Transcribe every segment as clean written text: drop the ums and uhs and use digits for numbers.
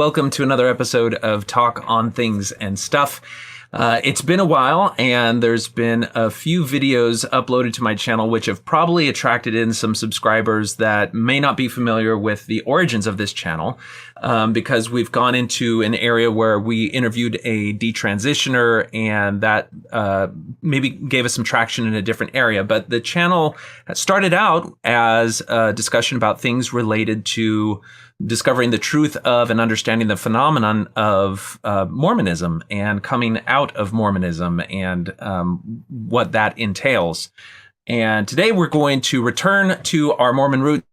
welcome to another episode of Talk on Things and Stuff. It's been a while, and there's been a few videos uploaded to my channel which have probably attracted in some subscribers that may not be familiar with the origins of this channel, because we've gone into an area where we interviewed a detransitioner, and that maybe gave us some traction in a different area. But the channel started out as a discussion about things related to discovering the truth of and understanding the phenomenon of Mormonism and coming out of Mormonism and what that entails. And today we're going to return to our Mormon roots.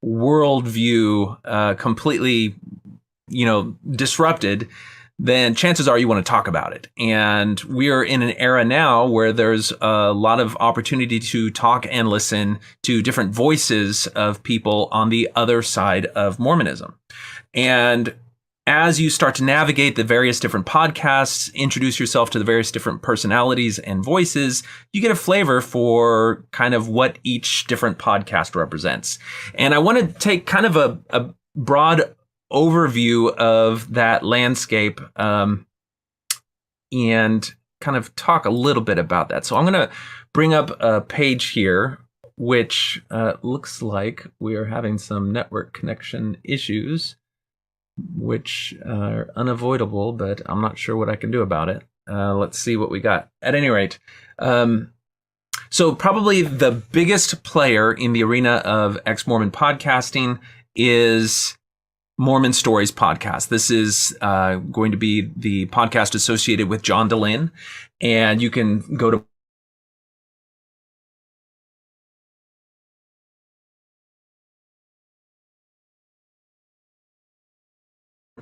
Worldview completely, disrupted, then chances are you want to talk about it. And we are in an era now where there's a lot of opportunity to talk and listen to different voices of people on the other side of Mormonism. And as you start to navigate the various different podcasts, introduce yourself to the various different personalities and voices, you get a flavor for kind of what each different podcast represents. And I want to take kind of a broad overview of that landscape and kind of talk a little bit about that. So I'm going to bring up a page here, which looks like we are having some network connection issues, which are unavoidable, but I'm not sure what I can do about it. Let's see what we got. At any rate, so probably the biggest player in the arena of ex-Mormon podcasting is Mormon Stories podcast. This is going to be the podcast associated with John Dehlin, and you can go to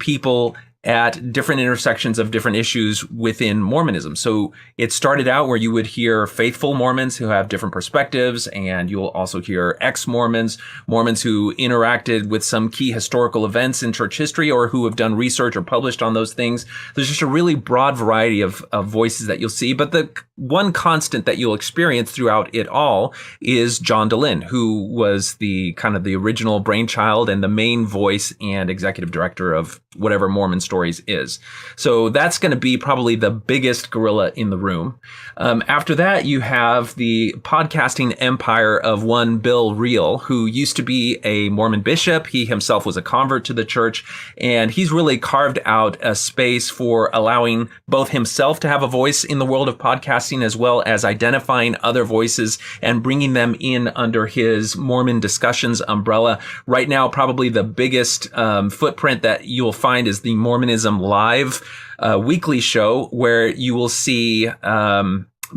people at different intersections of different issues within Mormonism. So it started out where you would hear faithful Mormons who have different perspectives, and you'll also hear ex-Mormons, Mormons who interacted with some key historical events in church history or who have done research or published on those things. There's just a really broad variety of voices that you'll see, but the one constant that you'll experience throughout it all is John Dehlin, who was the kind of the original brainchild and the main voice and executive director of whatever Mormon Stories is. So that's going to be probably the biggest gorilla in the room. After that, you have the podcasting empire of one Bill Reel, who used to be a Mormon bishop. He himself was a convert to the church, and he's really carved out a space for allowing both himself to have a voice in the world of podcasting, as well as identifying other voices and bringing them in under his Mormon Discussions umbrella. Right now, probably the biggest footprint that you'll find is the Mormonism Live weekly show, where you will see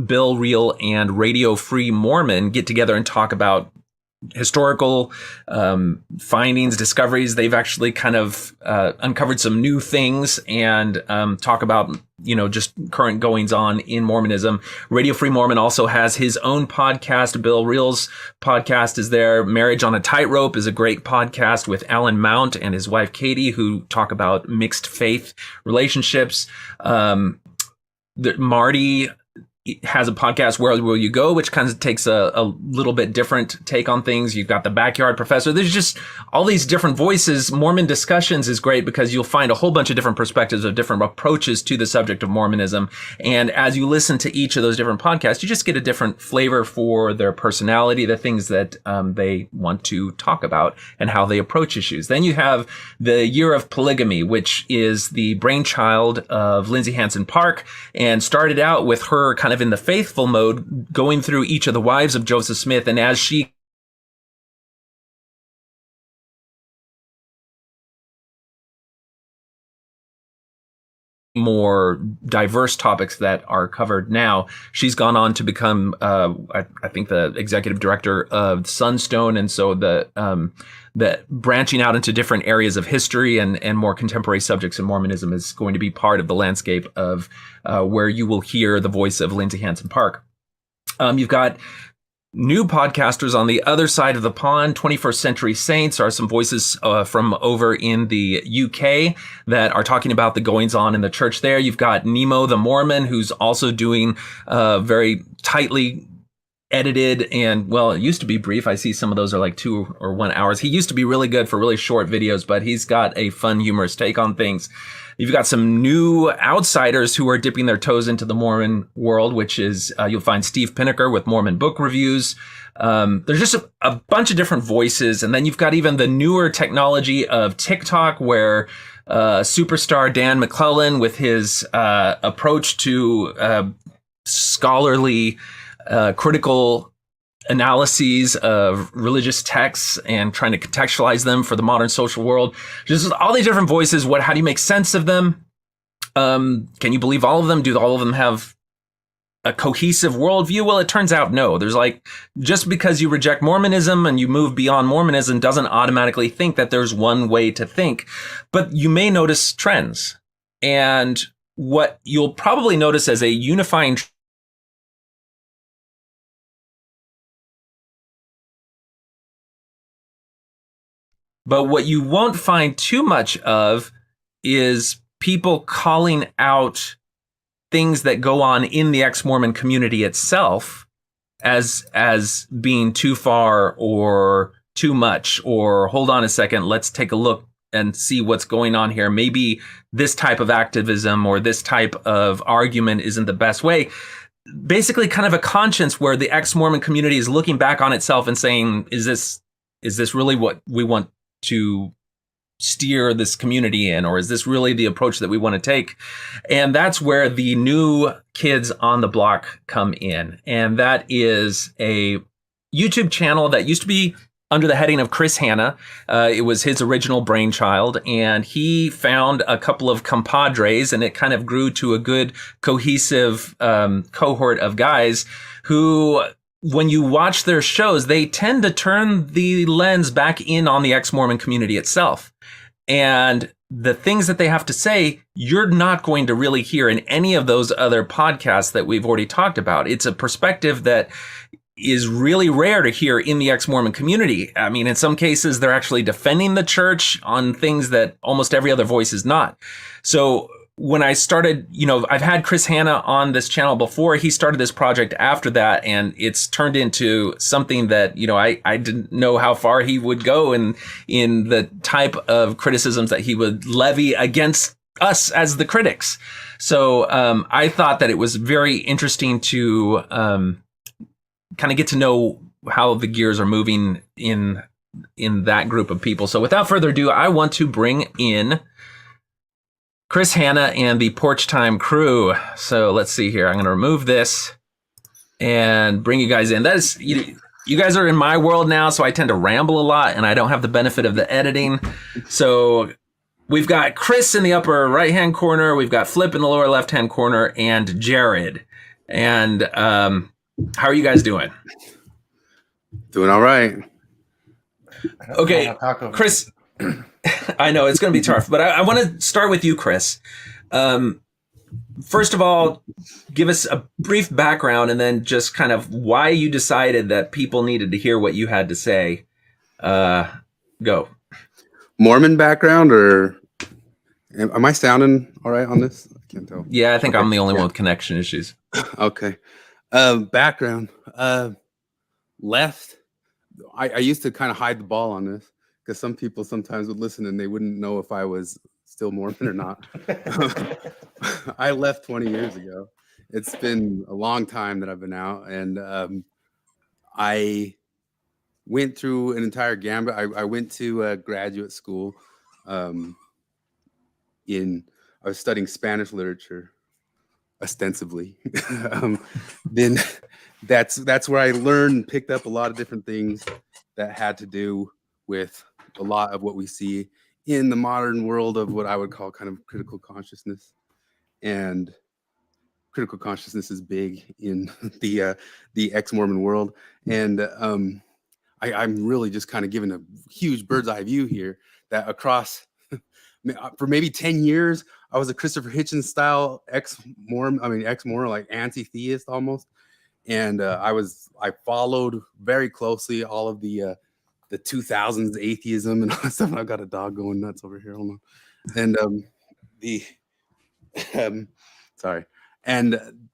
Bill Reel and Radio Free Mormon get together and talk about historical findings, discoveries. They've actually kind of uncovered some new things and talk about, just current goings on in Mormonism. Radio Free Mormon also has his own podcast. Bill Reel's podcast is there. Marriage on a Tightrope is a great podcast with Alan Mount and his wife Katie, who talk about mixed faith relationships. Marty has a podcast, Where Will You Go?, which kind of takes a little bit different take on things. You've got the Backyard Professor. There's just all these different voices. Mormon Discussions is great because you'll find a whole bunch of different perspectives of different approaches to the subject of Mormonism. And as you listen to each of those different podcasts, you just get a different flavor for their personality, the things that they want to talk about, and how they approach issues. Then you have the Year of Polygamy, which is the brainchild of Lindsay Hansen Park, and started out with her kind of in the faithful mode, going through each of the wives of Joseph Smith, and as she more diverse topics that are covered now, she's gone on to become I think the executive director of Sunstone, and so the branching out into different areas of history and more contemporary subjects in Mormonism is going to be part of the landscape of where you will hear the voice of Lindsay Hansen Park. You've got new podcasters on the other side of the pond. 21st Century Saints are some voices from over in the UK that are talking about the goings on in the church there. You've got Nemo the Mormon, who's also doing very tightly edited and, well, it used to be brief. I see some of those are like 2 or 1 hours. He used to be really good for really short videos, but he's got a fun, humorous take on things. You've got some new outsiders who are dipping their toes into the Mormon world, which is, you'll find Steve Pinnaker with Mormon book reviews. There's just a bunch of different voices. And then you've got even the newer technology of TikTok, where superstar Dan McClellan with his approach to scholarly critical analyses of religious texts and trying to contextualize them for the modern social world. Just all these different voices. How do you make sense of them? Can you believe all of them? Do all of them have a cohesive worldview? Well, it turns out no. There's just because you reject Mormonism and you move beyond Mormonism doesn't automatically think that there's one way to think, but you may notice trends. And what you'll probably notice as a unifying but what you won't find too much of is people calling out things that go on in the ex-Mormon community itself as being too far or too much, or hold on a second, let's take a look and see what's going on here. Maybe this type of activism or this type of argument isn't the best way. Basically kind of a conscience where the ex-Mormon community is looking back on itself and saying, is this really what we want to steer this community in, or is this really the approach that we want to take? And that's where the new kids on the block come in. And that is a YouTube channel that used to be under the heading of Chris Hanna. It was his original brainchild, and he found a couple of compadres, and it kind of grew to a good cohesive cohort of guys who, when you watch their shows, they tend to turn the lens back in on the ex-Mormon community itself. And the things that they have to say, you're not going to really hear in any of those other podcasts that we've already talked about. It's a perspective that is really rare to hear in the ex-Mormon community. I mean, in some cases, they're actually defending the church on things that almost every other voice is not. So when I started, I've had Chris Hanna on this channel before. He started this project after that, and it's turned into something that, I didn't know how far he would go in the type of criticisms that he would levy against us as the critics. So I thought that it was very interesting to kind of get to know how the gears are moving in that group of people. So without further ado, I want to bring in Chris Hanna and the Porchtime crew. So let's see here. I'm going to remove this and bring you guys in. That is, you guys are in my world now, so I tend to ramble a lot, and I don't have the benefit of the editing. So we've got Chris in the upper right-hand corner. We've got Flip in the lower left-hand corner, and Jared. And how are you guys doing? Doing all right. Okay, Chris. I know it's going to be tough, but I want to start with you, Chris. First of all, give us a brief background, and then just kind of why you decided that people needed to hear what you had to say. Go. Mormon background, or am I sounding all right on this? I can't tell. Yeah, I think I'm the only one with connection issues. Okay. Background. Left. I used to kind of hide the ball on this, because some people sometimes would listen and they wouldn't know if I was still Mormon or not. I left 20 years ago. It's been a long time that I've been out, and I went through an entire gambit. I went to graduate school. I was studying Spanish literature, ostensibly. Then that's where I learned and picked up a lot of different things that had to do with a lot of what we see in the modern world of what I would call kind of critical consciousness. And critical consciousness is big in the ex-Mormon world. And I'm really just kind of giving a huge bird's eye view here, that across for maybe 10 years, I was a Christopher Hitchens style ex-Mormon, like anti-theist almost. And I followed very closely all of the 2000s atheism and all that stuff. And I've got a dog going nuts over here. Hold on. And sorry. And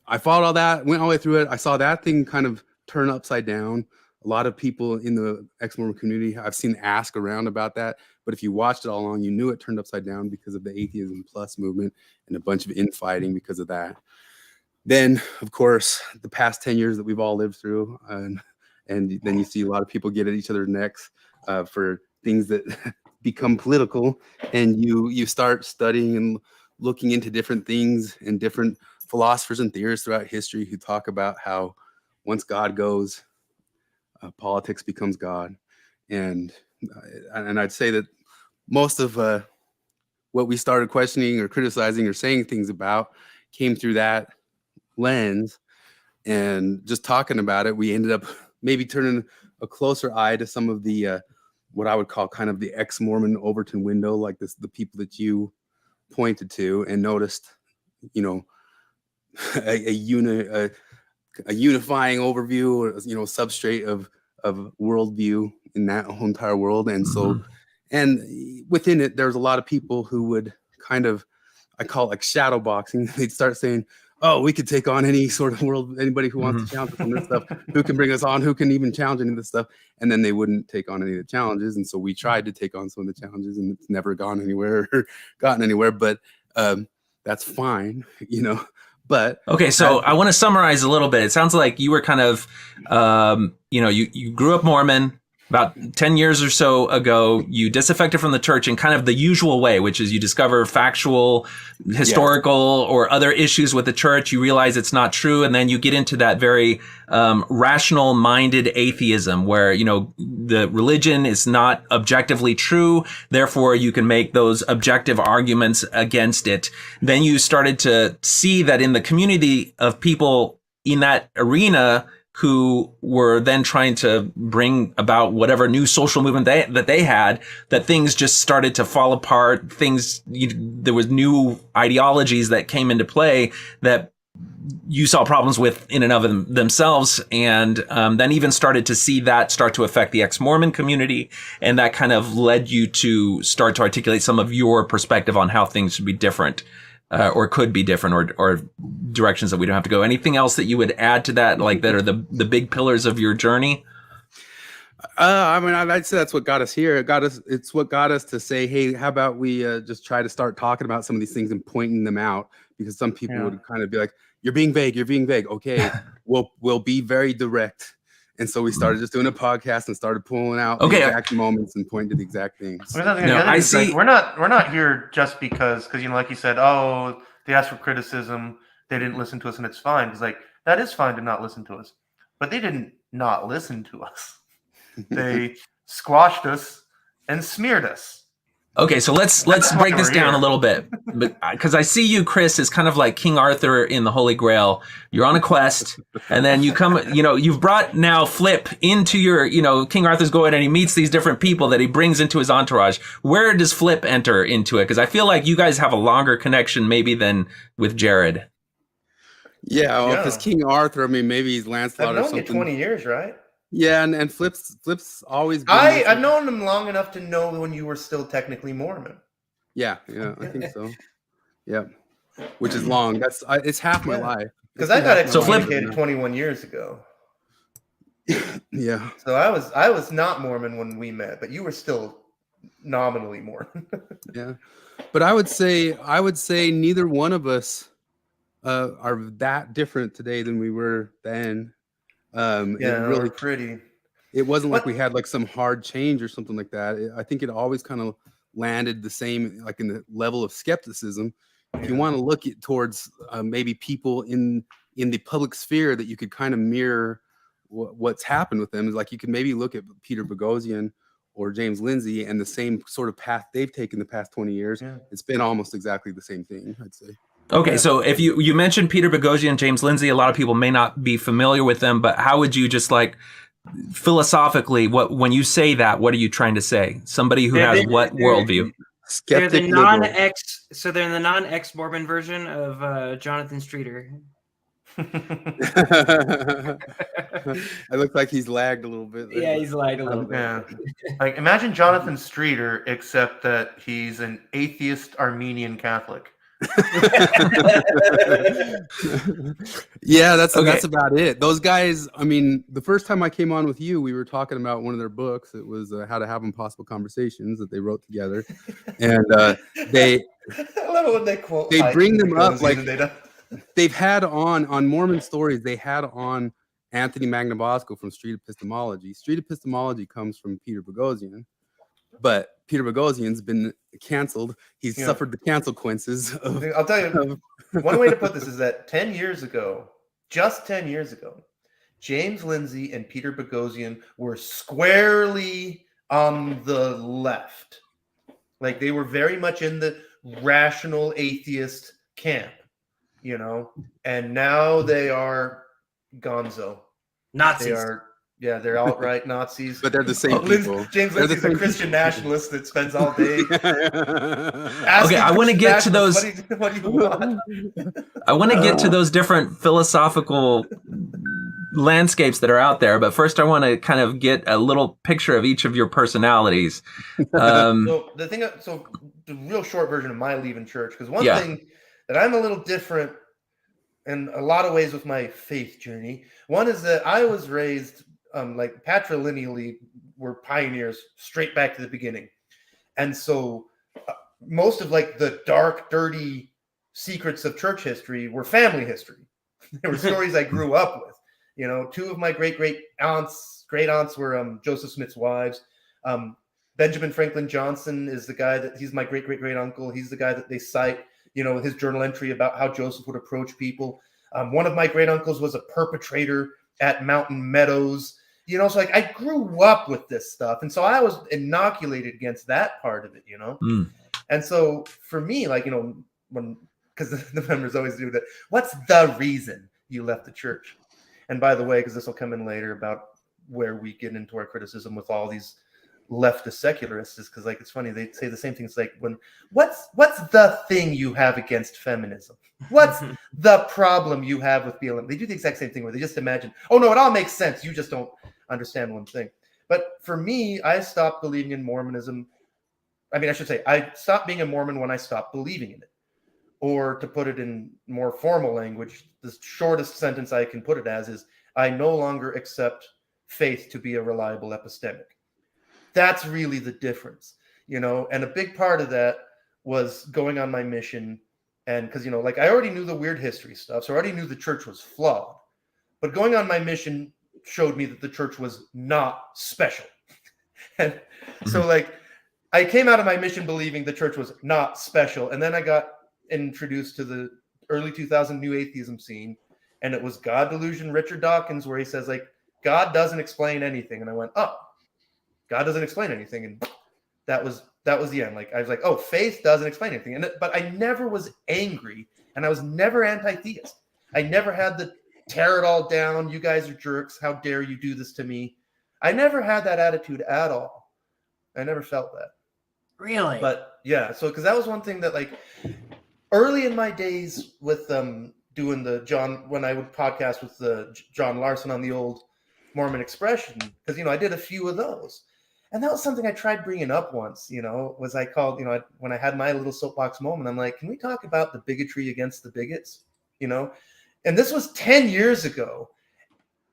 I followed all that, went all the way through it. I saw that thing kind of turn upside down. A lot of people in the ex-Mormon community, I've seen ask around about that. But if you watched it all along, you knew it turned upside down because of the Atheism Plus movement and a bunch of infighting because of that. Then, of course, the past 10 years that we've all lived through, and then you see a lot of people get at each other's necks for things that become political, and you start studying and looking into different things and different philosophers and theorists throughout history who talk about how once God goes, politics becomes God. And I'd say that most of what we started questioning or criticizing or saying things about came through that lens. And just talking about it, we ended up maybe turning a closer eye to some of the what I would call kind of the ex-Mormon Overton window, like the people that you pointed to, and noticed, you know, a unifying overview, or, you know, substrate of worldview in that whole entire world. And so, and within it, there's a lot of people who would kind of, I call it like shadow boxing. They'd start saying, oh, we could take on any sort of world, anybody who wants to challenge us on this stuff, who can bring us on, who can even challenge any of this stuff. And then they wouldn't take on any of the challenges. And so we tried to take on some of the challenges, and it's never gone anywhere or gotten anywhere, but that's fine, you know. But okay, so I want to summarize a little bit. It sounds like you were kind of, you know, you grew up Mormon. About 10 years or so ago, you disaffected from the church in kind of the usual way, which is you discover factual, historical, or other issues with the church. You realize it's not true. And then you get into that very rational-minded atheism where, you know, the religion is not objectively true. Therefore, you can make those objective arguments against it. Then you started to see that in the community of people in that arena who were then trying to bring about whatever new social movement that they had, that things just started to fall apart. There was new ideologies that came into play that you saw problems with in and of themselves. And then even started to see that start to affect the ex-Mormon community. And that kind of led you to start to articulate some of your perspective on how things should be different. Or could be different, or directions that we don't have to go. Anything else that you would add to that, like that are the big pillars of your journey? I mean, I'd say that's what got us here. It's what got us to say, hey, how about we just try to start talking about some of these things and pointing them out? Because some people would kind of be like, you're being vague. Okay, we'll be very direct. And so we started just doing a podcast and started pulling out the exact moments and pointing to the exact things. I see. Like, we're not here just because you know, like you said, oh, they asked for criticism, they didn't listen to us, and it's fine. Because like that is fine to not listen to us, but they didn't not listen to us. They squashed us and smeared us. Okay, so let's break this down a little bit, but because I see you, Chris, is kind of like King Arthur in the Holy Grail. You're on a quest, and then you come, you know, you've brought now Flip into your, you know, King Arthur's going and he meets these different people that he brings into his entourage. Where does Flip enter into it? Because I feel like you guys have a longer connection maybe than with Jared. Yeah, well, because King Arthur, I mean, maybe he's Lancelot or something. I've known you 20 years, right? Yeah, and Flip's always been I've known him long enough to know when you were still technically Mormon. Yeah, I think so. Yeah, which is long. It's half my life. Because I got excommunicated 21 years ago. Yeah. So I was not Mormon when we met, but you were still nominally Mormon. Yeah, but I would say neither one of us are that different today than we were then. Really pretty. It wasn't like we had like some hard change or something like that. I think it always kind of landed the same, like in the level of skepticism. If you want to look towards maybe people in the public sphere that you could kind of mirror what's happened with them, is like you could maybe look at Peter Boghossian or James Lindsay and the same sort of path they've taken the past 20 years. Yeah. It's been almost exactly the same thing, I'd say. Okay, so if you mentioned Peter Boghossian and James Lindsay, a lot of people may not be familiar with them, but how would you just like philosophically, when you say that, what are you trying to say? Somebody who has what worldview? They're the non-ex, so they're the non-ex-Mormon version of Jonathan Streeter. It looks like he's lagged a little bit. Yeah, he's lagged a little bit. Yeah. Like imagine Jonathan Streeter, except that he's an atheist Armenian Catholic. Yeah, that's Okay. that's about it. Those guys, I mean, the first time I came on with you, we were talking about one of their books. It was How to Have Impossible Conversations that they wrote together, and they I love it when they quote. they bring them up like and they don't. they've had on Mormon Stories. They had on Anthony Magnabosco from Street Epistemology. Street Epistemology comes from Peter Boghossian, but Peter Boghossian's been canceled. He's suffered the consequences of. I'll tell you, one way to put this is that 10 years ago, just 10 years ago, James Lindsay and Peter Boghossian were squarely on the left. Like they were very much in the rational atheist camp, you know, and now they are gonzo. Nazis. They are, yeah, they're outright Nazis. But they're the same people. James They're the Lindsay's a same Christian nationalist that spends all day. Okay, I want to get to those. What do you want? I want to get to those different philosophical landscapes that are out there, but first I want to kind of get a little picture of each of your personalities. So the real short version of my leaving church, because one thing that I'm a little different in a lot of ways with my faith journey. One is that I was raised like patrilineally, we're pioneers straight back to the beginning. And so most of like the dark, dirty secrets of church history were family history. They were stories I grew up with. You know, two of my great aunts were Joseph Smith's wives. Benjamin Franklin Johnson is the guy he's my great uncle. He's the guy that they cite, you know, his journal entry about how Joseph would approach people. One of my great uncles was a perpetrator at Mountain Meadows. You know, so like I grew up with this stuff. And so I was inoculated against that part of it, you know? And so for me, like, you know, because the members always do that, what's the reason you left the church? And by the way, because this will come in later about where we get into our criticism with all these leftist secularists, is because like it's funny, they say the same things like what's the thing you have against feminism? What's the problem you have with BLM? They do the exact same thing where they just imagine, oh no, it all makes sense. You just don't understand one thing. But for me, I stopped believing in Mormonism. I mean, I should say I stopped being a Mormon when I stopped believing in it. Or to put it in more formal language, the shortest sentence I can put it as is, I no longer accept faith to be a reliable epistemic. That's really the difference, you know? And a big part of that was going on my mission. And because, you know, like I already knew the weird history stuff, so I already knew the church was flawed. But going on my mission showed me that the church was not special. And so like I came out of my mission believing the church was not special. And then I got introduced to the early 2000 new atheism scene, and it was God Delusion, Richard Dawkins, where he says like God doesn't explain anything, and I went, oh, God doesn't explain anything, and that was the end. Like I was like, oh, faith doesn't explain anything, but I never was angry, and I was never anti-theist. I never had the tear it all down, you guys are jerks, how dare you do this to me. I never had that attitude at all. I never felt that. Really? But yeah, so because that was one thing that like early in my days with doing the John, when I would podcast with the John Larson on the old Mormon Expression, because, you know, I did a few of those. And that was something I tried bringing up once, you know, was I called, you know, when I had my little soapbox moment, I'm like, can we talk about the bigotry against the bigots, you know? And this was 10 years ago.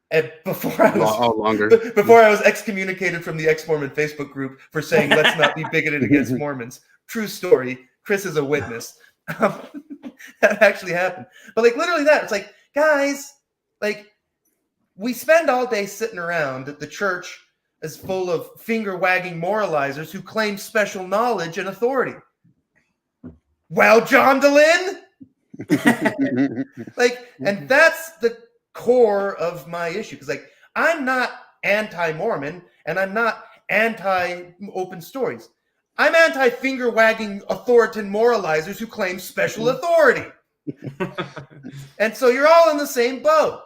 And before I was excommunicated from the ex-Mormon Facebook group for saying, let's not be bigoted against Mormons. True story. Chris is a witness. That actually happened. But like literally that, it's like, guys, like we spend all day sitting around at the church is full of finger-wagging moralizers who claim special knowledge and authority. Well, John DeLynn? Like, and that's the core of my issue. Because like, I'm not anti-Mormon and I'm not anti-open stories. I'm anti-finger-wagging authoritarian moralizers who claim special authority. And so you're all in the same boat.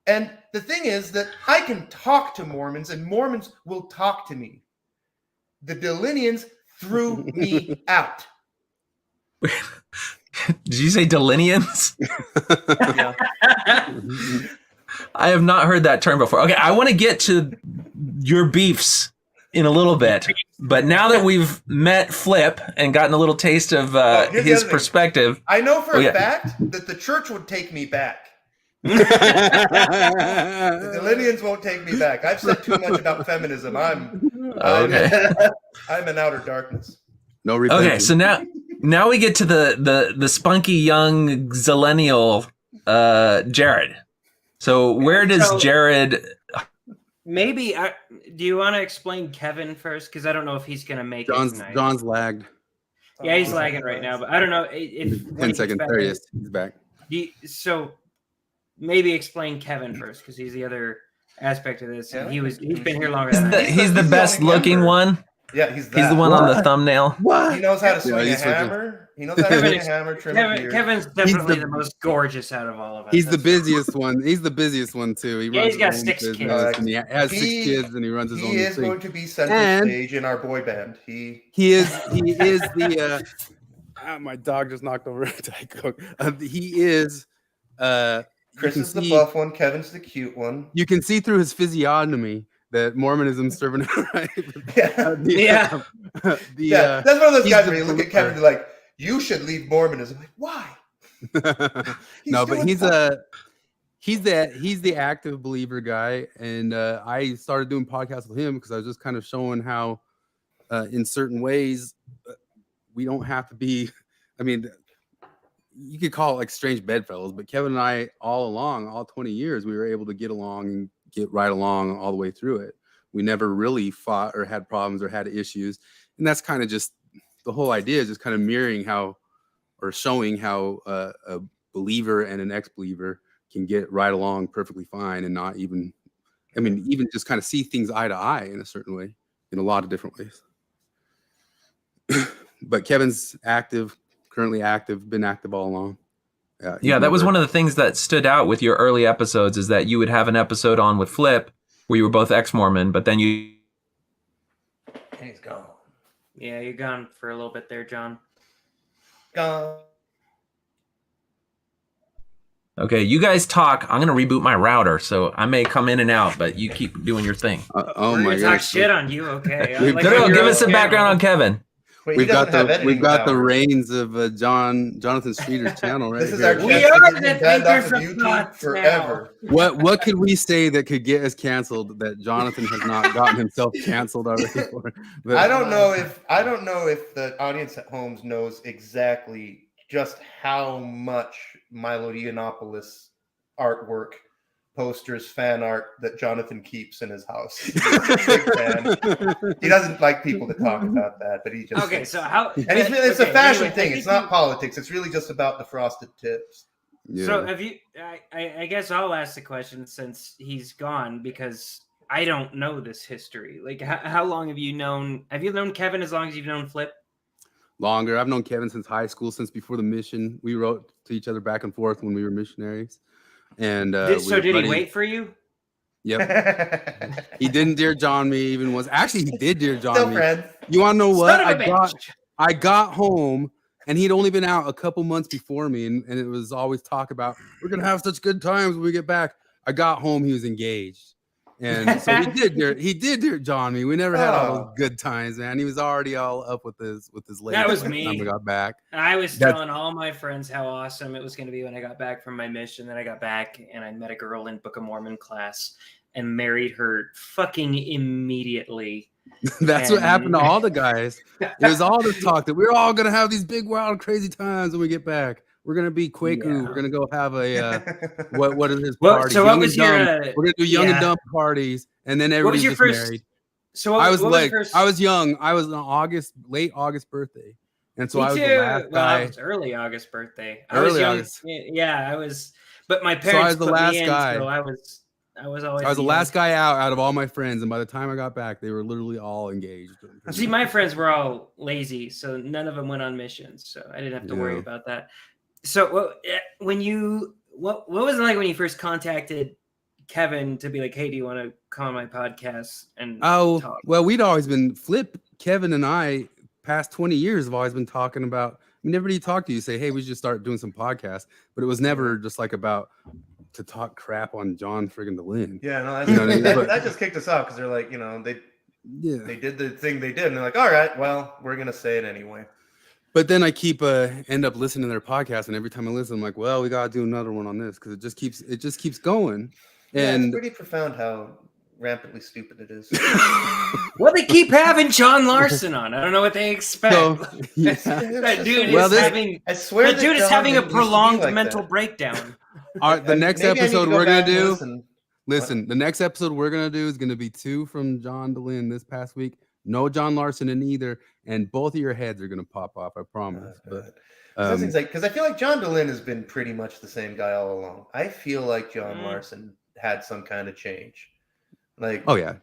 And the thing is that I can talk to Mormons and Mormons will talk to me. The Delineans threw me out. Did you say Delineans? Yeah. I have not heard that term before. Okay, I want to get to your beefs in a little bit. But now that we've met Flip and gotten a little taste of here's the his other thing. perspective, I know for a yeah. fact that the church would take me back. The Delineans won't take me back. I've said too much about feminism. I'm in outer darkness. No repentance. Okay, so now we get to the spunky young zillennial Jared. So where does Jared? Maybe do you want to explain Kevin first? Because I don't know if he's gonna make it tonight. John's lagged. Yeah, he's lagging right now, but I don't know if 10 seconds. There he is. He's back. So maybe explain Kevin first, because he's the other aspect of this. And he's been here longer than I. He's the best looking one. Yeah, he's the one on the thumbnail. What? He knows how to swing a hammer. He knows how to swing a hammer. Kevin's definitely the most gorgeous out of all of us. He's the busiest one. He's the busiest one too. He's got 6 kids. And he has 6 kids, and he runs his own thing. He is going to be center stage in our boy band. He is the. My dog just knocked over a Diet Coke. He is. Chris is the buff one. Kevin's the cute one. You can see through his physiognomy that Mormonism's serving him right. That's one of those guys where you look at Kevin and be like, you should leave Mormonism. Like, why? No, but he's the active believer guy, and I started doing podcasts with him because I was just kind of showing how, in certain ways, we don't have to be. I mean, you could call it like strange bedfellows, but Kevin and I, all along, all 20 years, we were able to get along and get right along all the way through it. We never really fought or had problems or had issues, and that's kind of just the whole idea is just kind of mirroring how, or showing how a believer and an ex-believer can get right along perfectly fine and not even, even just kind of see things eye to eye in a certain way, in a lot of different ways. But Kevin's active, currently active, been active all along. Yeah, that was one of the things that stood out with your early episodes is that you would have an episode on with Flip where you were both ex-Mormon, but then you... And he's gone. Yeah, you're gone for a little bit there, John. Gone. Okay, you guys talk. I'm going to reboot my router, so I may come in and out, but you keep doing your thing. Oh my God! Talk shit on you, okay? No, give us some background on Kevin. Wait, we've got the reins of Jonathan Streeter's channel right this is here. our we are the thinkers of YouTube forever. What could we say that could get us canceled that Jonathan has not gotten himself canceled already for? But, I don't know if the audience at home knows exactly just how much Milo Yiannopoulos artwork, posters, fan art that Jonathan keeps in his house. He's a big fan. He doesn't like people to talk about that, but he just so how? And it's a fashion thing. It's not politics. It's really just about the frosted tips. Yeah. So have you? I guess I'll ask the question since he's gone because I don't know this history. Like, how long have you known? Have you known Kevin as long as you've known Flip? Longer. I've known Kevin since high school, since before the mission. We wrote to each other back and forth when we were missionaries. And did he wait for you? Yep. He didn't Dear John me even once. Actually, he did Dear John me. Friends. You want to know what? I got home and he'd only been out a couple months before me, and it was always talk about we're gonna have such good times when we get back. I got home, he was engaged. And so he did Dear John me. We never had all those good times, man. He was already all up with his lady. That was by the me. time we got back. I was telling all my friends how awesome it was going to be when I got back from my mission. Then I got back and I met a girl in Book of Mormon class and married her fucking immediately. That's what happened to all the guys. It was all this talk that we're all gonna have these big, wild, crazy times when we get back. We're gonna be Quaker. Yeah. We're gonna go have a what is his party? So what was your? We're gonna do young and dumb parties, and then everybody's just married. So I was young. I was an late August birthday, and so I was the last guy. I was early August birthday. August. Yeah, I was. But my parents I was the last guy. So I was the last guy out of all my friends, and by the time I got back, they were literally all engaged. See, my friends were all lazy, so none of them went on missions, so I didn't have to worry about that. So what was it like when you first contacted Kevin to be like, hey, do you want to come on my podcast and talk? Well, we'd always been Kevin and I past 20 years have always been talking about, whenever you talk to you, say, hey, we should start doing some podcasts, but it was never just like about to talk crap on John friggin' DeLynn. Yeah, no, that just kicked us off because they're like, Yeah. They did the thing they did, and they're like, all right, well, we're gonna say it anyway. But then I keep end up listening to their podcast, and every time I listen, I'm like, well, we gotta do another one on this because it just keeps going. Yeah, And it's pretty profound how rampantly stupid it is. Well, they keep having John Larson on. I don't know what they expect. so, yeah. That dude Well, is this- having. I swear That dude is John having a didn't used to be prolonged like mental that. breakdown. The next Maybe I need to episode go we're gonna back and do. listen. The next episode we're gonna do is gonna be 2 from John DeLynn this past week. No John Larson in either, and both of your heads are gonna pop off. I promise. But Because I feel like John DeLynn has been pretty much the same guy all along. I feel like John Larson had some kind of change. Like, oh yeah,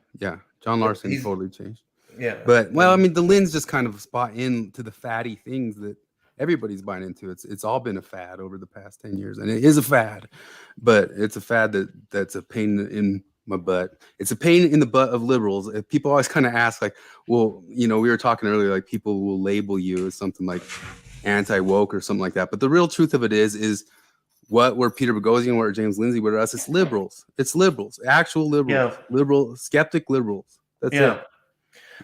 John Larson he's- totally changed. yeah. But well, I mean, DeLynn's just kind of spot in to the fatty things that everybody's buying into. It's all been a fad over the past 10 years, and it is a fad, but it's a fad that's a pain in my butt. It's a pain in the butt of liberals. If people always kind of ask, like, well, we were talking earlier, like people will label you as something like anti-woke or something like that. But the real truth of it is what were Peter Boghossian, what were James Lindsay, what are us? It's liberals. It's liberals, actual liberals, liberal, skeptic liberals. That's it.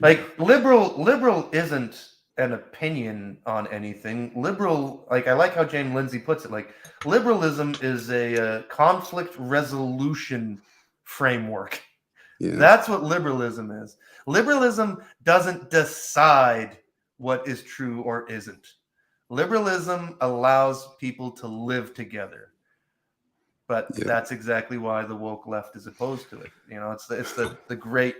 Like liberal isn't an opinion on anything. Liberal, like I like how James Lindsay puts it. Like liberalism is a conflict resolution framework. Yeah. That's what liberalism is. Liberalism doesn't decide what is true or isn't. Liberalism allows people to live together. But that's exactly why the woke left is opposed to it. It's the great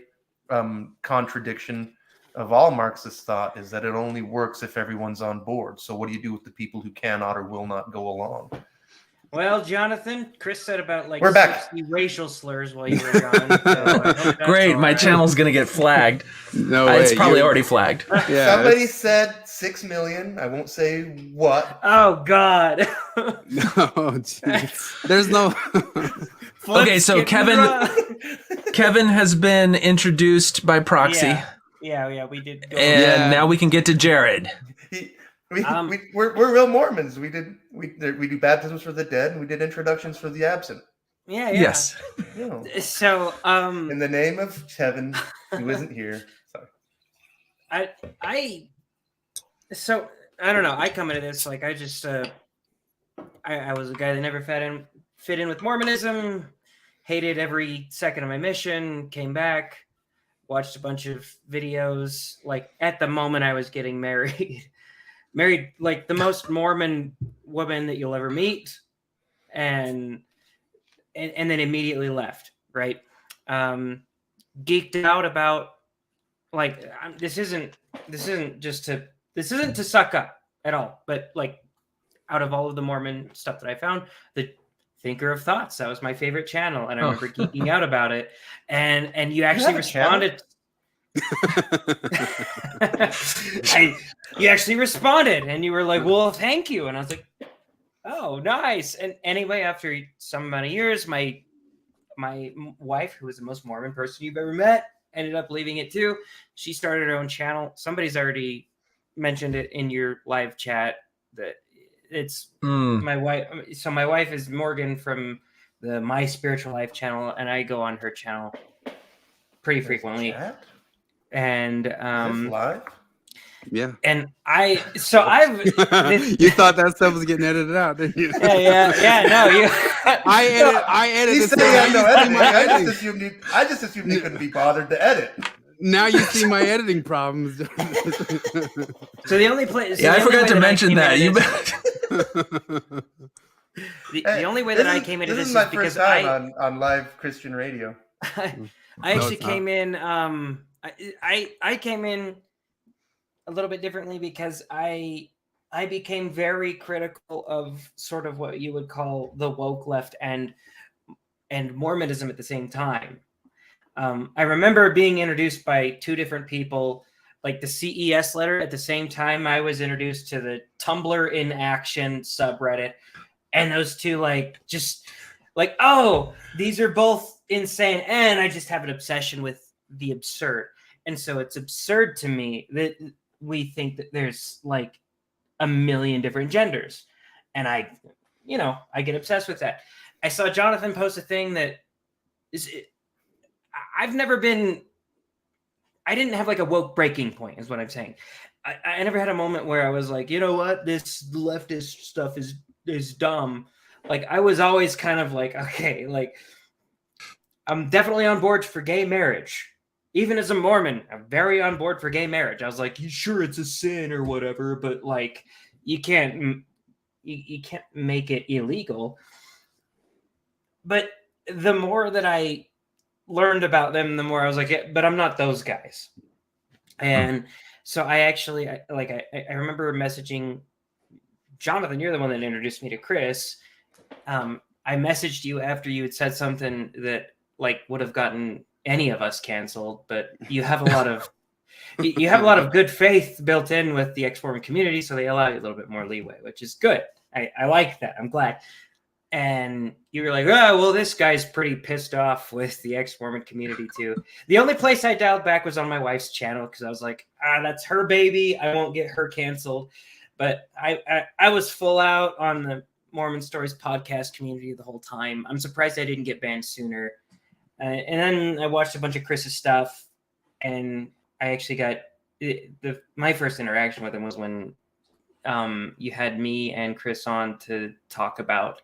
contradiction of all Marxist thought is that it only works if everyone's on board. So what do you do with the people who cannot or will not go along? Well, Jonathan, Chris said about like We're back. 60 racial slurs while you were gone. So I hope that's Great, all my right. chann's gonna get flagged. No It's way, probably you- already flagged. Yeah, Somebody said 6 million. I won't say what. Oh God. no, geez. There's no. Okay, so Kevin has been introduced by proxy, Yeah, we did. Go and Yeah. now we can get to Jared. We're real Mormons. We do baptisms for the dead, and we did introductions for the absent. yeah. Yes. You know, So, in the name of Kevin, who isn't here. Sorry. So I don't know. I come into this like I just I was a guy that never fit in with Mormonism, hated every second of my mission, came back, watched a bunch of videos. Like at the moment I was getting married like the most Mormon woman that you'll ever meet, and then immediately left. Right, geeked out about like this isn't to suck up at all, but like out of all of the Mormon stuff that I found, the Thinker of Thoughts, that was my favorite channel, and I remember geeking out about it, and you actually responded. You actually responded, and you were like, "Well, thank you," and I was like, "Oh, nice." And anyway, after some amount of years, my wife, who was the most Mormon person you've ever met, ended up leaving it too. She started her own channel. Somebody's already mentioned it in your live chat that it's my wife. So my wife is Morgan from the My Spiritual Life channel, and I go on her channel pretty frequently. And live? Yeah. And You thought that stuff was getting edited out, didn't you? yeah. No, you. I edit. He this said thing. he had no You see editing. my I editing. just assumed he couldn't be bothered to edit. Now you see my editing problems. So the only place. Yeah, I forgot to mention that. The only way that I came into this is my is because first time on live Christian radio. I actually came in. I came in a little bit differently because I became very critical of sort of what you would call the woke left and Mormonism at the same time. I remember being introduced by two different people, like the CES letter. At the same time, I was introduced to the Tumblr in Action subreddit, and those two oh, these are both insane, and I just have an obsession with the absurd. And so it's absurd to me that we think that there's like a million different genders. And I get obsessed with that. I saw Jonathan post a thing that is, I've never been I didn't have like a woke breaking point, is what I'm saying. I never had a moment where I was like, you know what, this leftist stuff is dumb. Like I was always kind of like, okay, like I'm definitely on board for gay marriage. Even as a Mormon, I'm very on board for gay marriage. I was like, sure, it's a sin or whatever, but like you can't make it illegal. But the more that I learned about them, the more I was like, yeah, but I'm not those guys. And so I remember messaging Jonathan, you're the one that introduced me to Chris. I messaged you after you had said something that like would have gotten any of us canceled, but you have a lot of good faith built in with the ex-Mormon community, so they allow you a little bit more leeway, which is good. I like that. I'm glad. And you were like, oh, well, this guy's pretty pissed off with the ex-Mormon community too. The only place I dialed back was on my wife's channel because I was like, that's her baby. I won't get her canceled. But I was full out on the Mormon Stories podcast community the whole time. I'm surprised I didn't get banned sooner. And then I watched a bunch of Chris's stuff, and I actually got my first interaction with him was when you had me and Chris on to talk about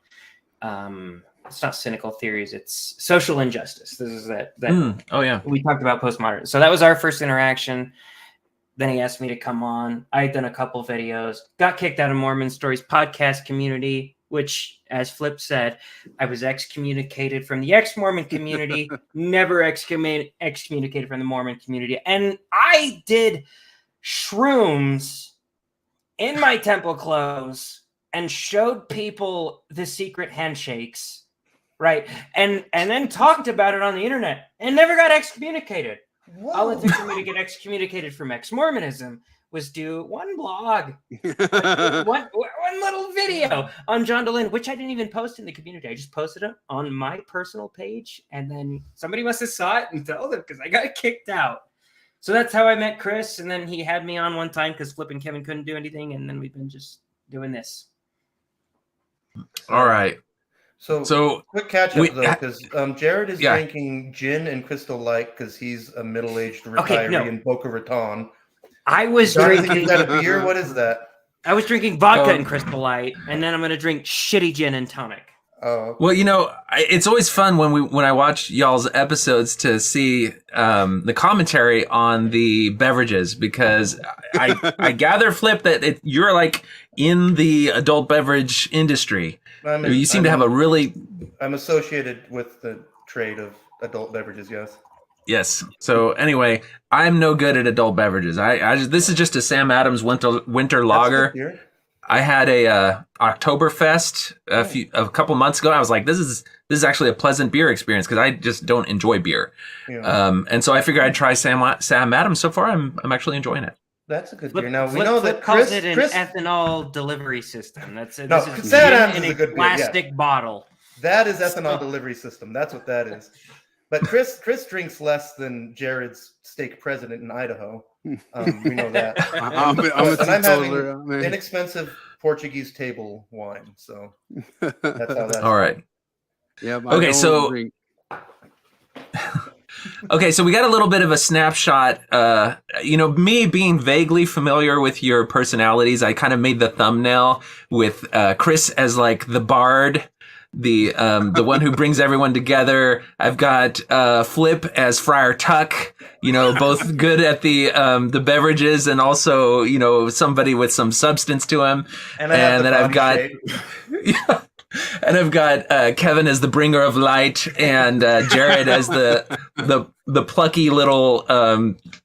it's not cynical theories, it's social injustice. This is that oh yeah, we talked about postmodern. So that was our first interaction. Then he asked me to come on. I had done a couple videos, got kicked out of Mormon Stories podcast community, which, as Flip said, I was excommunicated from the ex-Mormon community, never excommunicated from the Mormon community. And I did shrooms in my temple clothes and showed people the secret handshakes, right? And then talked about it on the internet and never got excommunicated. Whoa. All it took for me to get excommunicated from ex-Mormonism was do one blog, one little video on John Dehlin, which I didn't even post in the community. I just posted it on my personal page, and then somebody must have saw it and told them because I got kicked out. So that's how I met Chris, and then he had me on one time because Flip and Kevin couldn't do anything, and then we've been just doing this. All right. So quick catch up though, because Jared is drinking gin and Crystal Light because he's a middle-aged retiree in Boca Raton. I was drinking. Is that a beer? What is that? I was drinking vodka and Crystal Light, and then I'm going to drink shitty gin and tonic. Oh, okay. Well, you know, it's always fun when I watch y'all's episodes to see the commentary on the beverages, because I gather, Flip, that you're like in the adult beverage industry. You seem to have a really... I'm associated with the trade of adult beverages, yes. Yes. So anyway, I'm no good at adult beverages. This is just a Sam Adams winter lager. I had a Oktoberfest a couple months ago. I was like, this is actually a pleasant beer experience because I just don't enjoy beer. Yeah. And so I figured I'd try Sam Adams. So far, I'm actually enjoying it. That's a good beer. Now we know that Chris calls it an ethanol delivery system. That's it. No, this is Sam gin Adams in is a a good beer, plastic bottle. That is ethanol delivery system. That's what that is. But Chris drinks less than Jared's stake president in Idaho. We know that. I'm having inexpensive Portuguese table wine. So that's how that's all right. Yeah. Okay. So. Okay, so we got a little bit of a snapshot. Me being vaguely familiar with your personalities, I kind of made the thumbnail with Chris as like the bard, the one who brings everyone together. I've got Flip as Friar Tuck, both good at the beverages and also, somebody with some substance to him. And then I've got and I've got Kevin as the bringer of light, and Jared as the plucky little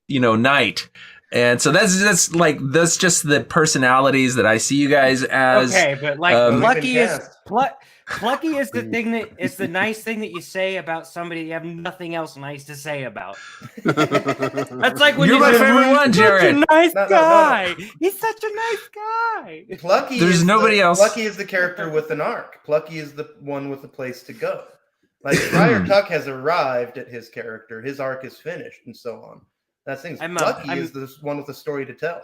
knight. And so that's just the personalities that I see you guys as. Okay, but plucky is the thing it's the nice thing that you say about somebody you have nothing else nice to say about. That's like when you're my favorite one, Jared. Such a nice guy. No. He's such a nice guy. Plucky. There's nobody else. Plucky is the character with an arc. Plucky is the one with a place to go. Like Friar Tuck has arrived at his character. His arc is finished, and so on. That's things. Plucky is the one with a story to tell.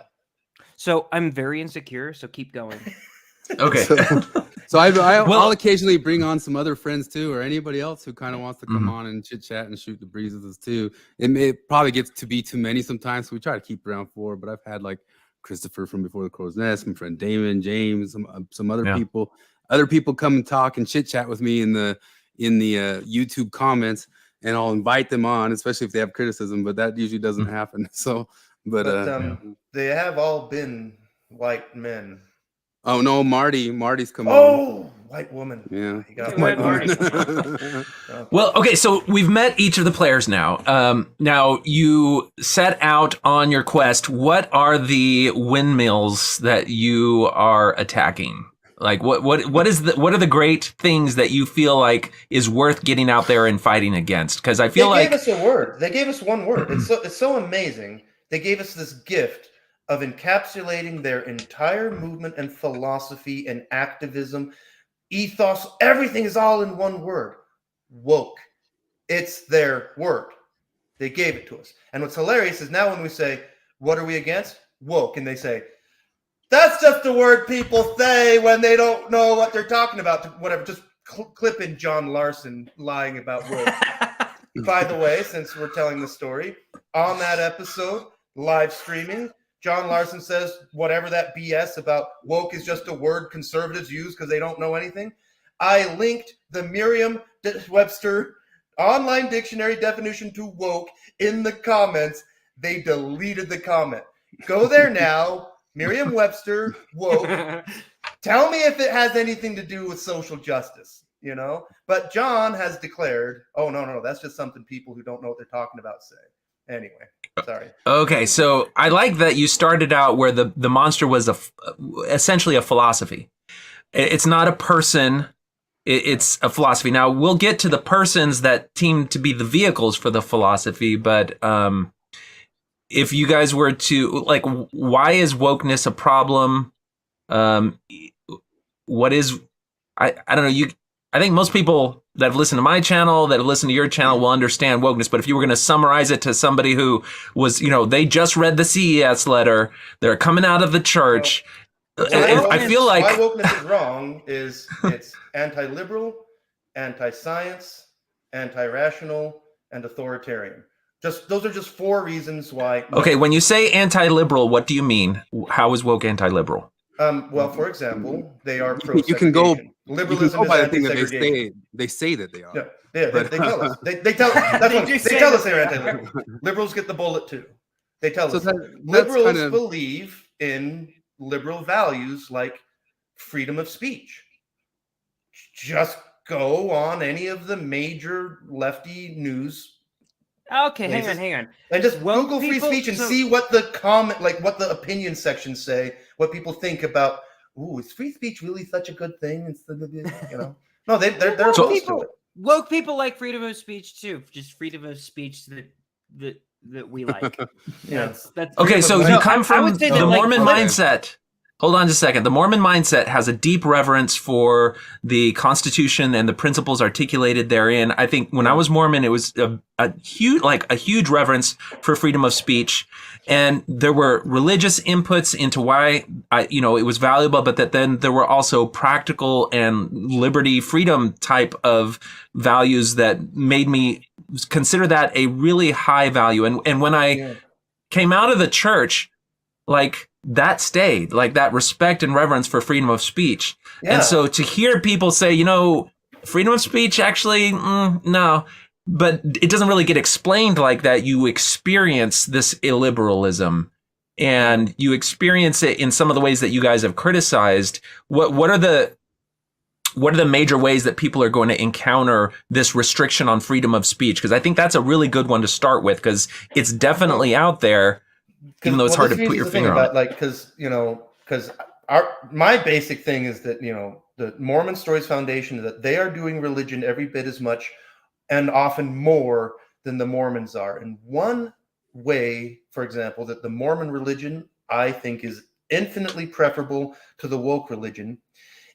So I'm very insecure. So keep going. Okay. So I'll Well- occasionally bring on some other friends too, or anybody else who kind of wants to come on and chit chat and shoot the breeze with us too. It probably gets to be too many sometimes, so we try to keep around 4. But I've had like Christopher from Before the Crow's Nest, my friend Damon, James, some other people. Other people come and talk and chit chat with me in the YouTube comments, and I'll invite them on, especially if they have criticism. But that usually doesn't happen. So, but they have all been white men. oh no, Marty's come on. Oh, white woman. Yeah. You got White white Marty. woman. Well, okay, so we've met each of the players now. Now you set out on your quest. What are the windmills that you are attacking? Like what are the great things that you feel like is worth getting out there and fighting against? Because I feel They gave us a word. They gave us one word. It's so amazing. They gave us this gift of encapsulating their entire movement and philosophy and activism, ethos. Everything is all in one word: woke. It's their word. They gave it to us. And what's hilarious is now when we say, "What are we against?" Woke, and they say, "That's just a word people say when they don't know what they're talking about." Whatever. Just clip in John Larson lying about woke. By the way, since we're telling the story, on that episode, live streaming, John Larson says whatever that BS about woke is just a word conservatives use because they don't know anything. I linked the Merriam-Webster online dictionary definition to woke in the comments. They deleted the comment. Go there now. Merriam-Webster, woke. Tell me if it has anything to do with social justice, you know? But John has declared, oh, no, that's just something people who don't know what they're talking about say. Anyway, sorry. Okay, so I like that you started out where the monster was essentially a philosophy. It's not a person, it's a philosophy. Now, we'll get to the persons that seem to be the vehicles for the philosophy, but if you guys were to, like, why is wokeness a problem? What is, I don't know, I think most people that have listened to my channel, that have listened to your channel will understand wokeness. But if you were going to summarize it to somebody who was, they just read the CES letter, they're coming out of the church. I feel like why wokeness is wrong is it's anti-liberal, anti-science, anti-rational, and authoritarian. Those are just 4 reasons why. Okay, when you say anti-liberal, what do you mean? How is woke anti-liberal? Well, for example, they are pro. You can go. Liberalism you can go by is the thing that anti-segregation. they say that they are. Yeah, they tell us. They tell us they're anti-liberal. Liberals get the bullet too. They tell us. Liberals kind of believe in liberal values like freedom of speech. Just go on any of the major lefty news. Okay, hang on. And just Woke Google free people- speech and so- see what the what the opinion sections say, what people think about. Ooh, is free speech really such a good thing? Instead of no, they're opposed to it. Woke people like freedom of speech too. Just freedom of speech that we like. That's Okay, so No, you come I from would say the that, like, Mormon Twitter- mindset. Hold on just a second. The Mormon mindset has a deep reverence for the Constitution and the principles articulated therein. I think when I was Mormon, it was a huge reverence for freedom of speech. And there were religious inputs into why it was valuable, but that then there were also practical and liberty, freedom type of values that made me consider that a really high value. And when I came out of the church, like, that stayed, like that respect and reverence for freedom of speech. Yeah. And so to hear people say, freedom of speech, actually, no, but it doesn't really get explained like that. You experience this illiberalism and you experience it in some of the ways that you guys have criticized. What are the major ways that people are going to encounter this restriction on freedom of speech? Because I think that's a really good one to start with, because it's definitely out there. Even though it's hard to put your finger on it. Like, because my basic thing is that, the Mormon Stories Foundation, that they are doing religion every bit as much and often more than the Mormons are. And one way, for example, that the Mormon religion, I think, is infinitely preferable to the woke religion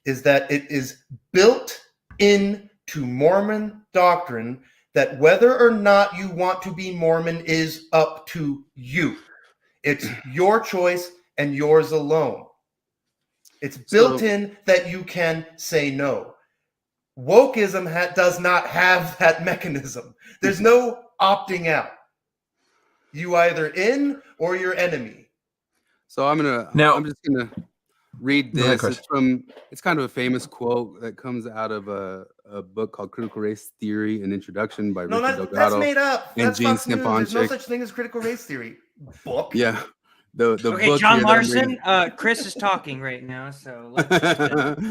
is that it is built into Mormon doctrine that whether or not you want to be Mormon is up to you. It's your choice and yours alone. It's built in that you can say no. Wokeism does not have that mechanism. There's no opting out. You either in or you're enemy. So I'm just gonna read this. It's kind of a famous quote that comes out of a book called Critical Race Theory: An Introduction by Richard Delgado. That's made up. And That's Gene Fox News. There's no Stefanczyk. such thing as critical race theory. Book. Yeah. The Okay, book John here that I'm Larson. reading- Chris is talking right now, so let's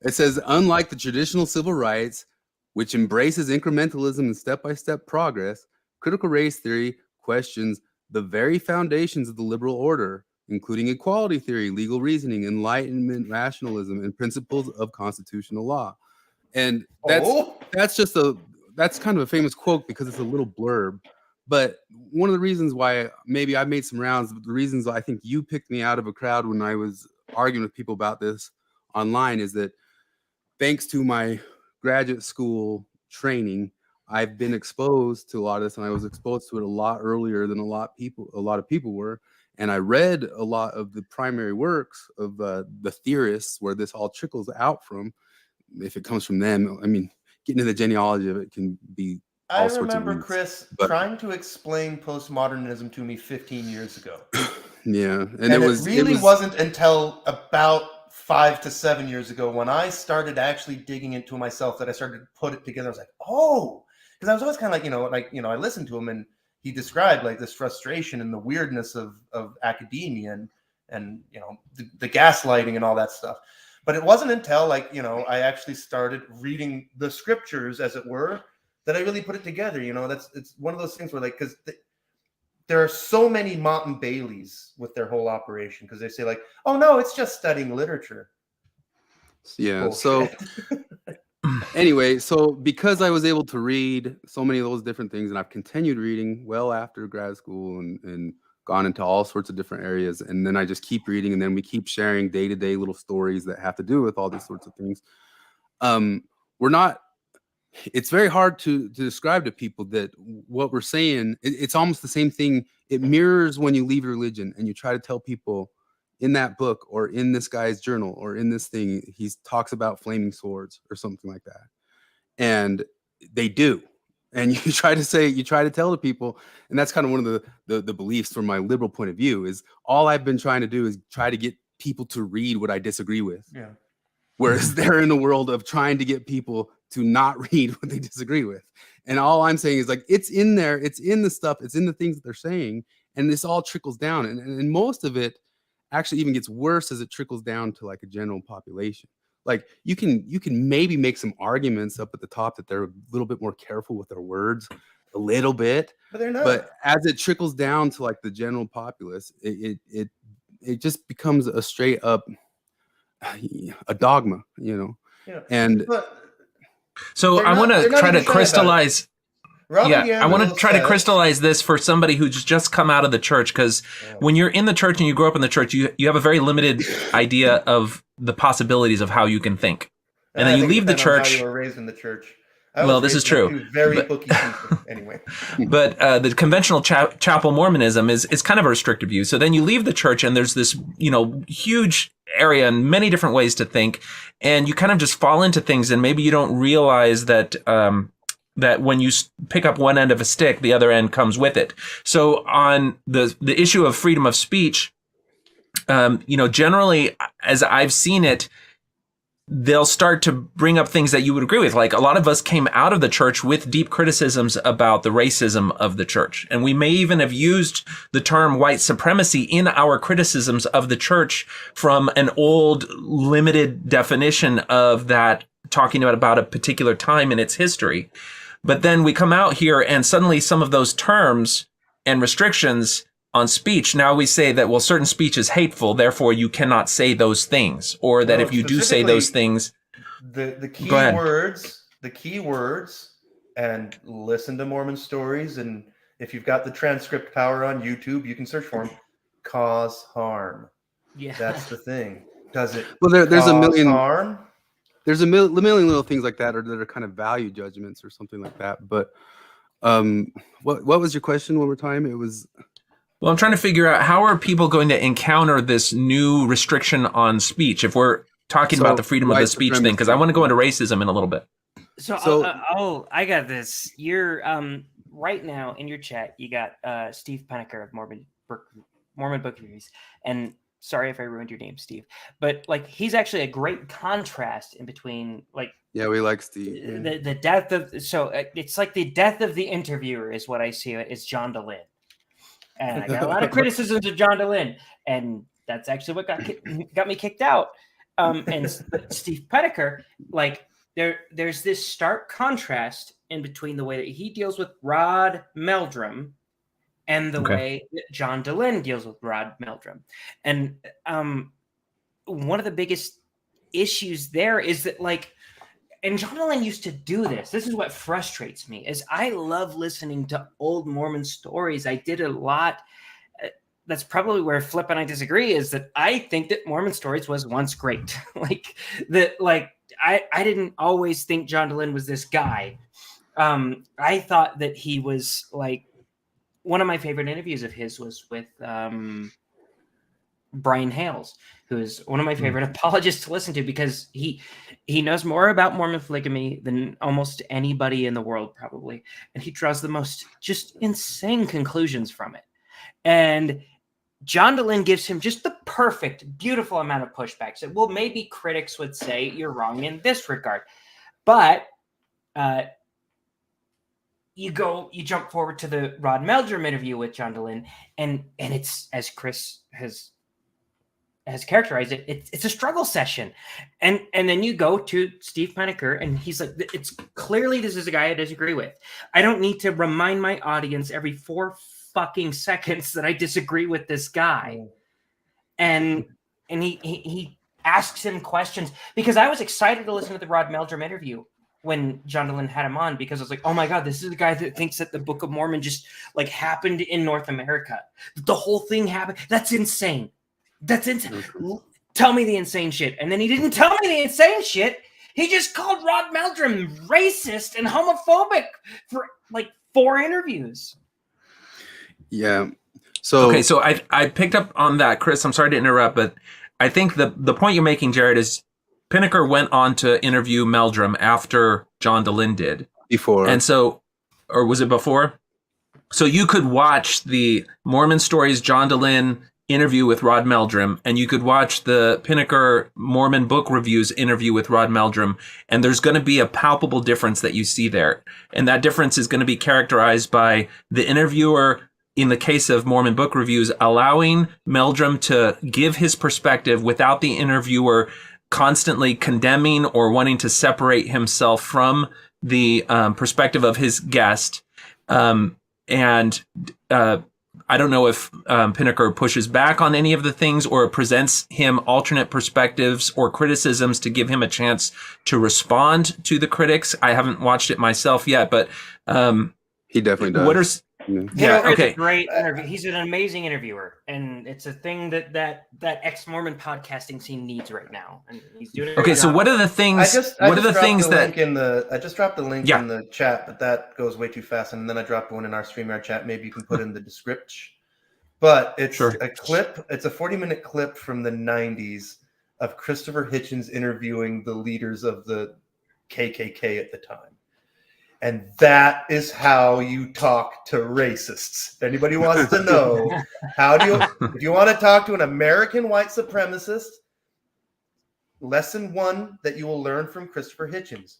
It says, unlike the traditional civil rights, which embraces incrementalism and step-by-step progress, critical race theory questions the very foundations of the liberal order, including equality theory, legal reasoning, enlightenment, rationalism, and principles of constitutional law. And that's kind of a famous quote because it's a little blurb. But one of the reasons why maybe I made some rounds, the reasons I think you picked me out of a crowd when I was arguing with people about this online is that thanks to my graduate school training, I've been exposed to a lot of this, and I was exposed to it a lot earlier than a lot of people were. And I read a lot of the primary works of the theorists where this all trickles out from, if it comes from them. I mean, getting into the genealogy of it can be all sorts of remember weeds, Chris but trying to explain postmodernism to me 15 years ago. Yeah, and it wasn't until about 5 to 7 years ago when I started actually digging into myself that I started to put it together. I was like, oh, because I was always kind of I listened to him and he described like this frustration and the weirdness of academia and the gaslighting and all that stuff. But it wasn't until I actually started reading the scriptures, as it were, that I really put it together. It's one of those things where because there are so many Mott and Baileys with their whole operation because they say oh no, it's just studying literature. Yeah. Bullshit. So anyway, so because I was able to read so many of those different things, and I've continued reading well after grad school and gone into all sorts of different areas, and then I just keep reading, and then we keep sharing day-to-day little stories that have to do with all these sorts of things. It's very hard to describe to people that what we're saying, it's almost the same thing. It mirrors when you leave religion and you try to tell people in that book or in this guy's journal or in this thing, he talks about flaming swords or something like that. And they do. And you try to tell the people, and that's kind of one of the beliefs from my liberal point of view is all I've been trying to do is try to get people to read what I disagree with. Yeah. Whereas they're in the world of trying to get people to not read what they disagree with. And all I'm saying is it's in there, it's in the stuff, it's in the things that they're saying, and this all trickles down. And most of it actually even gets worse as it trickles down to a general population. You can maybe make some arguments up at the top that they're a little bit more careful with their words, a little bit, but they're not. But as it trickles down to the general populace, it just becomes a straight up a dogma, Yeah. And so I want to try to crystallize. I want to try to crystallize this for somebody who's just come out of the church, because when you're in the church and you grow up in the church, you have a very limited idea of the possibilities of how you can think. And then you leave the church. You were raised in the church. Well, this is true. Very booky people. Anyway. But the conventional chapel Mormonism is kind of a restrictive view. So then you leave the church and there's this, huge area and many different ways to think. And you kind of just fall into things, and maybe you don't realize that that when you pick up one end of a stick, the other end comes with it. So on the issue of freedom of speech, generally, as I've seen it, they'll start to bring up things that you would agree with. Like, a lot of us came out of the church with deep criticisms about the racism of the church. And we may even have used the term white supremacy in our criticisms of the church from an old limited definition of that, talking about a particular time in its history. But then we come out here and suddenly some of those terms and restrictions on speech, now we say that, well, certain speech is hateful, therefore you cannot say those things, or that if you do say those things, the key words, and listen to Mormon stories, and if you've got the transcript power on YouTube, you can search for them. Cause harm. Yeah, that's the thing. Does it? Well, there's a million harm. There's a million little things like that, or that are kind of value judgments or something like that. But what was your question one more time? It was. Well, I'm trying to figure out how are people going to encounter this new restriction on speech if we're talking about the freedom of the speech thing, because I want to go into racism in a little bit. So I got this. You're right now in your chat. You got Steve Pennicker of Mormon Book Reviews, and sorry if I ruined your name, Steve, but like he's actually a great contrast in between like. Yeah, we like Steve. The death of it's like the death of the interviewer is what I see it is John DeLynn. And I got a lot of criticisms of John DeLynn, and that's actually what got me kicked out. And Steve Pennicker, like there's this stark contrast in between the way that he deals with Rod Meldrum and the way that John DeLynn deals with Rod Meldrum. And one of the biggest issues there is that like, and John DeLynn used to do this. This is what frustrates me, is I love listening to old Mormon stories. I did a lot. That's probably where Flip and I disagree, is that I think that Mormon stories was once great. I didn't always think John DeLynn was this guy. I thought that he was like, one of my favorite interviews of his was with Brian Hales, who is one of my favorite apologists to listen to, because he knows more about Mormon polygamy than almost anybody in the world, probably. And he draws the most just insane conclusions from it. And John DeLynn gives him just the perfect, beautiful amount of pushback. So, well, maybe critics would say you're wrong in this regard. But you jump forward to the Rod Meldrum interview with John DeLynn, and it's, as Chris has characterized it, it's a struggle session. And then you go to Steve Pennicker, and he's like, it's clearly this is a guy I disagree with. I don't need to remind my audience every 4 fucking seconds that I disagree with this guy. And he asks him questions, because I was excited to listen to the Rod Meldrum interview when John DeLynn had him on, because I was like, oh my God, this is the guy that thinks that the Book of Mormon just like happened in North America. The whole thing happened. That's insane. That's insane. Tell me the insane shit. And then he didn't tell me the insane shit. He just called Rod Meldrum racist and homophobic for like 4 interviews. Yeah. So I picked up on that, Chris. I'm sorry to interrupt, but I think the point you're making, Jared, is Pennicker went on to interview Meldrum after John DeLynn did. Before. And so, or was it before? So you could watch the Mormon Stories John DeLynn interview with Rod Meldrum, and you could watch the Pennicker Mormon Book Reviews interview with Rod Meldrum, and there's going to be a palpable difference that you see there. And that difference is going to be characterized by the interviewer, in the case of Mormon Book Reviews, allowing Meldrum to give his perspective without the interviewer constantly condemning or wanting to separate himself from the perspective of his guest. I don't know if Pennicker pushes back on any of the things or presents him alternate perspectives or criticisms to give him a chance to respond to the critics. I haven't watched it myself yet, but he definitely does. Okay. Great interview. He's an amazing interviewer, and it's a thing that ex-Mormon podcasting scene needs right now. And he's doing it. Okay, so what are the things? I just dropped the link in the chat, but that goes way too fast. And then I dropped one in our StreamYard chat. Maybe you can put in the description. But it's a clip. It's a 40-minute clip from the 90s of Christopher Hitchens interviewing the leaders of the KKK at the time. And that is how you talk to racists. If anybody wants to know, if you want to talk to an American white supremacist, lesson 1 that you will learn from Christopher Hitchens: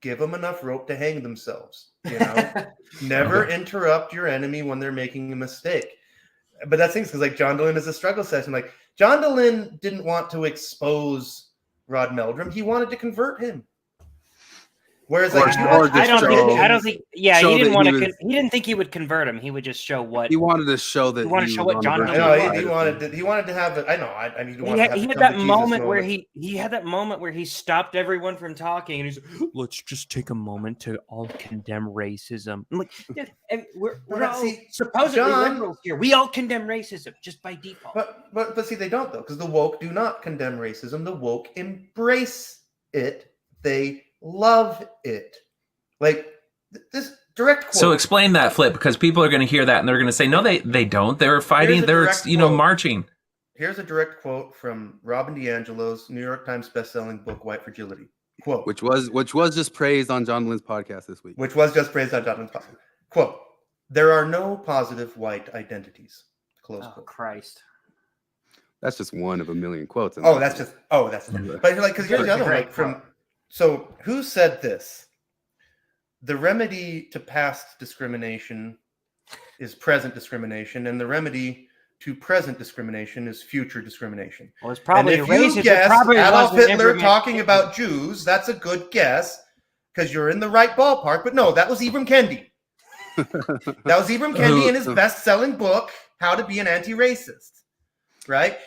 give them enough rope to hang themselves. Never interrupt your enemy when they're making a mistake. But that's things, because like John DeLynn is a struggle session. Like John DeLynn didn't want to expose Rod Meldrum; he wanted to convert him. Whereas, like, I don't think. Yeah, he didn't want to. He didn't think he would convert him. He would just show what he wanted to show. That he wanted to show what John. He wanted to have. I know. I mean, he had that moment where he had that moment where he stopped everyone from talking, and he's like, "Let's just take a moment to all condemn racism." I'm like, we're all supposedly liberals here. We all condemn racism just by default. But see, they don't though, because the woke do not condemn racism. The woke embrace it. They love it. Like Direct quote. So explain that, Flip, because people are going to hear that and they're going to say, no, they don't. They're fighting. Here's a They're, direct you know, quote. marching. Here's a direct quote from Robin DiAngelo's New York Times bestselling book, White Fragility. Quote. Which was just praised on John Lynn's podcast this week. Which was just praised on Jonathan's podcast. Quote, there are no positive white identities. Close Oh, quote. Christ. That's just one of a million quotes. Oh, that's just, but like, because here's the other one. Great Like, so who said this? The remedy to past discrimination is present discrimination, and the remedy to present discrimination is future discrimination. Well, it's probably and if you racist. guess Probably Adolf wasn't Hitler ever talking meant- about Jews, that's a good guess because you're in the right ballpark. But no, that was Ibram Kendi. That was Ibram Kendi in his best-selling book, How to Be an Anti-Racist. Right?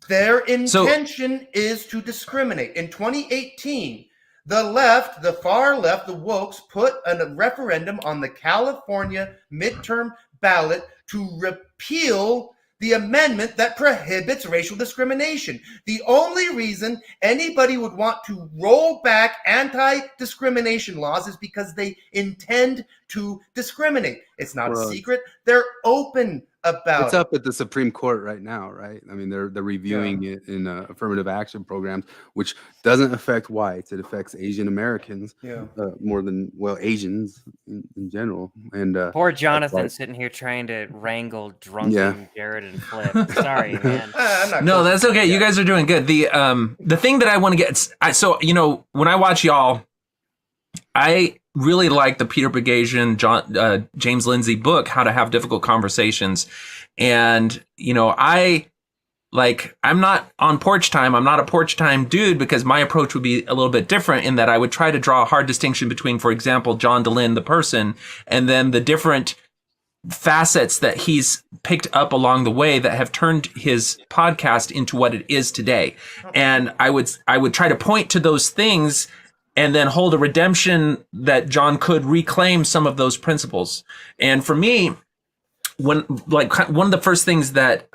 Their intention is to discriminate. In 2018, the left, the far left, the wokes put a referendum on the California midterm ballot to repeal the amendment that prohibits racial discrimination. The only reason anybody would want to roll back anti-discrimination laws is because they intend to discriminate. It's not a secret. They're open about it's up at the Supreme Court right now, right? I mean, they're reviewing it in affirmative action programs, which doesn't affect whites. It affects Asian Americans more than, well, Asians in general. And poor Jonathan sitting here trying to wrangle drunken Jared and Flip. Sorry, man. No, that's okay. You guys are doing good. The thing that I want to get, so, you know, when I watch y'all, I really like the Peter Boghossian, James Lindsay book, How to Have Difficult Conversations. And, you know, I'm not on Porchtime. I'm not a Porchtime dude because my approach would be a little bit different in that I would try to draw a hard distinction between, for example, John DeLynn, the person, and then the different facets that he's picked up along the way that have turned his podcast into what it is today. And I would try to point to those things and then hold a redemption that John could reclaim some of those principles. And for me, one of the first things that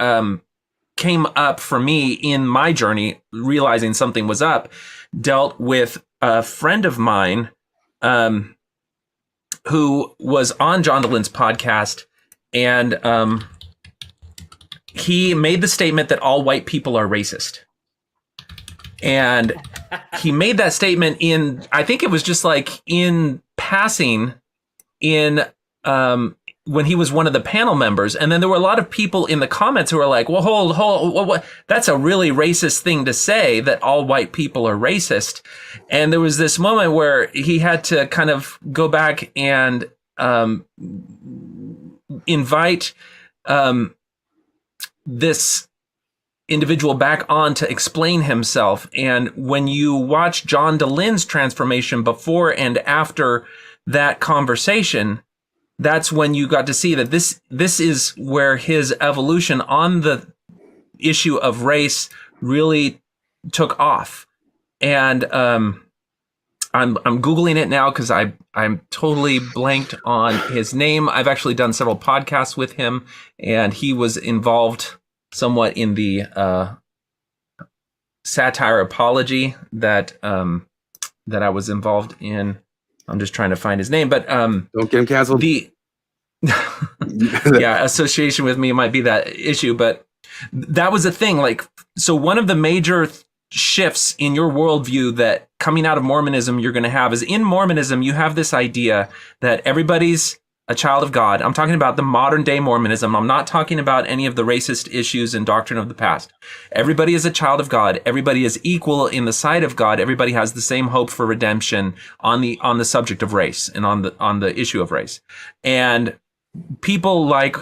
came up for me in my journey, realizing something was up, dealt with a friend of mine who was on John DeLynn's podcast, and he made the statement that all white people are racist. And he made that statement in, I think it was just like in passing in when he was one of the panel members. And then there were a lot of people in the comments who were like, well, hold, that's a really racist thing to say, that all white people are racist. And there was this moment where he had to kind of go back and invite this individual back on to explain himself. And when you watch John DeLynn's transformation before and after that conversation, that's when you got to see that this is where his evolution on the issue of race really took off. And I'm Googling it now because I'm totally blanked on his name. I've actually done several podcasts with him, and he was involved somewhat in the satire apology that I was involved in. I'm just trying to find his name, but don't get him canceled. Association with me might be that issue, but that was a thing. Like, so one of the major shifts in your worldview that coming out of Mormonism you're going to have is, in Mormonism you have this idea that everybody's a child of God. I'm talking about the modern day Mormonism. I'm not talking about any of the racist issues and doctrine of the past. Everybody is a child of God. Everybody is equal in the sight of God. Everybody has the same hope for redemption on the subject of race and on the issue of race. And people like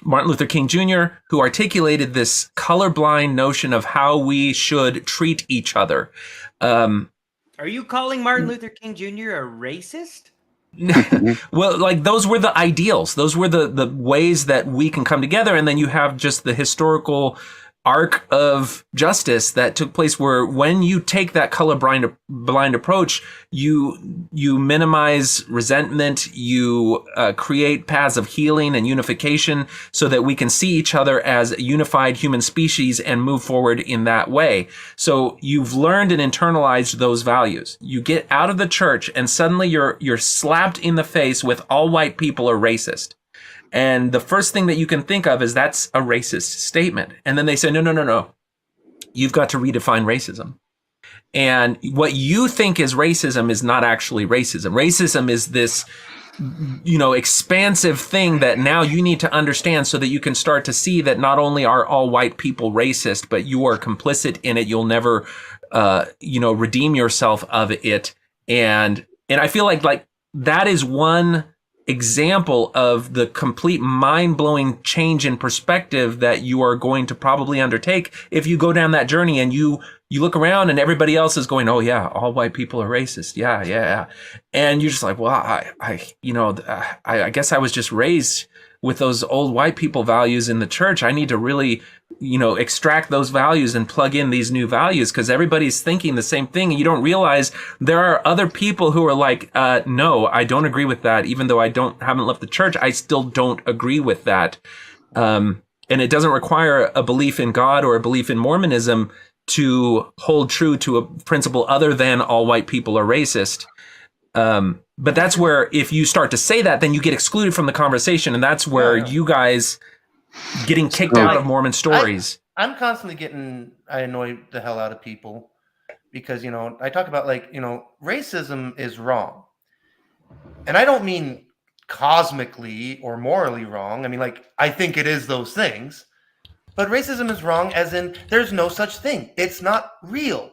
Martin Luther King Jr., who articulated this colorblind notion of how we should treat each other. Are you calling Martin Luther King Jr. a racist? Well, like, those were the ideals. Those were the ways that we can come together. And then you have just the historical arc of justice that took place where when you take that colorblind approach, you minimize resentment, you create paths of healing and unification so that we can see each other as a unified human species and move forward in that way. So you've learned and internalized those values. You get out of the church and suddenly you're slapped in the face with all white people are racist. And the first thing that you can think of is that's a racist statement. And then they say, no. You've got to redefine racism. And what you think is racism is not actually racism. Racism is this, expansive thing that now you need to understand so that you can start to see that not only are all white people racist, but you are complicit in it. You'll never, redeem yourself of it. And I feel like that is one example of the complete mind-blowing change in perspective that you are going to probably undertake if you go down that journey and you look around and everybody else is going, oh yeah, all white people are racist. Yeah. And you're just like, well, I guess I was just raised with those old white people values in the church. I need to really, extract those values and plug in these new values because everybody's thinking the same thing. And you don't realize there are other people who are like, no, I don't agree with that. Even though I haven't left the church, I still don't agree with that. And it doesn't require a belief in God or a belief in Mormonism to hold true to a principle other than all white people are racist. But that's where if you start to say that, then you get excluded from the conversation. And that's where you guys getting kicked out of Mormon stories. I'm constantly I annoy the hell out of people because, I talk about racism is wrong. And I don't mean cosmically or morally wrong. I mean, I think it is those things. But racism is wrong as in there's no such thing. It's not real.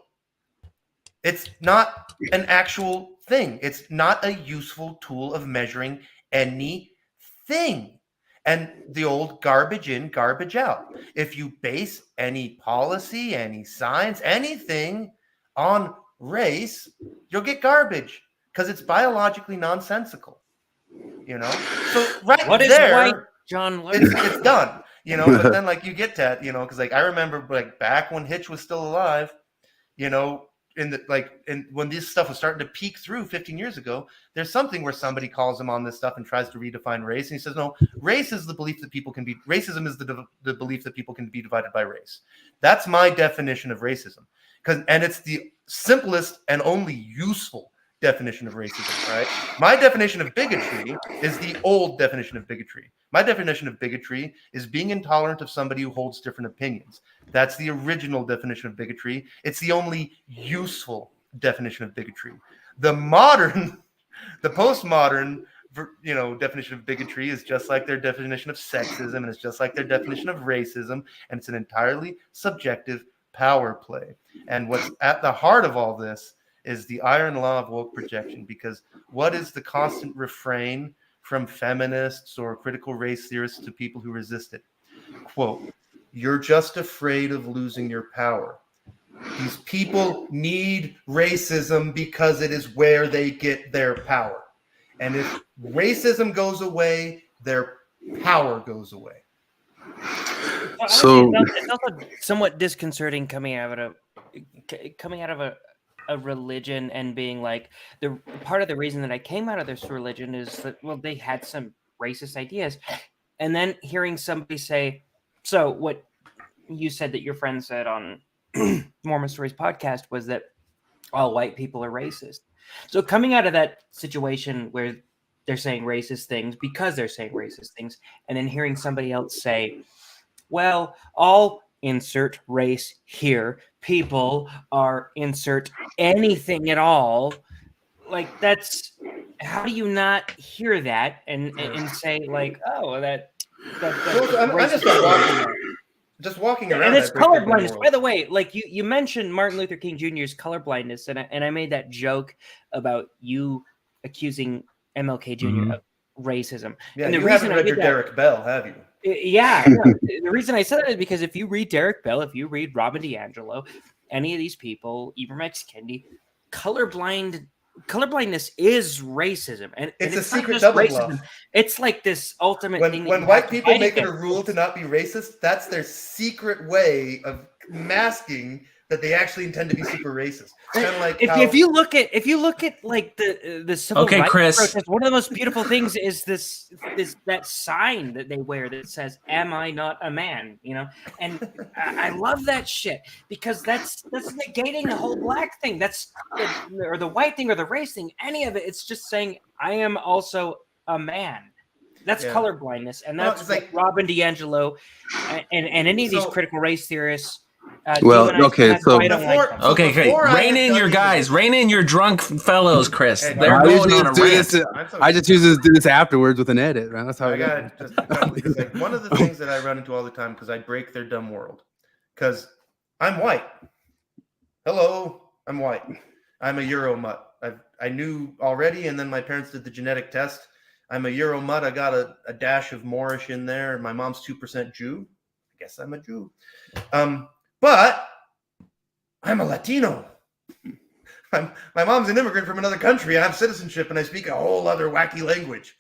It's not an actual thing. It's not a useful tool of measuring anything. And the old garbage in, garbage out. If you base any policy, any science, anything on race, you'll get garbage because it's biologically nonsensical. So right What is there, white, John? it's done. But then you get that, because I remember back when Hitch was still alive, when this stuff was starting to peek through 15 years ago, there's something where somebody calls him on this stuff and tries to redefine race. And he says, no, race is the belief that racism is the belief that people can be divided by race. That's my definition of racism. And it's the simplest and only useful definition of racism, right? My definition of bigotry is the old definition of bigotry. My definition of bigotry is being intolerant of somebody who holds different opinions. That's the original definition of bigotry. It's the only useful definition of bigotry. The postmodern, definition of bigotry is just like their definition of sexism, and it's just like their definition of racism, and it's an entirely subjective power play. And what's at the heart of all this is the iron law of woke projection, because what is the constant refrain from feminists or critical race theorists to people who resist it? Quote, you're just afraid of losing your power. These people need racism because it is where they get their power. And if racism goes away, their power goes away. So it's also somewhat disconcerting coming out of a religion and being like, the part of the reason that I came out of this religion is that, well, they had some racist ideas. And then hearing somebody say, so what you said that your friend said on Mormon Stories podcast was that all white people are racist. So coming out of that situation where they're saying racist things because they're saying racist things, and then hearing somebody else say, well, all insert race here, people are insert anything at all. Like, that's, how do you not hear that and say like, oh, that's I'm just walking around. And it's colorblindness. By the way, like you mentioned Martin Luther King Jr.'s colorblindness, and I made that joke about you accusing MLK Jr. of racism. Yeah, and the you reason haven't read your Derek Bell, have you? Yeah. The reason I said that is because if you read Derek Bell, if you read Robin DiAngelo, any of these people, Ibram X. Kendi, colorblind colorblindness is racism, and It's a not secret just double racism. bluff. It's like this ultimate thing. When white people make it a rule to not be racist, that's their secret way of masking that they actually intend to be super racist. Kind of like if you look at like the civil rights Chris. protest, one of the most beautiful things is that sign that they wear that says "Am I not a man?" You know, and I love that shit because that's negating the whole black thing. Or the white thing or the race thing. Any of it. It's just saying I am also a man. That's colorblindness, and that's like Robin DiAngelo and any of these critical race theorists. Okay, rein in your guys, rein in your drunk fellows, Chris. They're going on a rant. I just usually do this afterwards with an edit, right? That's how I got it. Just like one of the things that I run into all the time because I break their dumb world. Because I'm white. Hello, I'm white. I'm a Euro mutt. I knew already, and then my parents did the genetic test. I'm a Euro mutt. I got a dash of Moorish in there. My mom's 2% Jew. I guess I'm a Jew. But I'm a Latino. My mom's an immigrant from another country. I have citizenship, and I speak a whole other wacky language.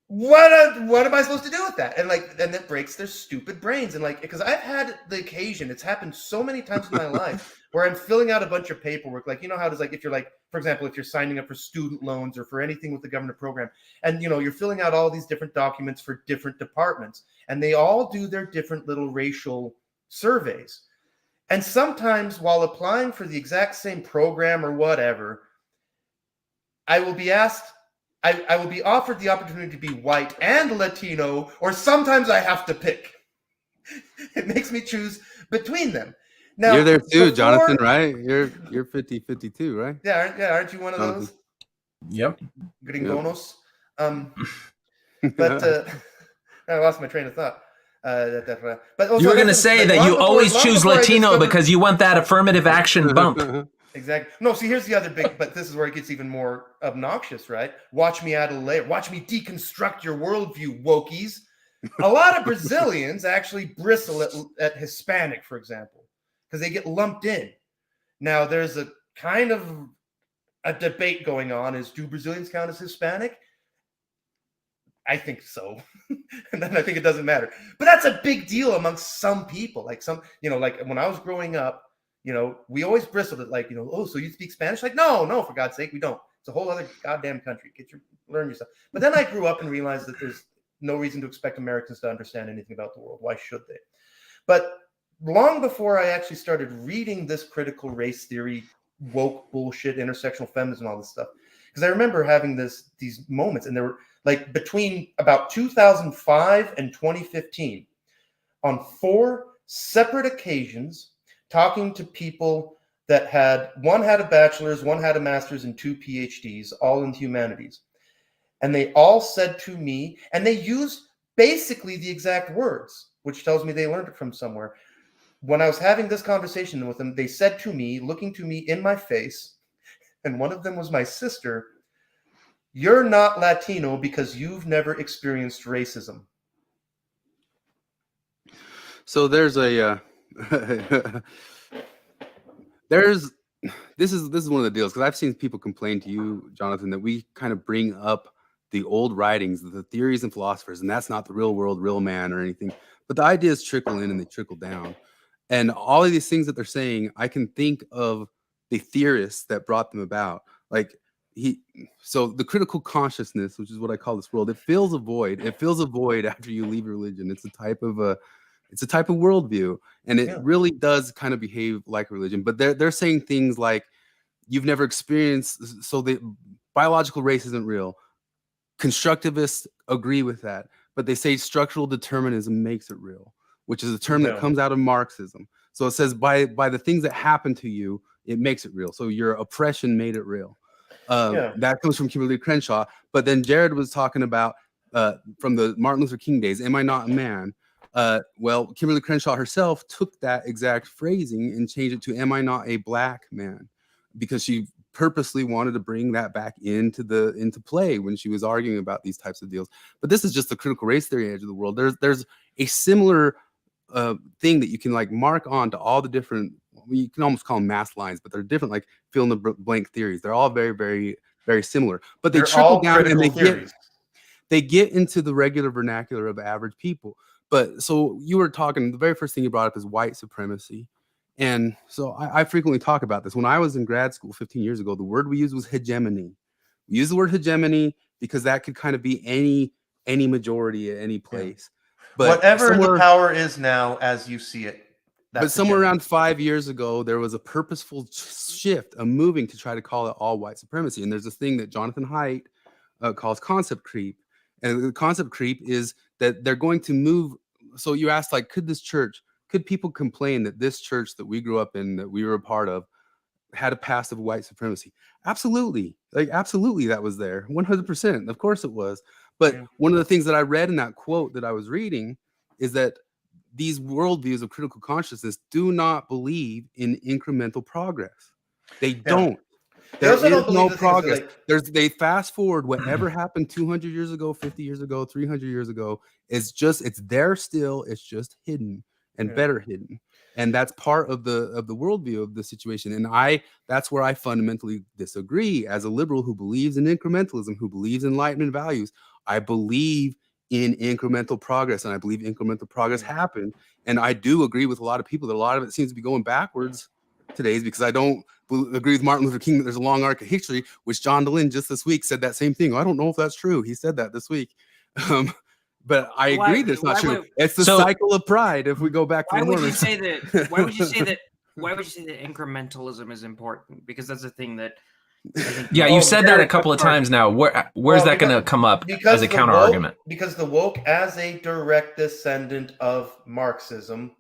What am I supposed to do with that? And that breaks their stupid brains. And because I've had the occasion, it's happened so many times in my life where I'm filling out a bunch of paperwork. Like, you know how it is, like if you're for example, if you're signing up for student loans or for anything with the government program, and you're filling out all these different documents for different departments, and they all do their different little racial surveys. And sometimes while applying for the exact same program or whatever, I will be asked, I will be offered the opportunity to be white and Latino, or sometimes I have to pick. It makes me choose between them. Now, you're there too, Jonathan, right? You're 50-50 too, right? Yeah, aren't you one of those? Yep. Gringonos. But I lost my train of thought. But also, you were going to say that you always choose Latino because you want that affirmative action bump. Exactly. No, see, here's the other big, but this is where it gets even more obnoxious, right? Watch me add a layer. Watch me deconstruct your worldview, wokies. A lot of Brazilians actually bristle at Hispanic, for example, because they get lumped in. Now, there's a kind of a debate going on is, do Brazilians count as Hispanic? I think so. And then I think it doesn't matter. But that's a big deal amongst some people. Like when I was growing up, we always bristled at oh, so you speak Spanish? Like, no, for God's sake, we don't. It's a whole other goddamn country. Learn yourself. But then I grew up and realized that there's no reason to expect Americans to understand anything about the world. Why should they? But long before I actually started reading this critical race theory, woke bullshit, intersectional feminism, all this stuff, because I remember having these moments, and there were between about 2005 and 2015, on 4 separate occasions, talking to people that one had a bachelor's, one had a master's, and 2 PhDs, all in humanities. And they all said to me, and they used basically the exact words, which tells me they learned it from somewhere. When I was having this conversation with them, they said to me, looking to me in my face, and one of them was my sister, "You're not Latino because you've never experienced racism." So there's this is one of the deals, because I've seen people complain to you, Jonathan, that we kind of bring up the old writings, the theories and philosophers, and that's not the real world, real man or anything. But the ideas trickle in and they trickle down. And all of these things that they're saying, I can think of the theorists that brought them about. So the critical consciousness, which is what I call this world, it fills a void. It fills a void after you leave religion. It's a type of worldview, and it really does kind of behave like a religion. But they're saying things like, you've never experienced, so the biological race isn't real. Constructivists agree with that, but they say structural determinism makes it real, which is a term that comes out of Marxism. So it says by the things that happen to you, it makes it real. So your oppression made it real. That comes from Kimberly Crenshaw. But then Jared was talking about from the Martin Luther King days, am I not a man? Well, Kimberly Crenshaw herself took that exact phrasing and changed it to, am I not a black man? Because she purposely wanted to bring that back into play when she was arguing about these types of deals. But this is just the critical race theory edge of the world. There's a similar thing that you can mark on to all the different you can almost call them mass lines, but they're different, like fill in the blank theories. They're all very, very, very similar, but they They're trickle all down and critical they get into the regular vernacular of average people. But so you were talking, the very first thing you brought up is white supremacy. And so I frequently talk about this. When I was in grad school 15 years ago, the word we used was hegemony. We use the word hegemony because that could kind of be any majority at any place. But whatever the power is now as you see it. But somewhere around 5 years ago, there was a purposeful shift, a moving to try to call it all white supremacy. And there's this thing that Jonathan Haidt calls concept creep. And the concept creep is that they're going to move. So you asked, like, could people complain that this church that we grew up in, that we were a part of, had a past of white supremacy? Absolutely. Like, absolutely, that was there. 100%. Of course it was. But one of the things that I read in that quote that I was reading is that these worldviews of critical consciousness do not believe in incremental progress. They don't. There is no progress. They fast forward whatever happened 200 years ago, 50 years ago, 300 years ago. It's there still. It's just hidden and better hidden. And that's part of the worldview of the situation. And that's where I fundamentally disagree as a liberal who believes in incrementalism, who believes in Enlightenment values. I believe in incremental progress, and I believe incremental progress happened. And I do agree with a lot of people that a lot of it seems to be going backwards today, because I don't agree with Martin Luther King that there's a long arc of history, which John DeLynn just this week said that same thing. I don't know if that's true. He said that this week. But I agree that's not true. It's the cycle of pride. If we go back to why would you say that incrementalism is important? Because that's the thing that you've said that a couple of times now. Where's that going to come up as a counter argument? Because the woke, as a direct descendant of Marxism,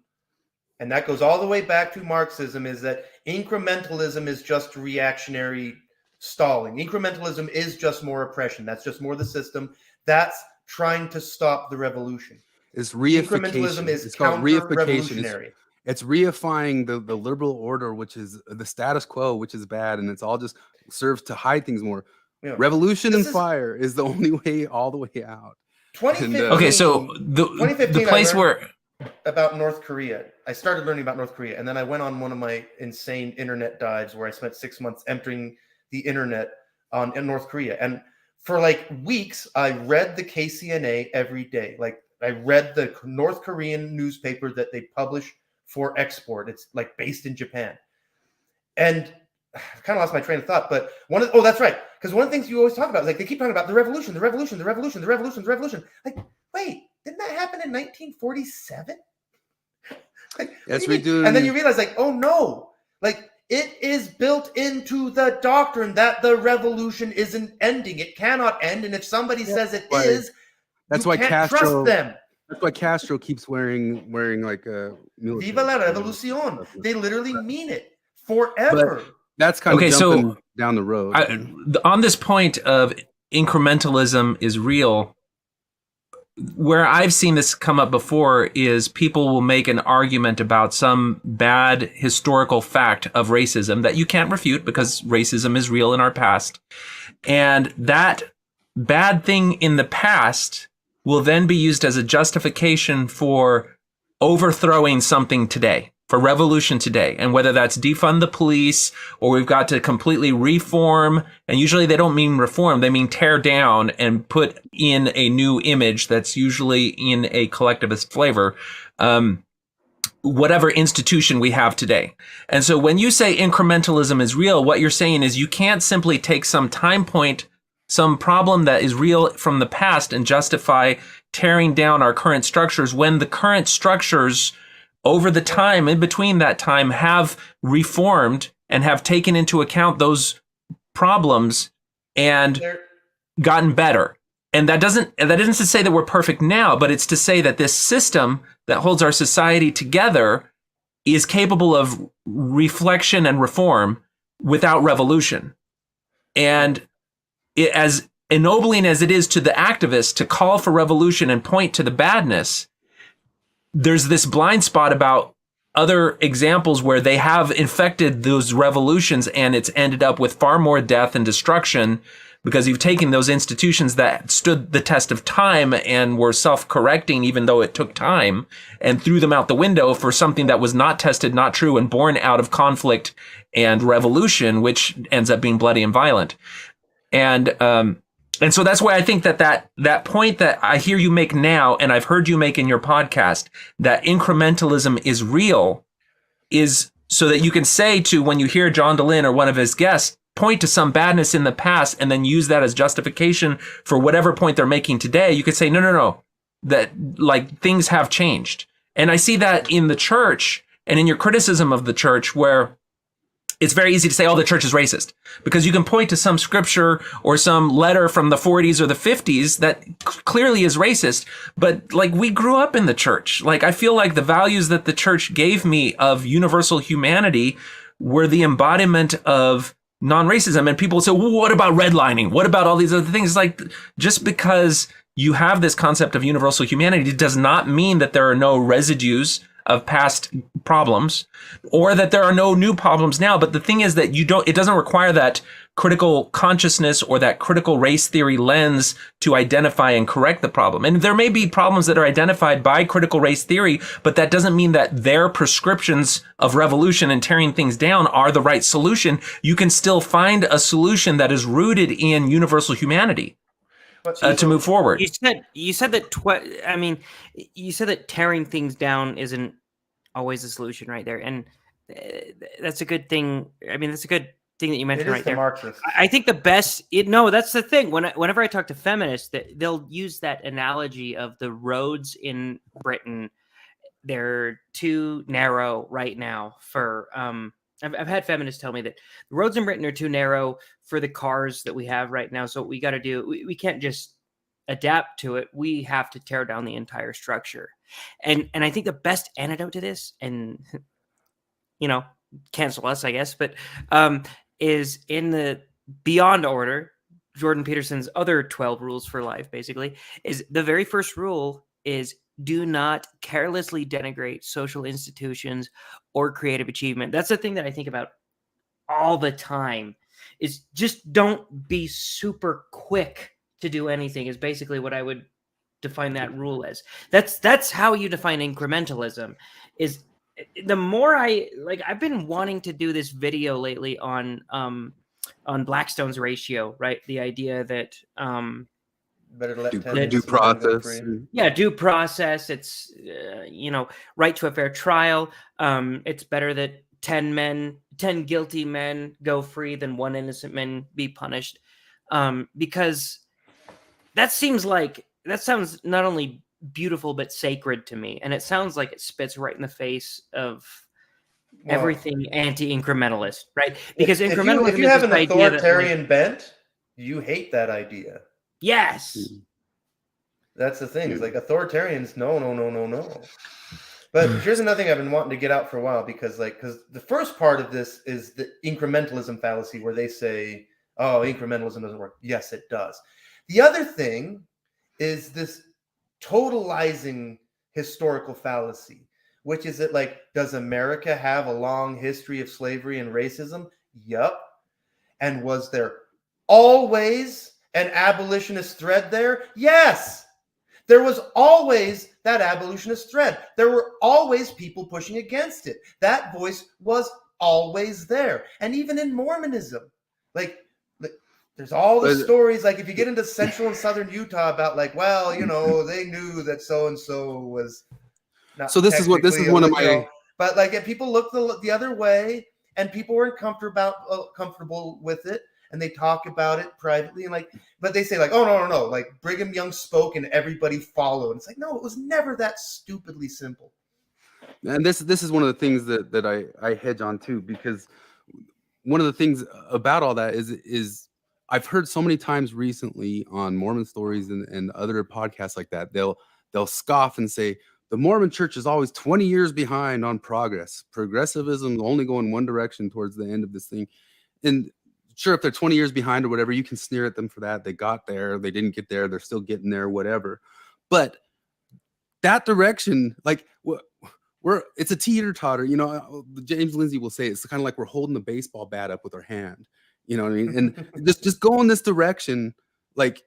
and that goes all the way back to Marxism, is that incrementalism is just reactionary stalling. Incrementalism is just more oppression. That's just more the system. That's trying to stop the revolution. It's reification. Incrementalism is counter-revolutionary. It's reifying the liberal order, which is the status quo, which is bad, and it's all just serves to hide things more. Revolution and fire is the only way all the way out. 2015, okay, so the place where about North Korea, I started learning about North Korea, and then I went on one of my insane internet dives where I spent 6 months entering the internet in North Korea, and for like weeks, I read the KCNA every day. Like, I read the North Korean newspaper that they publish for export. It's like based in Japan. And I kind of lost my train of thought, but that's right. Because one of the things you always talk about is like, they keep talking about the revolution. Like, wait, didn't that happen in 1947? Yes, we do. And then you realize, like, oh no, like, it is built into the doctrine that the revolution isn't ending. It cannot end. And if somebody says it is, that's why Castro trust them. That's why Castro keeps wearing like a military. Viva la revolución. They literally mean it forever. But that's kind of jumping down the road. On this point of incrementalism is real, where I've seen this come up before is people will make an argument about some bad historical fact of racism that you can't refute because racism is real in our past. And that bad thing in the past will then be used as a justification for overthrowing something today, for revolution today. And whether that's defund the police or we've got to completely reform, and usually they don't mean reform, they mean tear down and put in a new image that's usually in a collectivist flavor, whatever institution we have today. And so when you say incrementalism is real, what you're saying is you can't simply take some time point, some problem that is real from the past and justify tearing down our current structures when the current structures over the time, in between that time, have reformed and have taken into account those problems and gotten better. And that isn't to say that we're perfect now, but it's to say that this system that holds our society together is capable of reflection and reform without revolution. And as ennobling as it is to the activists to call for revolution and point to the badness, there's this blind spot about other examples where they have infected those revolutions and it's ended up with far more death and destruction because you've taken those institutions that stood the test of time and were self-correcting, even though it took time, and threw them out the window for something that was not tested, not true, and born out of conflict and revolution, which ends up being bloody and violent. And so that's why I think that point that I hear you make now, and I've heard you make in your podcast, that incrementalism is real, is so that you can say to, when you hear John DeLynn or one of his guests point to some badness in the past and then use that as justification for whatever point they're making today, you could say, no, that like things have changed. And I see that in the church and in your criticism of the church, where it's very easy to say, oh, the church is racist, because you can point to some scripture or some letter from the 40s or the 50s that clearly is racist. But like, we grew up in the church. Like, I feel like the values that the church gave me of universal humanity were the embodiment of non-racism. And people say, well, what about redlining? What about all these other things? It's like, just because you have this concept of universal humanity does not mean that there are no residues of past problems, or that there are no new problems now. But the thing is that it doesn't require that critical consciousness or that critical race theory lens to identify and correct the problem. And there may be problems that are identified by critical race theory, but that doesn't mean that their prescriptions of revolution and tearing things down are the right solution. You can still find a solution that is rooted in universal humanity. To move forward. You said that you said that tearing things down isn't always a solution, right there, and that's a good thing. I mean, that's a good thing that you mentioned right there. Marxist. I think the best. That's the thing. Whenever I talk to feminists, they'll use that analogy of the roads in Britain. They're too narrow right now for. I've had feminists tell me that the roads in Britain are too narrow for the cars that we have right now. So what we got to do, we can't just adapt to it. We have to tear down the entire structure. And I think the best antidote to this, and, cancel us, I guess, but is in the Beyond Order, Jordan Peterson's other 12 rules for life, basically, is the very first rule is do not carelessly denigrate social institutions or creative achievement. That's the thing that I think about all the time, is just don't be super quick to do anything, is basically what I would define that rule as. That's how you define incrementalism. Is the more I've been wanting to do this video lately on Blackstone's ratio, right? The idea that better let due process. Yeah, due process. It's right to a fair trial. It's better that 10 guilty men go free than one innocent man be punished, because that sounds not only beautiful but sacred to me, and it sounds like it spits right in the face of everything anti-incrementalist, right? Because incrementalism, if you have an authoritarian that, bent, you hate that idea. Yes. That's the thing. It's like authoritarians, no. But here's another thing I've been wanting to get out for a while, because the first part of this is the incrementalism fallacy, where they say, oh, incrementalism doesn't work. Yes, it does. The other thing is this totalizing historical fallacy, which is that, does America have a long history of slavery and racism? Yup. And was there always an abolitionist thread there? Yes. There was always that abolitionist thread. There were always people pushing against it. That voice was always there. And even in Mormonism, there's all the stories, if you get into central and southern Utah about they knew that so-and-so was not. So this is one of my, but if people look the other way and people weren't comfortable with it, and they talk about it privately, and but they say oh, no, Brigham Young spoke and everybody followed. It's no, it was never that stupidly simple. And this is one of the things that I hedge on too, because one of the things about all that is I've heard so many times recently on Mormon Stories and other podcasts like that, they'll scoff and say the Mormon church is always 20 years behind on progress. Progressivism only go in one direction towards the end of this thing. And sure, if they're 20 years behind or whatever, you can sneer at them for that. They got there, they didn't get there, they're still getting there, whatever. But that direction, it's a teeter-totter. James Lindsay will say it's kind of like we're holding the baseball bat up with our hand. You know what I mean? And just go in this direction. Like,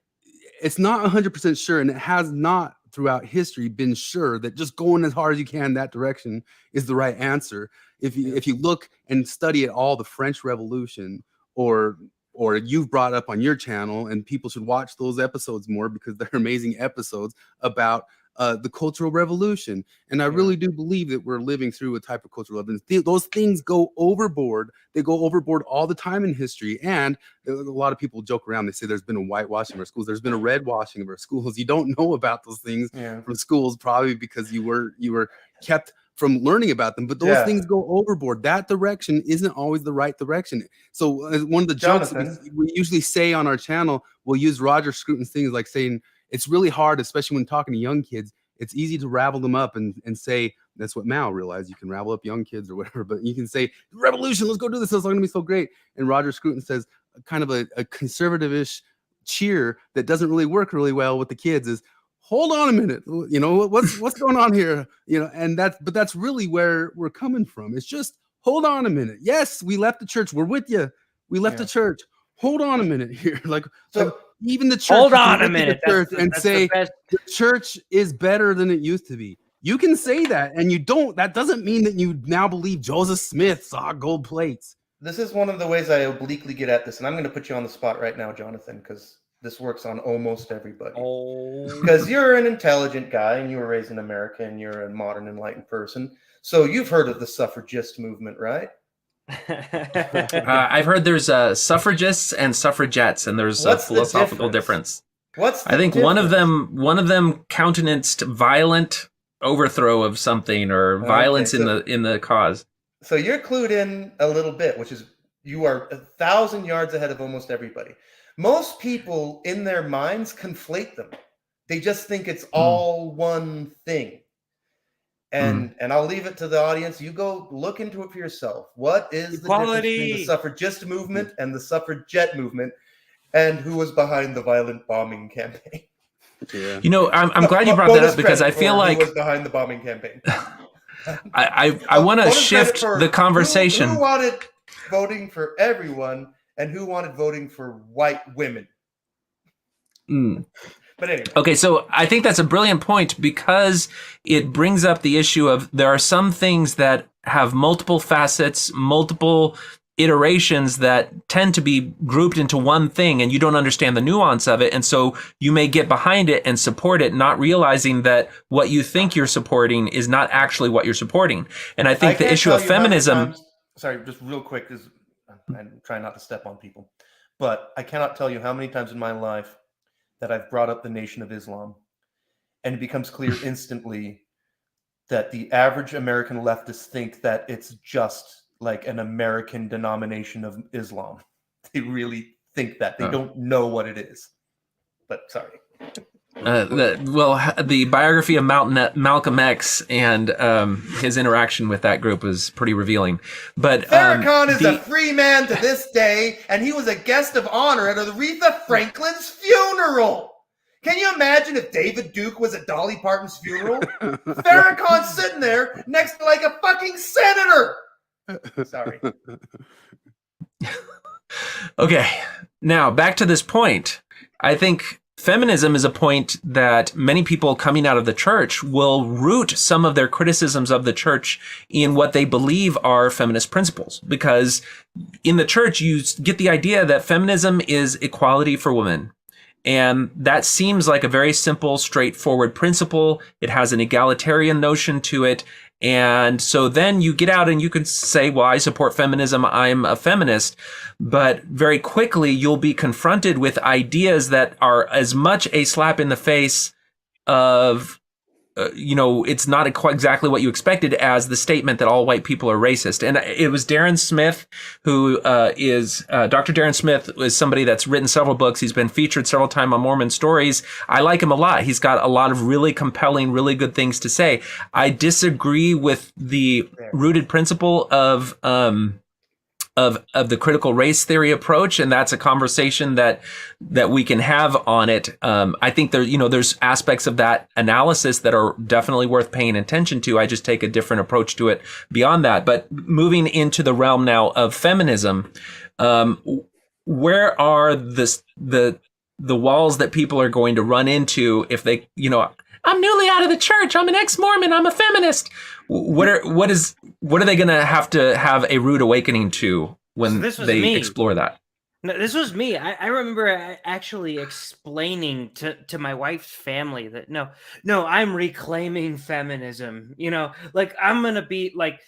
it's not 100% sure, and it has not throughout history been sure that just going as hard as you can that direction is the right answer. If you look and study at all the French Revolution, or you've brought up on your channel, and people should watch those episodes more because they're amazing episodes about the Cultural Revolution. And I really do believe that we're living through a type of cultural revolution. Those things go overboard. They go overboard all the time in history. And a lot of people joke around. They say there's been a whitewashing of our schools. There's been a red washing of our schools. You don't know about those things from schools, probably because you were kept from learning about them. But those things go overboard. That direction isn't always the right direction. So one of the jokes we usually say on our channel, we'll use Roger Scruton's things like saying, it's really hard, especially when talking to young kids. It's easy to ravel them up and say, that's what Mao realized. You can ravel up young kids or whatever, but you can say, revolution, let's go do this. It's going to be so great. And Roger Scruton says kind of a conservative-ish cheer that doesn't really work really well with the kids is, hold on a minute. You know, what's going on here? You know, and that's really where we're coming from. It's just, hold on a minute. Yes, we left the church. We're with you. We left the church. Hold on a minute here. So even the church, hold on a minute, and say the church is better than it used to be. You can say that, and you don't. That doesn't mean that you now believe Joseph Smith saw gold plates. This is one of the ways I obliquely get at this, and I'm going to put you on the spot right now, Jonathan, because this works on almost everybody. Because you're an intelligent guy, and you were raised in America, and you're a modern, enlightened person. So you've heard of the suffragist movement, right? I've heard there's suffragists and suffragettes, and there's a philosophical difference. I think one of them countenanced violent overthrow of something or violence in the cause. So you're clued in a little bit, which is you are 1,000 yards ahead of almost everybody. Most people in their minds conflate them. They just think it's all one thing. And I'll leave it to the audience. You go look into it for yourself. What is the difference between the suffragist movement and the suffragette movement, and who was behind the violent bombing campaign? Yeah. You know, I'm glad you brought that up because I feel like who was behind the bombing campaign. I want to shift the conversation. Who wanted voting for everyone, and who wanted voting for white women? But anyway. Okay, so I think that's a brilliant point because it brings up the issue of there are some things that have multiple facets, multiple iterations that tend to be grouped into one thing, and you don't understand the nuance of it. And so you may get behind it and support it, not realizing that what you think you're supporting is not actually what you're supporting. And I think the issue of feminism... Sorry, just real quick, I'm trying not to step on people, but I cannot tell you how many times in my life that I've brought up the Nation of Islam, and it becomes clear instantly that the average American leftists think that it's just like an American denomination of Islam. They really think that. They don't know what it is. But sorry. The biography of Malcolm X and his interaction with that group was pretty revealing. But Farrakhan is a free man to this day, and he was a guest of honor at Aretha Franklin's funeral. Can you imagine if David Duke was at Dolly Parton's funeral? Farrakhan's sitting there next to like a fucking senator. Sorry. Okay, now back to this point. I think feminism is a point that many people coming out of the church will root some of their criticisms of the church in what they believe are feminist principles. Because in the church, you get the idea that feminism is equality for women. And that seems like a very simple, straightforward principle. It has an egalitarian notion to it. And so then you get out and you can say, well, I support feminism, I'm a feminist. But very quickly, you'll be confronted with ideas that are as much a slap in the face of, it's not exactly what you expected as the statement that all white people are racist. And it was Darren Smith, who is Dr. Darren Smith is somebody that's written several books. He's been featured several times on Mormon Stories. I like him a lot. He's got a lot of really compelling, really good things to say. I disagree with the rooted principle of the critical race theory approach, and that's a conversation that we can have on it. I think there's aspects of that analysis that are definitely worth paying attention to. I just take a different approach to it beyond that. But moving into the realm now of feminism, where are the walls that people are going to run into if they, I'm newly out of the church, I'm an ex-Mormon, I'm a feminist. What are they going to have a rude awakening to when they explore that? No, this was me. I remember actually explaining to my wife's family that no, I'm reclaiming feminism. Like I'm gonna be like,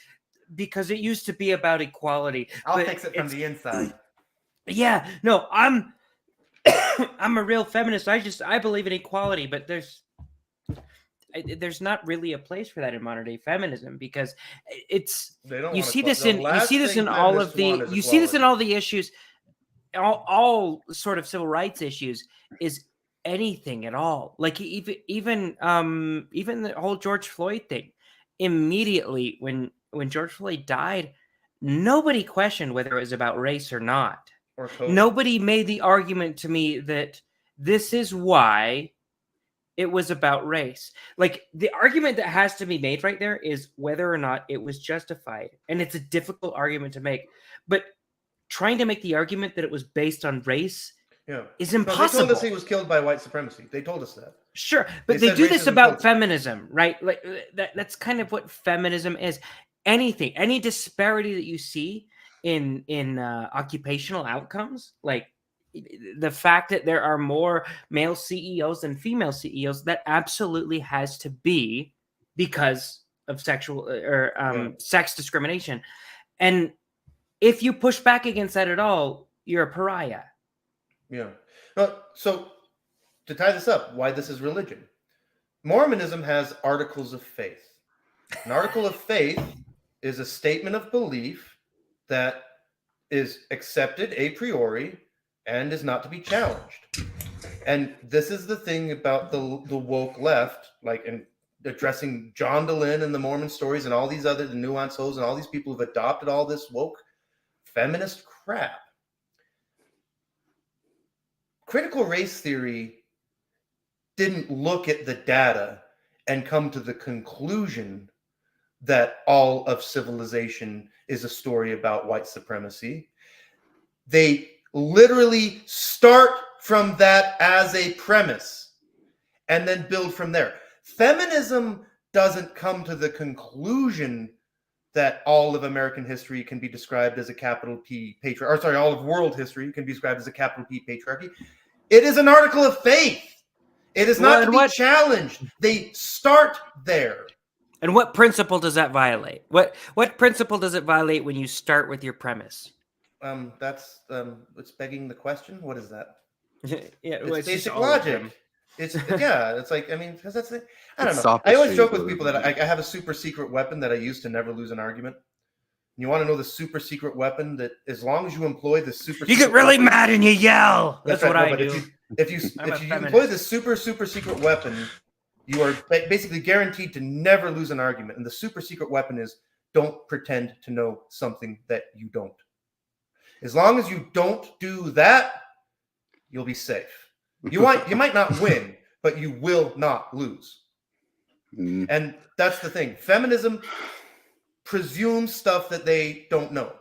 because it used to be about equality. I'll fix it from the inside. Yeah, no, I'm I'm a real feminist. I believe in equality, but there's not really a place for that in modern day feminism, because you see this in all the issues, all sort of civil rights issues, is anything at all. Like even the whole George Floyd thing. Immediately when George Floyd died, nobody questioned whether it was about race or not. Or COVID. Nobody made the argument to me that this is why it was about race. Like the argument that has to be made right there is whether or not it was justified. And it's a difficult argument to make. But trying to make the argument that it was based on race is impossible. No, they told us he was killed by white supremacy. They told us that. Sure, but they do this about feminism, right? Like that's kind of what feminism is. Any disparity that you see in occupational outcomes, like the fact that there are more male CEOs than female CEOs, that absolutely has to be because of sexual or sex discrimination. And if you push back against that at all, you're a pariah. Yeah. So to tie this up, why this is religion. Mormonism has articles of faith. An article of faith is a statement of belief that is accepted a priori and is not to be challenged. And this is the thing about the woke left, like in addressing John DeLynn and the Mormon stories and all these other, the nuance hoes and all these people who've adopted all this woke feminist crap. Critical race theory didn't look at the data and come to the conclusion that all of civilization is a story about white supremacy. They literally start from that as a premise and then build from there. Feminism doesn't come to the conclusion that all of American history can be described as a capital P patriarchy, or sorry, all of world history can be described as a capital P patriarchy. It is an article of faith. It is not to be challenged. They start there. And what principle does that violate? What principle does it violate when you start with your premise? That's it's begging the question. What is that? It's basic logic. It's it's like, I mean, because that's it. I don't know. I always joke with people that I have a super secret weapon that I use to never lose an argument. You want to know the super secret weapon that, as long as you employ the super, you get really mad and you yell. That's what I do. If you employ the super secret weapon, you are basically guaranteed to never lose an argument. And the super secret weapon is, don't pretend to know something that you don't. As long as you don't do that, you'll be safe. You might not win, but you will not lose. And that's the thing. Feminism presumes stuff that they don't know,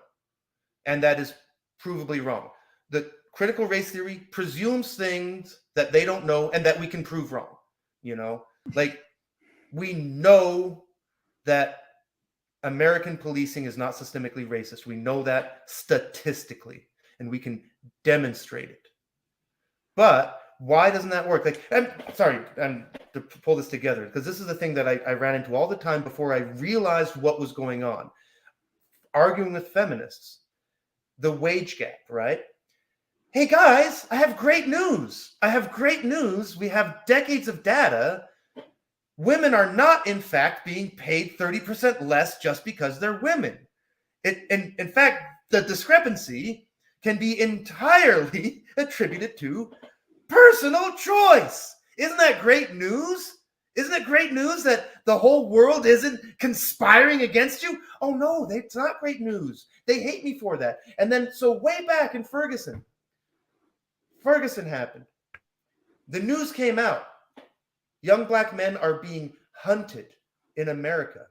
and that is provably wrong. The critical race theory presumes things that they don't know and that we can prove wrong. Like we know that American policing is not systemically racist. We know that statistically, and we can demonstrate it. But why doesn't that work? Like, I'm sorry, to pull this together, because this is the thing that I ran into all the time before I realized what was going on. Arguing with feminists, the wage gap, right? Hey guys, I have great news. We have decades of data. Women are not, in fact, being paid 30% less just because they're women. In fact, the discrepancy can be entirely attributed to personal choice. Isn't that great news? Isn't it great news that the whole world isn't conspiring against you? Oh no, it's not great news. They hate me for that. And then, so way back in Ferguson happened. The news came out. Young black men are being hunted in America.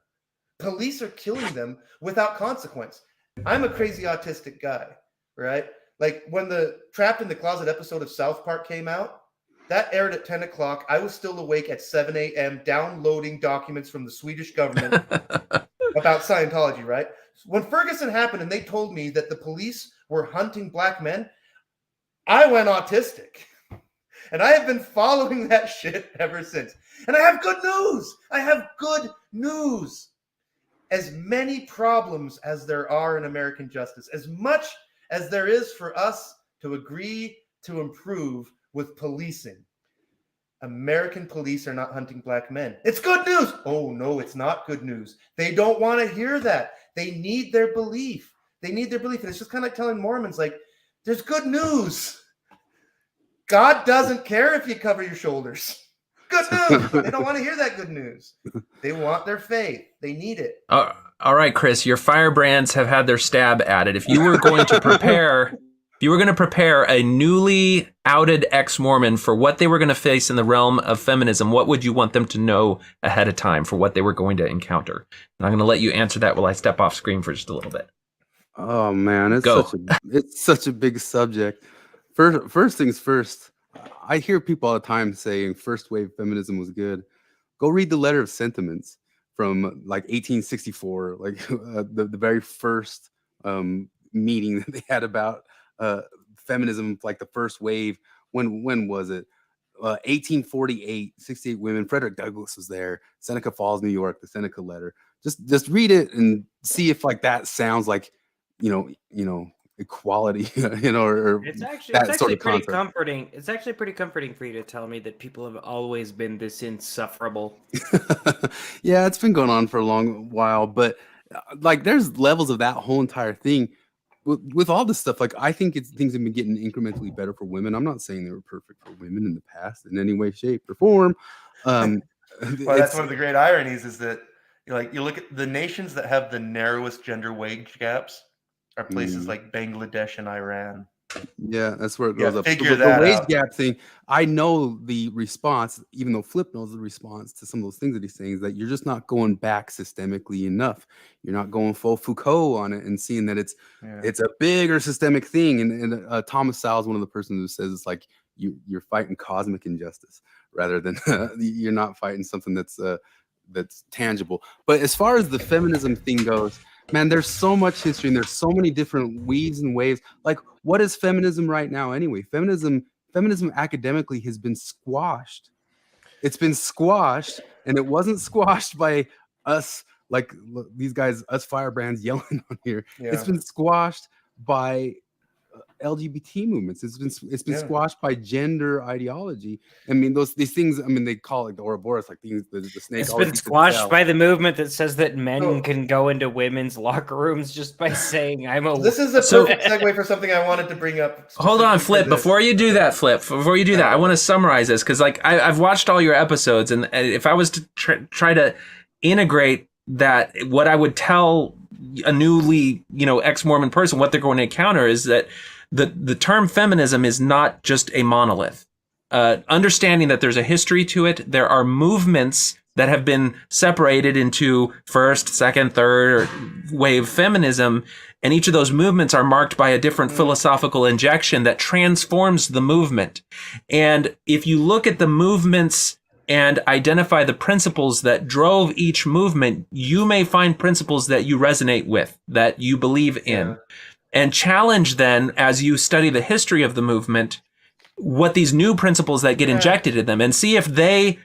Police are killing them without consequence. I'm a crazy autistic guy, right? Like when the Trapped in the Closet episode of South Park came out, that aired at 10 o'clock. I was still awake at 7 a.m. downloading documents from the Swedish government about Scientology, right? When Ferguson happened and they told me that the police were hunting black men, I went autistic. And I have been following that shit ever since. And I have good news. I have good news. As many problems as there are in American justice, as much as there is for us to agree to improve with policing, American police are not hunting black men. It's good news. Oh, no, it's not good news. They don't want to hear that. They need their belief. They need their belief. And it's just kind of like telling Mormons, like, there's good news. God doesn't care if you cover your shoulders. Good news. They don't want to hear that good news. They want their faith. They need it. All right, Chris, your firebrands have had their stab at it. If you were going to prepare a newly outed ex-Mormon for what they were going to face in the realm of feminism, what would you want them to know ahead of time for what they were going to encounter? And I'm going to let you answer that while I step off screen for just a little bit. Oh man, it's such a big subject. First things first, I hear people all the time saying first wave feminism was good. Go read the Letter of Sentiments from like 1864, like the very first meeting that they had about feminism, like the first wave. When was it? 1848, 68 women. Frederick Douglass was there. Seneca Falls, New York, the Seneca Letter. Just read it and see if like that sounds like you know equality, or It's actually pretty concept. Comforting. It's actually pretty comforting for you to tell me that people have always been this insufferable. Yeah, it's been going on for a long while, but like there's levels of that whole entire thing with all this stuff. Like I think things have been getting incrementally better for women. I'm not saying they were perfect for women in the past in any way, shape, or form. Well, that's one of the great ironies is that you look at the nations that have the narrowest gender wage gaps are places like Bangladesh and Iran. Yeah, that's where it goes up. Figure The wage out. gap thing, I know the response, even though Flip knows the response to some of those things that he's saying, is that you're just not going back systemically enough. You're not going full Foucault on it and seeing that it's a bigger systemic thing. And Thomas Sowell is one of the persons who says it's like you're fighting cosmic injustice rather than you're not fighting something that's tangible. But as far as the feminism thing goes, man, there's so much history and there's so many different weaves and waves. Like, what is feminism right now anyway? Feminism academically has been squashed. It's been squashed, and it wasn't squashed by us, like these guys, us firebrands yelling on here. Yeah. It's been squashed by LGBT movements. It's been squashed by gender ideology. I mean, these things. I mean, they call it the Ouroboros, like the snake. It's been squashed by the movement that says that men can go into women's locker rooms just by saying I'm a. This is a perfect segue for something I wanted to bring up. Hold on, Flip. Before you do that, I want to summarize this because, like, I've watched all your episodes, and if I was to try to integrate that, what I would tell a newly, ex-Mormon person what they're going to encounter is that the term feminism is not just a monolith. Understanding that there's a history to it, there are movements that have been separated into first, second, third wave feminism, and each of those movements are marked by a different philosophical injection that transforms the movement. And if you look at the movements and identify the principles that drove each movement, you may find principles that you resonate with, that you believe in, and challenge then, as you study the history of the movement, what these new principles that get injected in them, and see if they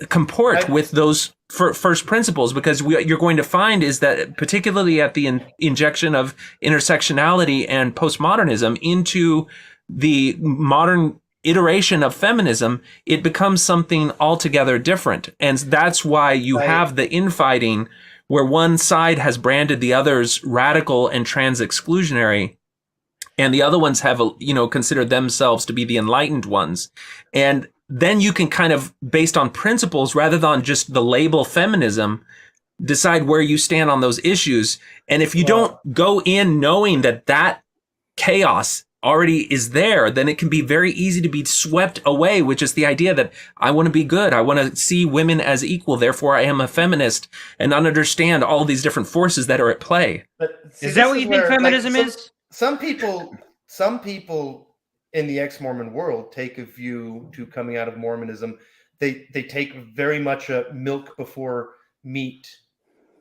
comport with those first principles. Because you're going to find is that, particularly at the injection of intersectionality and postmodernism into the modern iteration of feminism, it becomes something altogether different. And that's why you have the infighting where one side has branded the others radical and trans-exclusionary, and the other ones have, considered themselves to be the enlightened ones. And then you can kind of, based on principles rather than just the label feminism, decide where you stand on those issues. And if you don't go in knowing that chaos already is there, then it can be very easy to be swept away, which is the idea that I want to be good. I want to see women as equal. Therefore, I am a feminist, and not understand all these different forces that are at play. But is that what you think feminism is? Some people some people in the ex-Mormon world take a view to coming out of Mormonism. They take very much a milk before meat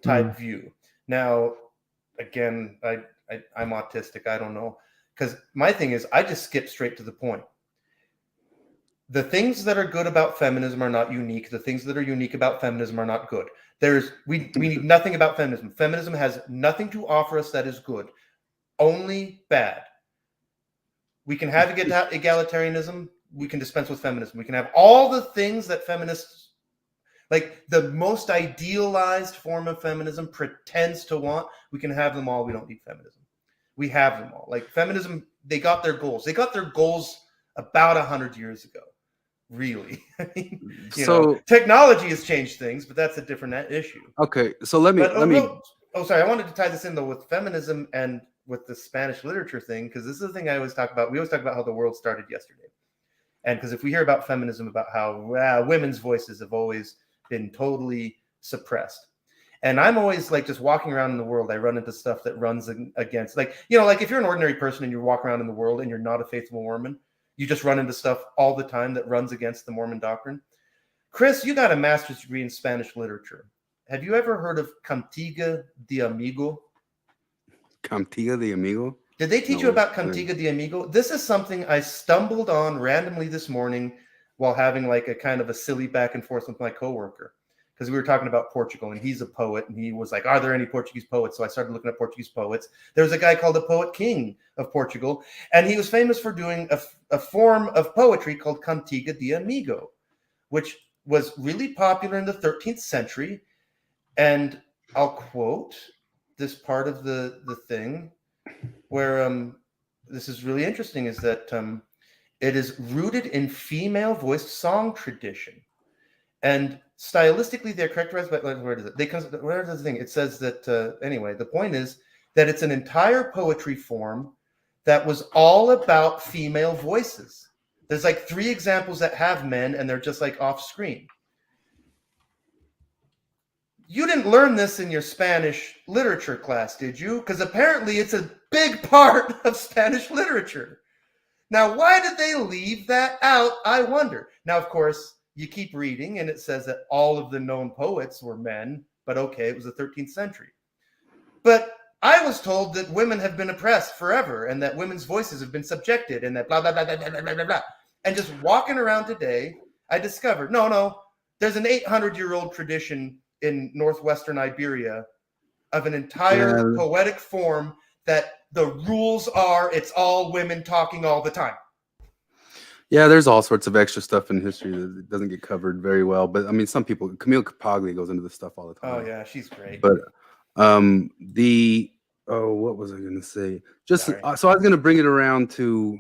type view. Now, again, I'm autistic. I don't know. Because my thing is, I just skip straight to the point. The things that are good about feminism are not unique. The things that are unique about feminism are not good. We need nothing about feminism. Feminism has nothing to offer us that is good, only bad. We can have egalitarianism. We can dispense with feminism. We can have all the things that feminists, like the most idealized form of feminism, pretends to want. We can have them all. We don't need feminism. We have them all. Like feminism, they got their goals. They got their goals about 100 years ago. Really. I mean, technology has changed things, but that's a different issue. Okay, so let me. Sorry, I wanted to tie this in though with feminism and with the Spanish literature thing, because this is the thing I always talk about. We always talk about how the world started yesterday, and because if we hear about feminism, about how women's voices have always been totally suppressed. And I'm always like just walking around in the world, I run into stuff that runs against, like if you're an ordinary person and you walk around in the world and you're not a faithful Mormon, you just run into stuff all the time that runs against the Mormon doctrine. Chris, you got a master's degree in Spanish literature. Have you ever heard of Cantiga de Amigo? Cantiga de Amigo? Did they teach you about Cantiga de Amigo? This is something I stumbled on randomly this morning while having like a kind of a silly back and forth with my coworker. Because we were talking about Portugal, and he's a poet, and he was like, are there any Portuguese poets? So I started looking at Portuguese poets. There was a guy called the Poet King of Portugal, and he was famous for doing a form of poetry called Cantiga de Amigo, which was really popular in the 13th century. And I'll quote this part of the thing where this is really interesting, is that it is rooted in female-voiced song tradition. And stylistically, they're characterized by, where is it? Where is the thing? It says that, anyway, the point is that it's an entire poetry form that was all about female voices. There's like 3 examples that have men, and they're just like off screen. You didn't learn this in your Spanish literature class, did you? Because apparently it's a big part of Spanish literature. Now, why did they leave that out? I wonder. Now, of course, you keep reading, and it says that all of the known poets were men, but okay, it was the 13th century. But I was told that women have been oppressed forever, and that women's voices have been subjected, and that blah, blah, blah, blah, blah, blah, blah, blah. And just walking around today, I discovered, no, there's an 800-year-old tradition in northwestern Iberia of an entire poetic form that the rules are it's all women talking all the time. Yeah, there's all sorts of extra stuff in history that doesn't get covered very well. But I mean, some people, Camille Capaglia goes into this stuff all the time. Oh yeah, she's great. But what was I going to say? So I was going to bring it around to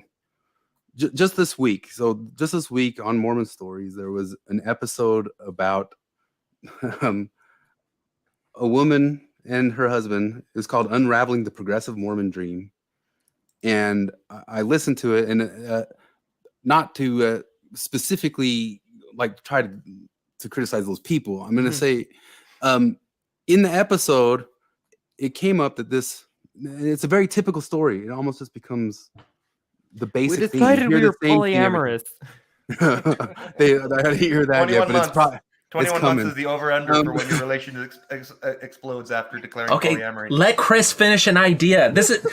just this week. So just this week on Mormon Stories, there was an episode about a woman and her husband. It's called "Unraveling the Progressive Mormon Dream," and I listened to it, and not to specifically like try to criticize those people. I'm going to say in the episode, it came up that it's a very typical story. It almost just becomes the basic We decided we were polyamorous. I hear that 21 yet, but months. it's probably 21 months is the over-under for when your relation explodes after declaring polyamory. Let Chris finish an idea. This is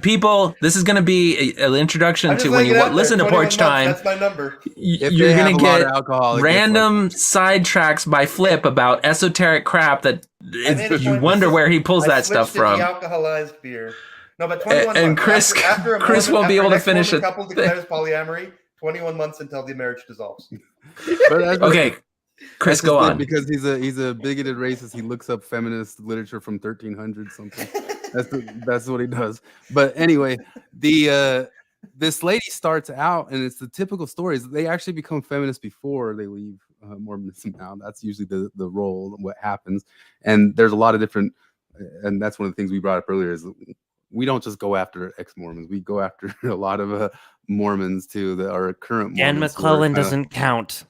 people. This is going to be an introduction to when you listen to Porchtime. That's my number. You're going to get random sidetracks by Flip about esoteric crap that you wonder where he pulls that stuff from. The alcoholized beer. No, but 21 and months. Chris, Chris won't be able to finish it. Couple declares polyamory. 21 months until the marriage dissolves. Okay. Chris, go on. Because he's a bigoted racist. He looks up feminist literature from 1300 something. That's what he does. But anyway, this lady starts out, and it's the typical stories. They actually become feminists before they leave Mormonism. Now that's usually the role, what happens. And there's a lot of different, and that's one of the things we brought up earlier is we don't just go after ex-Mormons. We go after a lot of Mormons too that are current Mormons. Dan McClellan doesn't count.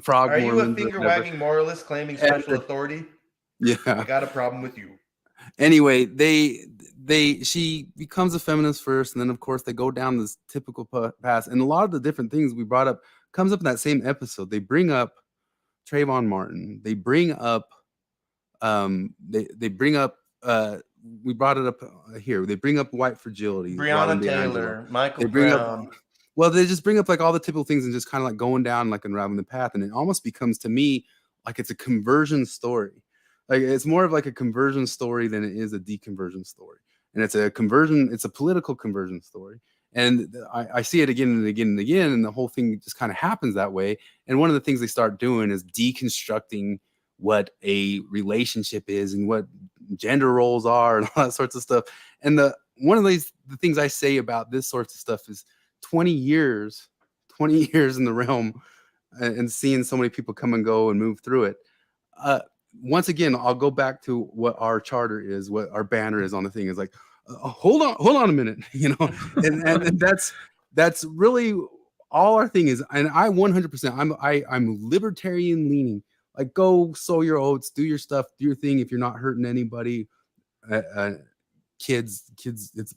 Are you a finger-wagging moralist claiming special authority? Yeah. I got a problem with you. Anyway, she becomes a feminist first, and then of course they go down this typical path. And a lot of the different things we brought up comes up in that same episode. They bring up Trayvon Martin. They bring up they bring up we brought it up here. They bring up white fragility, Breonna Taylor, Michael they bring Brown. well, they just bring up like all the typical things and just kind of like going down like unraveling the path. And it almost becomes to me like it's a conversion story. Like it's more of like a conversion story than it is a deconversion story. And it's a political conversion story. And I see it again and again and again. And the whole thing just kind of happens that way. And one of the things they start doing is deconstructing what a relationship is and what gender roles are and all that sorts of stuff. And one of the things I say about this sorts of stuff is 20 years in the realm and seeing so many people come and go and move through it. Once again, I'll go back to what our charter is, what our banner is on the thing is like, hold on a minute, and that's really all our thing is. And I 100%, I'm libertarian leaning. Like, go sow your oats, do your stuff, do your thing. If you're not hurting anybody, kids,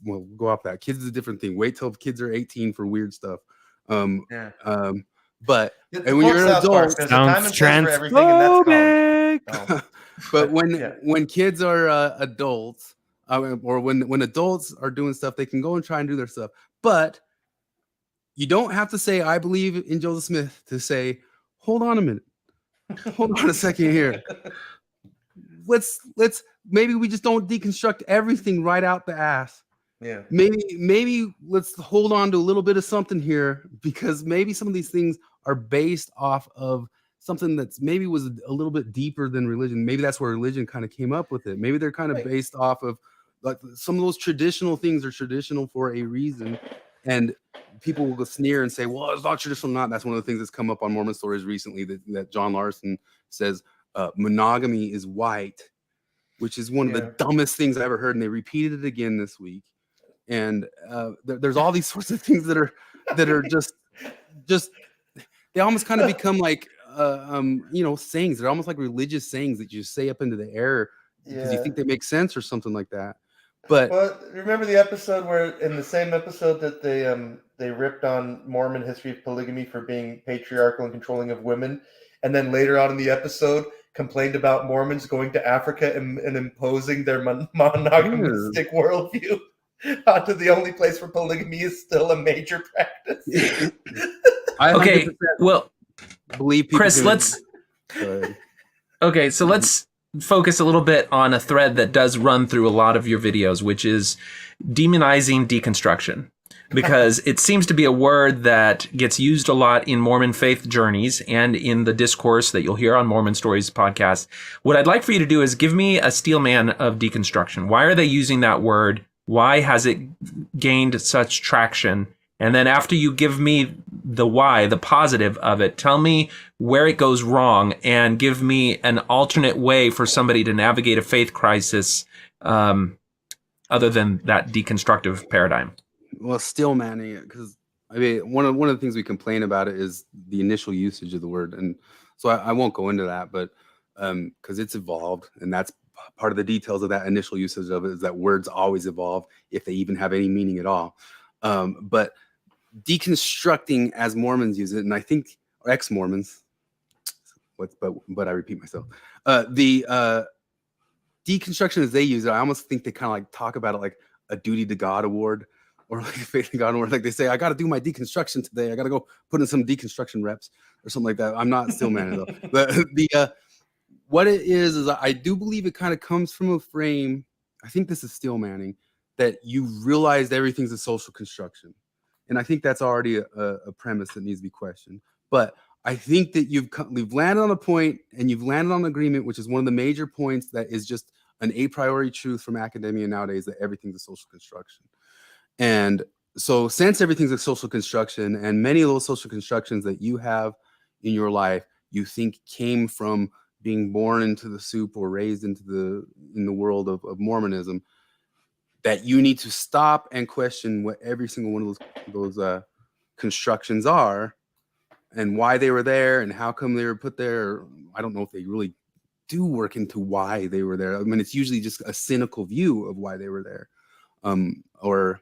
go off that. Kids is a different thing. Wait till kids are 18 for weird stuff. But and when you're an adult, there's a time and place for everything, and that's called. But when kids are adults, or when adults are doing stuff, they can go and try and do their stuff. But you don't have to say I believe in Joseph Smith to say, hold on a minute. Hold on a second here. Let's maybe we just don't deconstruct everything right out the ass. Yeah. Maybe let's hold on to a little bit of something here, because maybe some of these things are based off of something that's maybe was a little bit deeper than religion. Maybe that's where religion kind of came up with it. Maybe they're kind of based off of like some of those traditional things are traditional for a reason. And people will go sneer and say, well, it's not traditional, not. That's one of the things that's come up on Mormon Stories recently that John Larson says monogamy is white, which is one of the dumbest things I ever heard. And they repeated it again this week. And there's all these sorts of things that are just they almost kind of become like sayings. They're almost like religious sayings that you say up into the air because you think they make sense or something like that. But remember the episode where in the same episode that they ripped on Mormon history of polygamy for being patriarchal and controlling of women, and then later on in the episode complained about Mormons going to Africa and imposing their monogamous worldview onto the only place where polygamy is still a major practice. Okay, well, believe people. Chris, let's focus a little bit on a thread that does run through a lot of your videos, which is demonizing deconstruction, because it seems to be a word that gets used a lot in Mormon faith journeys and in the discourse that you'll hear on Mormon Stories podcast. What I'd like for you to do is give me a steel man of deconstruction. Why are they using that word? Why has it gained such traction? And then after you give me the why, the positive of it, tell me where it goes wrong and give me an alternate way for somebody to navigate a faith crisis other than that deconstructive paradigm. Well, still manning it, because I mean, one of the things we complain about it is the initial usage of the word. And so I won't go into that, but because it's evolved, and that's part of the details of that initial usage of it, is that words always evolve if they even have any meaning at all. But deconstructing as Mormons use it, and I think ex-Mormons, but I repeat myself, the deconstruction as they use it, I almost think they kind of like talk about it like a duty to God award, or like a faith in God award. Like they say, I got to do my deconstruction today. I got to go put in some deconstruction reps or something like that. I'm not still manning though. But what it is I do believe it kind of comes from a frame. I think this is still manning, that you realized everything's a social construction. And I think that's already a premise that needs to be questioned. But I think that you've landed on a point, and you've landed on an agreement, which is one of the major points that is just an a priori truth from academia nowadays, that everything's a social construction. And so since everything's a social construction, and many of those social constructions that you have in your life, you think came from being born into the soup or raised in the world of Mormonism, that you need to stop and question what every single one of those constructions are, and why they were there, and how come they were put there. I don't know if they really do work into why they were there. I mean, it's usually just a cynical view of why they were there, or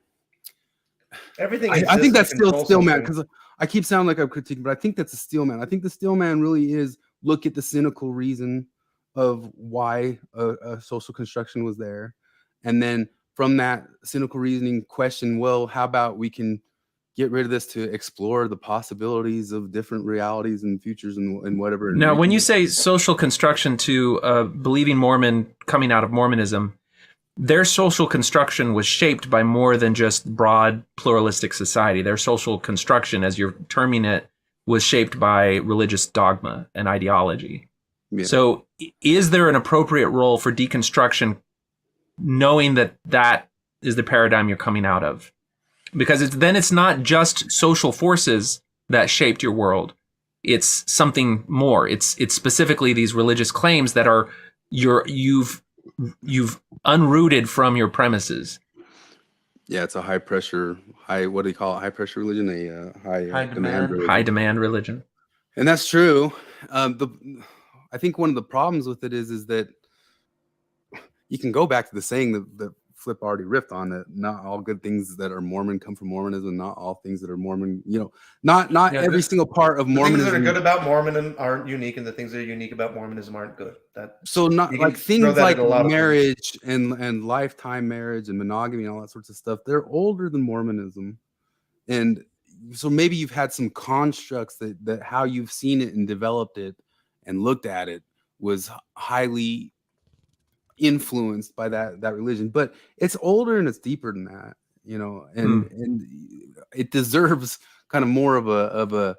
Everything. I think that's exists to still control steel man, something. because I keep sounding like I'm critiquing, but I think that's a steel man. I think the steel man really is look at the cynical reason of why a social construction was there, and then from that cynical reasoning question, well, how about we can get rid of this to explore the possibilities of different realities and futures and whatever. Now, when you say social construction to a believing Mormon coming out of Mormonism, their social construction was shaped by more than just broad pluralistic society. Their social construction, as you're terming it, was shaped by religious dogma and ideology. Yeah. So is there an appropriate role for deconstruction, knowing that that is the paradigm you're coming out of? Because then it's not just social forces that shaped your world. It's something more. It's specifically these religious claims that are you've unrooted from your premises. Yeah, it's a high pressure, what do you call it? High pressure religion, a high demand religion. High demand religion. And that's true. I think one of the problems with it is that you can go back to the saying that Flip already riffed on, that not all good things that are Mormon come from Mormonism, not all things that are Mormon, not every single part of Mormonism. The things that are good about Mormonism aren't unique, and the things that are unique about Mormonism aren't good. So not like things like marriage and lifetime marriage and monogamy and all that sorts of stuff, they're older than Mormonism. And so maybe you've had some constructs that how you've seen it and developed it and looked at it was highly influenced by that religion, but it's older and it's deeper than that, and it deserves kind of more of a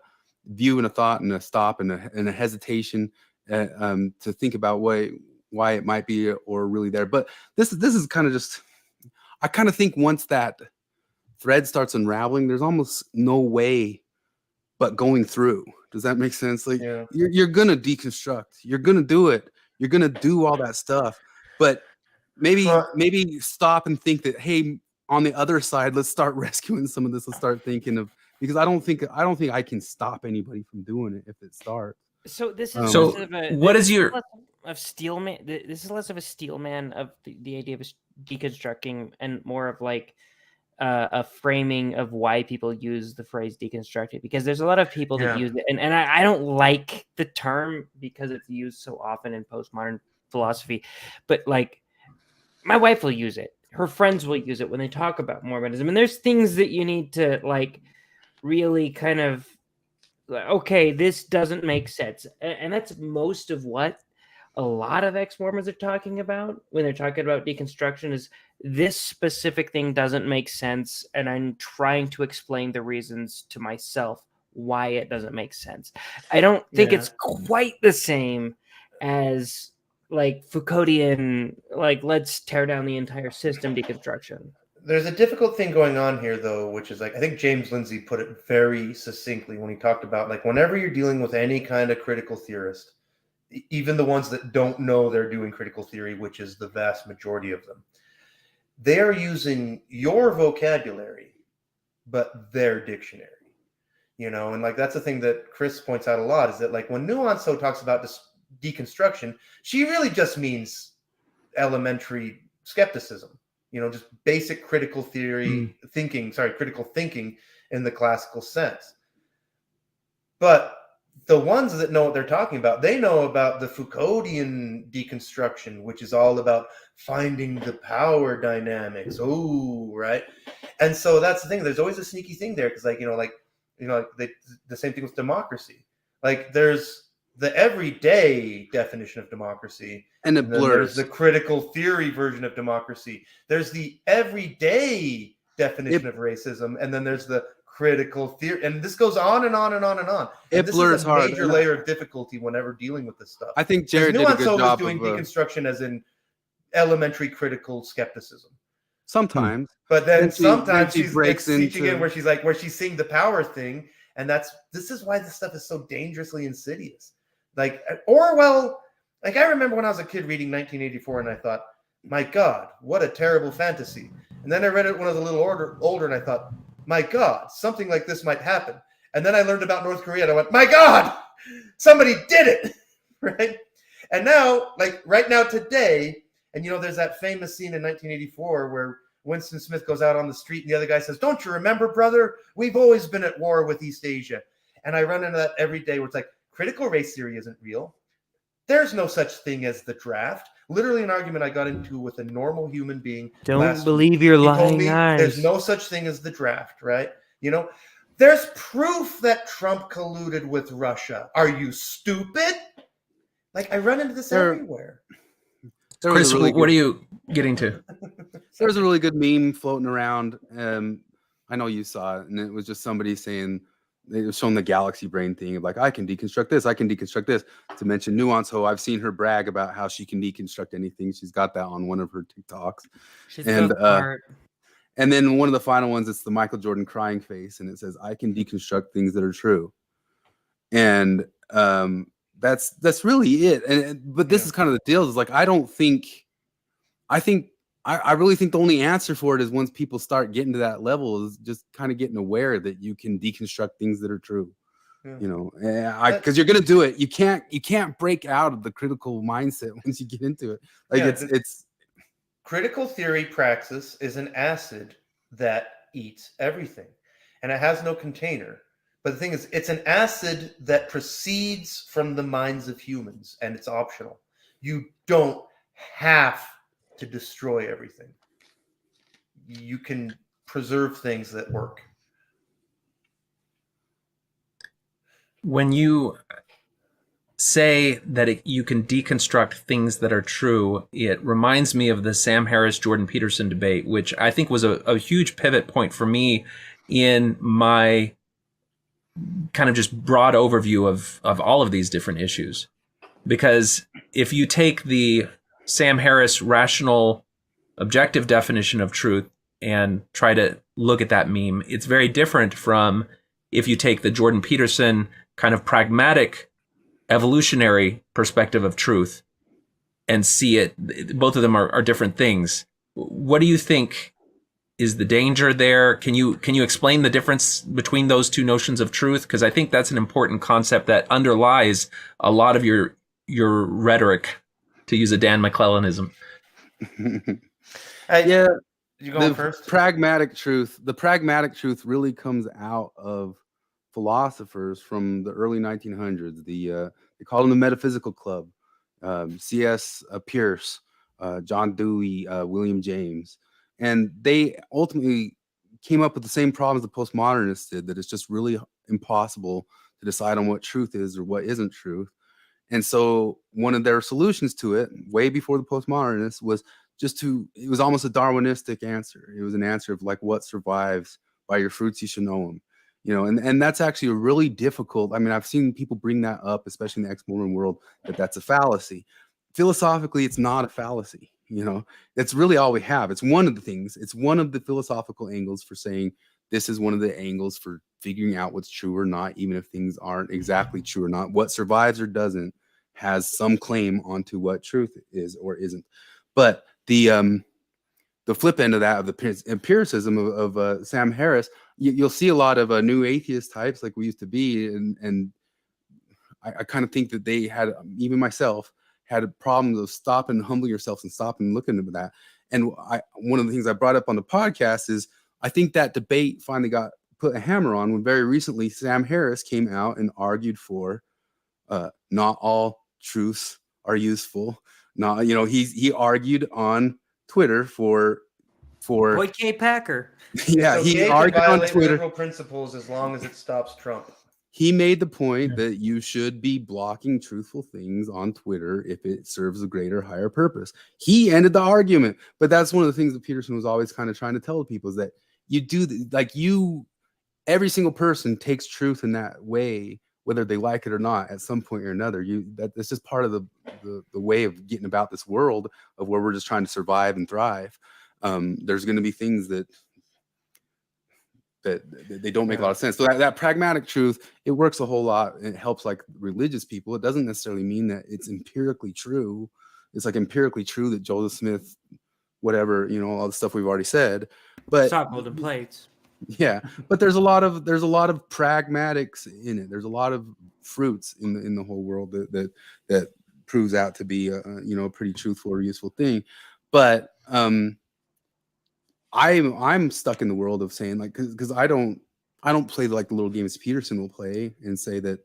view and a thought and a stop and a hesitation to think about why it might be or really there. But this is kind of just, I kind of think once that thread starts unraveling, there's almost no way but going through. Does that make sense? Like, you're gonna deconstruct, you're gonna do it, you're gonna do all that stuff. But maybe stop and think that, hey, on the other side, let's start rescuing some of this. Let's start thinking of, because I don't think I can stop anybody from doing it if it starts. So this is so less of a, what is your of steelman? This is less of a steelman of the idea of deconstructing and more of like a framing of why people use the phrase deconstructed, because there's a lot of people that use it, and I don't like the term because it's used so often in postmodern philosophy, but like my wife will use it, her friends will use it when they talk about Mormonism, and there's things that you need to like really kind of, okay, this doesn't make sense, and that's most of what a lot of ex-Mormons are talking about when they're talking about deconstruction, is this specific thing doesn't make sense, and I'm trying to explain the reasons to myself why it doesn't make sense. I don't think it's quite the same as like Foucauldian, like let's tear down the entire system deconstruction. There's a difficult thing going on here, though, which is like, I think James Lindsay put it very succinctly when he talked about like whenever you're dealing with any kind of critical theorist, even the ones that don't know they're doing critical theory, which is the vast majority of them, they are using your vocabulary, but their dictionary, and like that's the thing that Chris points out a lot, is that like when Nuanso talks about this deconstruction, she really just means elementary skepticism, just basic critical thinking in the classical sense. But the ones that know what they're talking about, they know about the Foucauldian deconstruction, which is all about finding the power dynamics. Oh, right. And so that's the thing. There's always a sneaky thing there, because the same thing with democracy. Like there's the everyday definition of democracy, and it blurs. There's the critical theory version of democracy. There's the everyday definition of racism, and then there's the critical theory, and this goes on and on and on and on. It blurs is a hard. Major layer of difficulty whenever dealing with this stuff. I think Jared did a good job doing of deconstruction as in elementary critical skepticism. Sometimes, but then sometimes she breaks teaching it where she's seeing the power thing, and this is why this stuff is so dangerously insidious. Like Orwell, like I remember when I was a kid reading 1984, and I thought, my God, what a terrible fantasy. And then I read it when I was a little older, and I thought, my God, something like this might happen. And then I learned about North Korea, and I went, my God, somebody did it, right? And now, like right now today, and there's that famous scene in 1984 where Winston Smith goes out on the street and the other guy says, "Don't you remember, brother? We've always been at war with East Asia." And I run into that every day where it's like, critical race theory isn't real. There's no such thing as the draft. Literally an argument I got into with a normal human being. Don't believe your He told lying me eyes. there's no such thing as the draft, right? There's proof that Trump colluded with Russia. Are you stupid? Like, I run into this everywhere. Chris, what are you getting to? There was a really good meme floating around. I know you saw it, and it was just somebody saying, they were showing the galaxy brain thing of like, I can deconstruct this, I can deconstruct this, to mention Nuance Ho. I've seen her brag about how she can deconstruct anything. She's got that on one of her TikToks. And then one of the final ones, it's the Michael Jordan crying face, and it says, I can deconstruct things that are true. And that's really it. But this is kind of the deal, is like, I really think the only answer for it is once people start getting to that level, is just kind of getting aware that you can deconstruct things that are true. Because you're gonna do it. You can't break out of the critical mindset once you get into it. Like it's critical theory praxis is an acid that eats everything, and it has no container. But the thing is, it's an acid that proceeds from the minds of humans, and it's optional. You don't have to destroy everything. You can preserve things that work. When you say that you can deconstruct things that are true, it reminds me of the Sam Harris-Jordan Peterson debate, which I think was a huge pivot point for me in my kind of just broad overview of all of these different issues. Because if you take the Sam Harris rational objective definition of truth and try to look at that meme, it's very different from if you take the Jordan Peterson kind of pragmatic evolutionary perspective of truth and see it. Both of them are different things. What do you think is the danger there? Can you explain the difference between those two notions of truth? Because I think that's an important concept that underlies a lot of your rhetoric, to use a Dan McClellanism. Yeah, you going first? The pragmatic truth really comes out of philosophers from the early 1900s. They call them the Metaphysical Club. C.S. Pierce, John Dewey, William James, and they ultimately came up with the same problems the postmodernists did. That it's just really impossible to decide on what truth is or what isn't truth. And so one of their solutions to it, way before the postmodernists, was it was almost a Darwinistic answer. It was an answer of like, what survives? By your fruits you shall know them. And that's actually a really difficult. I mean, I've seen people bring that up, especially in the ex-Mormon world, that's a fallacy. Philosophically, it's not a fallacy. It's really all we have. It's one of the things. It's one of the philosophical angles for saying this is one of the angles for figuring out what's true or not, even if things aren't exactly true or not. What survives or doesn't has some claim onto what truth is or isn't. But the flip end of that, of the empiricism of Sam Harris, you'll see a lot of new atheist types like we used to be, and I kind of think that they had, even myself, had a problem of stopping and humbling yourself and stopping and looking at that. And one of the things I brought up on the podcast is I think that debate finally got put a hammer on when very recently Sam Harris came out and argued for not all truths are useful. Not, he argued on Twitter for Boy K. Packer. Yeah, it's okay he argued on Twitter. Liberal principles as long as it stops Trump. He made the point that you should be blocking truthful things on Twitter if it serves a greater, higher purpose. He ended the argument, but that's one of the things that Peterson was always kind of trying to tell people, is that every single person takes truth in that way, whether they like it or not, at some point or another. That's just part of the way of getting about this world of where we're just trying to survive and thrive. There's going to be things that they don't make a lot of sense. So that pragmatic truth, it works a whole lot. And it helps like religious people. It doesn't necessarily mean that it's empirically true. It's like empirically true that Joseph Smith, whatever, all the stuff we've already said. But stop golden plates. Yeah, but there's a lot of pragmatics in it. There's a lot of fruits in the whole world that proves out to be a pretty truthful or useful thing. But I'm stuck in the world of saying, like, because I don't play like the little games Peterson will play and say that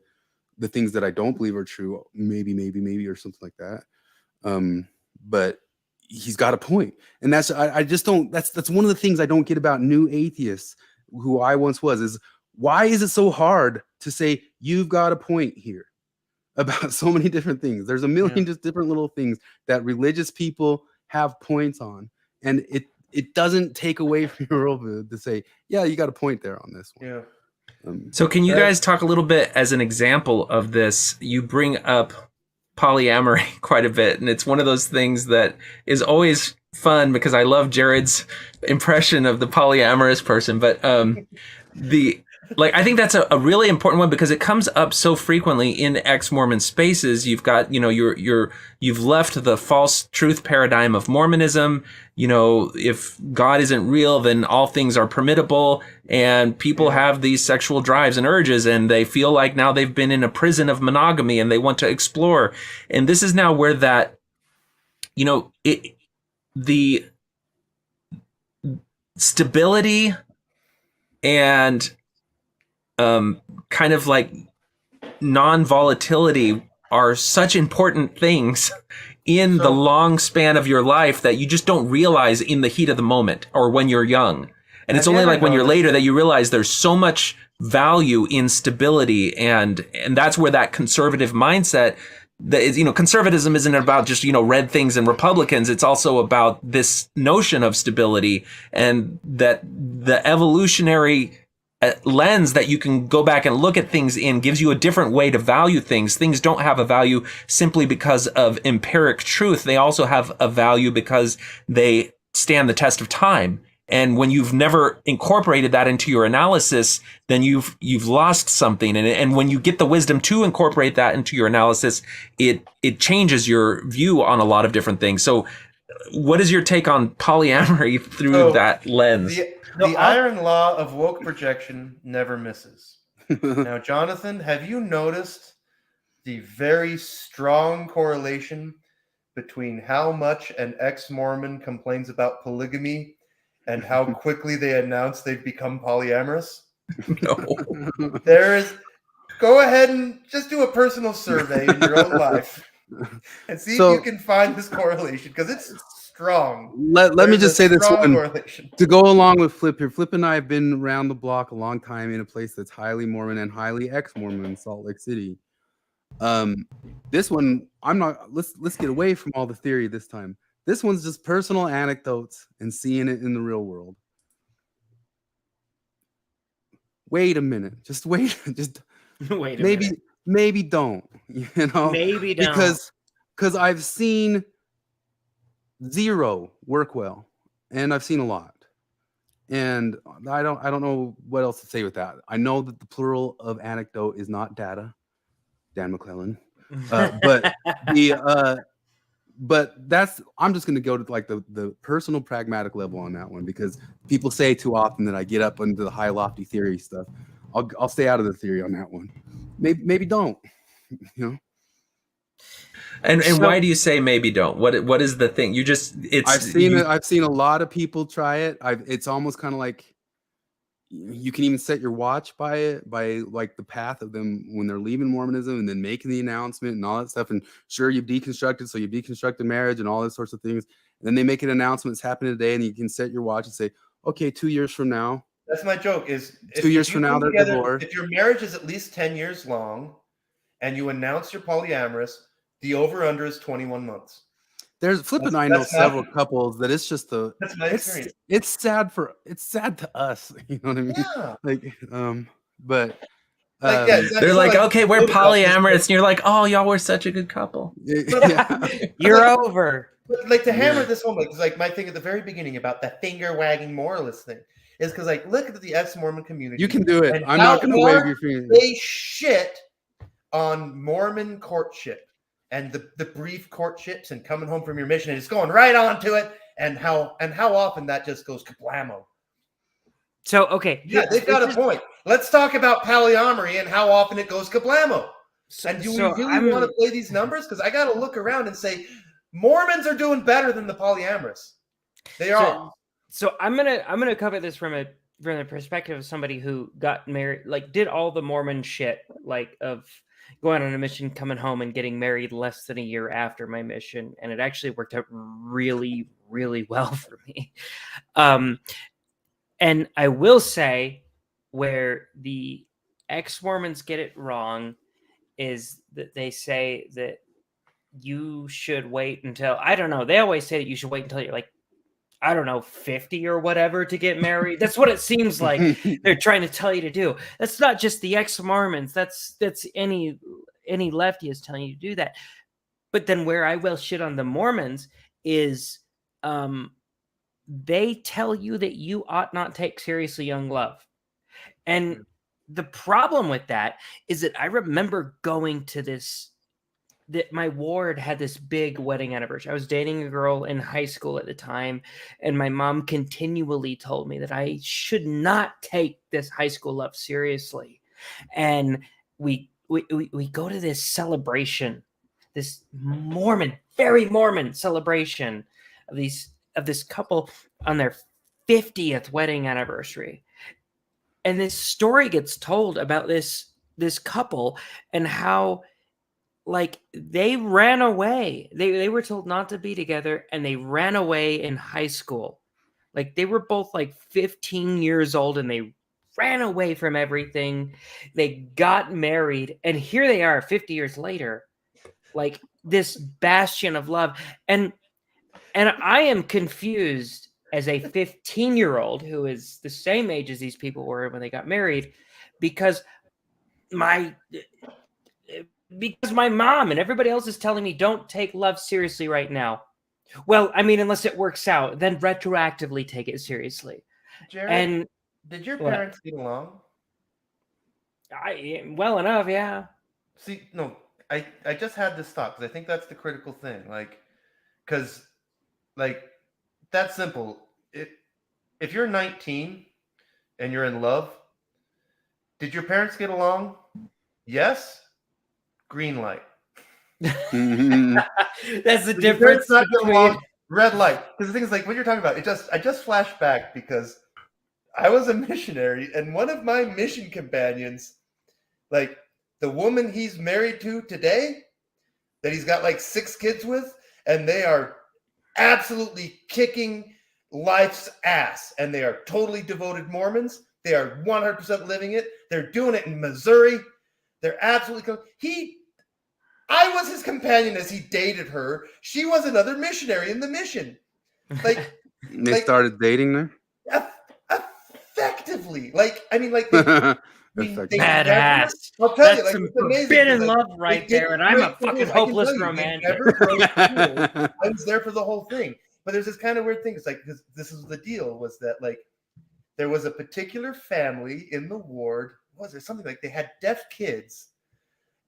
the things that I don't believe are true, maybe, or something like that. But he's got a point, and that's I just don't. That's one of the things I don't get about new atheists, who I once was. Is why is it so hard to say you've got a point here about so many different things? There's a million just different little things that religious people have points on, and it doesn't take away from your worldview to say, yeah, you got a point there on this one. Yeah. So can you guys talk a little bit as an example of this? You bring up polyamory quite a bit, and it's one of those things that is always fun because I love Jared's impression of the polyamorous person. But I think that's a really important one because it comes up so frequently in ex-Mormon spaces. You've got, you've left the false truth paradigm of Mormonism. If God isn't real, then all things are permittable, and people have these sexual drives and urges, and they feel like now they've been in a prison of monogamy and they want to explore. And this is now where that, the stability and kind of like non-volatility are such important things in the long span of your life that you just don't realize in the heat of the moment or when you're young. And it's only like when you're later that you realize there's so much value in stability, and that's where that conservative mindset that is, conservatism isn't about just, red things and Republicans. It's also about this notion of stability, and that the evolutionary lens that you can go back and look at things in gives you a different way to value things. Things don't have a value simply because of empiric truth. They also have a value because they stand the test of time. And when you've never incorporated that into your analysis, then you've lost something. And when you get the wisdom to incorporate that into your analysis, it changes your view on a lot of different things. So what is your take on polyamory through that lens? The iron law of woke projection never misses. Now, Jonathan, have you noticed the very strong correlation between how much an ex-Mormon complains about polygamy and how quickly they announce they've become polyamorous? No. There is. Go ahead and just do a personal survey in your own life and see if you can find this correlation, because it's strong. Let me just say this one correlation to go along with Flip here. Flip and I have been around the block a long time in a place that's highly Mormon and highly ex-Mormon, Salt Lake City. This one, let's get away from all the theory this time. This one's just personal anecdotes and seeing it in the real world. Wait a minute. Just wait. Just wait a minute. Maybe don't. Maybe don't. Because I've seen zero work well, and I've seen a lot. And I don't know what else to say with that. I know that the plural of anecdote is not data, Dan McClellan. But I'm just going to go to like the personal pragmatic level on that one, because people say too often that I get up into the high lofty theory stuff. I'll stay out of the theory on that one. Maybe don't. And why do you say maybe don't? What is the thing? I've seen a lot of people try it. It's almost kind of like you can even set your watch by it, by like the path of them when they're leaving Mormonism and then making the announcement and all that stuff. And sure, you've deconstructed marriage and all those sorts of things. And then they make an announcement that's happening today, and you can set your watch and say, okay, 2 years from now. That's my joke. Is 2 years from now they're divorced. If your marriage is at least 10 years long, and you announce you're polyamorous, the over/under is 21 months. There's Flip and I know several couples that it's just that's my experience. It's sad to us. You know what I mean? Yeah. But they're like, okay, we're polyamorous, and you're like, oh, y'all were such a good couple. Yeah. You're over. But like to hammer this home, like my thing at the very beginning about the finger wagging moralist thing is because like look at the ex-Mormon community. You can do it. I'm not going to wave your finger. They shit on Mormon courtship and the brief courtships and coming home from your mission and just going right on to it, and how often that just goes kablamo. So okay, yeah, they've got a point. Let's talk about polyamory and how often it goes kablamo. And do we really want to play these numbers? Because I got to look around and say, Mormons are doing better than the polyamorous. They are. So I'm gonna cover this from the perspective of somebody who got married, like did all the Mormon shit, like of going on a mission, coming home, and getting married less than a year after my mission, and it actually worked out really, really well for me. And I will say, where the ex-Mormons get it wrong is that they say that you should wait until, I don't know, they always say that you should wait until you're like, I don't know, 50 or whatever to get married. That's what it seems like they're trying to tell you to do. That's not just the ex-Mormons. That's any lefty is telling you to do that. But then where I will shit on the Mormons is they tell you that you ought not take seriously young love. And the problem with that is that I remember going to this, that my ward had this big wedding anniversary. I was dating a girl in high school at the time, and my mom continually told me that I should not take this high school love seriously. And we go to this celebration, this Mormon, very Mormon celebration of this couple on their 50th wedding anniversary. And this story gets told about this couple and how, like, they ran away. They were told not to be together, and they ran away in high school. Like, they were both like 15 years old, and they ran away from everything. They got married, and here they are 50 years later, like this bastion of love. And I am confused as a 15-year-old who is the same age as these people were when they got married, because my mom and everybody else is telling me don't take love seriously right now. Well, I mean, unless it works out, then retroactively take it seriously. Jared, And did your parents get along? Well enough, yeah. See, no, I just had this thought because I think that's the critical thing. Like, because, like, that's simple. If you're 19 and you're in love, did your parents get along? Yes. Green light. That's the Did difference. your parents not get along? Red light. Because the thing is, like, what you're talking about, I just flashed back because I was a missionary, and one of my mission companions, like the woman he's married to today, that he's got like 6 kids with, and they are absolutely kicking life's ass, and they are totally devoted Mormons. They are 100% living it. They're doing it in Missouri. They're absolutely I was his companion as he dated her. She was another missionary in the mission. Like they started dating there. Effectively, like, I mean, like, Badass. I'll tell you, That's like, some it's amazing. forbidden Like, love right there, and I'm a fucking hopeless romantic. I was there for the whole thing, but there's this kind of weird thing. It's like, this is the deal, was that, like, there was a particular family in the ward. Was there something like they had deaf kids?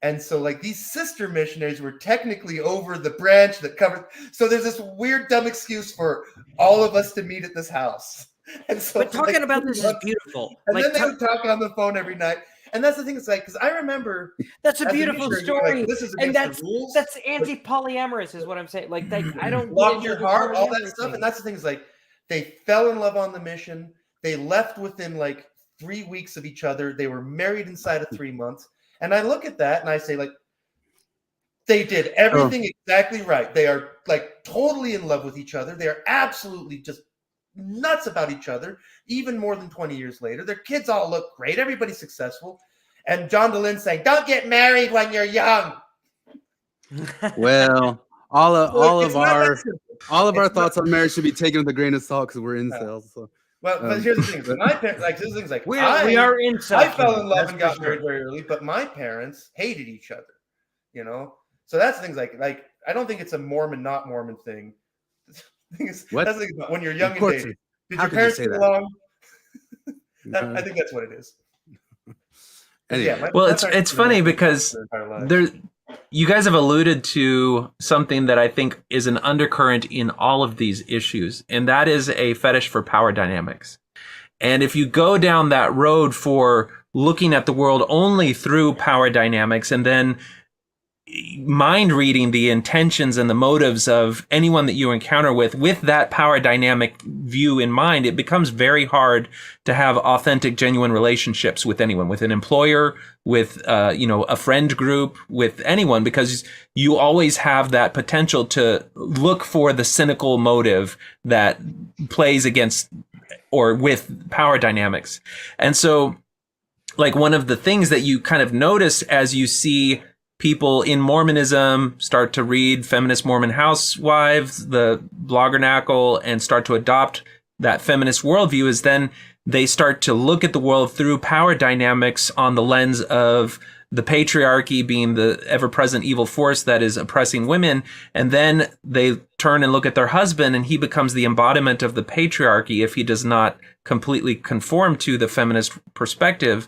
And so, like, these sister missionaries were technically over the branch that covered. So there's this weird, dumb excuse for all of us to meet at this house. And so, but talking about this is beautiful. And like, then they would talk on the phone every night. And that's the thing. It's like, because I remember that's a beautiful story. Like, this is and the rules. That's anti-polyamorous, is what I'm saying. Like I don't lock your heart, all that stuff. And that's the thing. Is like they fell in love on the mission. They left within like 3 weeks of each other. They were married inside of 3 months. And I look at that and I say, like, they did everything exactly right. They are like totally in love with each other. They are absolutely just nuts about each other, even more than 20 years later. Their kids all look great. Everybody's successful. And John DeLynn saying, don't get married when you're young. Well, all of our thoughts on marriage should be taken with a grain of salt because we're incels. So. Well, but here's the thing. So my parents, like, this is like, we are incels. I fell in love and got married very early, but my parents hated each other, you know? So that's things like I don't think it's a Mormon, not Mormon thing. That's the thing about when you're young and dating. Did your parents get along? I think that's what it is. Anyway. Well, it's funny because you guys have alluded to something that I think is an undercurrent in all of these issues, and that is a fetish for power dynamics. And if you go down that road for looking at the world only through power dynamics and then mind reading the intentions and the motives of anyone that you encounter with that power dynamic view in mind, it becomes very hard to have authentic, genuine relationships with anyone, with an employer, with a friend group, with anyone, because you always have that potential to look for the cynical motive that plays against or with power dynamics. And so, like, one of the things that you kind of notice as you see people in Mormonism start to read Feminist Mormon Housewives, the Bloggernacle, and start to adopt that feminist worldview is then they start to look at the world through power dynamics on the lens of the patriarchy being the ever-present evil force that is oppressing women. And then they turn and look at their husband, and he becomes the embodiment of the patriarchy if he does not completely conform to the feminist perspective.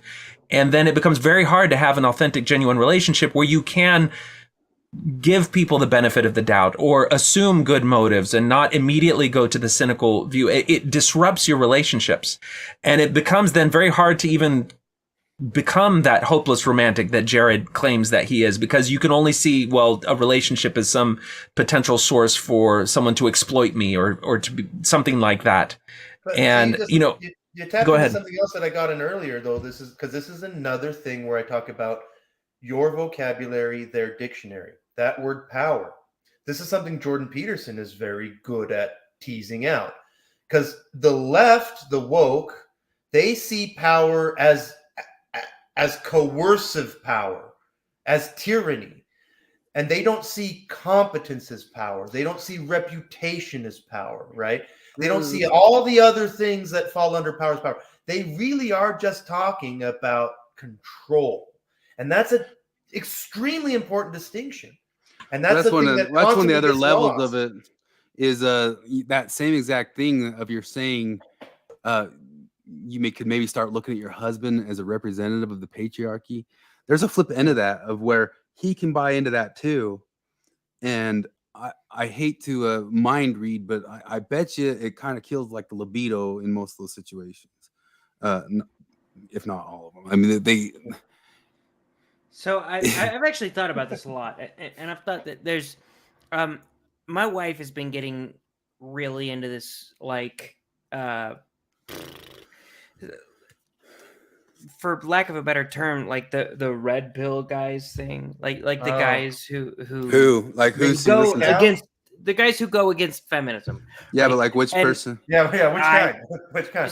And then it becomes very hard to have an authentic, genuine relationship where you can give people the benefit of the doubt or assume good motives and not immediately go to the cynical view. It disrupts your relationships. And it becomes then very hard to even become that hopeless romantic that Jared claims that he is, because you can only see, well, a relationship as some potential source for someone to exploit me or to be something like that. But and, see, you tapped go into ahead. something else that I got in earlier, though. This is another thing where I talk about your vocabulary, their dictionary, that word power. This is something Jordan Peterson is very good at teasing out, because the left, the woke, they see power as coercive power, as tyranny. And they don't see competence as power. They don't see reputation as power, right? They don't see all the other things that fall under power as power. They really are just talking about control. And that's an extremely important distinction. And that's one of the other levels lost. of it is that same exact thing of you're saying you could maybe start looking at your husband as a representative of the patriarchy. There's a flip end of that, of where he can buy into that too. And I hate to mind read, but I bet you it kind of kills like the libido in most of those situations, if not all of them. I mean, they. So I've actually thought about this a lot, and I've thought that there's, my wife has been getting really into this, like, for lack of a better term, like the red pill guys thing, like the guys who go against the guys who go against feminism. Yeah, but like which person? Yeah, which kind? Which kind?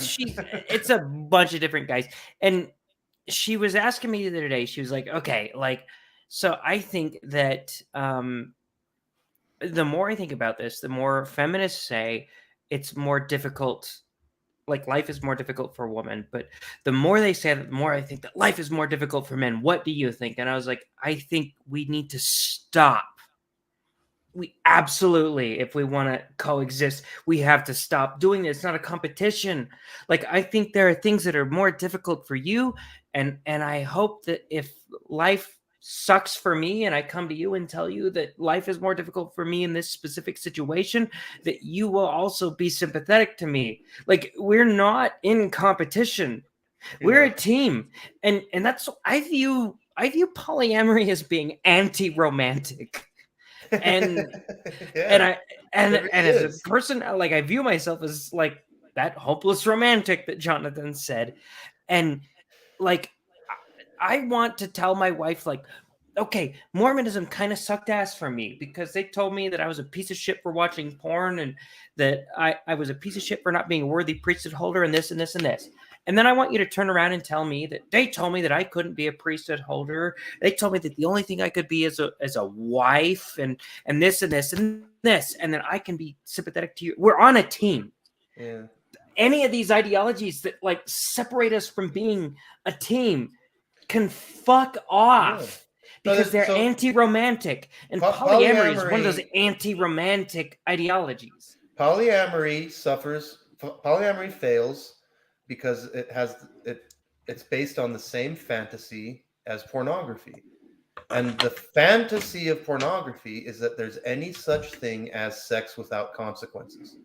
It's a bunch of different guys. And she was asking me the other day, she was like, okay, like, so I think that the more I think about this, the more feminists say it's more difficult, like life is more difficult for a woman. But the more they say that, the more I think that life is more difficult for men. What do you think? And I was like, I think we need to stop. We absolutely, if we want to coexist, we have to stop doing this. It's not a competition. Like, I think there are things that are more difficult for you. And I hope that if life sucks for me and I come to you and tell you that life is more difficult for me in this specific situation, that you will also be sympathetic to me. Like, we're not in competition. We're a team. And that's, I view polyamory as being anti-romantic. And as a person, like, I view myself as like that hopeless romantic that Jonathan said. And like, I want to tell my wife, like, okay, Mormonism kind of sucked ass for me because they told me that I was a piece of shit for watching porn and that I was a piece of shit for not being a worthy priesthood holder and this and this and this. And then I want you to turn around and tell me that they told me that I couldn't be a priesthood holder. They told me that the only thing I could be is a wife and this and this and this. And then I can be sympathetic to you. We're on a team. Yeah. Any of these ideologies that like separate us from being a team can fuck off because they're anti-romantic. And polyamory is one of those anti-romantic ideologies. Polyamory fails because it's based on the same fantasy as pornography. And the fantasy of pornography is that there's any such thing as sex without consequences.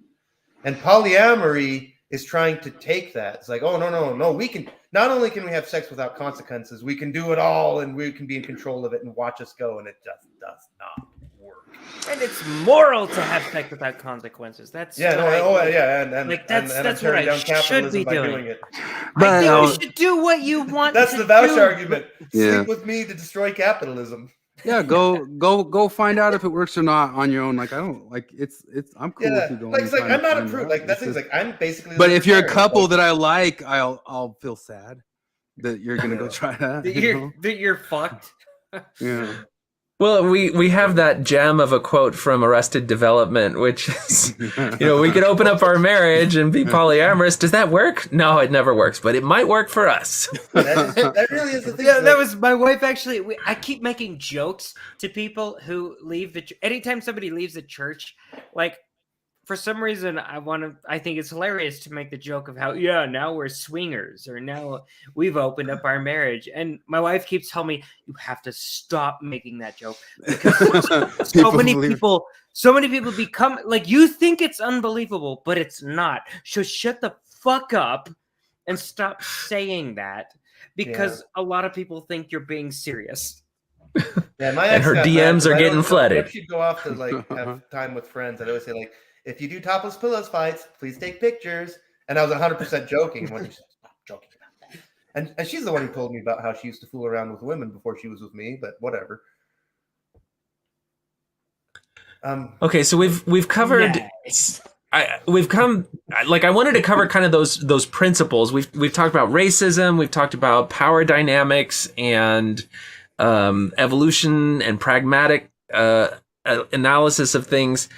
And polyamory is trying to take that. It's like, oh, no, we can, not only can we have sex without consequences, we can do it all and we can be in control of it and watch us go. And it just does not work. And it's moral to have sex without consequences. That's And like that's I'm what tearing I down should capitalism be by doing. it. I think you should do what you want. That's to the Vouch do. argument. Yeah. Sleep with me to destroy capitalism. Yeah, go find out if it works or not on your own. Like I don't like it's I'm cool with you going. Like it's like and I'm not finding approved. out. Like that's It's things like I'm basically. But if you're a libertarian. couple that I like, I'll feel sad that you're gonna go try that. That you're fucked. Yeah. Well, we have that gem of a quote from Arrested Development, which is, we could open up our marriage and be polyamorous. Does that work? No, it never works, but it might work for us. that really is the thing. Yeah, that was my wife. Actually, I keep making jokes to people who leave the. Anytime somebody leaves the church, like for some reason, I think it's hilarious to make the joke of how now we're swingers or now we've opened up our marriage, and my wife keeps telling me you have to stop making that joke because so many people become like you think it's unbelievable, but it's not. So shut the fuck up and stop saying that. Because a lot of people think you're being serious. Yeah, my and ex her got DMs mad, are getting flooded. If she'd go off to like have time with friends, I'd always say like, if you do topless pillows fights, please take pictures. And I was 100% joking. And when she said, stop joking about that. And she's the one who told me about how she used to fool around with women before she was with me, but whatever. Okay, so we've covered. I wanted to cover kind of those principles. We've talked about racism. We've talked about power dynamics and evolution and pragmatic analysis of things.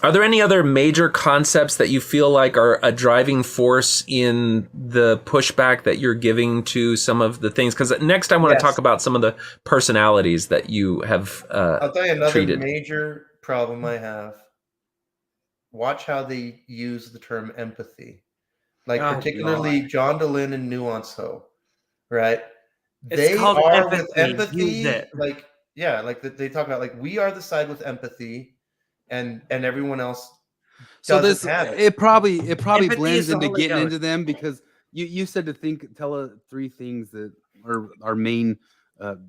Are there any other major concepts that you feel like are a driving force in the pushback that you're giving to some of the things? Because next I want to talk about some of the personalities that you have I'll tell you another treated. major problem I have. Watch how they use the term empathy. Like particularly John DeLynn and Nuance Ho, right? They are with empathy. Like they talk about like we are the side with empathy. And everyone else. So it probably Empathy blends into Holy getting Ghost. into them because you said to tell three things that are our main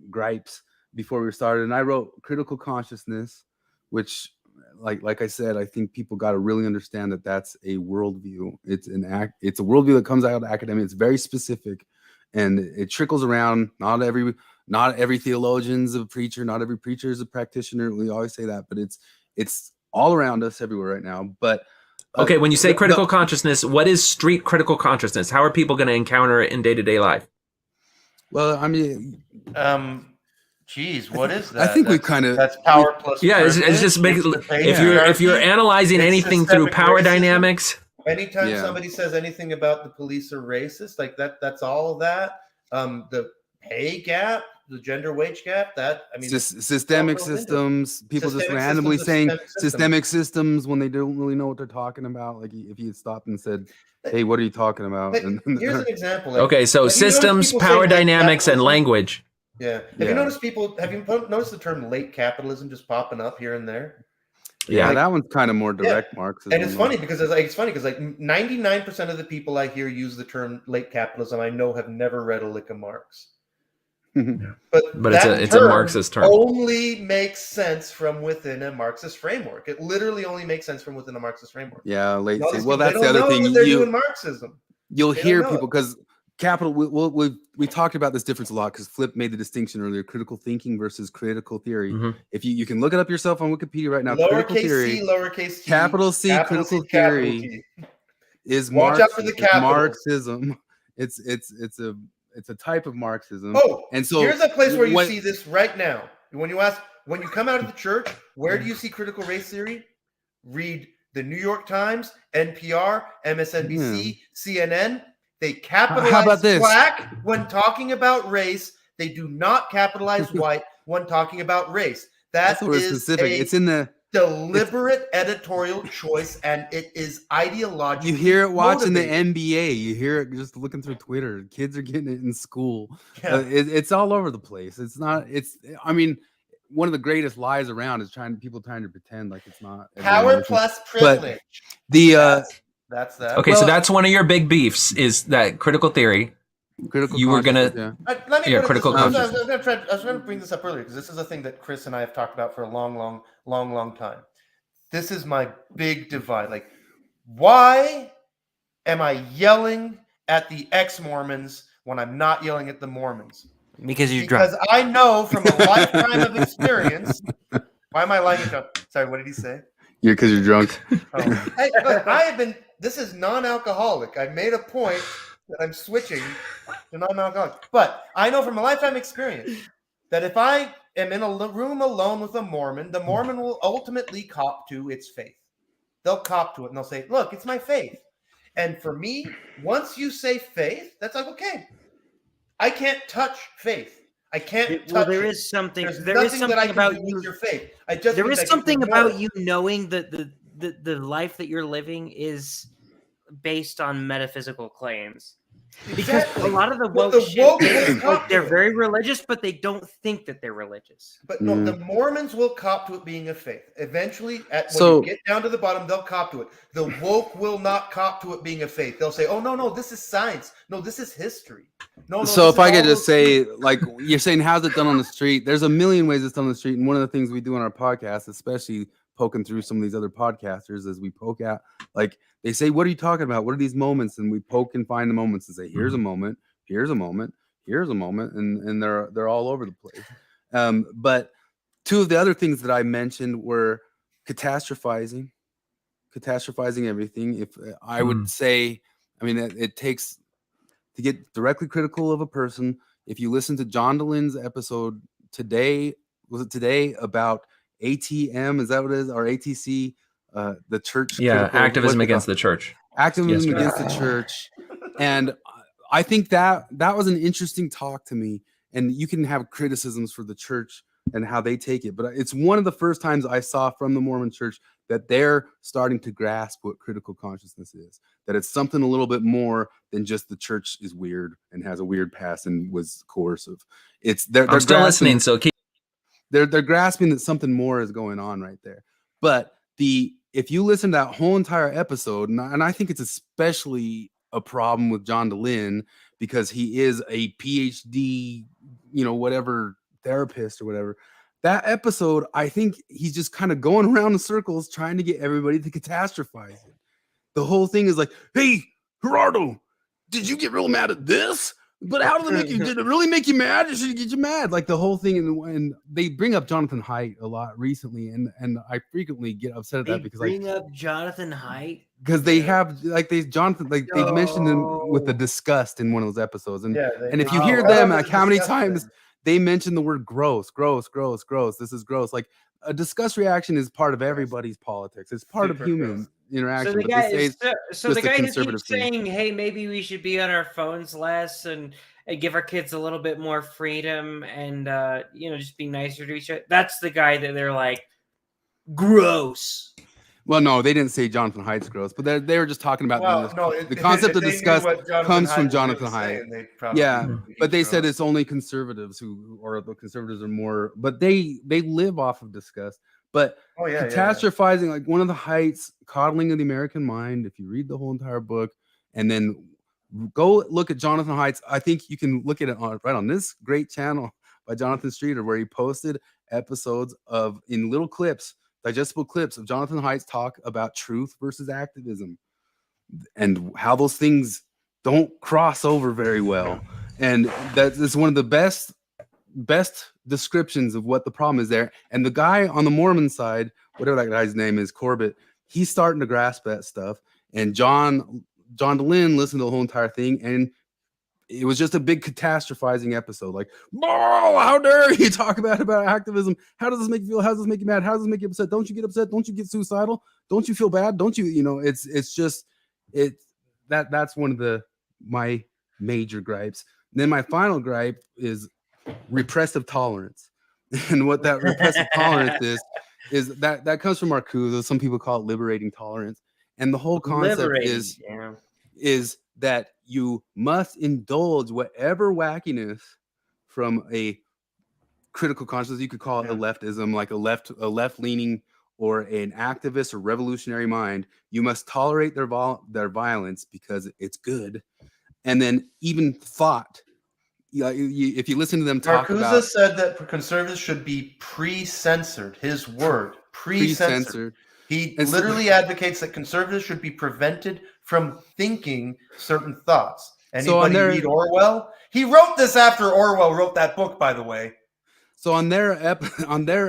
gripes before we started, and I wrote critical consciousness, which like I said, I think people got to really understand that that's a worldview. It's a worldview that comes out of academia. It's very specific, and it trickles around. Not every theologian's a preacher. Not every preacher is a practitioner. We always say that, but it's all around us everywhere right now. But okay, when you say critical consciousness, what is street critical consciousness? How are people going to encounter it in day-to-day life? Well, I mean, geez, what is that? I think that's power plus. It's just if you're analyzing anything through power dynamics. Anytime somebody says anything about the police are racist, like that's all of that. The pay gap, the gender wage gap, systemic systems, people just randomly saying systemic systems when they don't really know what they're talking about. Like if you stopped and said, hey, what are you talking about? Here's an example. Okay, so systems, power dynamics, and language. Yeah. Have you noticed the term late capitalism just popping up here and there? Yeah, that one's kind of more direct Marxism. And it's funny because 99% of the people I hear use the term late capitalism I know have never read a lick of Marx. But it's a Marxist term. Only makes sense from within a Marxist framework. It literally only makes sense from within a Marxist framework. Yeah, Well, that's the other thing. They're doing Marxism. You'll hear people because capital. We talked about this difference a lot because Flip made the distinction earlier: critical thinking versus critical theory. Mm-hmm. If you can look it up yourself on Wikipedia right now, Lowercase critical theory, c, lowercase t, capital C, critical theory is Marxism. It's a type of Marxism. Oh, and so here's a place where you see this right now. When you come out of the church, where do you see critical race theory? Read the New York Times, NPR, MSNBC, CNN. They capitalize black when talking about race. They do not capitalize white when talking about race. That's specific. It's in the deliberate editorial choice, and it is ideological. You hear it watching the NBA. You hear it just looking through Twitter. Kids are getting it in school. Yeah. It's all over the place. I mean, one of the greatest lies around is people trying to pretend like it's not power plus privilege. But That's that. Okay, so that's one of your big beefs is that critical theory. Critical You were gonna- consciousness, Let me Yeah, put it critical this way. consciousness. I was going to bring this up earlier because this is a thing that Chris and I have talked about for a long time. This is my big divide. Like, why am I yelling at the ex-Mormons when I'm not yelling at the Mormons? Because you're drunk. Because I know from a lifetime of experience. Why am I lying at John? Sorry, what did he say? because you're drunk. Oh. Hey, look, I have been. This is non-alcoholic. I made a point that I'm switching to non-alcoholic, but I know from a lifetime experience that if I am in a room alone with a Mormon, the Mormon will ultimately cop to its faith. They'll cop to it and they'll say, "Look, it's my faith." And for me, once you say faith, that's like, okay, I can't touch faith. I can't touch. Well, there it. is something. There's There is nothing that I something can about do you. with your faith. I just There means is I can something ignore about it. you knowing that the life that you're living is based on metaphysical claims. Because Exactly. a lot of the But woke, the shit, woke they- will cop they're to it. very religious, but they don't think that they're religious. But no, the Mormons will cop to it being a faith. Eventually, when So- you get down to the bottom, they'll cop to it. The woke will not cop to it being a faith. They'll say, "Oh no, this is science. No, this is history." No. So this if is I could all just those say, things." like you're saying, how's it done on the street? There's a million ways it's done on the street, and one of the things we do on our podcast, especially poking through some of these other podcasters, is we poke out, like they say, "What are you talking about? What are these moments?" And we poke and find the moments and say, "Here's a moment. Here's a moment. Here's a moment," and they're all over the place. But two of the other things that I mentioned were catastrophizing everything. If I would say, I mean, it takes to get directly critical of a person. If you listen to John DeLynne's episode today, was it today, about ATM? Is that what it is? Or ATC, the church? Yeah, critical- activism what's it against called? the church. Activism Yesterday. against the church. And I think that was an interesting talk to me. And you can have criticisms for the church and how they take it, but it's one of the first times I saw from the Mormon church that they're starting to grasp what critical consciousness is, that it's something a little bit more than just the church is weird and has a weird past and was coercive. It's they're I'm still grasping- listening, so keep. they're grasping that something more is going on right there. But if you listen to that whole entire episode, and I think it's especially a problem with John DeLynne because he is a PhD, whatever therapist or whatever. That episode, I think he's just kind of going around in circles trying to get everybody to catastrophize it. The whole thing is like, "Hey, Gerardo, did you get real mad at this? But how did it make you? Did it really make you mad? Or should it get you mad?" Like the whole thing, and they bring up Jonathan Haidt a lot recently, and I frequently get upset at that because bring up Jonathan Haidt they have Jonathan, like they mentioned him with the disgust in one of those episodes, and if you hear them, like how many times they mention the word gross. This is gross. Like a disgust reaction is part of everybody's politics. It's part of human interaction. So the but guy, they say so the just a guy who conservative keeps thing. saying, "Hey, maybe we should be on our phones less and give our kids a little bit more freedom and just be nicer to each other." That's the guy that they're like, gross. Well, no, they didn't say Jonathan Haidt's gross, but they were just talking about the concept of disgust comes from Jonathan Haidt. Yeah, but they said it's only conservatives or the conservatives are more, but they live off of disgust. But catastrophizing, like one of the Haidts, Coddling of the American Mind, if you read the whole entire book, and then go look at Jonathan Haidt's, I think you can look at it right on this great channel by Jonathan Streeter, where he posted episodes in little clips, digestible clips of Jonathan Haidt's talk about truth versus activism and how those things don't cross over very well. And that is one of the best descriptions of what the problem is there. And the guy on the Mormon side, whatever that guy's name is, Corbett, he's starting to grasp that stuff. And John DeLynne listened to the whole entire thing, and it was just a big catastrophizing episode. Like, "Oh, how dare you talk about activism? How does this make you feel? How does this make you mad? How does this make you upset? Don't you get upset? Don't you get suicidal? Don't you feel bad? Don't you, it's just that's one of my major gripes." And then my final gripe is repressive tolerance. And what that repressive tolerance is that comes from Marcuse. Some people call it liberating tolerance. And the whole concept is that you must indulge whatever wackiness from a critical consciousness. You could call it a leftism, like a left-leaning or an activist or revolutionary mind, you must tolerate their violence because it's good. And then even thought, if you listen to them talk Marcuse about said that conservatives should be pre-censored. His word, pre-censored. He And so- literally advocates that conservatives should be prevented from thinking certain thoughts. So on Anybody read Orwell? He wrote this after Orwell wrote that book, by the way. So on their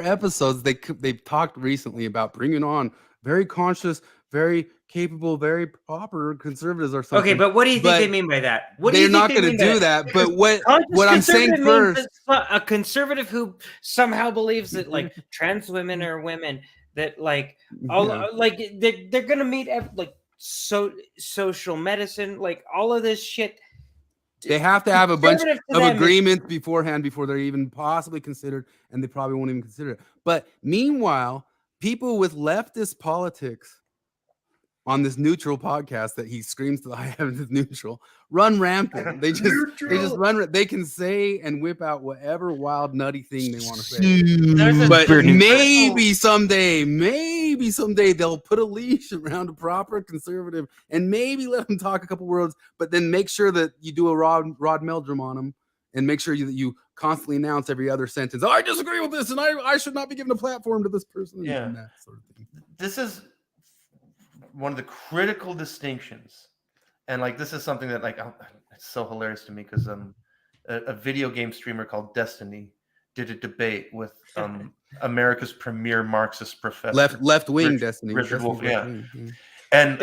episodes, they've talked recently about bringing on very conscious, very capable, very proper conservatives or something. Okay, but what do you think they mean by that? What do they're you think not they going to mean by do that. But what I'm saying conservative first, means that a conservative who somehow believes that like trans women are women, that like all like they're going to meet like social medicine, like all of this shit. they have to have a bunch Conservative to of them is- agreements beforehand before they're even possibly considered, and they probably won't even consider it. But meanwhile, people with leftist politics on this neutral podcast that he screams to the high heavens is neutral, run rampant. They just run. They can say and whip out whatever wild nutty thing they want to say. But maybe someday they'll put a leash around a proper conservative and maybe let them talk a couple words, but then make sure that you do a Rod Meldrum on them and make sure that you constantly announce every other sentence. Oh, I disagree with this, and I should not be given a platform to this person. Yeah. And that sort of thing. This is one of the critical distinctions, and like this is something that like it's so hilarious to me because a video game streamer called Destiny did a debate with America's premier Marxist professor, Left wing Richard- Destiny. Richard Wolff, Destiny's yeah. left-wing, And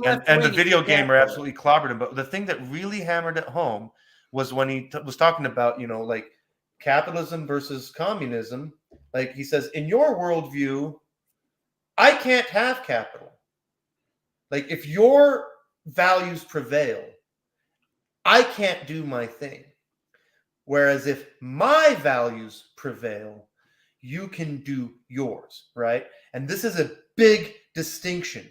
Left-wing the video is gamer bad. absolutely clobbered him. But the thing that really hammered it home was when he was talking about, like capitalism versus communism. Like he says, in your worldview, I can't have capital. Like if your values prevail, I can't do my thing. Whereas if my values prevail, you can do yours, right? And this is a big distinction.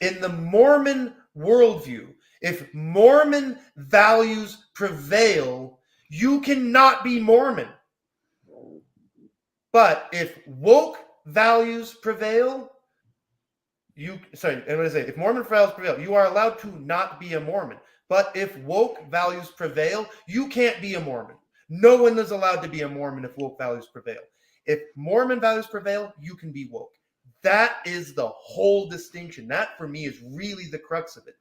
In the Mormon worldview, if Mormon values prevail, you cannot be Mormon. But if woke values prevail, if Mormon values prevail, you are allowed to not be a Mormon. But if woke values prevail, you can't be a Mormon. No one is allowed to be a Mormon if woke values prevail. If Mormon values prevail, you can be woke. That is the whole distinction. That, for me, is really the crux of it.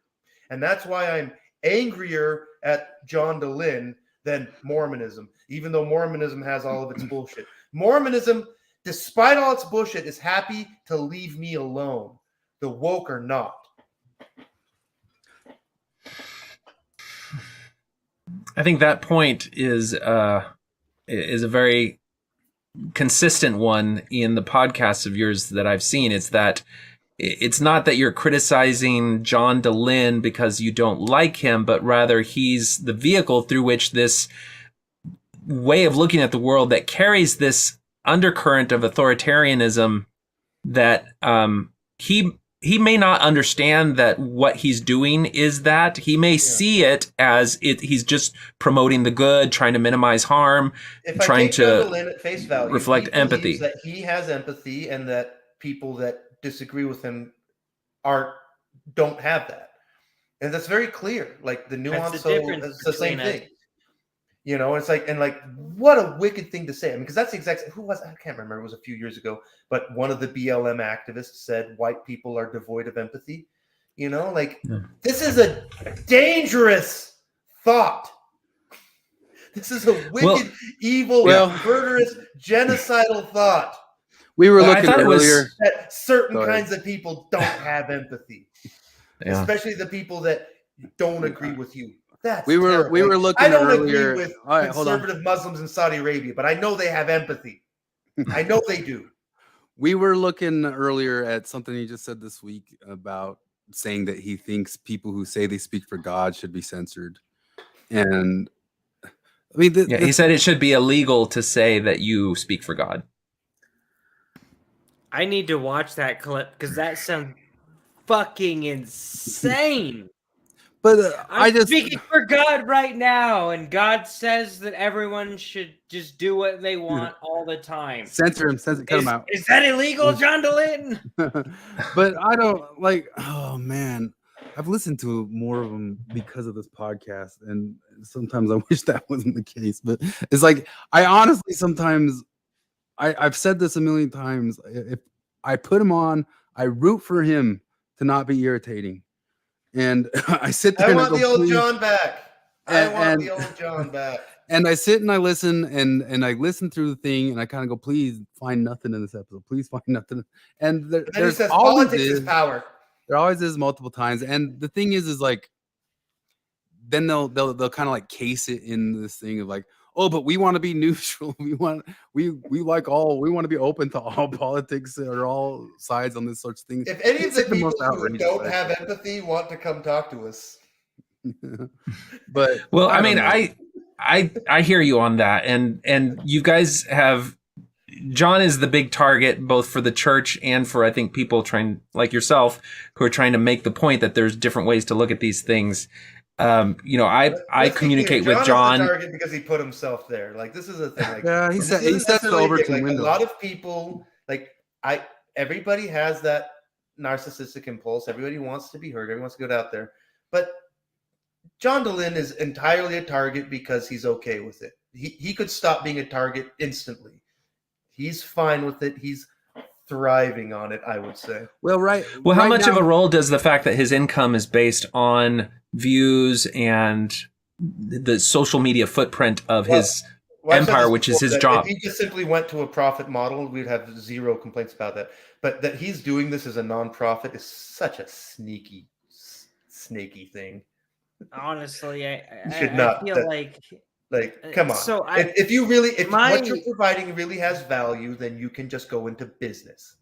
And that's why I'm angrier at John DeLynn than Mormonism, even though Mormonism has all of its bullshit. Mormonism, despite all its bullshit, is happy to leave me alone. The woke are not. I think that point is a very consistent one in the podcasts of yours that I've seen. It's that it's not that you're criticizing John DeLynn because you don't like him, but rather he's the vehicle through which this way of looking at the world that carries this undercurrent of authoritarianism that he may not understand that what he's doing is that. He may see it as he's just promoting the good, trying to minimize harm, trying to at face value, reflect he believes empathy. that he has empathy and that people that disagree with him don't have that. And that's very clear. Like the nuance, That's the difference it's the same between us. thing. It's like what a wicked thing to say. I mean, because that's exactly I can't remember. It was a few years ago, but one of the BLM activists said white people are devoid of empathy. This is a dangerous thought. This is a wicked, evil, murderous, genocidal thought. We were looking earlier that certain kinds of people don't have empathy, especially the people that don't agree with you. We were looking. I don't earlier. agree with All right, conservative Muslims in Saudi Arabia, but I know they have empathy. I know they do. We were looking earlier at something he just said this week about saying that he thinks people who say they speak for God should be censored. And I mean, he said it should be illegal to say that you speak for God. I need to watch that clip because that sounds fucking insane. But I'm speaking for God right now, and God says that everyone should just do what they want all the time. Censor him, cut him out. Is that illegal, John DeLynn? But I don't like. Oh man, I've listened to more of them because of this podcast, and sometimes I wish that wasn't the case. But it's like I honestly sometimes I've said this a million times. If I put him on, I root for him to not be irritating. And I sit there. I and want the old please. John back. I want And- the old John back. And I sit and I listen and I listen through the thing and I kind of go, please find nothing in this episode. Please find nothing. And And then he there's says always politics is power. there always is multiple times. And the thing is like, then they'll kind of like case it in this thing of like, oh, but we want to be neutral. We want we want to be open to all politics or all sides on this sort of thing. If any of It's the like the people most who outrageous don't thing. have empathy want to come talk to us, But Well, I mean, don't know. I hear you on that, and you guys have John is the big target both for the church and for I think people trying like yourself who are trying to make the point that there's different ways to look at these things. I Let's be communicate clear, with Is John. the target because he put himself there. Like this is a thing. Like, Yeah, he this said isn't he sets the necessarily big. Overton Like, window. a lot of people, like everybody has that narcissistic impulse. Everybody wants to be heard. Everyone wants to get out there. But John DeLynn is entirely a target because he's okay with it. He could stop being a target instantly. He's fine with it. He's thriving on it, I would say. Well, right. Well, how right much of now- a role does the fact that his income is based on views and the social media footprint of his Well, I've said empire, this which is before, his that job? If he just simply went to a profit model, we'd have zero complaints about that. But that he's doing this as a nonprofit is such a snaky thing. Honestly, You I should not. feel like Like, come on. So if my- what you're providing really has value, then you can just go into business.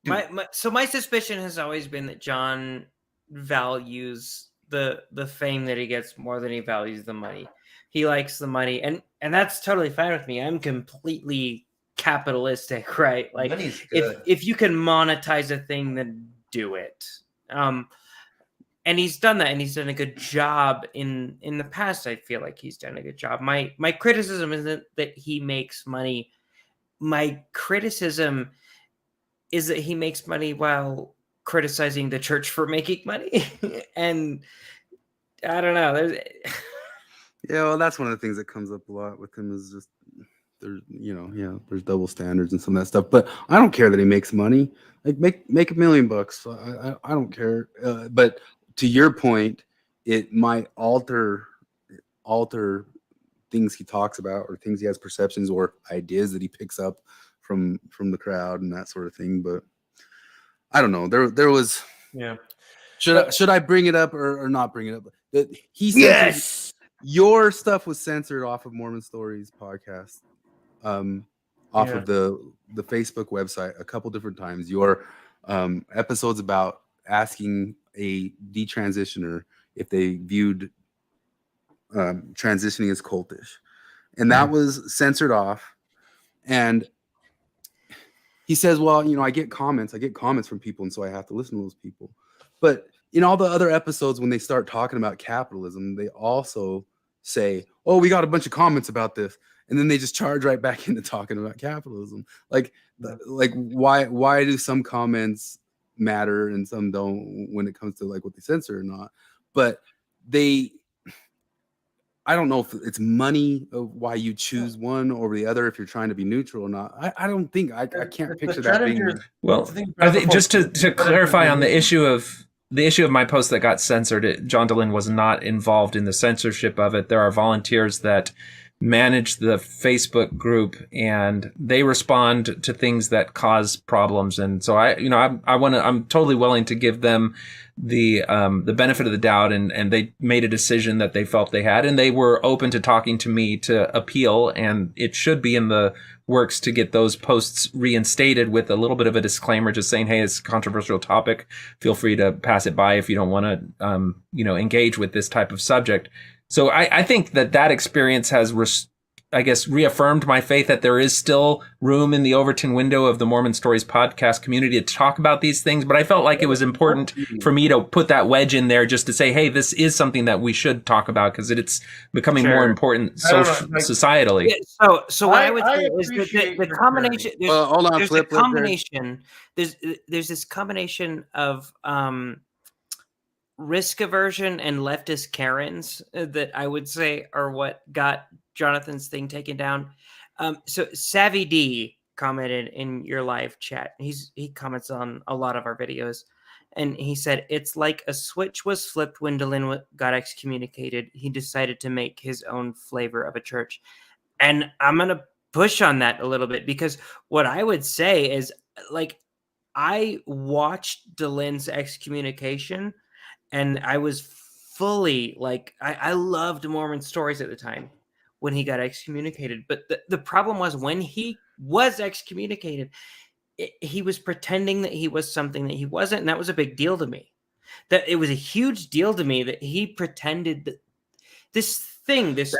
my suspicion has always been that John values the fame that he gets more than he values the money. He likes the money, and that's totally fine with me. I'm completely capitalistic, right? Like Money's good. if you can monetize a thing, then do it. And he's done that, and he's done a good job in the past. I feel like he's done a good job. My criticism isn't that he makes money. My criticism is that he makes money while criticizing the church for making money. And I don't know. Yeah, well, that's one of the things that comes up a lot with him is just there's there's double standards and some of that stuff. But I don't care that he makes money. Like make $1 million bucks. I don't care. But to your point, it might alter things he talks about or things he has perceptions or ideas that he picks up from the crowd and that sort of thing. But I don't know. There was Yeah. should I bring it up or not bring it up? That he said Yes. your stuff was censored off of Mormon Stories podcast, off Yeah. of the Facebook website a couple different times. Your episodes about asking a detransitioner if they viewed transitioning as cultish, and that was censored off. And he says, well, I get comments from people, and so I have to listen to those people. But in all the other episodes, when they start talking about capitalism, they also say, oh, we got a bunch of comments about this. And then they just charge right back into talking about capitalism. Like why do some comments matter and some don't when it comes to like what they censor or not? But I don't know if it's money of why you choose one over the other, if you're trying to be neutral or not. I don't think I can't picture that being. Well, I think just to clarify on the issue of my post that got censored, John DeLynn was not involved in the censorship of it. There are volunteers that manage the Facebook group, and they respond to things that cause problems. And so I'm totally willing to give them the benefit of the doubt, and they made a decision that they felt they had, and they were open to talking to me to appeal, and it should be in the works to get those posts reinstated with a little bit of a disclaimer, just saying, hey, it's a controversial topic. Feel free to pass it by if you don't want to, engage with this type of subject. So I think that experience has I guess, reaffirmed my faith that there is still room in the Overton window of the Mormon Stories podcast community to talk about these things. But I felt like it was important for me to put that wedge in there just to say, hey, this is something that we should talk about because it's becoming more important societally. Yeah, so what I would say is that the combination. Hold on, there's flip. a combination. There's this combination of risk aversion and leftist Karens that I would say are what got Jonathan's thing taken down. So Savvy D commented in your live chat. He comments on a lot of our videos, and he said it's like a switch was flipped when Dylan got excommunicated. He decided to make his own flavor of a church, and I'm gonna push on that a little bit because what I would say is like I watched Dylan's excommunication, and I was fully like I loved Mormon Stories at the time when he got excommunicated. But the problem was when he was excommunicated, he was pretending that he was something that he wasn't. And that was a big deal to me. That it was a huge deal to me that he pretended that this thing, this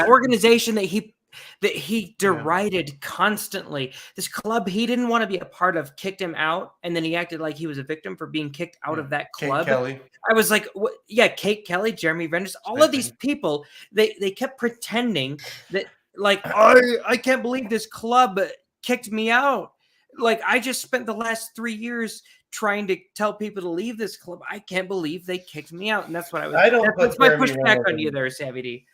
organization that he derided constantly, this club he didn't want to be a part of, kicked him out. And then he acted like he was a victim for being kicked out of that club. Kate Kelly. I was like, what? Yeah, Kate Kelly, Jeremy Vendors, all of these people, they kept pretending that like, I can't believe this club kicked me out. Like, I just spent the last 3 years trying to tell people to leave this club. I can't believe they kicked me out. And that's what I was. That's my pushback on you there, Savvy D.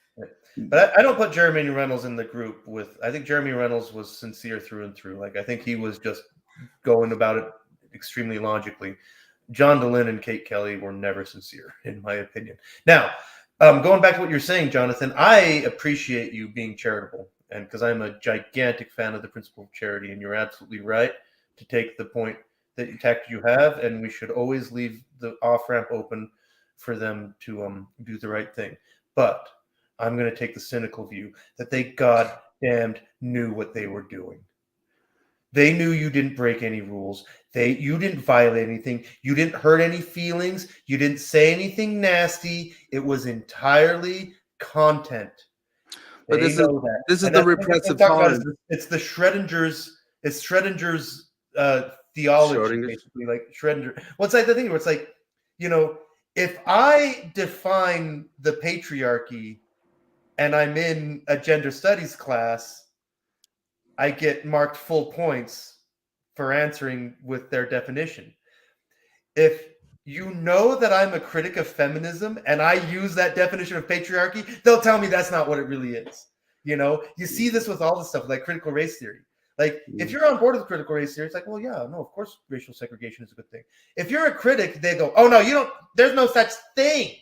But I don't put Jeremy Reynolds in the group with. I think Jeremy Reynolds was sincere through and through. Like, I think he was just going about it extremely logically. John DeLynn and Kate Kelly were never sincere, in my opinion. Now, going back to what you're saying, Jonathan, I appreciate you being charitable, and because I'm a gigantic fan of the principle of charity, and you're absolutely right to take the point that tactic you have, and we should always leave the off-ramp open for them to do the right thing. But I'm going to take the cynical view that they goddamned knew what they were doing. They knew you didn't break any rules. You didn't violate anything. You didn't hurt any feelings. You didn't say anything nasty. It was entirely content. But this is the repressive tolerance. It's the Schrodinger's. It's Schrodinger's theology, basically. Like Schrodinger. What's like the thing where it's like, if I define the patriarchy and I'm in a gender studies class, I get marked full points for answering with their definition. If you know that I'm a critic of feminism and I use that definition of patriarchy, they'll tell me that's not what it really is. You see this with all the stuff like critical race theory. Like, if you're on board with critical race theory, it's like, well, yeah, no, of course racial segregation is a good thing. If you're a critic, they go, oh, no, you don't, there's no such thing.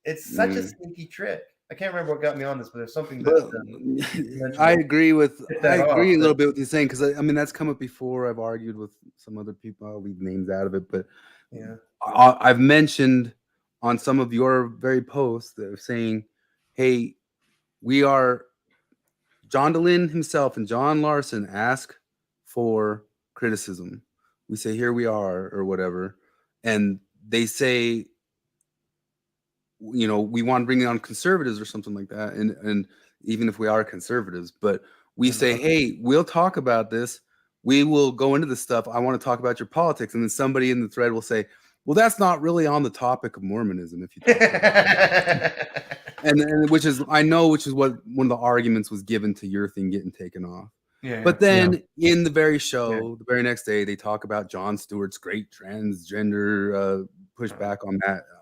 It's such a sneaky trick. I can't remember what got me on this, but there's something that I agree a little bit with you saying, because I mean that's come up before. I've argued with some other people. I'll leave names out of it, but yeah, I've mentioned on some of your very posts that are saying, "Hey, we are." John DeLynn himself and John Larson ask for criticism. We say, "Here we are," or whatever, and they say, we want to bring on conservatives or something like that. And even if we are conservatives, but we say, hey, we'll talk about this. We will go into this stuff. I want to talk about your politics. And then somebody in the thread will say, well, that's not really on the topic of Mormonism. If you talk about that. and which is what one of the arguments was given to your thing getting taken off. Yeah, but then in the very show, the very next day, they talk about Jon Stewart's great transgender pushback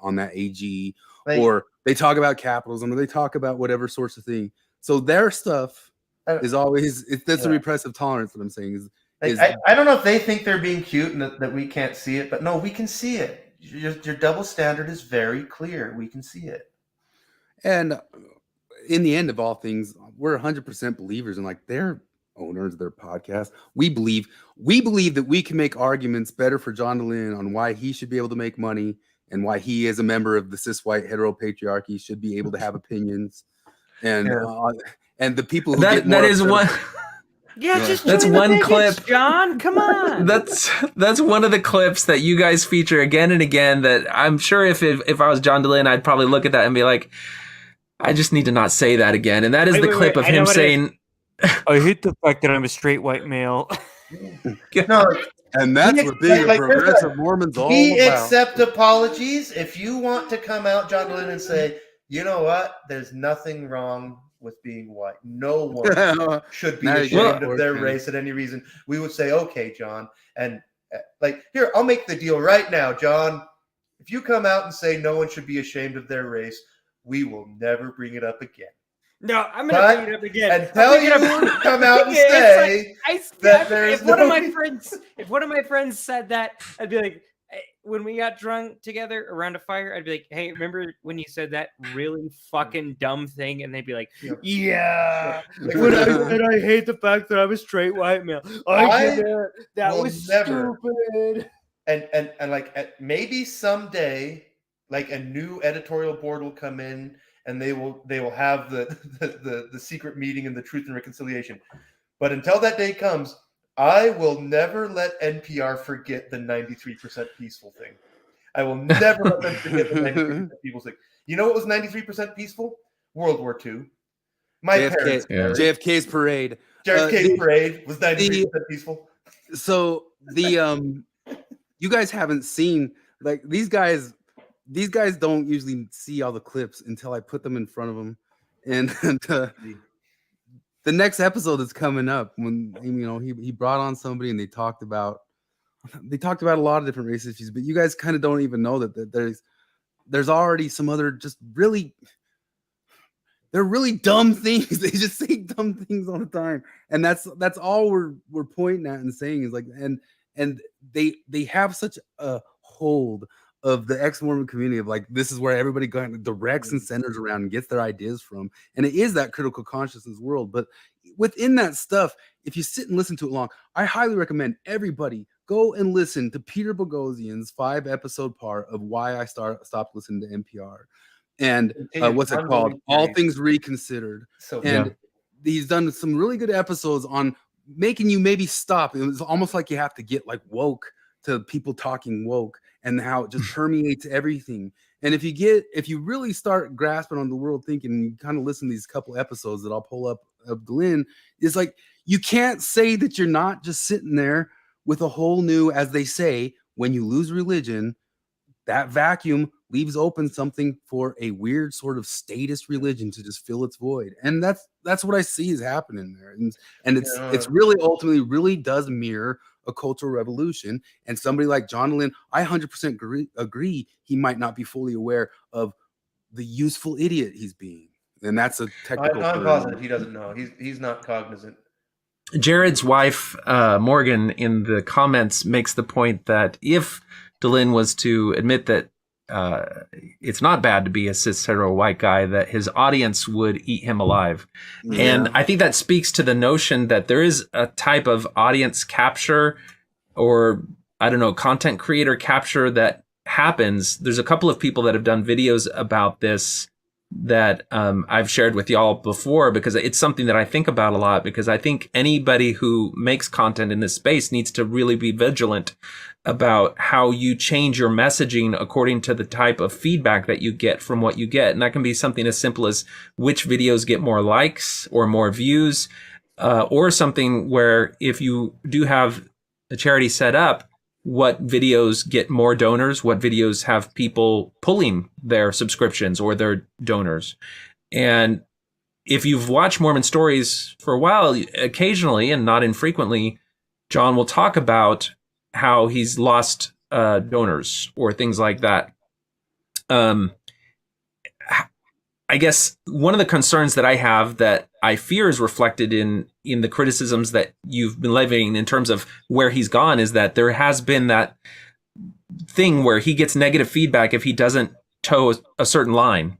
on that AG. Or they talk about capitalism, or they talk about whatever sorts of thing. So their stuff is always that's a repressive tolerance that I'm saying is I don't know if they think they're being cute and that we can't see it, but no, we can see it. Your double standard is very clear. We can see it. And in the end of all things, we're 100% believers in like their owners of their podcast. We believe that we can make arguments better for John DeLynn on why he should be able to make money and why he, as a member of the cis white heteropatriarchy, should be able to have opinions. And and the people who get more that is one. Yeah, just that's one clip. John, come on. That's one of the clips that you guys feature again and again. That I'm sure if I was John DeLynn, I'd probably look at that and be like, I just need to not say that again. And that is the clip of I know him what it is. saying, I hate the fact that I'm a straight white male. No, And that's We what being a like- like, progressive Mormon's all we about. accept apologies. If you want to come out, John Lynn, and say, you know what, there's nothing wrong with being white. No one should be Now you ashamed get of their it. race at any reason. We would say, okay, John, and like here, I'll make the deal right now, John. If you come out and say no one should be ashamed of their race, we will never bring it up again. No, I'm gonna bring it up again. Until you come out and say that there's if one of no- my friends said that, I'd be like, when we got drunk together around a fire, I'd be like, hey, remember when you said that really fucking dumb thing? And they'd be like, yeah. Like, When I said I hate the fact that I'm a straight white male. I get it. That will was never- stupid. And like maybe someday, like a new editorial board will come in and they will have the secret meeting and the Truth and Reconciliation. But until that day comes, I will never let NPR forget the 93% peaceful thing. I will never let them forget the 93% peaceful thing. You know what was 93% peaceful? World War II. My parents. JFK's parade. JFK's parade was 93% peaceful. So you guys haven't seen, like, these guys don't usually see all the clips until I put them in front of them. And the next episode that's coming up, when he brought on somebody and they talked about a lot of different race issues, but you guys kind of don't even know that there's already some other just really, they're really dumb things. They just say dumb things all the time, and that's all we're pointing at and saying is like, and they have such a hold of the ex-Mormon community of like, this is where everybody directs and centers around and gets their ideas from. And it is that critical consciousness world. But within that stuff, if you sit and listen to it long, I highly recommend everybody go and listen to Peter Boghossian's 5-episode part of why I stopped listening to NPR. And what's it called? All Things Reconsidered. So and he's done some really good episodes on making you maybe stop. It was almost like you have to get like woke to people talking woke, and how it just permeates everything. And if you really start grasping on the world thinking, and you kind of listen to these couple episodes that I'll pull up of Glenn, is like, you can't say that you're not just sitting there with a whole new, as they say, when you lose religion, that vacuum leaves open something for a weird sort of statist religion to just fill its void. And that's what I see is happening there. And it's really ultimately really does mirror a cultural revolution. And somebody like John Lynn, I 100% agree he might not be fully aware of the useful idiot he's being. And that's a technical I'm positive he doesn't know. He's not cognizant. Jared's wife, Morgan, in the comments makes the point that if DeLynn was to admit that it's not bad to be a cis hetero white guy, that his audience would eat him alive. Yeah. And I think that speaks to the notion that there is a type of audience capture, or I don't know, content creator capture that happens. There's a couple of people that have done videos about this that I've shared with y'all before, because it's something that I think about a lot, because I think anybody who makes content in this space needs to really be vigilant about how you change your messaging according to the type of feedback that you get from what you get. And that can be something as simple as which videos get more likes or more views, or something where if you do have a charity set up, what videos get more donors, what videos have people pulling their subscriptions or their donors. And if you've watched Mormon Stories for a while, occasionally and not infrequently, John will talk about how he's lost donors or things like that. I guess one of the concerns that I have that I fear is reflected in the criticisms that you've been levying in terms of where he's gone is that there has been that thing where he gets negative feedback if he doesn't toe a certain line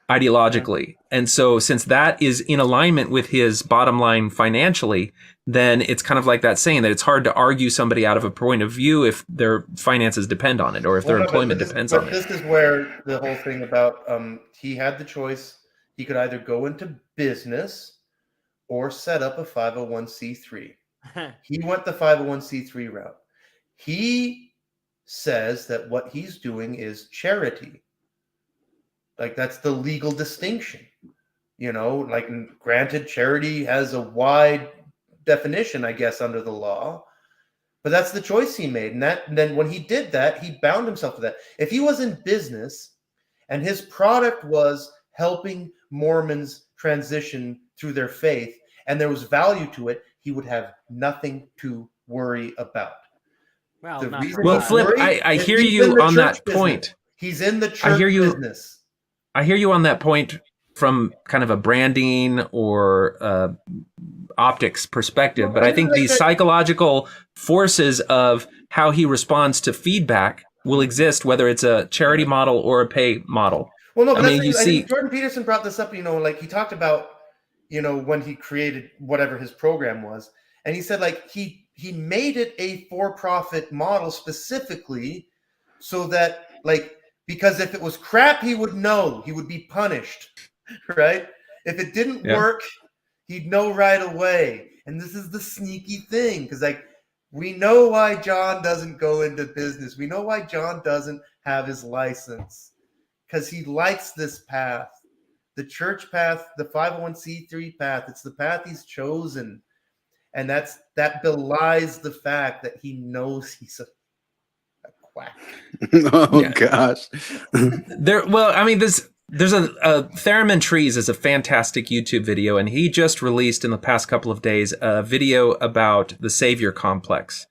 ideologically. And so since that is in alignment with his bottom line financially, then it's kind of like that saying that it's hard to argue somebody out of a point of view if their finances depend on it, or if their employment depends on it. This is where the whole thing about he had the choice. He could either go into business or set up a 501c3. He went the 501c3 route. He says that what he's doing is charity. Like that's the legal distinction. You know, like granted, charity has a wide definition, I guess, under the law. But that's the choice he made. And then when he did that, he bound himself to that. If he was in business and his product was helping Mormons transition through their faith and there was value to it, he would have nothing to worry about. Well, The not reason for Well, us. Flip, worried I is hear he's you in the on church that business. point. He's in the church hear you. business. I hear you on that point from kind of a branding or optics perspective, but I think these psychological forces of how he responds to feedback will exist whether it's a charity model or a pay model. Well, no, but I mean, you I see, think Jordan Peterson brought this up, you know, like he talked about, you know, when he created whatever his program was, and he said like he made it a for-profit model specifically so that like, because if it was crap, he would know, he would be punished, right? If it didn't work, he'd know right away. And this is the sneaky thing, because like we know why John doesn't go into business. We know why John doesn't have his license, because he likes this path, the church path, the 501c3 path. It's the path he's chosen, and that belies the fact that he knows he's a quack. Oh gosh. well, I mean, there's a Theremin Trees is a fantastic YouTube video, and he just released in the past couple of days a video about the savior complex.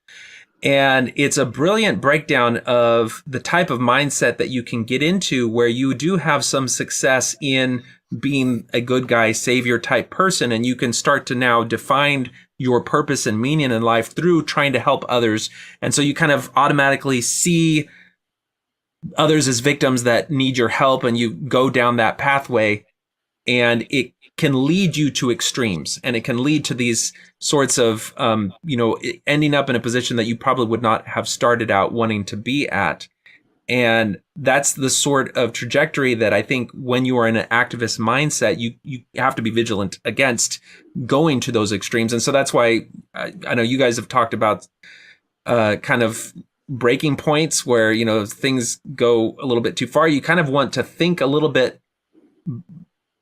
And it's a brilliant breakdown of the type of mindset that you can get into where you do have some success in being a good guy, savior type person, and you can start to now define your purpose and meaning in life through trying to help others. And so you kind of automatically see others as victims that need your help, and you go down that pathway, and it can lead you to extremes, and it can lead to these sorts of, ending up in a position that you probably would not have started out wanting to be at. And that's the sort of trajectory that I think when you are in an activist mindset, you have to be vigilant against going to those extremes. And so that's why I know you guys have talked about kind of breaking points where, you know, things go a little bit too far. You kind of want to think a little bit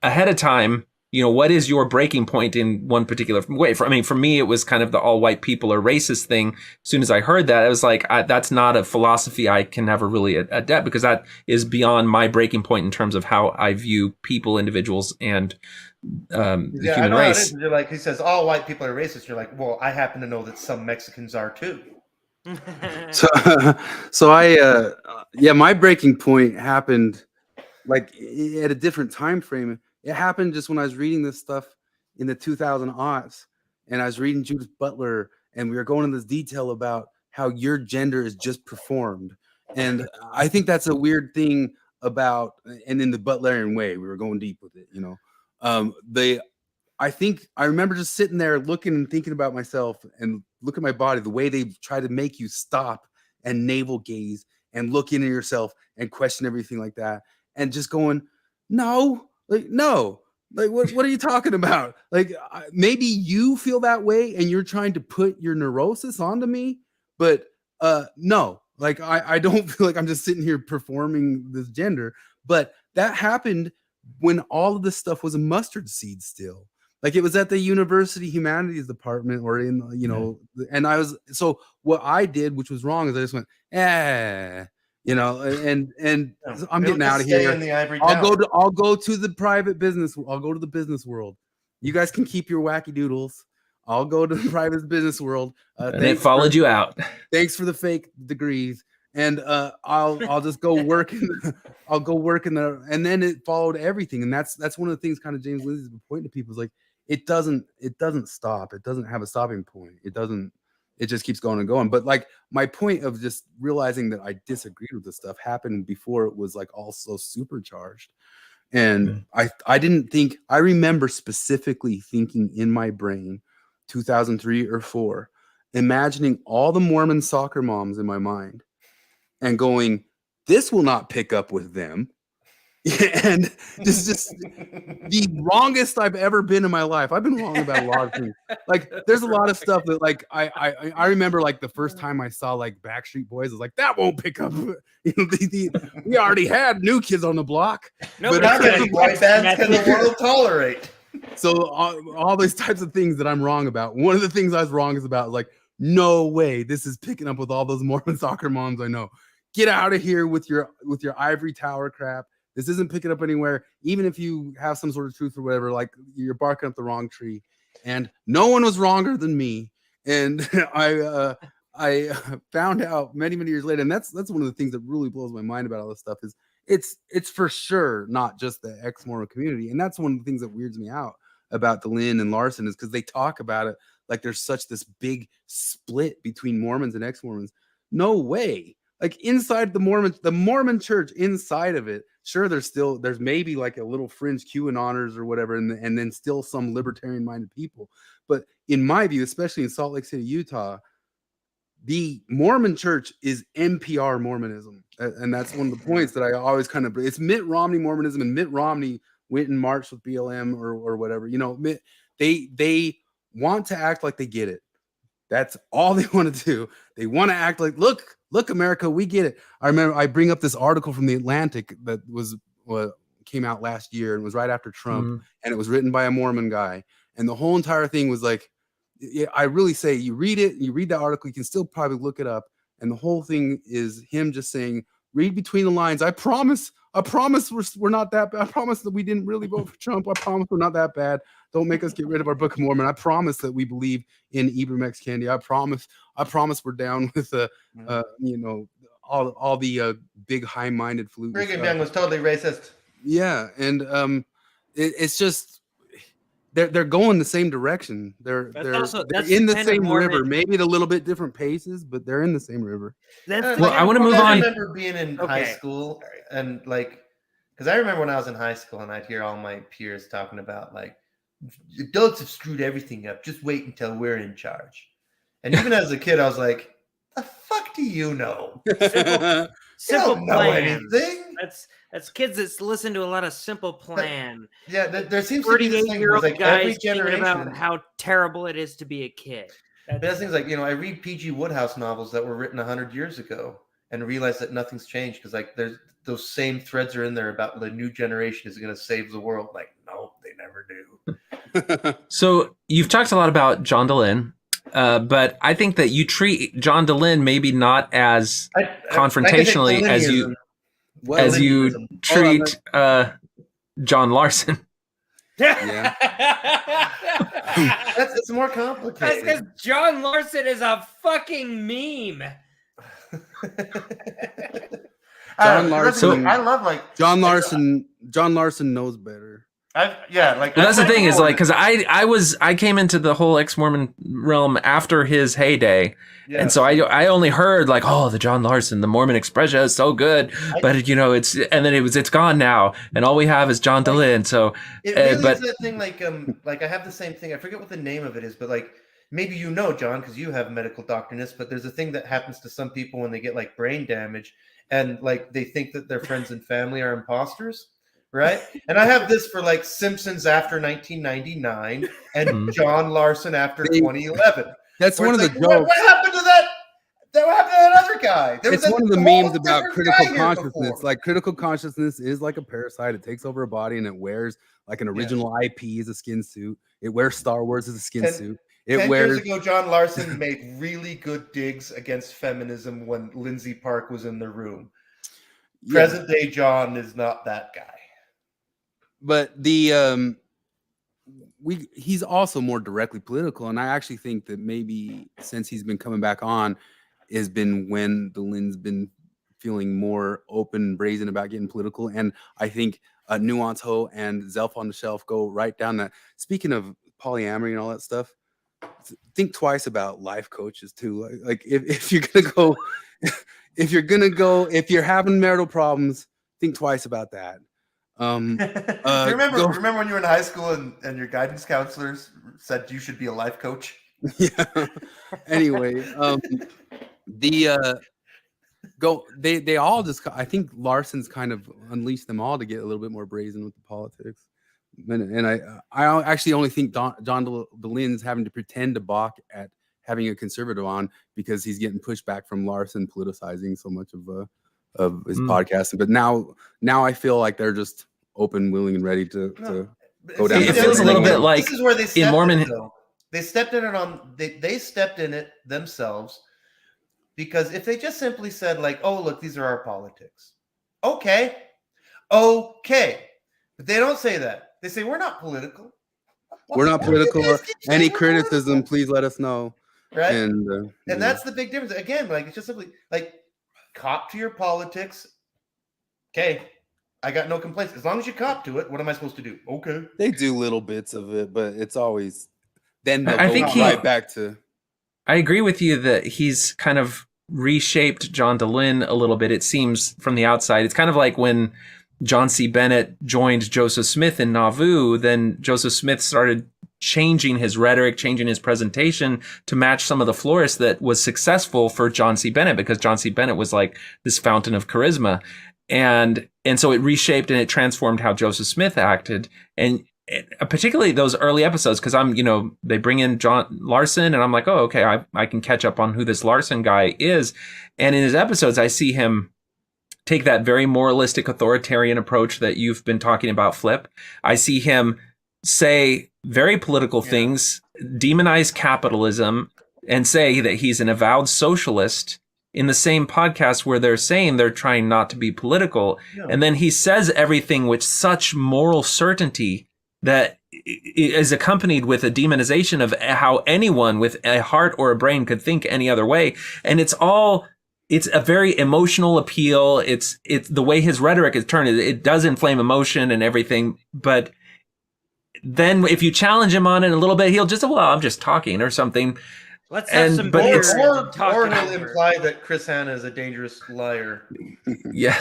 ahead of time. You know, what is your breaking point in one particular way? For me, it was kind of the all white people are racist thing. As soon as I heard that, I was like, that's not a philosophy I can never really adapt, because that is beyond my breaking point in terms of how I view people, individuals, and the human race. You're like, he says all white people are racist. You're like, well, I happen to know that some Mexicans are too. So my breaking point happened like at a different time frame. It happened just when I was reading this stuff in the 2000 aughts, and I was reading Judith Butler, and we were going into this detail about how your gender is just performed. And I think that's a weird thing about, and in the Butlerian way, we were going deep with it, you know. I think I remember just sitting there looking and thinking about myself and look at my body, the way they try to make you stop and navel gaze and look into yourself and question everything like that, and just going, no, what are you talking about? Like, maybe you feel that way and you're trying to put your neurosis onto me, but no, like I don't feel like I'm just sitting here performing this gender. But that happened when all of this stuff was a mustard seed still. Like, it was at the university humanities department or in, you know, and so what I did, which was wrong, is I just went, you know, and I'm getting out of here. I'll go to the private business. I'll go to the business world. You guys can keep your wacky doodles. I'll go to the private business world. And they followed you out. Thanks for the fake degrees. And I'll just go work I'll go work in the, and then it followed everything. And that's one of the things kind of James Lindsay's been pointing to people is like, it doesn't stop. It doesn't have a stopping point. It just keeps going and going. But like, my point of just realizing that I disagreed with this stuff happened before it was like also supercharged. And I remember specifically thinking in my brain 2003 or 4, imagining all the Mormon soccer moms in my mind and going, this will not pick up with them. And just the wrongest I've ever been in my life. I've been wrong about a lot of things. Like there's a lot of stuff that like I remember like the first time I saw like Backstreet Boys, I was like, that won't pick up. You know, we already had New Kids on the Block. No, But How many boy bands can the world tolerate? so all these types of things that I'm wrong about. One of the things I was wrong is about like, no way this is picking up with all those Mormon soccer moms I know. Get out of here with your ivory tower crap. This isn't picking up anywhere. Even if you have some sort of truth or whatever, like you're barking up the wrong tree. And no one was wronger than me. And I found out many years later, and that's one of the things that really blows my mind about all this stuff is it's for sure not just the ex-Mormon community. And that's one of the things that weirds me out about Dehlin and Larson is because they talk about it like there's such this big split between Mormons and ex-Mormons. No way. Like inside the Mormon church, inside of it, sure, there's maybe like a little fringe QAnoners or whatever, and then still some libertarian-minded people. But in my view, especially in Salt Lake City, Utah, the Mormon church is NPR Mormonism. And that's one of the points that I always kind of, it's Mitt Romney Mormonism, and Mitt Romney went and marched with BLM or whatever. You know, they want to act like they get it. That's all they want to do. They want to act like, look, America, we get it. I remember I bring up this article from The Atlantic that came out last year and was right after Trump, and it was written by a Mormon guy. And the whole entire thing was like, I really say you read it, you read the article, you can still probably look it up. And the whole thing is him just saying, read between the lines. I promise we're not that bad. I promise that we didn't really vote for Trump. I promise we're not that bad. Don't make us get rid of our Book of Mormon. I promise that we believe in Ibram X. Kendi. I promise we're down with you know, all the big high-minded flute. Brigham Young was totally racist. Yeah, and it's just they're going the same direction. They're in the same river, maybe at a little bit different paces, but they're in the same river. Well, I want to move on. I remember being in high school and like, because I remember when I was in high school and I'd hear all my peers talking about like, adults have screwed everything up. Just wait until we're in charge. And even as a kid, I was like, the fuck do you know? Simple know Plan. anything. That's kids that listen to a lot of Simple Plan. Yeah, there seems to be this thing where like every generation about how terrible it is to be a kid. That's things like, you know, I read P.G. Wodehouse novels that were written 100 years ago and realize that nothing's changed because like there's those same threads are in there about the new generation is going to save the world. Like, no, they never do. So you've talked a lot about John Dehlin, but I think that you treat John Dehlin maybe not as confrontationally as you treat John Larson. Yeah. It's more complicated. That's because John Larson is a fucking meme. John Larson. I love like John Larson knows better. But that's the thing is like, because I came into the whole ex-Mormon realm after his heyday, and so I only heard like, oh, the John Larson, the Mormon Expression is so good, but you know it's gone now, and all we have is John Dehlin. So it really is that thing like I have the same thing. I forget what the name of it is, but like maybe you know, John, because you have medical doctorness. But there's a thing that happens to some people when they get like brain damage, and like they think that their friends and family are imposters. Right. And I have this for like Simpsons after 1999 and John Larson after 2011. That's one of the like, jokes. What happened to that? What happened to that other guy? It's one of the memes about critical consciousness. Like critical consciousness is like a parasite. It takes over a body and it wears like an original IP as a skin suit. It wears Star Wars as a skin suit. 10 years ago, John Larson made really good digs against feminism when Lindsay Park was in the room. Present day John is not that guy. But he's also more directly political, and I actually think that maybe since he's been coming back on, has been when Dehlin's been feeling more open and brazen about getting political. And I think Nuance Ho and Zelf on the Shelf go right down that. Speaking of polyamory and all that stuff, think twice about life coaches too. Like if you're if you're having marital problems, think twice about that. Remember when you were in high school and your guidance counselors said you should be a life coach? Yeah. Anyway, go. They all just. I think Larson's kind of unleashed them all to get a little bit more brazen with the politics. And I actually only think John DeLynne's having to pretend to balk at having a conservative on because he's getting pushback from Larson politicizing so much of his podcast. But now I feel like they're just open, willing, and ready to go down. It feels a little bit like this is where they stepped in Mormon. in it, though. They stepped in it they stepped in it themselves, because if they just simply said like, "Oh, look, these are our politics," okay, but they don't say that. They say we're not political. We're not political. Any criticism, please let us know. Right, and that's the big difference. Again, like it's just simply like cop to your politics. Okay, I got no complaints as long as you cop to it. What am I supposed to do? Okay, they do little bits of it, but it's always then they'll I think go right back to. I agree with you that he's kind of reshaped John DeLynne a little bit. It seems from the outside, it's kind of like when John C. Bennett joined Joseph Smith in Nauvoo, then Joseph Smith started changing his rhetoric, changing his presentation to match some of the florists that was successful for John C. Bennett, because John C. Bennett was like this fountain of charisma. And so it reshaped and it transformed how Joseph Smith acted. And particularly those early episodes, because they bring in John Larson and I'm like, oh, okay, I can catch up on who this Larson guy is. And in his episodes, I see him take that very moralistic authoritarian approach that you've been talking about, Flip. I see him say very political things, demonize capitalism, and say that he's an avowed socialist in the same podcast where they're saying they're trying not to be political. Yeah. And then he says everything with such moral certainty that is accompanied with a demonization of how anyone with a heart or a brain could think any other way. And it's a very emotional appeal. It's the way his rhetoric is turned. It does inflame emotion and everything. But then if you challenge him on it a little bit, he'll just, well, I'm just talking or something. Let's have some beer. Or he'll imply that Chris Hanna is a dangerous liar. Yeah.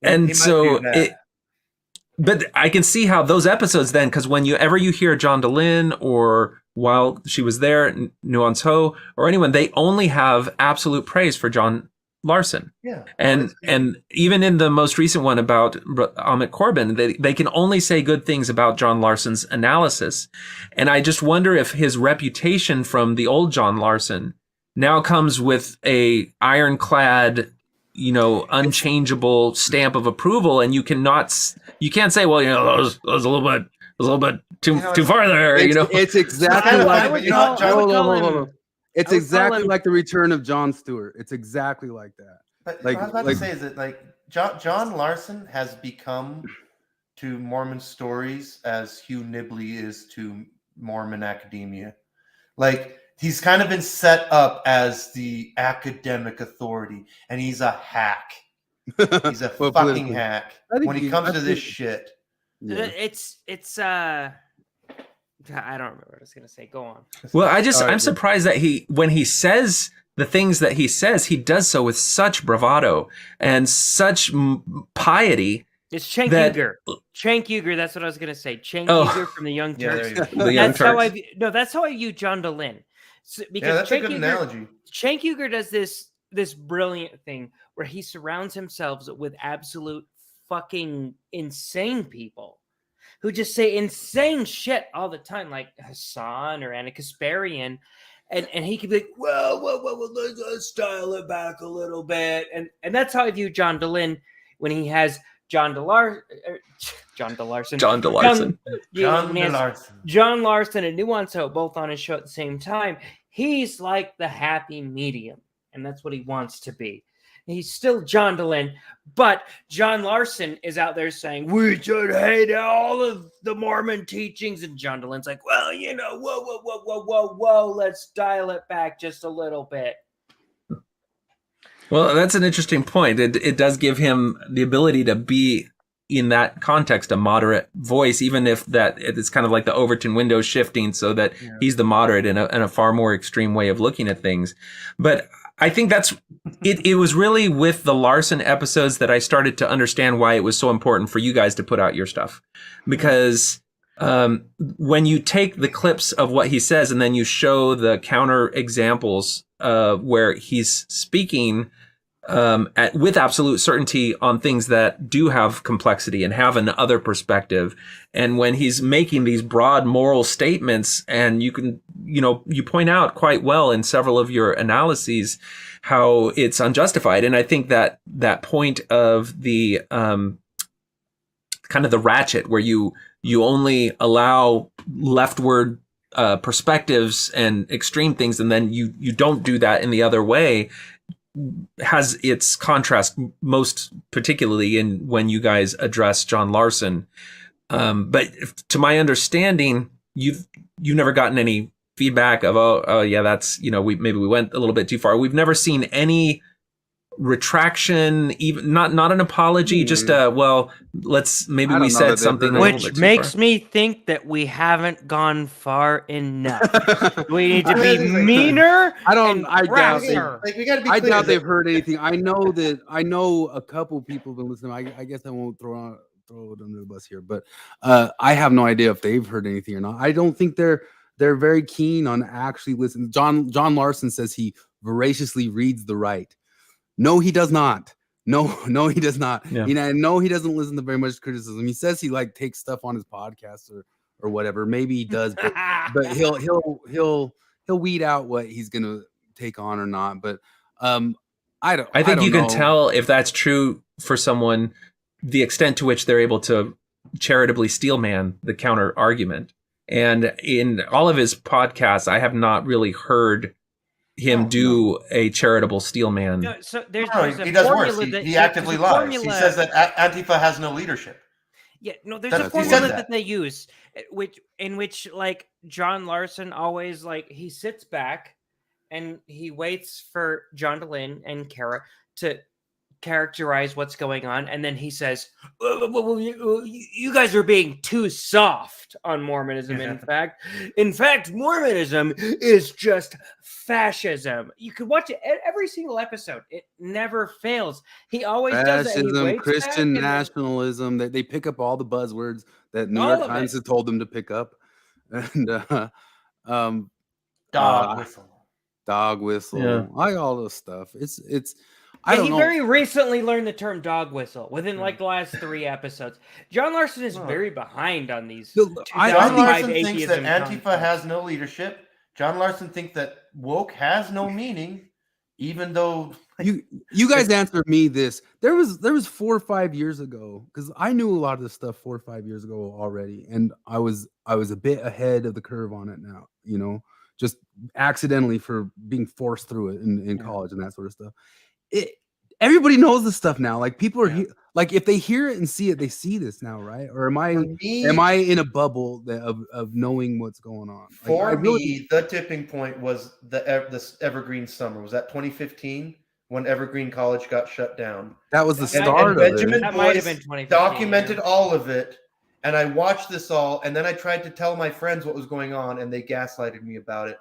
And so but I can see how those episodes then, because whenever you hear John DeLynne or while she was there, Nuance Ho or anyone, they only have absolute praise for John Larson. Yeah. And even in the most recent one about Amit Corbin, they can only say good things about John Larson's analysis. And I just wonder if his reputation from the old John Larson now comes with a ironclad, unchangeable stamp of approval, and you can't say, well, that was a little bit too far there. It's exactly like it's exactly like the return of Jon Stewart. It's exactly like that. But what I was about to say is that like John Larson has become to Mormon stories as Hugh Nibley is to Mormon academia. Like he's kind of been set up as the academic authority, and he's a hack. He's a fucking hack when he comes to this shit. Yeah. It's I don't remember what I was going to say. Go on. Well, I'm surprised that when he says the things that he says, he does so with such bravado and such piety. It's Cenk Uygur. Cenk Uygur, that's what I was going to say. Cenk Uygur from the Young Turks. That's how I view John DeLynne. Because that's a good analogy. Cenk Uygur does this brilliant thing where he surrounds himself with absolute fucking insane people who just say insane shit all the time, like Hassan or Anna Kasparian. And he could be like, well, let's dial it back a little bit. And that's how I view John DeLynne when he has John Larson and Nuance Ho both on his show at the same time. He's like the happy medium, and that's what he wants to be. He's still John DeLynne, but John Larson is out there saying, we should hate all of the Mormon teachings. And John DeLynne's like, well, whoa, let's dial it back just a little bit. Well, that's an interesting point. It does give him the ability to be, in that context, a moderate voice, even if that it's kind of like the Overton window shifting so that he's the moderate in a far more extreme way of looking at things. But I think it was really with the Larson episodes that I started to understand why it was so important for you guys to put out your stuff. Because when you take the clips of what he says and then you show the counter examples where he's speaking with absolute certainty on things that do have complexity and have an other perspective. And when he's making these broad moral statements, and you can, you point out quite well in several of your analyses how it's unjustified. And I think that that point of the kind of the ratchet where you only allow leftward perspectives and extreme things, and then you don't do that in the other way, has its contrast most particularly in when you guys address John Larson. But to my understanding, you've never gotten any feedback of, oh yeah, that's, maybe we went a little bit too far. We've never seen any retraction, even not an apology, just maybe we said something which makes me think that we haven't gone far enough. We need to be meaner. I doubt we got to be I clear doubt that- they've heard anything. I know a couple people have been listening. I guess I won't throw them under the bus here, but I have no idea if they've heard anything or not. I don't think they're very keen on actually listening. John Larson says he voraciously reads the right. No, he does not. No, he does not. Yeah. No, he doesn't listen to very much criticism. He says he takes stuff on his podcast or whatever. Maybe he does, but he'll weed out what he's gonna take on or not. But I think you know. can tell if that's true for someone, the extent to which they're able to charitably steelman the counter argument. And in all of his podcasts, I have not really heard him do a charitable steelman. No, so there's he a does formula worse. that He actively there's a lies. formula- He says that Antifa has no leadership. Yeah, no, there's That's- a he said formula that. that they use, in which John Larson always he sits back and he waits for John DeLynn and Kara to characterize what's going on, and then he says, well, you guys are being too soft on Mormonism. In fact, Mormonism is just fascism. You could watch it every single episode. It never fails. He always does that. He Fascism, waits Christian back and then- nationalism. They pick up all the buzzwords that New All York of Times it. has told them to pick up, and Dog whistle. dog whistle, Yeah. all this stuff. It's. I Yeah, don't he know. very recently learned the term dog whistle within the last 3 episodes. John Larson is very behind on these. Look, John 2005 Larson thinks that atheism Antifa concepts. has no leadership. John Larson thinks that woke has no meaning, even though You guys answered me this. There was 4 or 5 years ago, because I knew a lot of this stuff 4 or 5 years ago already, and I was a bit ahead of the curve on it now. Just accidentally for being forced through it in college and that sort of stuff. Everybody knows this stuff now. People are if they hear it and see it, they see this now, right? Or am I in a bubble of knowing what's going on? For me, the tipping point was this Evergreen summer. Was that 2015 when Evergreen College got shut down? That was the That- start of Benjamin it. That might have Boyce been 2015, documented yeah. all of it, and I watched this all, and then I tried to tell my friends what was going on, and they gaslighted me about it.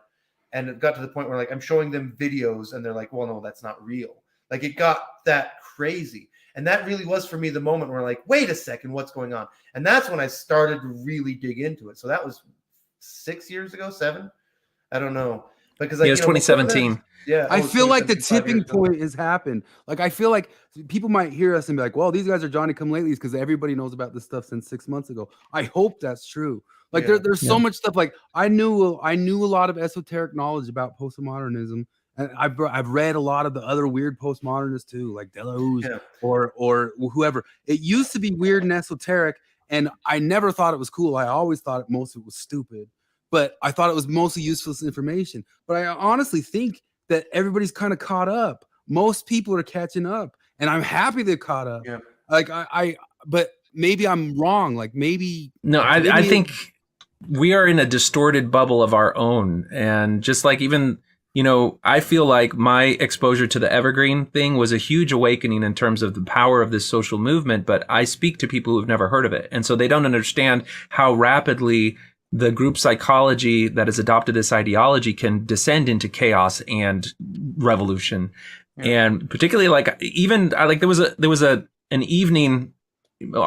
And it got to the point where I'm showing them videos, and they're like, "Well, no, that's not real." It got that crazy. And that really was for me the moment where wait a second, what's going on? And that's when I started to really dig into it. So that was 6 years ago, 7? I don't know. Because It was 2017. I feel like the 2017, 5 tipping years ago. point has happened. I feel like people might hear us and be like, well, these guys are Johnny come latelys because everybody knows about this stuff since 6 months ago. I hope that's true. There's so much stuff. I knew a lot of esoteric knowledge about postmodernism. And I've read a lot of the other weird postmodernists too, like Deleuze or whoever. It used to be weird and esoteric, and I never thought it was cool. I always thought most of it was stupid, but I thought it was mostly useful information. But I honestly think that everybody's kind of caught up. Most people are catching up, and I'm happy they're caught up. Yeah. But maybe I'm wrong. No, I think we are in a distorted bubble of our own, and just even. I feel like my exposure to the Evergreen thing was a huge awakening in terms of the power of this social movement, but I speak to people who've never heard of it. And so they don't understand how rapidly the group psychology that has adopted this ideology can descend into chaos and revolution. Yeah. And particularly there was an evening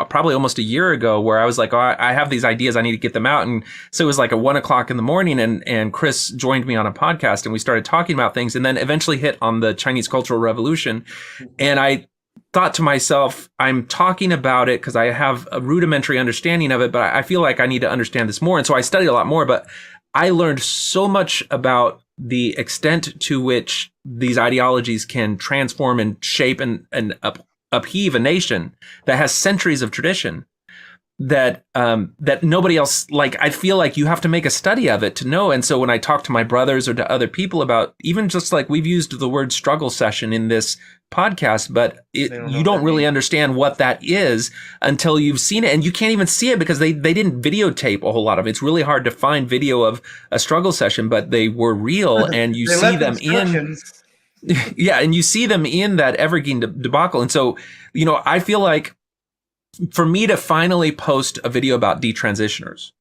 probably almost a year ago, where I was like, oh, I have these ideas, I need to get them out. And so it was like at 1 o'clock in the morning, and Chris joined me on a podcast, and we started talking about things, and then eventually hit on the Chinese Cultural Revolution. And I thought to myself, I'm talking about it because I have a rudimentary understanding of it, but I feel like I need to understand this more. And so I studied a lot more, but I learned so much about the extent to which these ideologies can transform and shape and upheave a nation that has centuries of tradition, that that nobody else, like, I feel like you have to make a study of it to know. And so when I talk to my brothers or to other people about, even just like we've used the word struggle session in this podcast, but you don't really understand what that is until you've seen it. And you can't even see it because they didn't videotape a whole lot of it. It's really hard to find video of a struggle session, but they were real, and you see them in yeah, and you see them in that Evergreen debacle. And so, you know, I feel like for me to finally post a video about detransitioners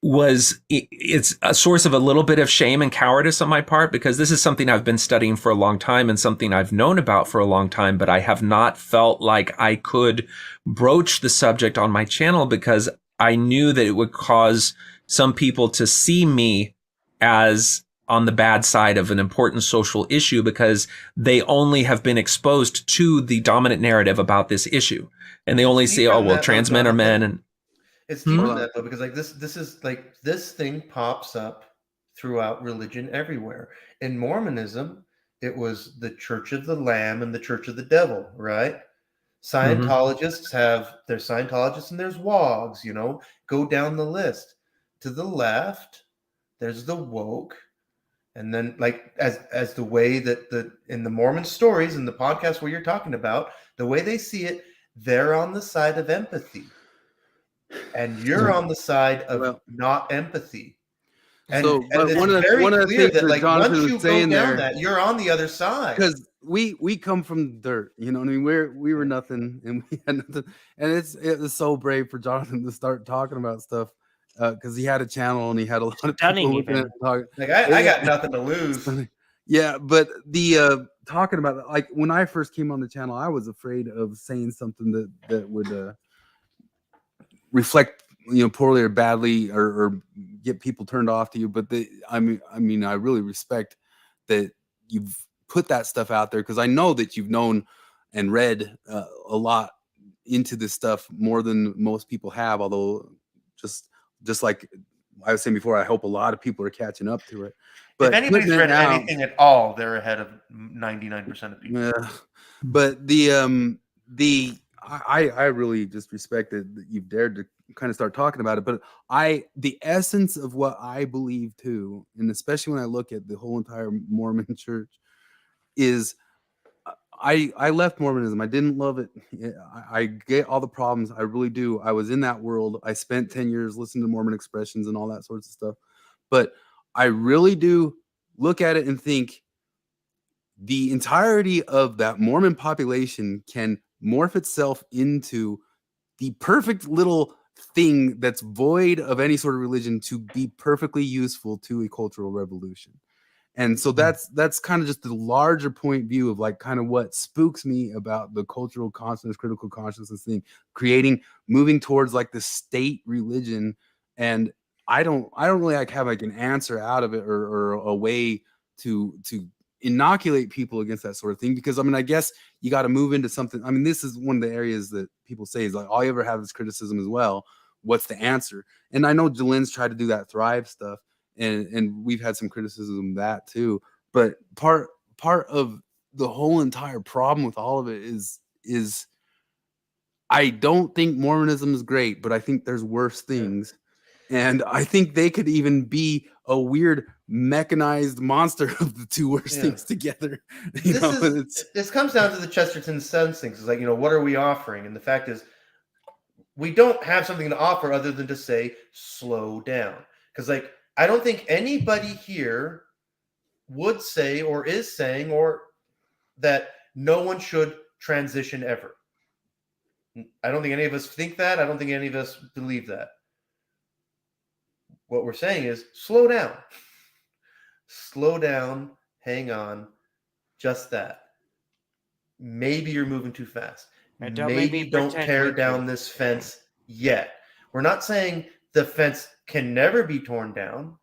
it's a source of a little bit of shame and cowardice on my part, because this is something I've been studying for a long time and something I've known about for a long time, but I have not felt like I could broach the subject on my channel because I knew that it would cause some people to see me as on the bad side of an important social issue because they only have been exposed to the dominant narrative about this issue. And they only see, oh, well, trans men are men. And it's deeper than that, though, because like this is like, this thing pops up throughout religion everywhere. In Mormonism, it was the Church of the Lamb and the Church of the Devil, right? Scientologists have their Scientologists and there's WOGs, you know, go down the list. To the left, there's the woke. And then, like, as the way that in the Mormon stories and the podcast where you're talking about, the way they see it, they're on the side of empathy. And you're on the side of not empathy. And, so, and it's one of very the clear things that, like, Jonathan once was you go saying down there, that, you're on the other side. Because we come from dirt, you know what I mean? We were nothing, and we had nothing. And it was so brave for Jonathan to start talking about stuff, because he had a channel and he had a lot of people looking at talking. Like, I got nothing to lose. Yeah, but the talking about it, like when I first came on the channel, I was afraid of saying something that would reflect, you know, poorly or badly, or get people turned off to you. But I mean, I really respect that you've put that stuff out there, because I know that you've known and read a lot into this stuff more than most people have. Although, just like I was saying before, I hope a lot of people are catching up to it. But if anybody's read anything at all, they're ahead of 99% of people. Yeah, but I really just respect that you've dared to kind of start talking about it. But the essence of what I believe too, and especially when I look at the whole entire Mormon church, is I left Mormonism. I didn't love it. I get all the problems. I really do. I was in that world. I spent 10 years listening to Mormon expressions and all that sorts of stuff. But I really do look at it and think the entirety of that Mormon population can morph itself into the perfect little thing that's void of any sort of religion to be perfectly useful to a cultural revolution. And so that's kind of just the larger point view of like kind of what spooks me about the cultural consciousness, critical consciousness thing, moving towards like the state religion. And I don't really like have like an answer out of it or a way to inoculate people against that sort of thing, because I mean, I guess you got to move into something. I mean, this is one of the areas that people say is like all you ever have is criticism as well. What's the answer? And I know Jalen's tried to do that Thrive stuff, and we've had some criticism of that too. But part of the whole entire problem with all of it is I don't think Mormonism is great, but I think there's worse things. And I think they could even be a weird mechanized monster of the two worst things together. This comes down to the Chesterton sense things. It's like, you know, what are we offering? And the fact is, we don't have something to offer other than to say, slow down. Because, like, I don't think anybody here would say or is saying or that no one should transition ever. I don't think any of us think that. I don't think any of us believe that. What we're saying is slow down. Slow down, hang on, just that. Maybe you're moving too fast. Don't make me maybe don't pretend tear we do. down this fence yet. We're not saying the fence can never be torn down.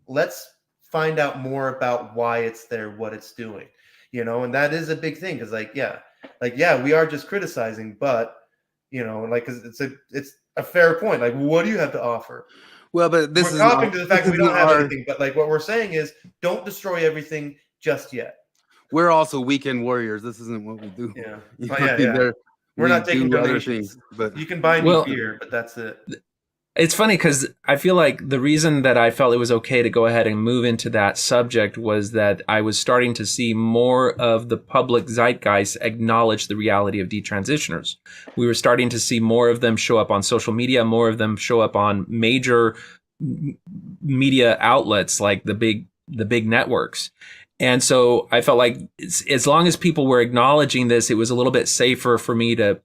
Let's find out more about why it's there, what it's doing, and that is a big thing. Because we are just criticizing, but 'cause it's a fair point. Like, what do you have to offer? Well, but this We're is copping to the fact that we don't have our- anything, but what we're saying is, don't destroy everything just yet. We're also weekend warriors. This isn't what we do. Yeah. You Oh, know, yeah, I mean, yeah. We're not we taking do other donations. things, but You can buy me Well- beer, but that's it. It's funny because I feel like the reason that I felt it was okay to go ahead and move into that subject was that I was starting to see more of the public zeitgeist acknowledge the reality of detransitioners. We were starting to see more of them show up on social media, more of them show up on major media outlets like the big networks. And so I felt like as long as people were acknowledging this, it was a little bit safer for me to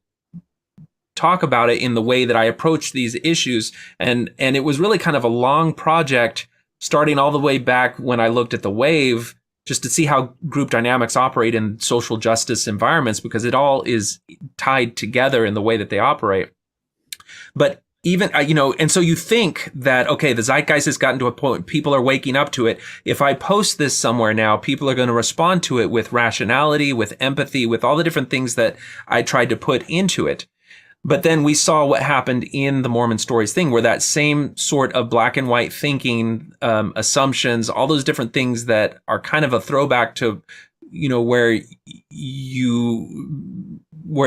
talk about it in the way that I approach these issues. And it was really kind of a long project, starting all the way back when I looked at the wave, just to see how group dynamics operate in social justice environments, because it all is tied together in the way that they operate. But even, and so you think that, okay, the zeitgeist has gotten to a point, people are waking up to it. If I post this somewhere now, people are going to respond to it with rationality, with empathy, with all the different things that I tried to put into it. But then we saw what happened in the Mormon Stories thing, where that same sort of black and white thinking, assumptions, all those different things that are kind of a throwback to, where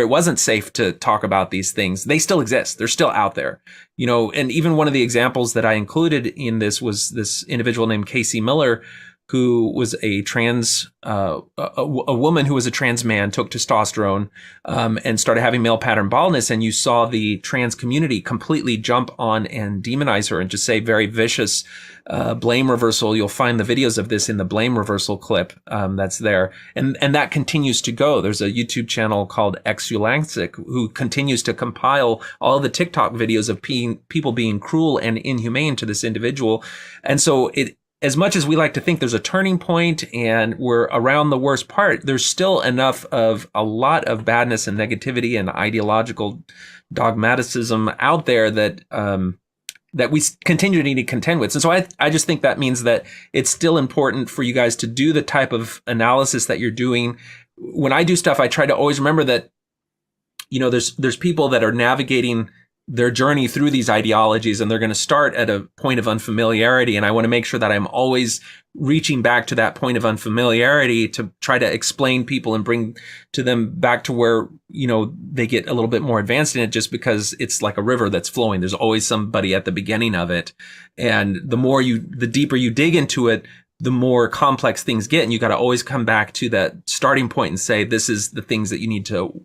it wasn't safe to talk about these things, they still exist. They're still out there, and even one of the examples that I included in this was this individual named Casey Miller, who was a trans, a woman who was a trans man, took testosterone, and started having male pattern baldness. And you saw the trans community completely jump on and demonize her and just say very vicious, blame reversal. You'll find the videos of this in the blame reversal clip, that's there. And that continues to go. There's a YouTube channel called exMormons who continues to compile all the TikTok videos of people being cruel and inhumane to this individual. And so as much as we like to think there's a turning point and we're around the worst part, there's still enough of a lot of badness and negativity and ideological dogmaticism out there that that we continue to need to contend with. And so I just think that means that it's still important for you guys to do the type of analysis that you're doing. When I do stuff, I try to always remember that, there's people that are navigating their journey through these ideologies, and they're going to start at a point of unfamiliarity. And I want to make sure that I'm always reaching back to that point of unfamiliarity to try to explain people and bring to them back to where, they get a little bit more advanced in it, just because it's like a river that's flowing. There's always somebody at the beginning of it. And the deeper you dig into it, the more complex things get. And you got to always come back to that starting point and say, this is the things that you need to,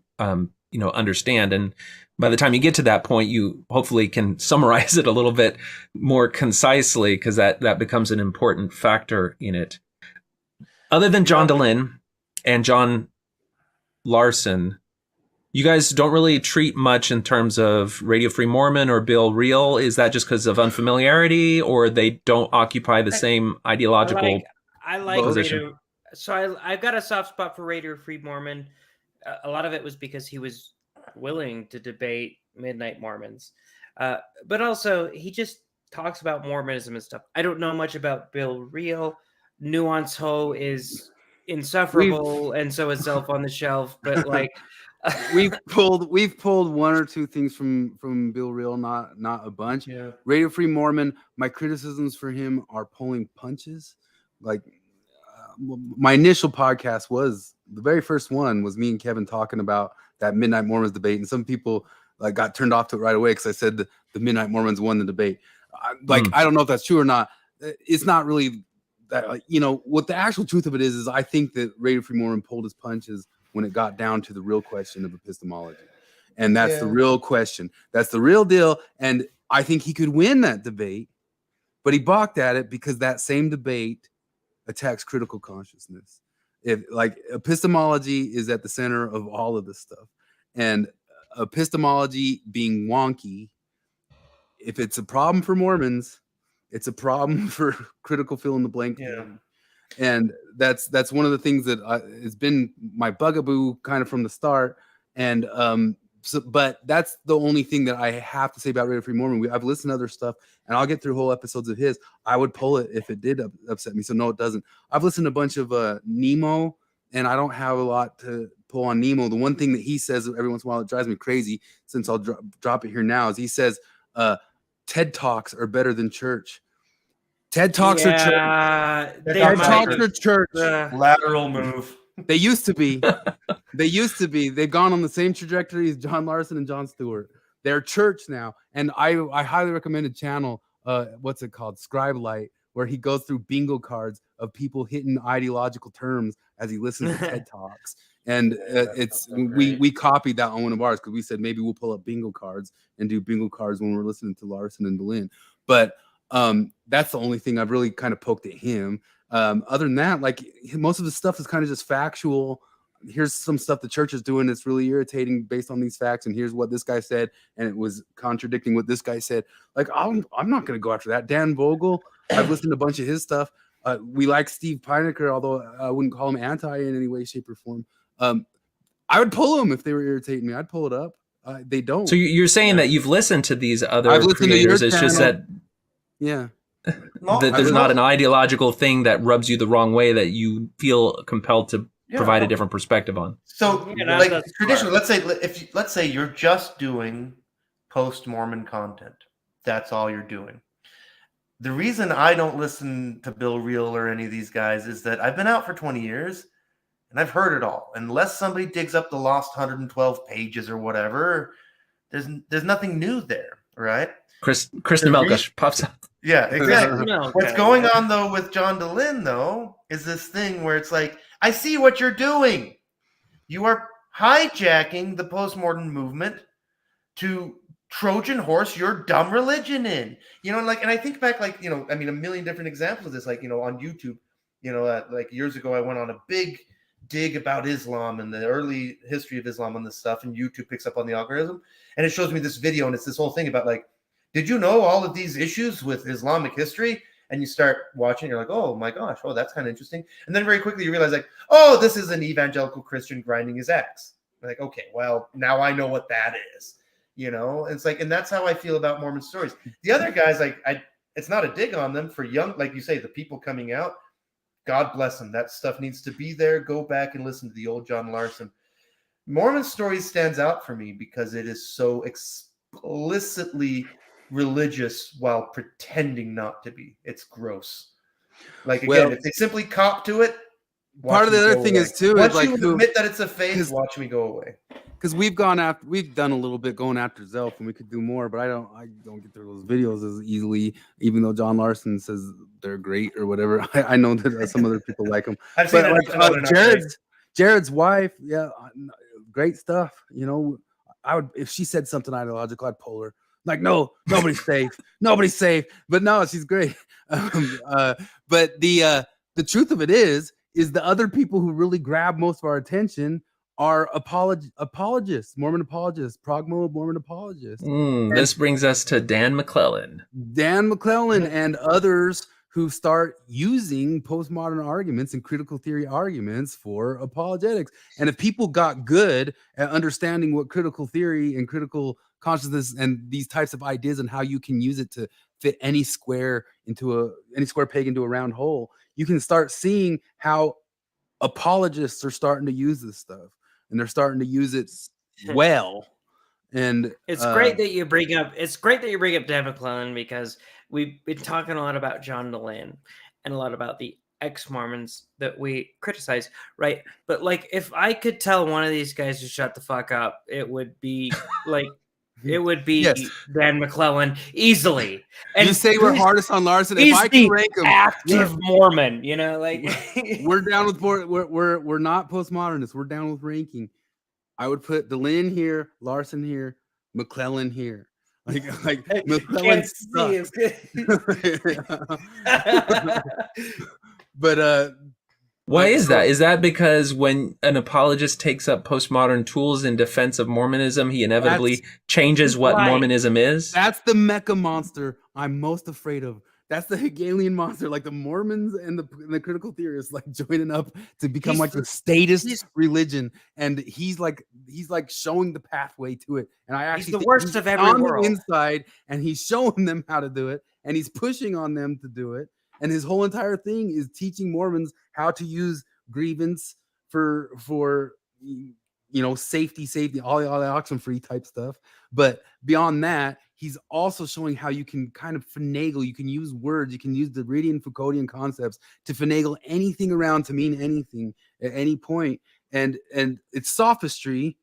understand. And by the time you get to that point, you hopefully can summarize it a little bit more concisely, because that becomes an important factor in it. Other than John Dehlin and John Larson, you guys don't really treat much in terms of Radio Free Mormon or Bill Reel. Is that just because of unfamiliarity, or they don't occupy the same ideological I like position? Radio, so I've got a soft spot for Radio Free Mormon. A lot of it was because he was willing to debate Midnight Mormons, but also he just talks about Mormonism and stuff. I don't know much about Bill Reel. Nuance Ho is insufferable, and so is Self on the Shelf. But we've pulled one or two things from Bill Reel, not a bunch. Yeah. Radio Free Mormon, my criticisms for him are pulling punches. My initial podcast was, the very first one was me and Kevin talking about that Midnight Mormons debate, and some people got turned off to it right away because I said the Midnight Mormons won the debate. I don't know if that's true or not. It's not really that. What the actual truth of it is I think that Radio Free Mormon pulled his punches when it got down to the real question of epistemology, and that's the real question. That's the real deal. And I think he could win that debate, but he balked at it because that same debate attacks critical consciousness. If epistemology is at the center of all of this stuff, and epistemology being wonky, if it's a problem for Mormons, it's a problem for critical fill in the blank. Yeah. And that's one of the things that has been my bugaboo kind of from the start. And but that's the only thing that I have to say about Radio Free Mormon. I've listened to other stuff, and I'll get through whole episodes of his. I would pull it if it did upset me. So no, it doesn't. I've listened to a bunch of Nemo, and I don't have a lot to pull on Nemo. The one thing that he says every once in a while that drives me crazy, since I'll drop it here now, is he says TED Talks are better than church. TED Talks are church. TED Talks are church. Lateral move. They used to be. They used to be. They've gone on the same trajectory as John Larson and Jon Stewart. They're church now. And I highly recommend a channel, what's it called? Scribe Light, where he goes through bingo cards of people hitting ideological terms as he listens to TED Talks. And we copied that on one of ours because we said maybe we'll pull up bingo cards and do bingo cards when we're listening to Larson and Delenn. But that's the only thing I've really kind of poked at him. Other than that, like most of the stuff is kind of just factual. Here's some stuff the church is doing that's really irritating based on these facts, and here's what this guy said, and it was contradicting what this guy said. Like I'm not going to go after that. Dan Vogel, I've listened to a bunch of his stuff. We like Steve Pinecker, although I wouldn't call him anti in any way, shape, or form. I would pull them if they were irritating me. I'd pull it up. They don't. So you're saying that you've listened to these other creators. It's just that that there's not an ideological thing that rubs you the wrong way that you feel compelled to provide a different perspective on. So, like traditionally, let's say you're just doing post-Mormon content. That's all you're doing. The reason I don't listen to Bill Reel or any of these guys is that I've been out for 20 years and I've heard it all. Unless somebody digs up the lost 112 pages or whatever, there's nothing new there, right? Kristen Melkush pops up. Yeah, exactly. What's going on though with John Delenn though is this thing where it's like, I see what you're doing. You are hijacking the postmodern movement to Trojan horse your dumb religion in. You know, like, and I think back, like, you know, I mean, a million different examples of this, like, you know, on YouTube, you know, like years ago, I went on a big dig about Islam and the early history of Islam on this stuff, and YouTube picks up on the algorithm, and it shows me this video, and it's this whole thing about, like, did you know all of these issues with Islamic history? And you start watching, you're like, oh my gosh, oh, that's kind of interesting. And then very quickly you realize, like, oh, this is an evangelical Christian grinding his axe. Like, okay, well, now I know what that is. You know, it's like, and that's how I feel about Mormon stories. The other guys, like, it's not a dig on them for young, like you say, the people coming out. God bless them. That stuff needs to be there. Go back and listen to the old John Larson. Mormon stories stands out for me because it is so explicitly religious while pretending not to be. It's gross. Like, again, if they simply cop to it, part of the other thing is too, once is like, you admit that it's a phase, watch me go away. Because we've done a little bit going after Zelf, and we could do more, but I don't get through those videos as easily, even though John Larson says they're great or whatever. I know that some other people like them. I've seen Jared's wife, great stuff. You know, I would, if she said something ideological, I'd pull her. Like, no, nobody's safe. Nobody's safe. But no, she's great. But the truth of it is the other people who really grab most of our attention are apologists, Mormon apologists, Mormon apologists. This brings us to Dan McClellan. And others who start using postmodern arguments and critical theory arguments for apologetics. And if people got good at understanding what critical theory and critical consciousness and these types of ideas and how you can use it to fit any square peg into a round hole, you can start seeing how apologists are starting to use this stuff, and they're starting to use it well. And it's great that you bring up Dan McClellan, because we've been talking a lot about John Delenn and a lot about the ex-Mormons that we criticize, right? But like, if I could tell one of these guys to shut the fuck up, it would be like Dan McClellan easily. And you say we're hardest on Larson. If I can rank him, active Mormon, you know, like we're down with we're not postmodernists. We're down with ranking. I would put Delenn here, Larson here, McClellan here. Like McClellan sucks. But why is that? Is that because when an apologist takes up postmodern tools in defense of Mormonism, he inevitably changes what Mormonism is? That's the mecha monster I'm most afraid of. That's the Hegelian monster, like the Mormons and the critical theorists, like joining up to become like the statist religion, and he's like showing the pathway to it. And I actually the think worst he's of every on world. the inside, and he's showing them how to do it, and he's pushing on them to do it. And his whole entire thing is teaching Mormons how to use grievance for safety, all the Oxenfree type stuff. But beyond that, he's also showing how you can kind of finagle. You can use words. You can use the Derridian Foucauldian concepts to finagle anything around to mean anything at any point. And it's sophistry.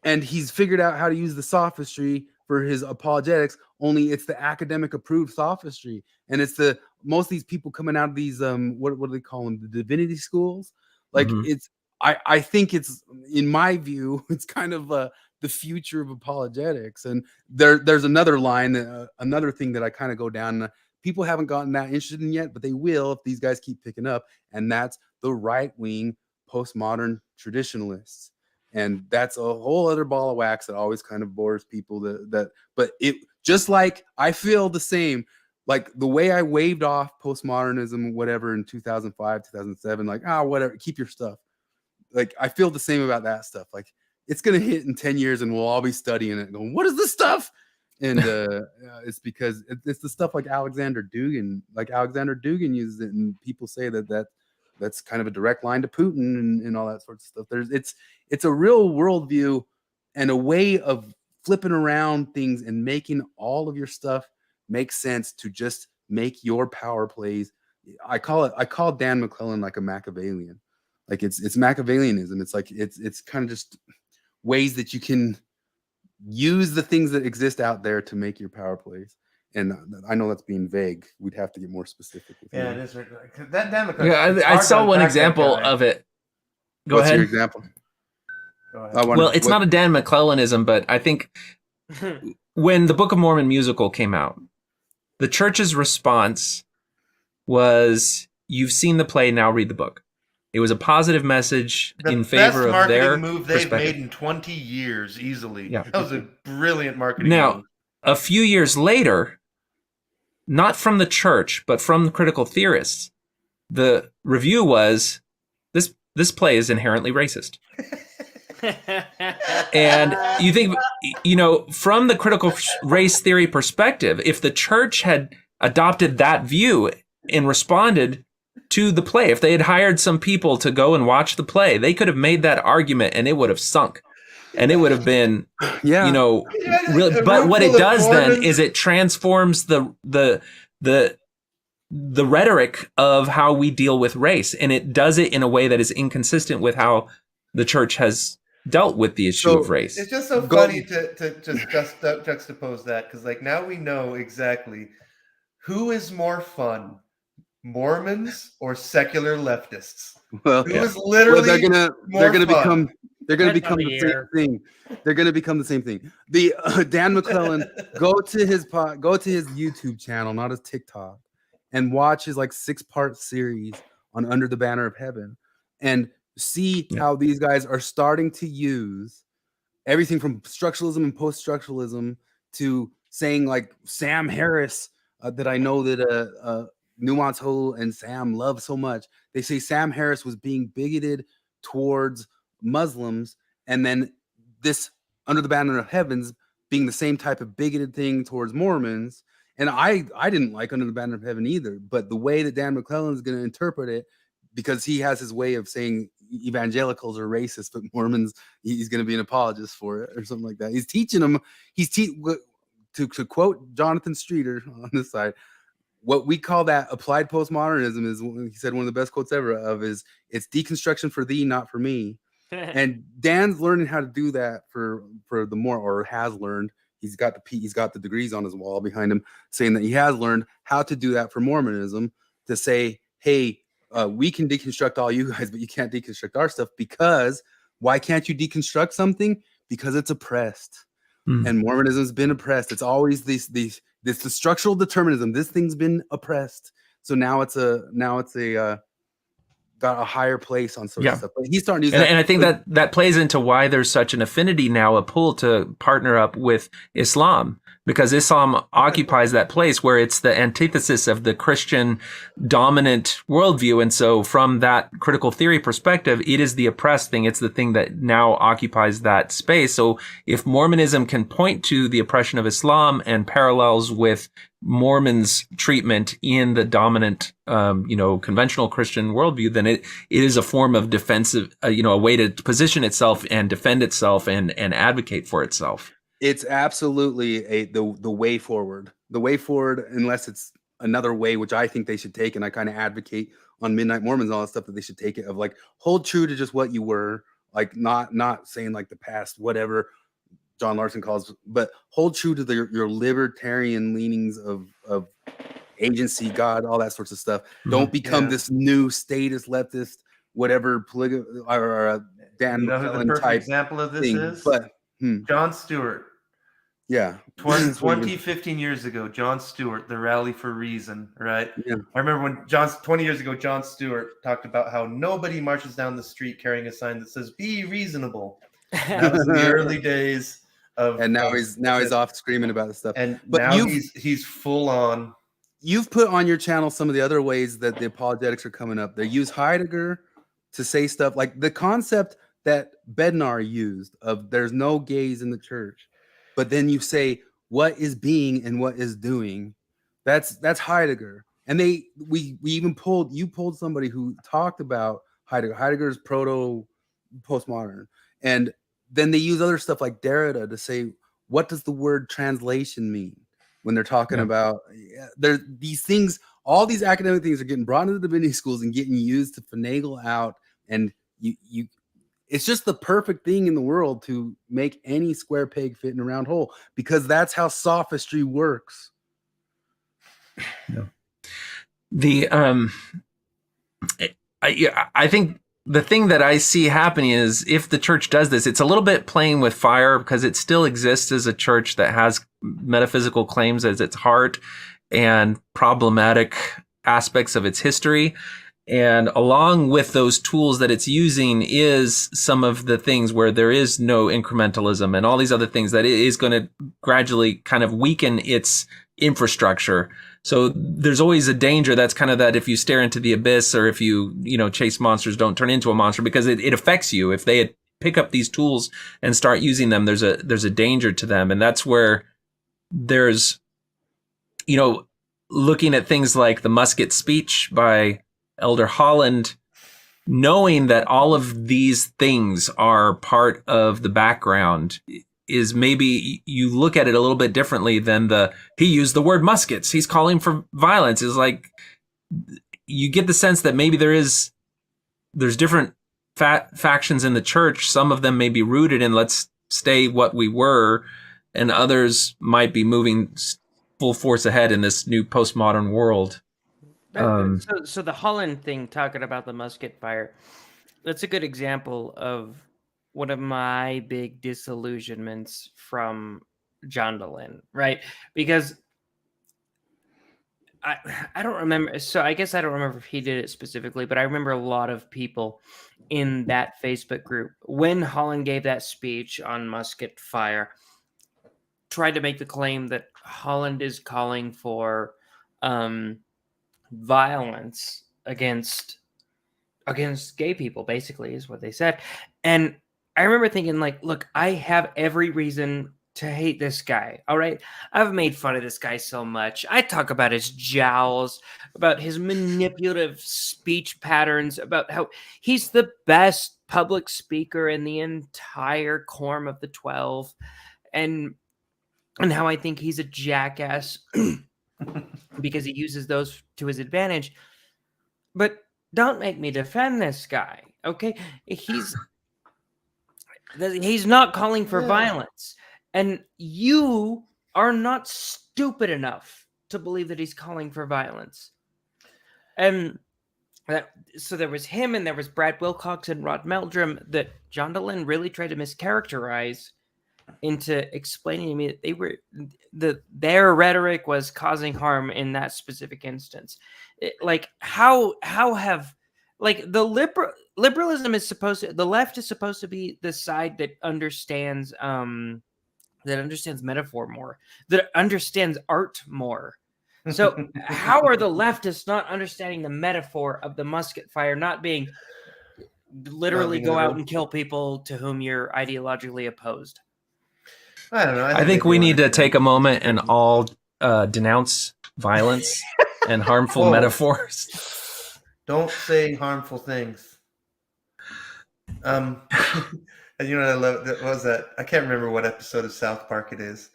And he's figured out how to use the sophistry for his apologetics. Only it's the academic approved sophistry. And it's most of these people coming out of these what do they call them? The divinity schools. Like it's. I think it's, in my view, it's kind of the future of apologetics. And there's another line, another thing that I kind of go down. People haven't gotten that interested in yet, but they will if these guys keep picking up. And that's the right-wing postmodern traditionalists. And that's a whole other ball of wax that always kind of bores people. But it just like I feel the same. Like the way I waved off postmodernism, whatever, in 2005, 2007, like, whatever, keep your stuff. Like, I feel the same about that stuff. Like, it's going to hit in 10 years and we'll all be studying it and going, what is this stuff? And it's because it's the stuff like Alexander Dugin. Like, Alexander Dugin uses it, and people say that's kind of a direct line to Putin and all that sorts of stuff. It's a real worldview and a way of flipping around things and making all of your stuff make sense to just make your power plays. I call Dan McClellan like a Machiavellian. Like it's Machiavellianism. It's like it's kind of just ways that you can use the things that exist out there to make your power plays. And I know that's being vague. We'd have to get more specific. Yeah, it is. That damn it. Yeah, I saw one example of it. What's your example? Go ahead. Well, it's not a Dan McClellanism, but I think when the Book of Mormon musical came out, the church's response was, "You've seen the play, now read the book." It was a positive message in favor of their move they've made in 20 years, easily. Yeah. That was a brilliant marketing Now, move. a few years later, not from the church, but from the critical theorists, the review was, this play is inherently racist. And you think, from the critical race theory perspective, if the church had adopted that view and responded to the play, if they had hired some people to go and watch the play, they could have made that argument and it would have sunk. And it would have been, really. But what it does then is it transforms the rhetoric of how we deal with race, and it does it in a way that is inconsistent with how the church has dealt with the issue of race. It's just so funny to just juxtapose that, because like now we know exactly who is more fun, Mormons or secular leftists. Well, who is literally they're gonna become Definitely the same thing. They're gonna become the same thing. The Dan McClellan, go to his YouTube channel, not his TikTok, and watch his like 6-part series on Under the Banner of Heaven, and see how these guys are starting to use everything from structuralism and post-structuralism to saying like Sam Harris, that I know that Nuance Ho and Sam love so much. They say Sam Harris was being bigoted towards Muslims, and then this Under the Banner of Heavens being the same type of bigoted thing towards Mormons. And I didn't like Under the Banner of Heaven either, but the way that Dan McClellan is going to interpret it, because he has his way of saying evangelicals are racist, but Mormons, he's going to be an apologist for it or something like that. He's teaching them. To quote Jonathan Streeter on this side, what we call that applied postmodernism is, he said, one of the best quotes ever of is, it's deconstruction for thee, not for me. And Dan's learning how to do that for the more, or has learned. He's got the degrees on his wall behind him saying that he has learned how to do that for Mormonism, to say, hey, we can deconstruct all you guys, but you can't deconstruct our stuff. Because why can't you deconstruct something? Because it's oppressed. And Mormonism's been oppressed. It's always the structural determinism. This thing's been oppressed. So now it's a got a higher place on sort Yeah. of stuff. But he's starting to use And, that. and I think that plays into why there's such an affinity now, a pull to partner up with Islam, because Islam occupies that place where it's the antithesis of the Christian dominant worldview. And so from that critical theory perspective, it is the oppressed thing. It's the thing that now occupies that space. So if Mormonism can point to the oppression of Islam and parallels with Mormons' treatment in the dominant, conventional Christian worldview, then it is a form of defensive, a way to position itself and defend itself and advocate for itself. It's absolutely the way forward. The way forward, unless it's another way, which I think they should take, and I kind of advocate on Midnight Mormons and all that stuff, that they should take it of like, hold true to just what you were, like not saying like the past, whatever John Larson calls, but hold true to your libertarian leanings of agency, God, all that sorts of stuff. Don't become this new statist, leftist, whatever, or Dan You know who the McClellan perfect type example of this thing. is? But John Stewart. yeah, 15 years ago, John Stewart, the Rally for Reason, right? Yeah. I remember when 20 years ago, John Stewart talked about how nobody marches down the street carrying a sign that says "Be reasonable." That was in the early days of, and now he's off screaming about this stuff. But now you've he's full on. You've put on your channel some of the other ways that the apologetics are coming up. They use Heidegger to say stuff like the concept that Bednar used of there's no gays in the church, but then you say what is being and what is doing. That's Heidegger. And we even pulled somebody who talked about Heidegger. Heidegger's proto-postmodern. And then they use other stuff like Derrida to say, what does the word translation mean when they're talking about these things? All these academic things are getting brought into the divinity schools and getting used to finagle out. And you it's just the perfect thing in the world to make any square peg fit in a round hole, because that's how sophistry works. Yeah. I think the thing that I see happening is if the church does this, it's a little bit playing with fire, because it still exists as a church that has metaphysical claims as its heart and problematic aspects of its history. And along with those tools that it's using is some of the things where there is no incrementalism and all these other things that it is going to gradually kind of weaken its infrastructure. So there's always a danger. That's kind of that if you stare into the abyss, or if you chase monsters, don't turn into a monster, because it affects you. If they pick up these tools and start using them, there's a danger to them. And that's where there's, looking at things like the Musket speech by Elder Holland, knowing that all of these things are part of the background, is maybe you look at it a little bit differently than he used the word muskets, he's calling for violence. Is like, you get the sense that maybe there's different factions in the church. Some of them may be rooted in let's stay what we were, and others might be moving full force ahead in this new postmodern world. So the Holland thing, talking about the musket fire, that's a good example of one of my big disillusionments from John Dehlin, right? Because I don't remember. So I guess I don't remember if he did it specifically, but I remember a lot of people in that Facebook group, when Holland gave that speech on musket fire, tried to make the claim that Holland is calling for violence against gay people, basically, is what they said. And I remember thinking, like, look, I have every reason to hate this guy. All right. I've made fun of this guy so much. I talk about his jowls, about his manipulative speech patterns, about how he's the best public speaker in the entire quorum of the 12, and how I think he's a jackass because he uses those to his advantage. But don't make me defend this guy, okay? He's not calling for violence. And you are not stupid enough to believe that he's calling for violence. And so there was him, and there was Brad Wilcox and Rod Meldrum that John Dehlin really tried to mischaracterize into explaining to me that they were their rhetoric was causing harm in that specific instance. How have like the liberalism is supposed to, the left is supposed to be the side that understands metaphor more, that understands art more. So how are the leftists not understanding the metaphor of the musket fire not being literally go out and kill people to whom you're ideologically opposed? I don't know. I think we need to take a moment and all denounce violence and harmful Whoa. metaphors. Don't say harmful things. And you know what I love? What was that? I can't remember what episode of South Park it is,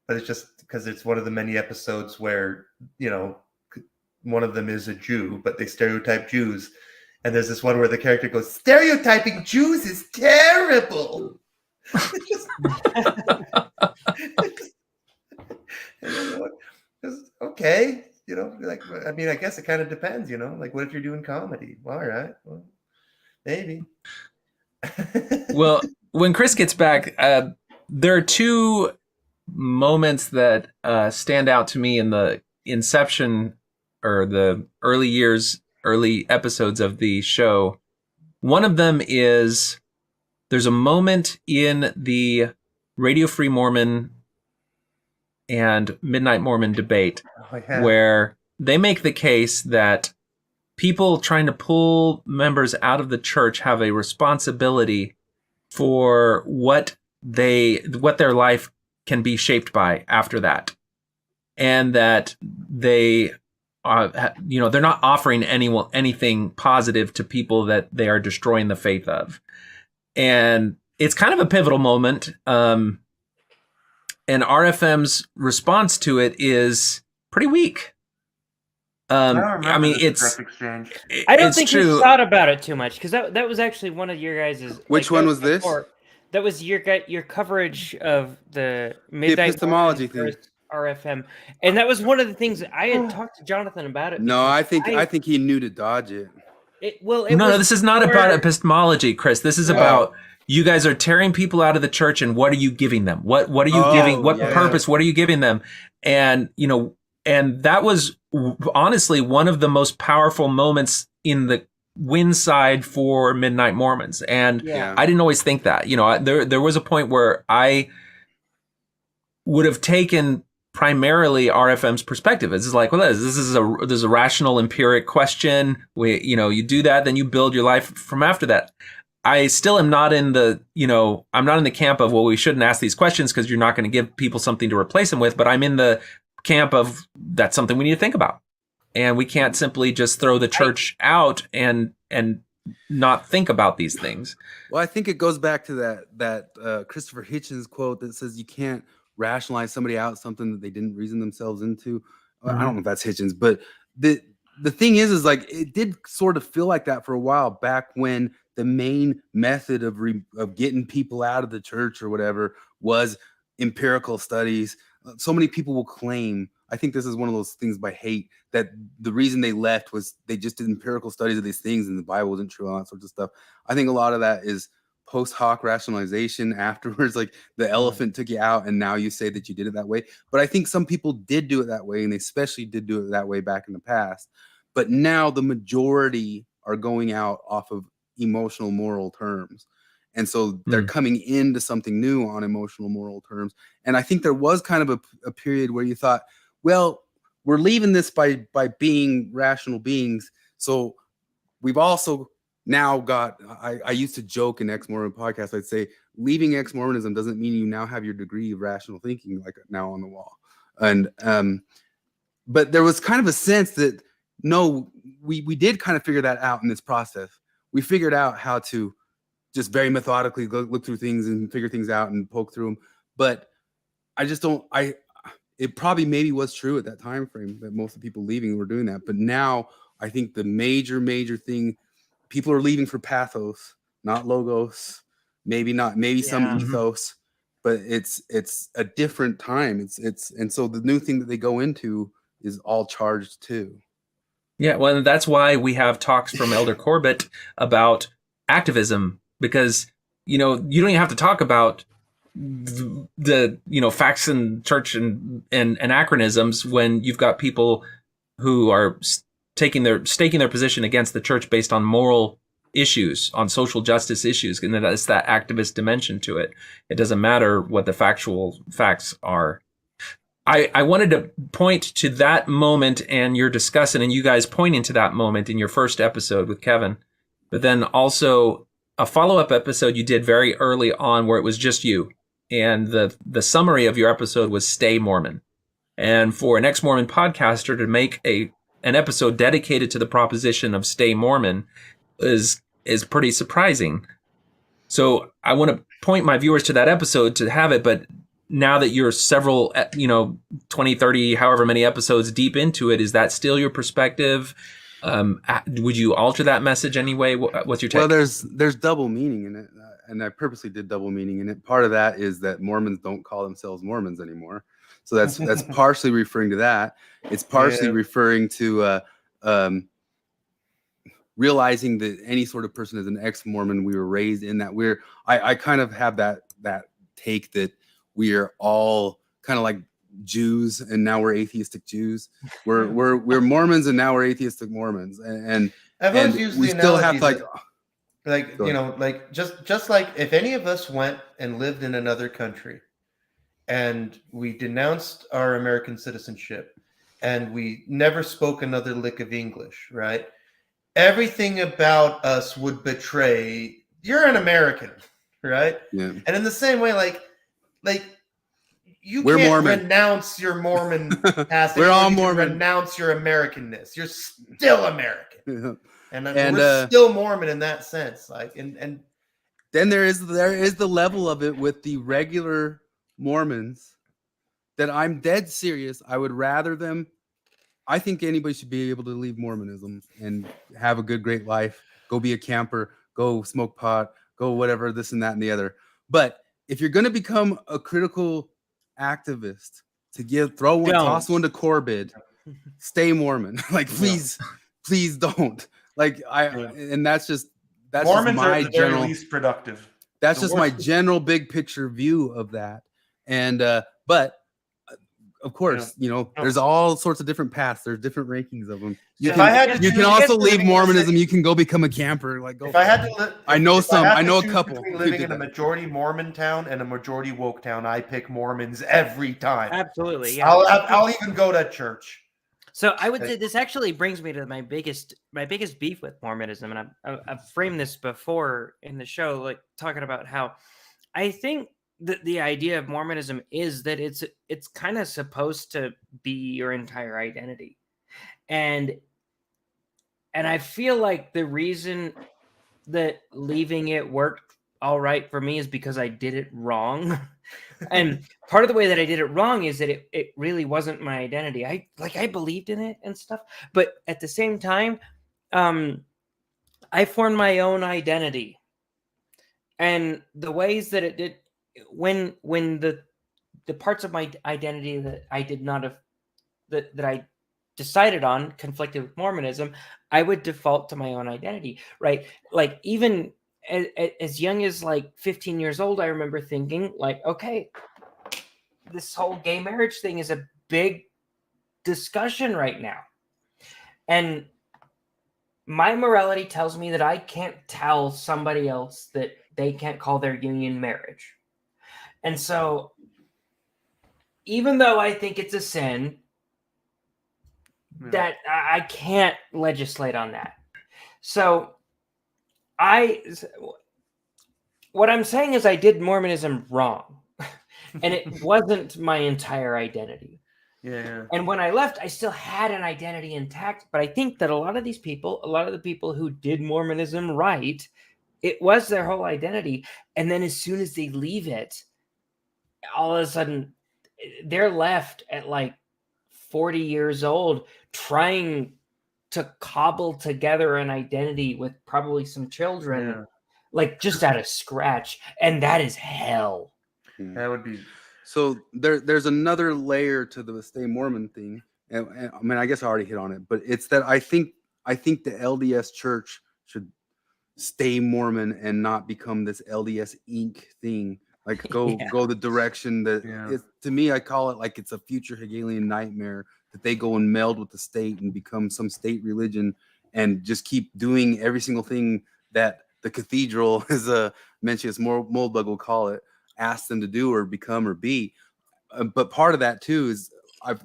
but it's just because it's one of the many episodes where, you know, one of them is a Jew, but they stereotype Jews. And there's this one where the character goes, "Stereotyping Jews is terrible." Okay, you know, like, I mean, I guess it kind of depends, you know, like, what if you're doing comedy? Well, all right, well, maybe. Well, when Chris gets back, there are two moments that stand out to me in the inception or the early episodes of the show. One of them is there's a moment in the Radio Free Mormon and Midnight Mormon debate where they make the case that people trying to pull members out of the church have a responsibility for what their life can be shaped by after that, and that they they're not offering anything positive to people that they are destroying the faith of. And it's kind of a pivotal moment. And RFM's response to it is pretty weak. I mean, it's exchange. I don't it's think true. you thought about it too much, because that was actually one of your guys'. Which one was this? That was your coverage of the midnight epistemology thing. RFM, and that was one of the things that I had talked to Jonathan about it. No, I think he knew to dodge it. No, this is not about epistemology, Chris. This is about you guys are tearing people out of the church, and what are you giving them? What are you giving? What purpose? What are you giving them? And and that was honestly one of the most powerful moments in the win side for Midnight Mormons. And I didn't always think that. There was a point where I would have taken primarily RFM's perspective. It's like, well, this is a rational empiric question. You do that, then you build your life from after that. I still am not in the, I'm not in the camp of, well, we shouldn't ask these questions because you're not going to give people something to replace them with, but I'm in the camp of that's something we need to think about. And we can't simply just throw the church out and not think about these things. Well, I think it goes back to that Christopher Hitchens quote that says you can't rationalize somebody out something that they didn't reason themselves into. Mm-hmm. I don't know if that's Hitchens, but the thing is like it did sort of feel like that for a while back when the main method of getting people out of the church or whatever was empirical studies. So many people will claim, I think this is one of those things by hate, that the reason they left was they just did empirical studies of these things and the Bible wasn't true and all that sorts of stuff. I think a lot of that is post hoc rationalization afterwards, like the elephant took you out and now you say that you did it that way. But I think some people did do it that way, and they especially did do it that way back in the past. But now the majority are going out off of emotional moral terms. And so they're coming into something new on emotional moral terms. And I think there was kind of a period where you thought, well, we're leaving this by being rational beings. So we've also now got, I used to joke in ex-Mormon podcasts, I'd say leaving ex-Mormonism doesn't mean you now have your degree of rational thinking like now on the wall. And but there was kind of a sense that no, we did kind of figure that out in this process. We figured out how to just very methodically look through things and figure things out and poke through them. But I just don't, it probably maybe was true at that time frame that most of the people leaving were doing that. But now I think the major thing, people are leaving for pathos, not logos, maybe some ethos, but it's a different time. And so the new thing that they go into is all charged too. Yeah, well, that's why we have talks from Elder Corbett about activism, because you don't even have to talk about the facts in church and anachronisms when you've got people who are staking their position against the church based on moral issues, on social justice issues, and it's that activist dimension to it. It doesn't matter what the factual facts are. I wanted to point to that moment, and you're discussing, and you guys pointing to that moment in your first episode with Kevin, but then also a follow-up episode you did very early on where it was just you, and the summary of your episode was Stay Mormon. And for an ex-Mormon podcaster to make an episode dedicated to the proposition of Stay Mormon is pretty surprising. So I want to point my viewers to that episode to have it, but now that you're several, 20, 30, however many episodes deep into it, is that still your perspective? Would you alter that message anyway? What's your take? Well, there's double meaning in it, and I purposely did double meaning in it. Part of that is that Mormons don't call themselves Mormons anymore, so that's partially referring to that. It's partially referring to realizing that any sort of person is an ex-Mormon. We were raised in that. I kind of have that take that we are all kind of like Jews, and now we're atheistic Jews. We're Mormons, and now we're atheistic Mormons, and I've always used we the still have to like just like if any of us went and lived in another country and we denounced our American citizenship and we never spoke another lick of English, right? Everything about us would betray you're an American, right? Yeah. And in the same way, like we're can't Mormon. Renounce your Mormon past. We're all Mormon. Renounce your Americanness. You're still American, and And, we're still Mormon in that sense. Like, and then there is the level of it with the regular Mormons that I'm dead serious. I would rather them. I think anybody should be able to leave Mormonism and have a good, great life. Go be a camper. Go smoke pot. Go whatever, this and that and the other. But if you're going to become a critical activist, toss one to Corbett, stay Mormon. Like, please don't. Like, and that's Mormons just my are the general, very least productive. that's just my general big picture view of that. And but of course, there's all sorts of different paths. There's different rankings of them. You can also leave Mormonism. You can go become a camper. Like, go. If I had to, I know a couple. Living in a majority Mormon town and a majority woke town, I pick Mormons every time. Absolutely, yeah. I'll even go to church. So I would say this actually brings me to my biggest beef with Mormonism, and I've framed this before in the show, like talking about how I think the idea of Mormonism is that it's kind of supposed to be your entire identity, and I feel like the reason that leaving it worked all right for me is because I did it wrong. And part of the way that I did it wrong is that it really wasn't my identity. I believed in it and stuff, but at the same time, I formed my own identity, and the ways that it did when the parts of my identity that I did not have that I decided on conflicted with Mormonism, I would default to my own identity, right? Like, even as young as like 15 years old, I remember thinking like, okay, this whole gay marriage thing is a big discussion right now. And my morality tells me that I can't tell somebody else that they can't call their union marriage. And so even though I think it's a sin, that I can't legislate on that. So what I'm saying is I did Mormonism wrong, and it wasn't my entire identity. Yeah. And when I left, I still had an identity intact, but I think that a lot of the people who did Mormonism right, it was their whole identity. And then as soon as they leave it, all of a sudden they're left at like 40 years old trying to cobble together an identity with probably some children, like just out of scratch. And that is hell. That would be. So there's another layer to the Stay Mormon thing. And I mean, I guess I already hit on it, but it's that I think the LDS church should stay Mormon and not become this LDS Inc. thing. Like go the direction that to me, I call it like it's a future Hegelian nightmare that they go and meld with the state and become some state religion and just keep doing every single thing that the cathedral, as Mencius Moldbug will call it, asks them to do or become or be. But part of that too is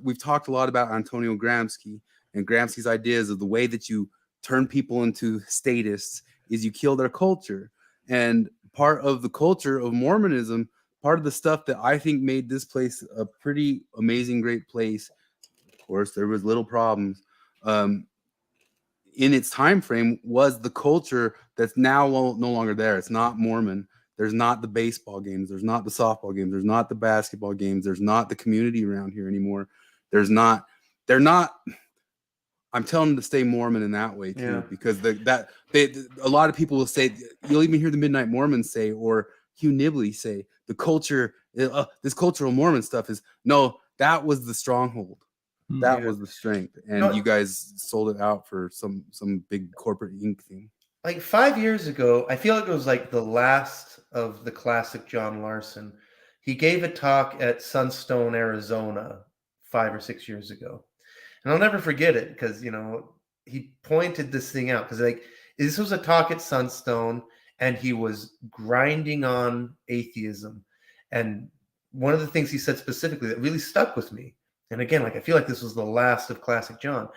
we've talked a lot about Antonio Gramsci and Gramsci's ideas of the way that you turn people into statists is you kill their culture. And part of the culture of Mormonism, part of the stuff that I think made this place a pretty amazing, great place, of course, there was little problems, in its time frame, was the culture that's now no longer there. It's not Mormon. There's not the baseball games. There's not the softball games. There's not the basketball games. There's not the community around here anymore. They're not. I'm telling them to stay Mormon in that way too, because a lot of people will say, you'll even hear the Midnight Mormons say, or Hugh Nibley say, the culture, this cultural Mormon stuff is, no, that was the stronghold. That was the strength. And you guys sold it out for some big corporate ink thing. Like 5 years ago, I feel like it was like the last of the classic John Larson. He gave a talk at Sunstone, Arizona 5 or 6 years ago. And I'll never forget it because, he pointed this thing out because this was a talk at Sunstone and he was grinding on atheism. And one of the things he said specifically that really stuck with me, and again, I feel like this was the last of classic John,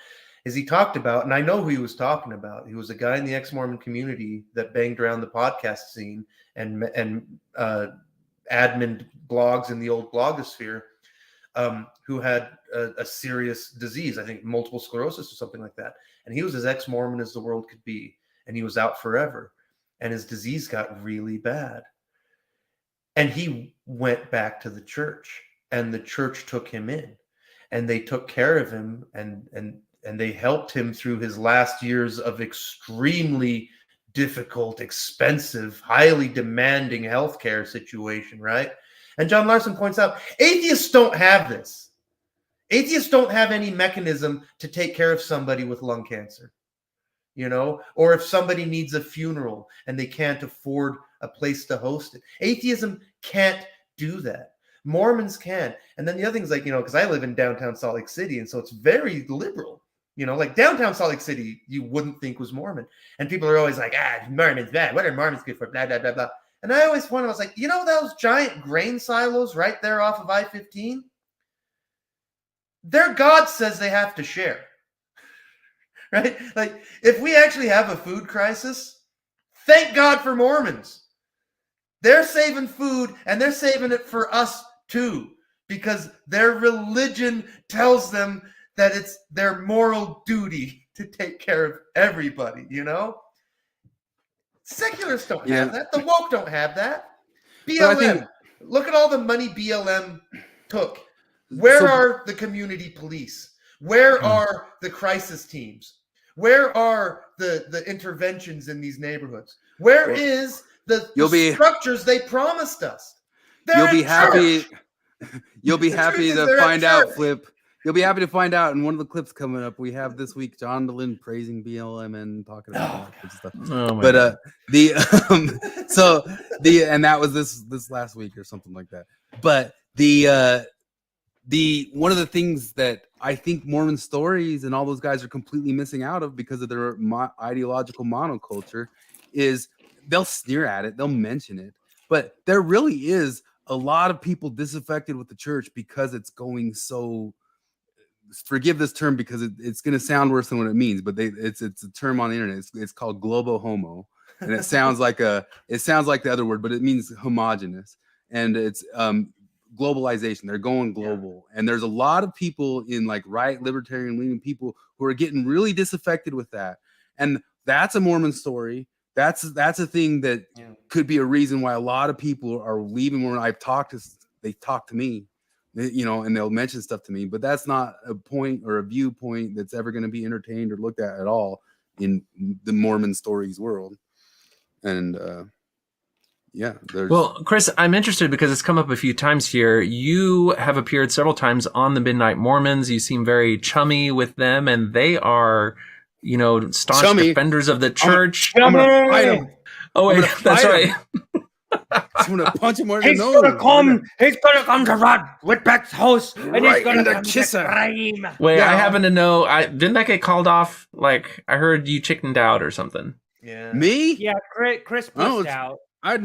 is he talked about, and I know who he was talking about. He was a guy in the ex-Mormon community that banged around the podcast scene and admin blogs in the old blogosphere, who had a serious disease, I think multiple sclerosis or something like that. And he was as ex-Mormon as the world could be. And he was out forever. And his disease got really bad. And he went back to the church. And the church took him in. And they took care of him. And they helped him through his last years of extremely difficult, expensive, highly demanding healthcare situation, right? And John Larson points out, atheists don't have this. Atheists don't have any mechanism to take care of somebody with lung cancer, or if somebody needs a funeral and they can't afford a place to host it. Atheism can't do that. Mormons can. And then the other thing is because I live in downtown Salt Lake City, and so it's very liberal. Like downtown Salt Lake City, you wouldn't think was Mormon. And people are always like, Mormons bad. What are Mormons good for? Blah, blah, blah, blah. And I always wondered, I was like, those giant grain silos right there off of I-15? Their God says they have to share, right? Like, if we actually have a food crisis, thank God for Mormons. They're saving food, and they're saving it for us too, because their religion tells them that it's their moral duty to take care of everybody, Secularists don't have that. The woke don't have that. BLM. Look at all the money BLM took. Where are the community police? Where are the crisis teams? Where are the interventions in these neighborhoods? Where is the structures they promised us? You'll be happy to find out, Flip. You'll be happy to find out in one of the clips coming up. We have this week John DeLynn praising BLM and talking about that stuff. But and that was this last week or something like that. But the one of the things that I think Mormon stories and all those guys are completely missing out of because of their ideological monoculture is they'll sneer at it, they'll mention it, but there really is a lot of people disaffected with the church because it's going so. Forgive this term because it's going to sound worse than what it means, but it's a term on the internet. It's called globo homo, and it sounds like the other word, but it means homogenous, and it's globalization. They're going global, and there's a lot of people in right libertarian leaning people who are getting really disaffected with that, and that's a Mormon story. That's a thing that could be a reason why a lot of people are leaving Mormon. They talk to me. And they'll mention stuff to me, but that's not a point or a viewpoint that's ever going to be entertained or looked at all in the Mormon stories world. And well, Chris, I'm interested because it's come up a few times here. You have appeared several times on the Midnight Mormons. You seem very chummy with them, and they are, staunch defenders of the church. I'm gonna fight them. Oh wait, that's right. I'm gonna punch him more in the He's nose. gonna come. He's gonna come to Rod Whitbeck's house, and Right he's gonna in the come to kisser. crime. Wait, Yeah. I happen to know. Didn't that get called off? Like I heard you chickened out or something. Yeah. Me? Yeah, Chris Oh, pushed out. I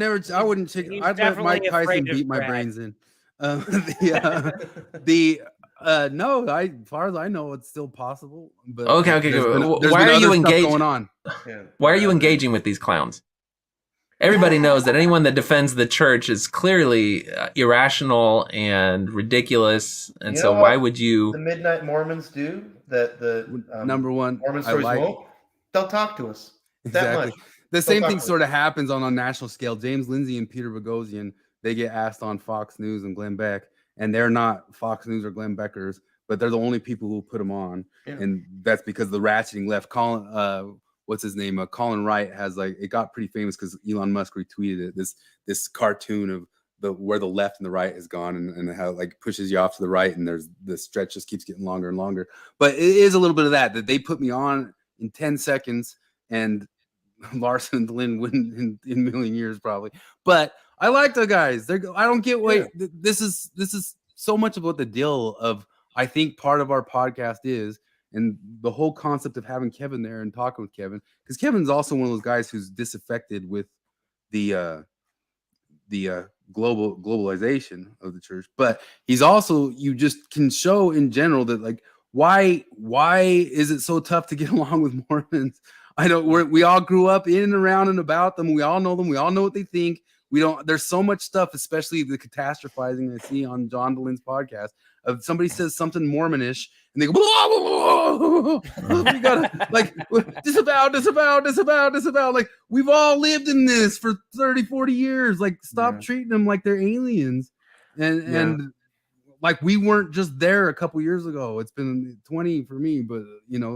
wouldn't. He's I'd let definitely Mike Tyson afraid of beat my Brad. brains in. No, as far as I know, it's still possible. But Okay, there's good. been- there's Why been are you other stuff engaged? going on? Yeah. Why are you engaging with these clowns? Everybody knows that anyone that defends the church is clearly irrational and ridiculous, and You so know why what would you? The Midnight Mormons do that the Number one, Mormon I stories like won't. They'll talk to us. That exactly. much. The same talk thing to sort of happens on a national scale. James Lindsay and Peter Boghossian, they get asked on Fox News and Glenn Beck, and they're not Fox News or Glenn Beckers, but they're the only people who put them on, Yeah. and that's because the ratcheting left. What's his name? Colin Wright has it got pretty famous because Elon Musk retweeted it. This cartoon of where the left and the right has gone, and how it pushes you off to the right, and there's the stretch just keeps getting longer and longer. But it is a little bit of that they put me on in 10 seconds, and Larson and Lynn wouldn't in a million years probably. But I like the guys. I don't get this is so much about the deal of I think part of our podcast is. And the whole concept of having Kevin there and talking with Kevin, because Kevin's also one of those guys who's disaffected with the globalization of the church, but he's also, you just can show in general that why is it so tough to get along with Mormons? We all grew up in and around and about them. We all know them. We all know what they think. There's so much stuff, especially the catastrophizing I see on John DeLyn's podcast of somebody says something Mormonish and they go, blah, blah, blah, blah. We gotta disavow. We've all lived in this for 30, 40 years. Stop treating them like they're aliens. And we weren't just there a couple years ago. It's been 20 for me, but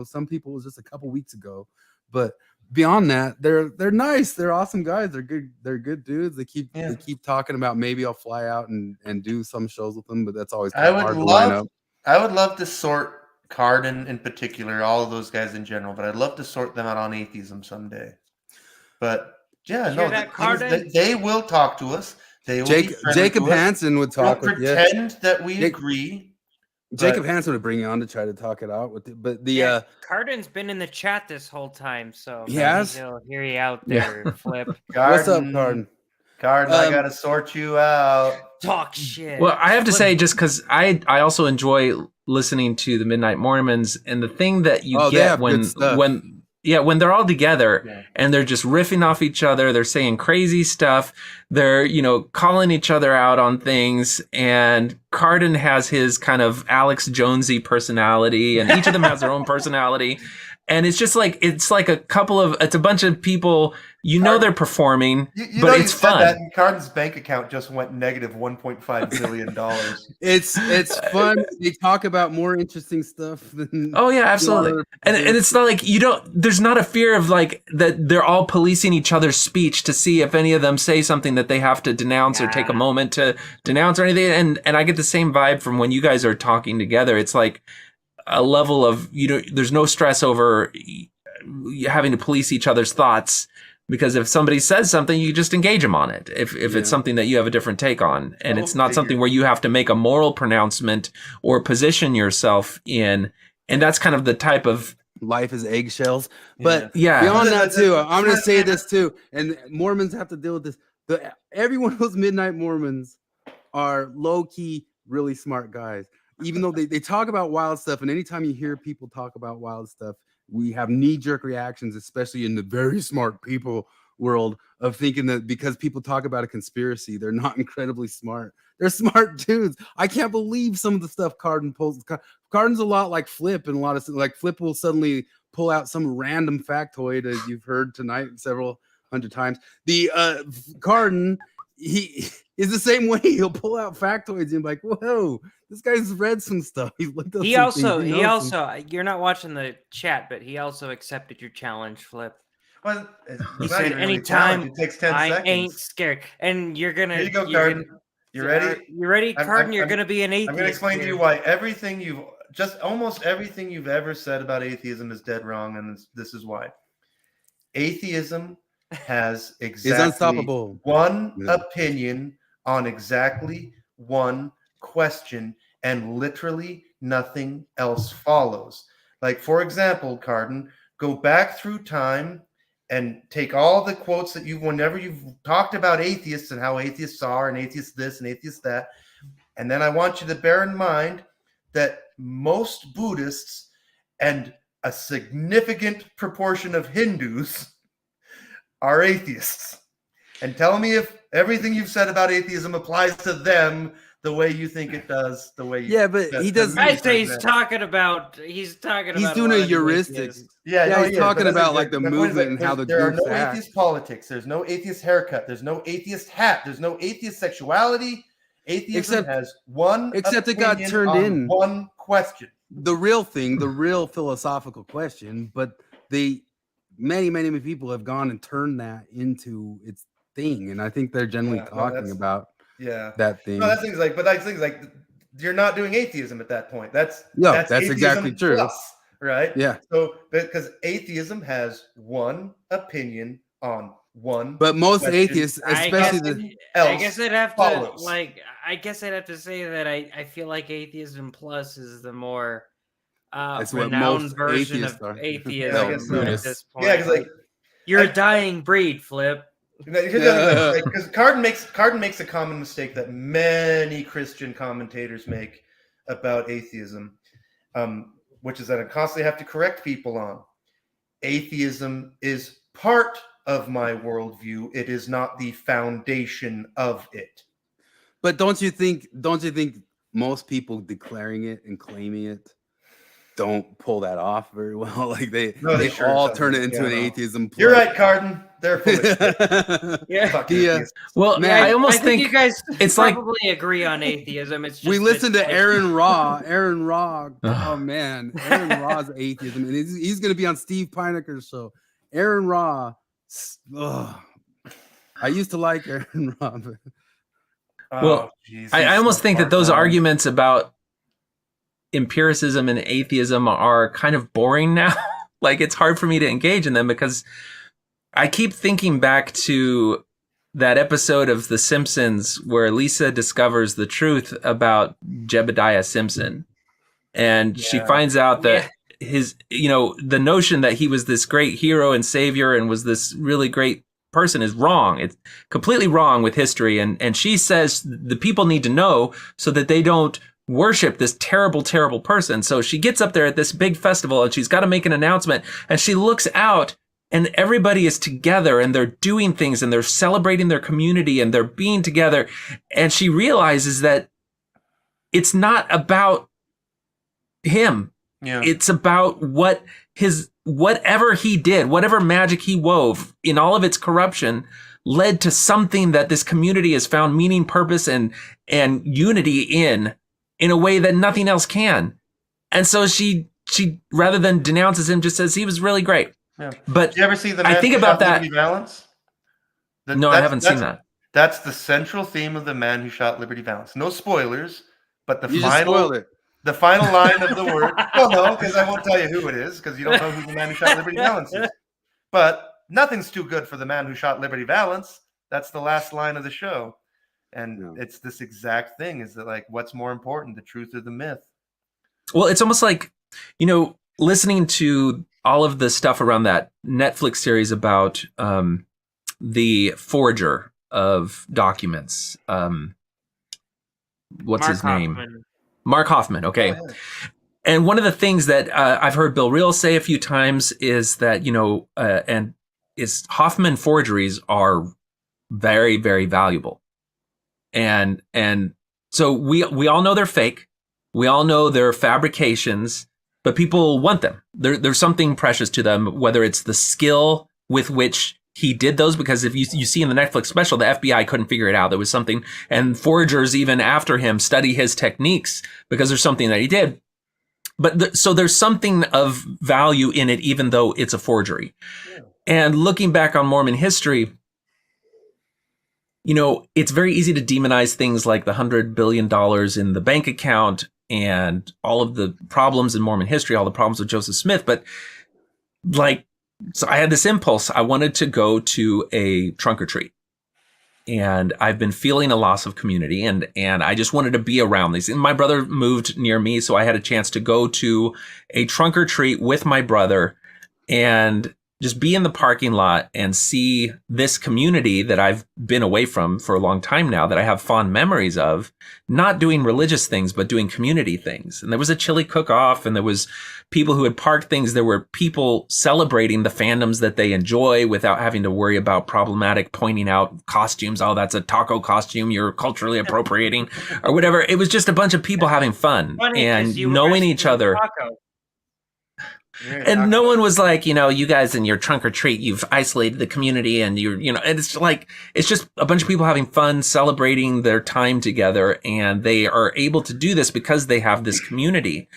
some people it was just a couple weeks ago. But beyond that, they're nice. They're awesome guys. They're good. They're good dudes. They keep talking about maybe I'll fly out and do some shows with them, but that's always kind of hard to line up. I would love to sort Higdon in particular, all of those guys in general, but I'd love to sort them out on atheism someday. But they will talk to us. They will Jacob Hansen would talk. Don't pretend that we agree. Jacob Hansen would bring you on to try to talk it out with it, but Higdon's been in the chat this whole time, so he'll hear you out there. Flip. What's up, Higdon? Higdon, I gotta sort you out. Talk shit. Well, I have to say, just because I also enjoy listening to the Midnight Mormons, and the thing that you get when they're all together and they're just riffing off each other, they're saying crazy stuff, they're calling each other out on things, and Higdon has his kind of Alex Jonesy personality, and each of them has their own personality. And it's just it's a bunch of people, they're performing, but it's fun. That Higdon's bank account just went negative $1.5 billion. It's fun. They talk about more interesting stuff than absolutely. And it's not there's not a fear of that they're all policing each other's speech to see if any of them say something that they have to denounce or take a moment to denounce or anything. And I get the same vibe from when you guys are talking together. It's a level of there's no stress over having to police each other's thoughts, because if somebody says something, you just engage them on it if it's something that you have a different take on, and it's not something where you have to make a moral pronouncement or position yourself in. And that's kind of the type of life is eggshells. But beyond that too, I'm going to say this too, and Mormons have to deal with this. Every one of those Midnight Mormons are low-key really smart guys. Even though they talk about wild stuff, and anytime you hear people talk about wild stuff, we have knee-jerk reactions, especially in the very smart people world, of thinking that because people talk about a conspiracy, they're not incredibly smart. They're smart dudes. I can't believe some of the stuff Higdon pulls. Higdon's a lot like Flip, and a lot of Flip will suddenly pull out some random factoid, as you've heard tonight several hundred times. The Higdon, he is the same way. He'll pull out factoids and be like, "Whoa, this guy's read some stuff. He's looked up." He also, you're not watching the chat, but he also accepted your challenge, Flip. Well, he said, "Anytime, it takes 10 I seconds. ain't scared." And you're gonna. Here you go, Higdon. You ready? You ready, Higdon? You're gonna be an atheist. I'm gonna explain to you why almost everything you've ever said about atheism is dead wrong, and this is why. Atheism has exactly unstoppable. one Yeah. opinion on exactly one question, and literally nothing else follows. Like, for example, Carden, go back through time and take all the quotes that whenever you've talked about atheists and how atheists are and atheists this and atheists that, and then I want you to bear in mind that most Buddhists and a significant proportion of Hindus are atheists. And tell me if everything you've said about atheism applies to them the way you think it does, the way Yeah, but he doesn't. I say he's talking about. He's doing a heuristic. Yeah, He's talking about like the point is, movement and how the there are groups no act. atheist politics. There's no atheist haircut. There's no atheist hat. There's no atheist sexuality. Atheism has one. Except it got turned in one question. The real thing, the real philosophical question, but many people have gone and turned that into its thing, and I think they're generally talking about that thing. No, that thing's like, but that thing's like, you're not doing atheism at that point. That's exactly true. Plus, right? Yeah. So because atheism has one opinion on one. But most question. atheists, especially I guess I'd have follows. to I guess I'd have to say that I feel like atheism plus is the more renowned version of atheism at this point. Yeah, because you're a dying breed, Flip. Because Carden makes a common mistake that many Christian commentators make about atheism, which is that I constantly have to correct people on. Atheism is part of my worldview. It is not the foundation of it. But don't you think most people declaring it and claiming it don't pull that off very well? Like they sure all turn it into an atheism. You're right, Carden. They're full of shit. Well, man, I almost think you guys it's probably agree on atheism. It's just we listened to Aaron Raw. Oh man, Aaron Raw's atheism, and he's going to be on Steve Pineker's show. Aaron Raw. I used to like Aaron Raw. But... Well, I almost think that those arguments about empiricism and atheism are kind of boring now. Like, it's hard for me to engage in them because I keep thinking back to that episode of The Simpsons where Lisa discovers the truth about Jebediah Simpson. And she finds out that his, the notion that he was this great hero and savior and was this really great person is wrong. It's completely wrong with history. And she says the people need to know so that they don't worship this terrible, terrible person. So she gets up there at this big festival and she's got to make an announcement, and she looks out and everybody is together and they're doing things and they're celebrating their community and they're being together. And she realizes that it's not about him. Yeah. It's about whatever he did, whatever magic he wove in all of its corruption led to something that this community has found meaning, purpose, and unity in a way that nothing else can. And so she rather than denounces him, just says he was really great. Yeah. But did you ever see the I think about that. Liberty Valance? No, I haven't seen that. That's the central theme of The Man Who Shot Liberty Valance. No spoilers, but You just spoiled it. the final line of the word. Well, no, because I won't tell you who it is, because you don't know who the man who shot Liberty Valance is. But nothing's too good for the man who shot Liberty Valance. That's the last line of the show. And it's this exact thing, is that, like, what's more important, the truth or the myth? Well, it's almost like, listening to all of the stuff around that Netflix series about the forger of documents. What's his name? Mark Hoffman. Okay. Oh, yeah. And one of the things that I've heard Bill Reel say a few times is that, Hoffman forgeries are very, very valuable. And so we all know they're fake. We all know they're fabrications, but people want them. There's something precious to them, whether it's the skill with which he did those, because if you see in the Netflix special, the FBI couldn't figure it out. There was something, and forgers even after him study his techniques because there's something that he did. But so there's something of value in it, even though it's a forgery. Yeah. And looking back on Mormon history, it's very easy to demonize things like the $100 billion in the bank account and all of the problems in Mormon history, all the problems with Joseph Smith. But like, So I had this impulse. I wanted to go to a trunk or treat. And I've been feeling a loss of community, and I just wanted to be around these. And my brother moved near me, so I had a chance to go to a trunk or treat with my brother and just be in the parking lot and see this community that I've been away from for a long time now, that I have fond memories of, not doing religious things, but doing community things. And there was a chili cook-off, and there was people who had parked things. There were people celebrating the fandoms that they enjoy without having to worry about problematic pointing out costumes. Oh, that's a taco costume you're culturally appropriating or whatever. It was just a bunch of people having fun and knowing each other. And no one was like, you guys in your trunk or treat, you've isolated the community, and and it's like, it's just a bunch of people having fun, celebrating their time together. And they are able to do this because they have this community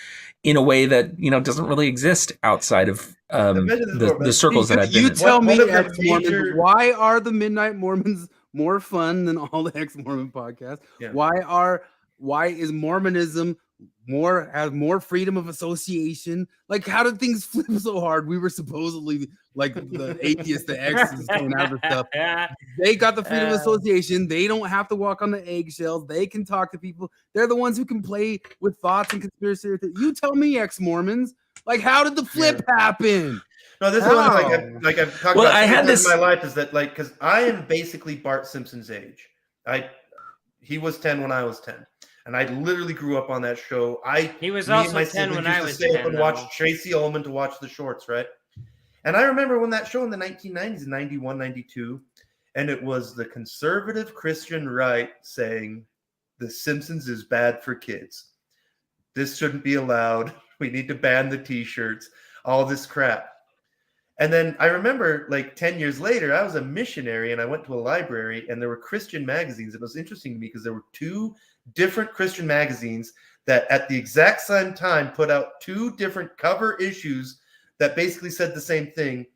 in a way that, doesn't really exist outside of the circles that I've been in. You tell me, ex-Mormons, why are the Midnight Mormons more fun than all the ex-Mormon podcasts? Yeah. Why is Mormonism have more freedom of association? Like, how did things flip so hard? We were supposedly like the atheists, the exes coming out of stuff. They got the freedom of association. They don't have to walk on the eggshells. They can talk to people. They're the ones who can play with thoughts and conspiracy. You tell me, ex-Mormons, like, how did the flip happen? No, this is like I've talked about. I had this in my life is that because I am basically Bart Simpson's age. He was 10 when I was 10. And I literally grew up on that show. He was also 10 when I was 10. And watch Tracy Ullman to watch the shorts, right? And I remember when that show in the 1990s, 91, 92, and it was the conservative Christian right saying, The Simpsons is bad for kids. This shouldn't be allowed. We need to ban the t-shirts, all this crap. And then I remember 10 years later, I was a missionary and I went to a library and there were Christian magazines. It was interesting to me because there were two different Christian magazines that at the exact same time put out two different cover issues that basically said the same thing.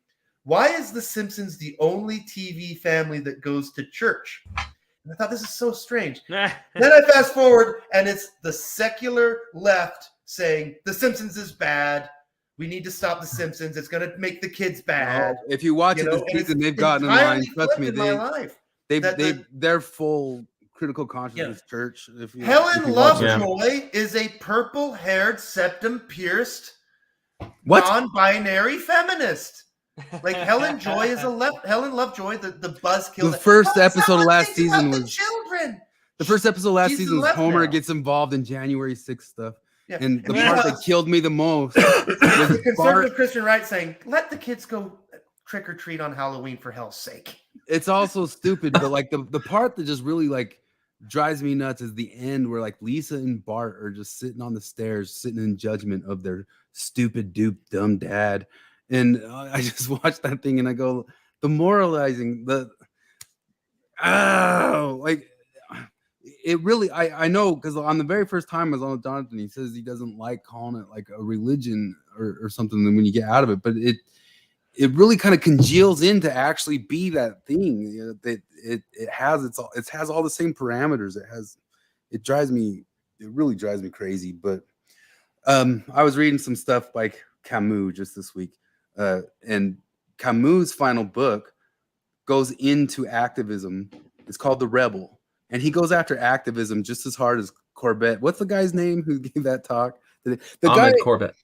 Why is The Simpsons the only TV family that goes to church? And I thought, this is so strange. Then I fast forward and it's the secular left saying The Simpsons is bad. We need to stop The Simpsons. It's going to make the kids bad. If you watch it this season, they've gotten in line. Trust me, they're full critical consciousness church. Helen Lovejoy is a purple-haired, septum-pierced, non-binary feminist. Helen Lovejoy, the buzzkill. The first episode of last season was children. The first episode of last season was Homer gets involved in January 6th stuff. Yeah. And the part that killed me the most was the conservative Christian right saying, let the kids go trick or treat on Halloween for hell's sake. It's also stupid, but the part that just really drives me nuts is the end where Lisa and Bart are just sitting on the stairs, sitting in judgment of their stupid, dumb dad. And I just watched that thing and I go, the moralizing, it really, I know, because on the very first time I was on with Jonathan, he says he doesn't like calling it a religion or something when you get out of it, but it really kind of congeals into actually be that thing. That it has all the same parameters. It really drives me crazy. But I was reading some stuff by Camus just this week, and Camus' final book goes into activism. It's called The Rebel. And he goes after activism just as hard as Corbett. What's the guy's name who gave that talk? The guy Corbett.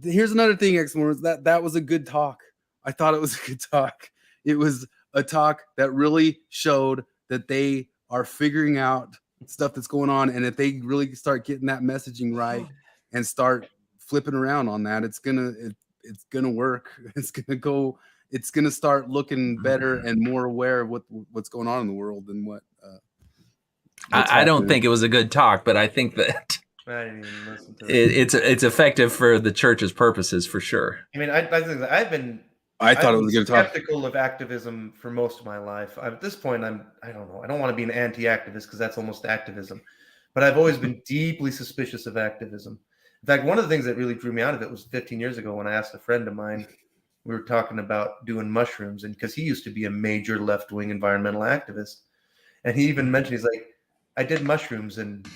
Here's another thing, ex-Mormons. That was a good talk. I thought it was a good talk. It was a talk that really showed that they are figuring out stuff that's going on, and if they really start getting that messaging right and start flipping around on that, it's gonna work. It's gonna start looking better and more aware of what's going on in the world than what. I don't think it was a good talk, but I think that I didn't even listen to it. It's effective for the church's purposes for sure. I mean, I think that I thought it was a good talk. Skeptical of activism for most of my life. At this point, I don't know. I don't want to be an anti-activist because that's almost activism. But I've always been deeply suspicious of activism. In fact, one of the things that really drew me out of it was 15 years ago when I asked a friend of mine. We were talking about doing mushrooms, and because he used to be a major left-wing environmental activist, and he even mentioned, he's like, I did mushrooms and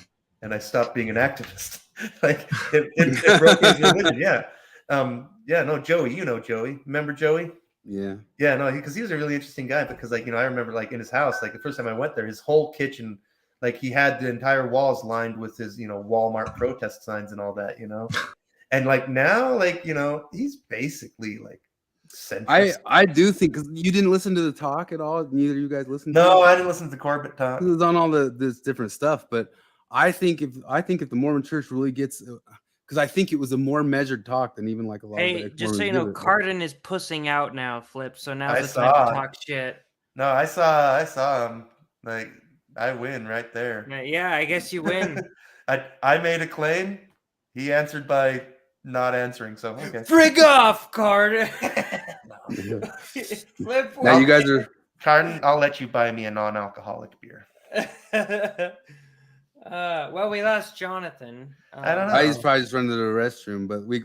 I stopped being an activist. It broke his religion. Yeah. Yeah, no, Joey, you know Joey. Remember Joey? Yeah. Yeah, no, because he was a really interesting guy because, like, I remember, like, in his house, like, the first time I went there, his whole kitchen, like, he had the entire walls lined with his, Walmart protest signs and all that, And, like, now, like, he's basically, like, centrist. I do think, because you didn't listen to the talk at all. Neither of you guys listened. No, to it? I didn't listen to Corbett talk. It was on all this different stuff, but I think if the Mormon Church really gets, because I think it was a more measured talk than even like a lot of Hey, the just so you ex-Mormons know, give it. Cardin is pussing out now, Flip. So now's I the time saw to it. talk shit. No, I saw him. Like, I win right there. Yeah, I guess you win. I made a claim. He answered by not answering. So okay. Frig off, Carter. Flip. Now you guys are. Carden, I'll let you buy me a non-alcoholic beer. Well, we lost Jonathan. I don't know. He's probably just running to the restroom, but we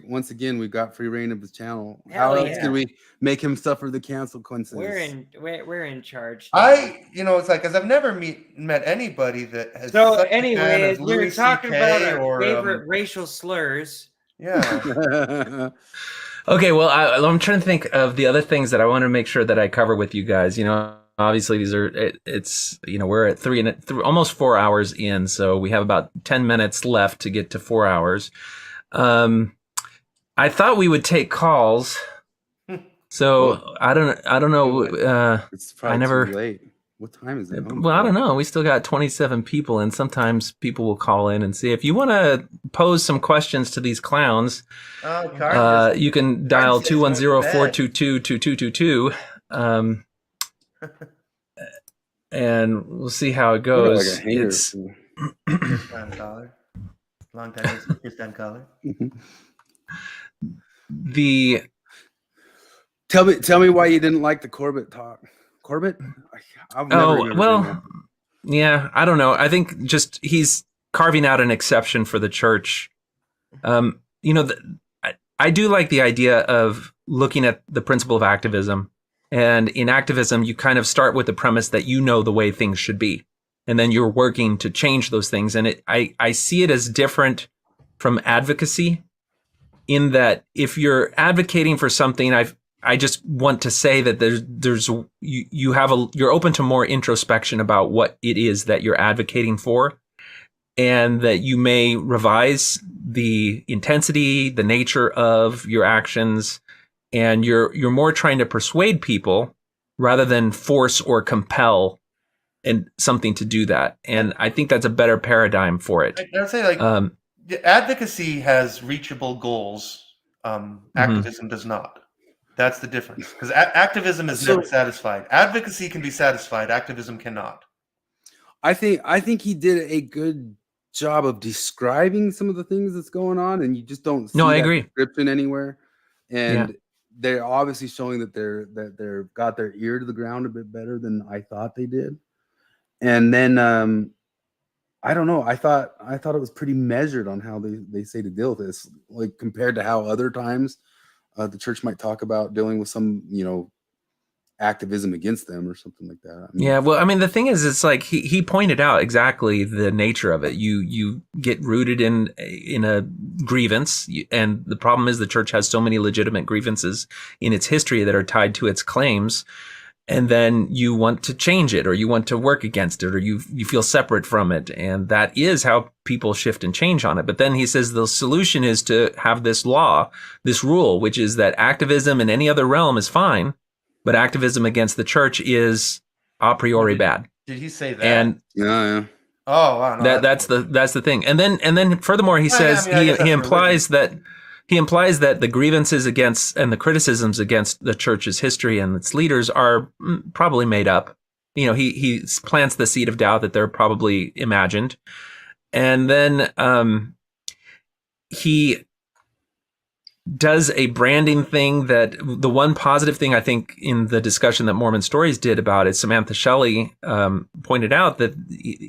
got free reign of his channel. Hell How else yeah. can we make him suffer the cancel consequences? We're in charge. It's like, because I've never met anybody that has. So, such a fan anyways, of we were Louis talking CK about our or, favorite racial slurs. Yeah. Okay, well, I'm trying to think of the other things that I want to make sure that I cover with you guys. Obviously these are, we're at almost 4 hours in, so we have about 10 minutes left to get to 4 hours. I thought we would take calls. So I don't know. It's probably too late. What time is it? Well, I don't know. We still got 27 people, and sometimes people will call in and see. If you want to pose some questions to these clowns, you can dial 210-422-2222. And we'll see how it goes. It's first time caller. Long time no see, first time caller. Tell me why you didn't like the Corbett talk. Corbett? Yeah, I don't know. I think just he's carving out an exception for the church. I do like the idea of looking at the principle of activism. And in activism, you kind of start with the premise that you know the way things should be. And then you're working to change those things. And I see it as different from advocacy in that if you're advocating for something, I just want to say that you're open to more introspection about what it is that you're advocating for, and that you may revise the intensity, the nature of your actions, and you're more trying to persuade people rather than force or compel and something to do that. And I think that's a better paradigm for it. I'd say advocacy has reachable goals. Activism does not. That's the difference. Because activism is never satisfied. Advocacy can be satisfied. Activism cannot. I think he did a good job of describing some of the things that's going on, and you just don't see I that agree. description anywhere. And they're obviously showing that they're got their ear to the ground a bit better than I thought they did. And then I don't know. I thought it was pretty measured on how they say to deal with this, like compared to how other times the church might talk about dealing with some, activism against them or something like that. The thing is, it's like he pointed out exactly the nature of it. You get rooted in a grievance, and the problem is the church has so many legitimate grievances in its history that are tied to its claims. And then you want to change it, or you want to work against it, or you feel separate from it. And that is how people shift and change on it. But then he says the solution is to have this law, this rule, which is that activism in any other realm is fine, but activism against the church is a priori bad. Did he say that? And yeah. Oh, wow. No, that's the thing. And then furthermore, he says he implies that. He implies that the grievances against and the criticisms against the church's history and its leaders are probably made up. He plants the seed of doubt that they're probably imagined. And then he does a branding thing that the one positive thing I think in the discussion that Mormon Stories did about it, Samantha Shelley pointed out that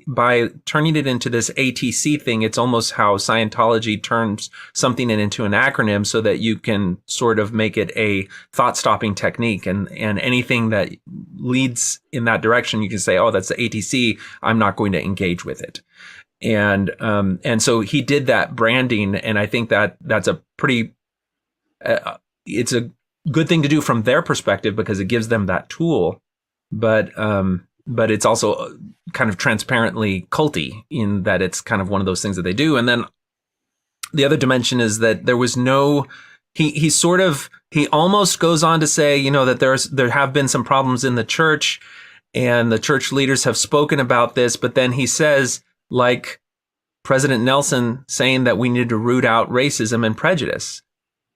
by turning it into this ATC thing, it's almost how Scientology turns something into an acronym so that you can sort of make it a thought-stopping technique. And anything that leads in that direction, you can say, oh, that's the ATC. I'm not going to engage with it. And so he did that branding. And I think that that's a pretty it's a good thing to do from their perspective because it gives them that tool. But it's also kind of transparently culty in that it's kind of one of those things that they do. And then the other dimension is that there was no, he almost goes on to say, you know, that there have been some problems in the church and the church leaders have spoken about this. But then he says, like President Nelson saying that we need to root out racism and prejudice.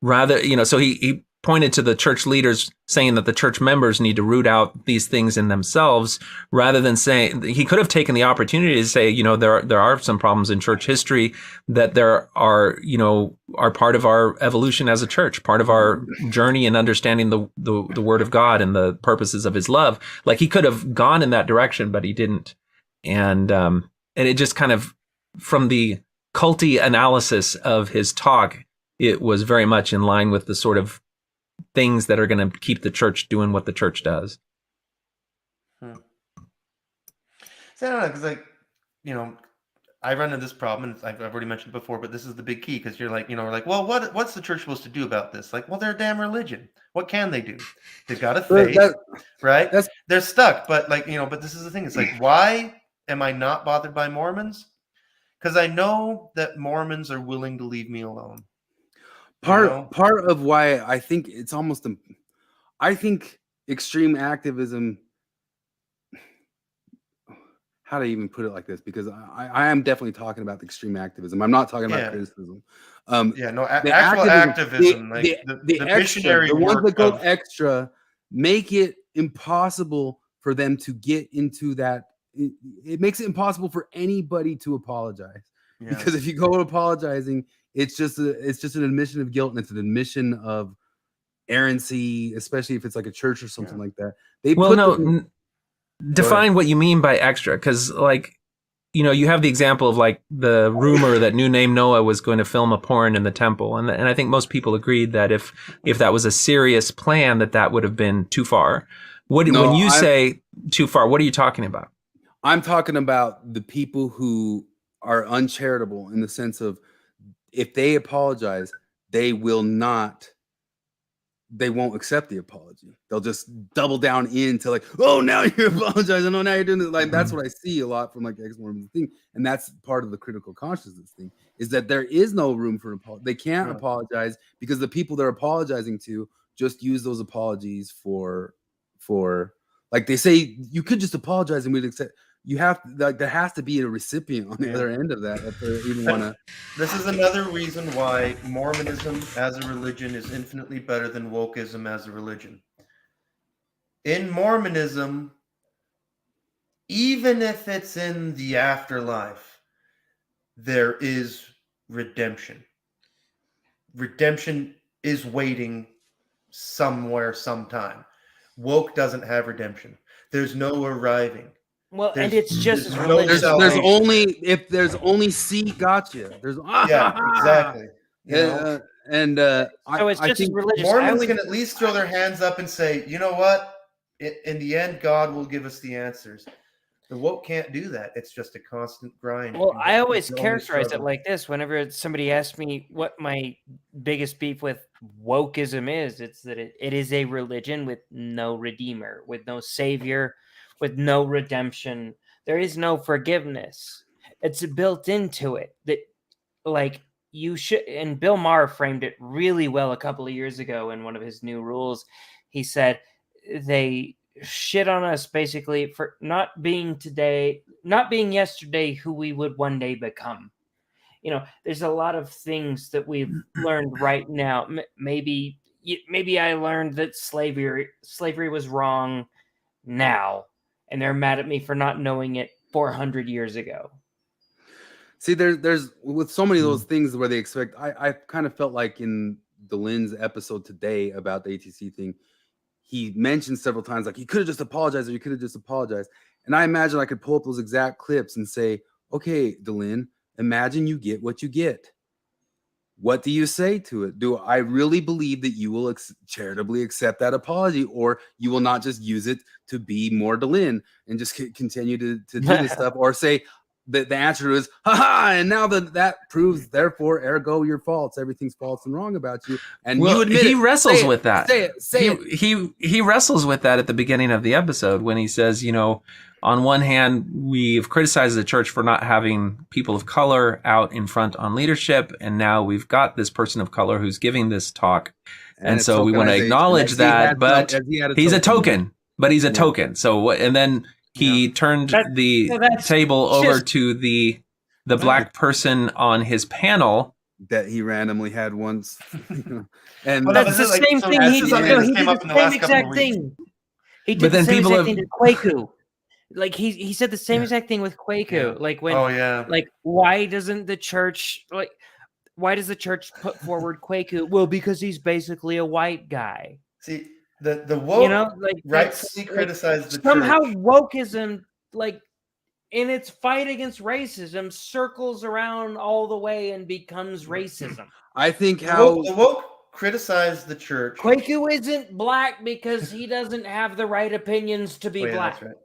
Rather, you know, so he pointed to the church leaders saying that the church members need to root out these things in themselves, rather than saying, he could have taken the opportunity to say, you know, there are some problems in church history that there are, you know, are part of our evolution as a church, part of our journey in understanding the word of God and the purposes of his love. Like, he could have gone in that direction, but he didn't. And it just kind of, from the culty analysis of his talk, it was very much in line with the sort of things that are going to keep the church doing what the church does. So I don't know, because, like, you know, I run into this problem, and I've already mentioned it before, but this is the big key, because you're like, you know, we're like, well, what's the church supposed to do about this? Like, well, they're a damn religion. What can they do? They've got a faith, right? They're stuck, but, like, you know, but this is the thing. It's like, why am I not bothered by Mormons? Because I know that Mormons are willing to leave me alone. Part of why I think it's almost, I think extreme activism, how to even put it like this, because I am definitely talking about the extreme activism. I'm not talking about criticism. Actual activism, like the missionary, the ones that go extra, make it impossible for them to get into that. It makes it impossible for anybody to apologize, because if you go apologizing, it's just an admission of guilt, and it's an admission of errancy, especially if it's like a church or something like that. Define what you mean by extra, because, like, you know, you have the example of, like, the rumor that New Name Noah was going to film a porn in the temple, and I think most people agreed that if that was a serious plan, that would have been too far. When you say too far, what are you talking about? I'm talking about the people who are uncharitable, in the sense of, if they apologize, they won't accept the apology. They'll just double down into, like, oh, now you're apologizing. Oh, now you're doing it. Like, that's what I see a lot from, like, ex-Mormon thing. And that's part of the critical consciousness thing, is that there is no room for apology. They can't apologize, because the people they're apologizing to just use those apologies for, like, they say, you could just apologize and we'd accept. You have, like, there has to be a recipient on the other end of that if they even want to. This is another reason why Mormonism as a religion is infinitely better than wokeism as a religion. In Mormonism, even if it's in the afterlife, there is redemption. Redemption is waiting somewhere, sometime. Woke doesn't have redemption. There's no arriving. Well, and it's just as religious. There's only C gotcha. Exactly. So it's just as religious. Mormons can at least throw their hands up and say, you know what? In the end, God will give us the answers. The woke can't do that. It's just a constant grind. Well, I always characterize it like this. Whenever somebody asks me what my biggest beef with wokeism is, it's that it is a religion with no redeemer, with no savior, with no redemption. There is no forgiveness. It's built into it that, like, you should, and Bill Maher framed it really well a couple of years ago in one of his new rules. He said they shit on us basically for not being yesterday who we would one day become. You know, there's a lot of things that we've learned right now. Maybe I learned that slavery was wrong now, and they're mad at me for not knowing it 400 years ago. See, there's with so many of those things where they expect. I kind of felt like in the Lynn's episode today about the ATC thing, he mentioned several times, like, he could have just apologized, or you could have just apologized. And I imagine I could pull up those exact clips and say, okay, DeLynn, imagine you get what you get. What do you say to it? Do I really believe that you will charitably accept that apology, or you will not just use it to be more DeLynn and just continue to do this stuff, or say, the answer is, haha, and now that proves, therefore, ergo, you're false. Everything's false and wrong about you. And Well, you admit he it. wrestles with that. Say it. He wrestles with that at the beginning of the episode when he says, on one hand, we've criticized the church for not having people of color out in front on leadership, and now we've got this person of color who's giving this talk, and so we want to acknowledge that, but he's a token. But he's a token. So, and then he turned the table over to the black person on his panel that he randomly had once. And that's the same thing. He did the same exact thing. He did the same exact thing to Kwaku. Like he said the same exact thing with Kwaku. Yeah. Like when, like why doesn't the church why does the church put forward Kwaku? Well, because he's basically a white guy. See, the woke rightfully criticized the somehow church. Wokeism, like in its fight against racism, circles around all the way and becomes racism. I think the woke criticized the church. Kwaku isn't black because he doesn't have the right opinions to be black. That's right.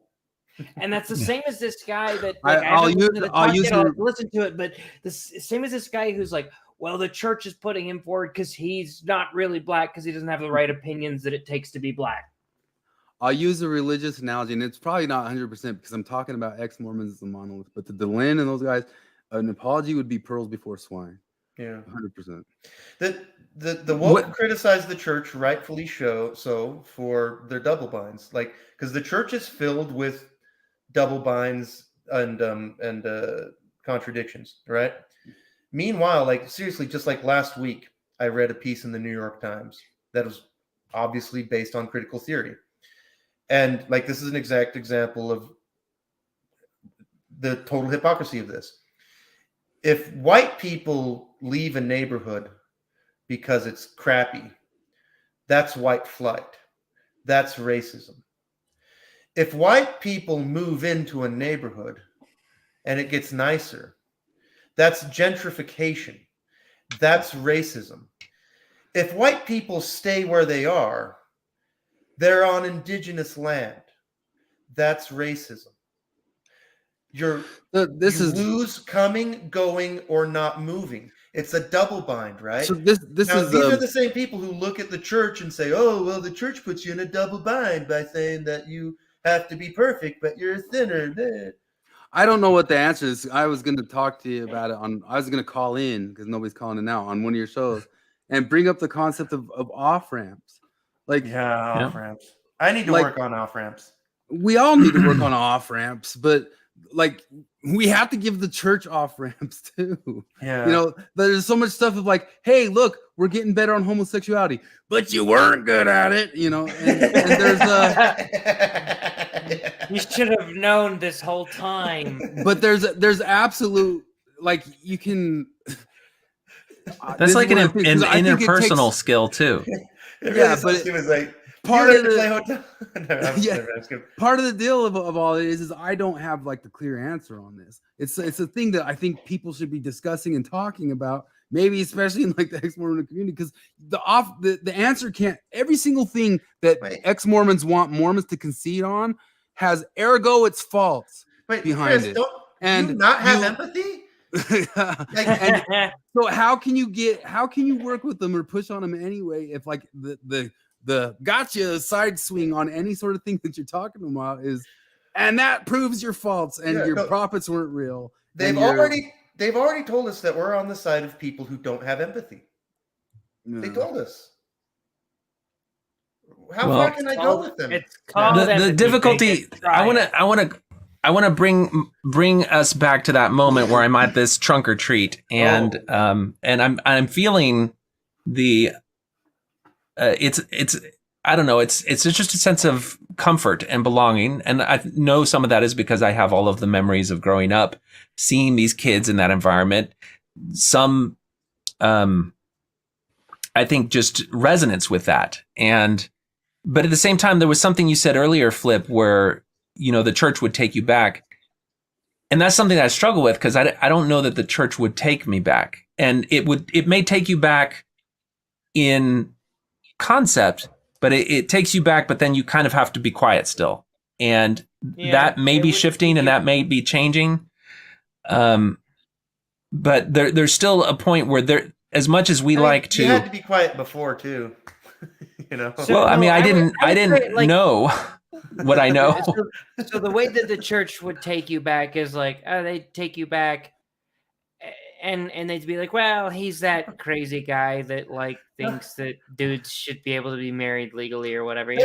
And that's the same as this guy that I'll listen to it, but the same as this guy who's like, well, the church is putting him forward because he's not really black because he doesn't have the right opinions that it takes to be black. I'll use a religious analogy, and it's probably not 100% because I'm talking about ex-Mormons as a monolith, but the Delenn and those guys, an apology would be pearls before swine. Yeah, 100%. The woke criticized the church, rightfully so for their double binds, like because the church is filled with double binds and contradictions, right? Meanwhile, like seriously, just like last week, I read a piece in the New York Times that was obviously based on critical theory. And like this is an exact example of the total hypocrisy of this. If white people leave a neighborhood because it's crappy, that's white flight. That's racism. If white people move into a neighborhood and it gets nicer, that's gentrification. That's racism. If white people stay where they are, they're on indigenous land. That's racism. You lose coming, going, or not moving. It's a double bind, right? So these are the same people who look at the church and say, "Oh, well, the church puts you in a double bind by saying that you have to be perfect, but you're a sinner." I don't know what the answer is. I was going to talk to you about it I was going to call in because nobody's calling in now on one of your shows and bring up the concept of off ramps. Off ramps. I need to work on off ramps. We all need to work on off ramps, but like we have to give the church off ramps too. Yeah. There's so much stuff of like, hey, look, we're getting better on homosexuality, but you weren't good at it, and there's you should have known this whole time. But there's absolute, like, you can that's like an interpersonal skill too. But it was like part of the part of the deal of all it is I don't have like the clear answer on this. It's a thing that I think people should be discussing and talking about, maybe especially in like the ex-Mormon community, because the answer can't, every single thing that ex-Mormons want Mormons to concede on has ergo it's false behind it. And you not have empathy? So how can you work with them or push on them anyway if like the gotcha side swing on any sort of thing that you're talking about is, and that proves you're false and your prophets weren't real. They've already told us that we're on the side of people who don't have empathy. Yeah. They told us. How far can I go with them? It's called the difficulty. I want to bring us back to that moment where I'm at this trunk or treat, and I'm feeling the it's I don't know, it's just a sense of comfort and belonging, and I know some of that is because I have all of the memories of growing up, seeing these kids in that environment. Some I think just resonance with that, but at the same time, there was something you said earlier, Flip, where the church would take you back. And that's something that I struggle with because I don't know that the church would take me back. And it may take you back in concept, but it takes you back, but then you kind of have to be quiet still. And that may be shifting and that may be changing. But there's still a point where there, as much as we I mean, like to, You had to be quiet before too. You know. So- well, I mean, No, I I would- didn't I would say, like- know what I know. So the way that the church would take you back is like, oh, they take you back, and they'd be like, well, he's that crazy guy that like thinks that dudes should be able to be married legally or whatever.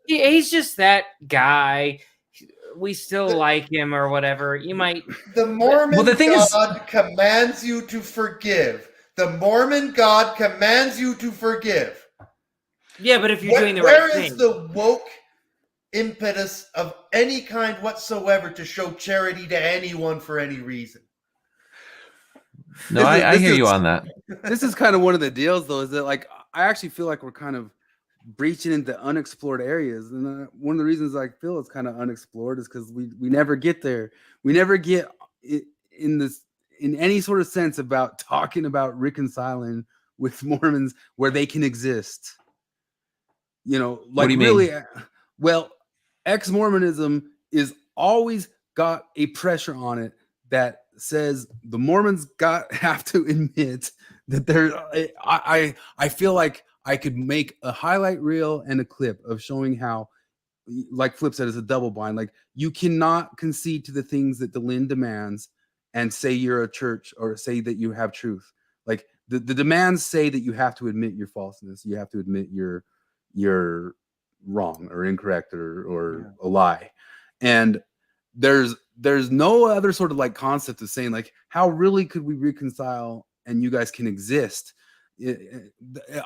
He's just that guy. We still like him or whatever. You might. The Mormon Well, the thing is- God commands you to forgive. The Mormon God commands you to forgive. Yeah, but if you're doing the Where right is thing. the woke impetus of any kind whatsoever to show charity to anyone for any reason? No, This is- I this hear you is- on that. This is kind of one of the deals, though, is that like I actually feel like we're kind of breaching into unexplored areas, and one of the reasons I feel it's kind of unexplored is because we never get there. We never get in any sort of sense about talking about reconciling with Mormons where they can exist. You know, like What do you mean? really, well, ex-Mormonism is always got a pressure on it that says the Mormons have to admit that they're. I feel like I could make a highlight reel and a clip of showing how, like Flip said, it's a double bind. Like you cannot concede to the things that the Lynn demands and say you're a church or say that you have truth. Like the demands say that you have to admit your falseness. You have to admit you're wrong or incorrect or a lie. And there's no other sort of like concept of saying like, how really could we reconcile and you guys can exist?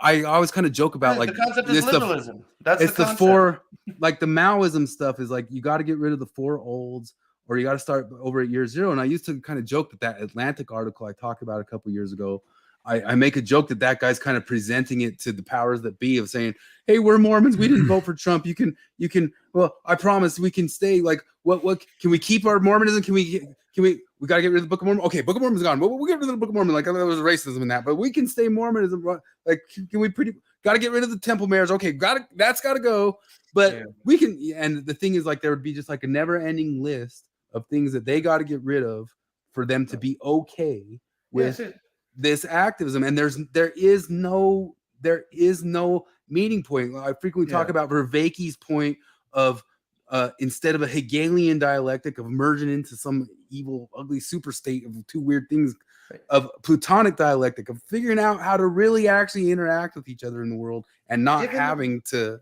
I always kind of joke about like the concept is liberalism. That's it's the the concept. four, like the Maoism stuff is like you got to get rid of the four olds or you got to start over at year zero. And I used to kind of joke that Atlantic article I talked about a couple years ago, I make a joke that guy's kind of presenting it to the powers that be of saying, hey, we're Mormons, we didn't vote for Trump, you can well, I promise we can stay. Like what can we keep our Mormonism? Can we got to get rid of the Book of Mormon? Okay, Book of Mormon's gone. We'll get rid of the Book of Mormon. Like there was racism in that, but we can stay Mormonism. Like can we got to get rid of the temple mayors? Okay, that's got to go. But we can. And the thing is, like there would be just like a never-ending list of things that they got to get rid of for them to be okay with this activism. And there is no meeting point. I frequently talk about Vervaeke's point of instead of a Hegelian dialectic of merging into some evil, ugly super state of two weird things, of Platonic dialectic of figuring out how to really actually interact with each other in the world and not having to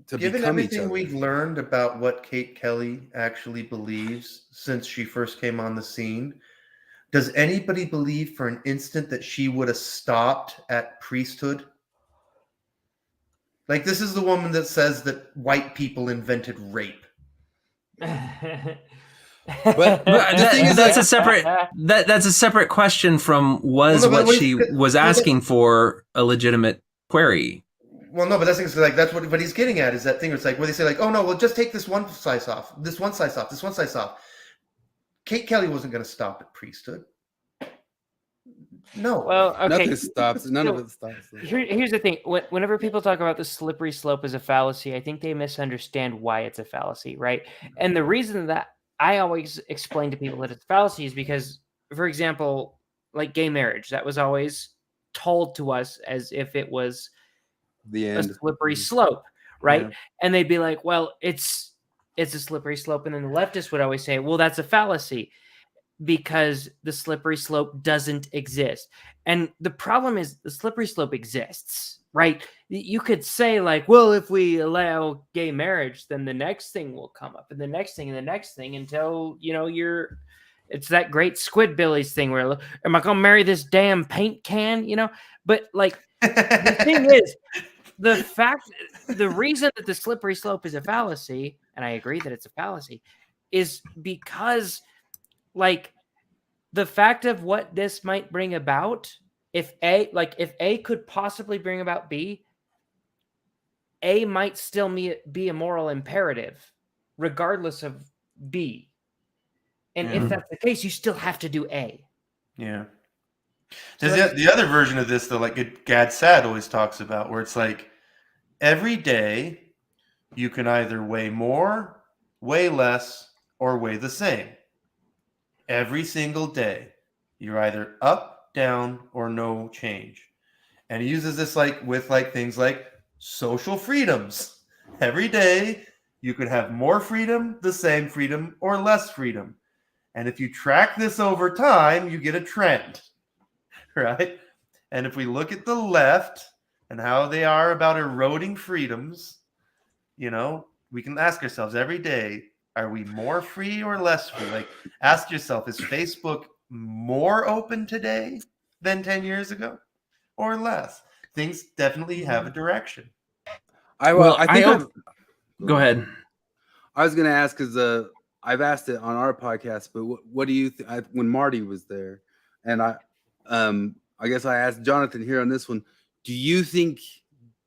given become each everything other. we've learned about what Kate Kelly actually believes since she first came on the scene, does anybody believe for an instant that she would have stopped at priesthood? Like, this is the woman that says that white people invented rape. But the thing is, that's a separate question from what she was asking for a legitimate query. Well, no, but that's like that's what he's getting at is that thing. It's like where they say like, oh no, well just take this one slice off, this one slice off, this one slice off. Kate Kelly wasn't going to stop at priesthood. No. Well, okay. Nothing stops. None of it stops. Here's the thing. Whenever people talk about the slippery slope as a fallacy, I think they misunderstand why it's a fallacy, right? And the reason that I always explain to people that it's a fallacy is because, for example, like gay marriage, that was always told to us as if it was the end. a slippery slope, right? Yeah. And they'd be like, well, it's a slippery slope. And then the leftists would always say, well, that's a fallacy because the slippery slope doesn't exist. And the problem is the slippery slope exists, right? You could say like, well, if we allow gay marriage, then the next thing will come up and the next thing and the next thing until, it's that great Squidbillies thing where, am I going to marry this damn paint can, But like, the thing is, the reason that the slippery slope is a fallacy, and I agree that it's a fallacy, is because like the fact of what this might bring about, if A could possibly bring about B, A might still be a moral imperative, regardless of B. And if that's the case, you still have to do A. Yeah. There's the other version of this, though, like Gad Sad always talks about, where it's like every day you can either weigh more, weigh less, or weigh the same. every single day. You're either up, down, or no change. And he uses this with things like social freedoms. Every day you could have more freedom, the same freedom, or less freedom. And if you track this over time, you get a trend, right? And if we look at the left and how they are about eroding freedoms, we can ask ourselves every day, are we more free or less free? Like, ask yourself, is Facebook more open today than 10 years ago or less? Things definitely have a direction. Go ahead. I was going to ask because I've asked it on our podcast, but what do you think? When Marty was there, and I guess I asked Jonathan here on this one, do you think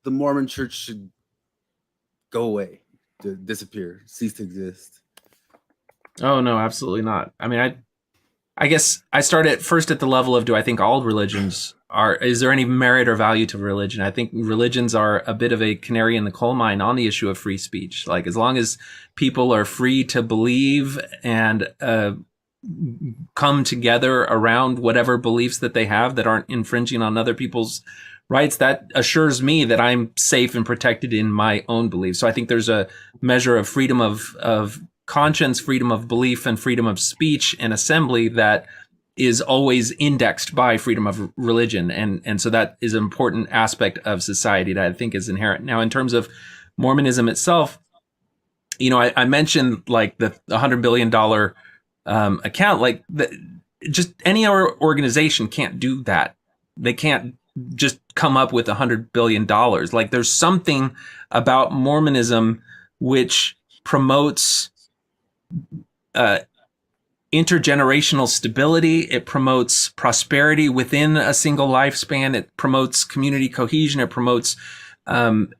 the Mormon church should go away, to disappear, cease to exist? Oh, no, absolutely not. I mean, I guess I start at first at the level of, do I think all religions is there any merit or value to religion? I think religions are a bit of a canary in the coal mine on the issue of free speech. Like, as long as people are free to believe and come together around whatever beliefs that they have that aren't infringing on other people's rights, that assures me that I'm safe and protected in my own beliefs. So I think there's a measure of freedom of conscience, freedom of belief, and freedom of speech and assembly that is always indexed by freedom of religion. And so that is an important aspect of society that I think is inherent. Now, in terms of Mormonism itself, I mentioned like the $100 billion account, like just any other organization can't do that. They can't just come up with $100 billion. Like, there's something about Mormonism which promotes intergenerational stability. It promotes prosperity within a single lifespan. It promotes community cohesion. It promotes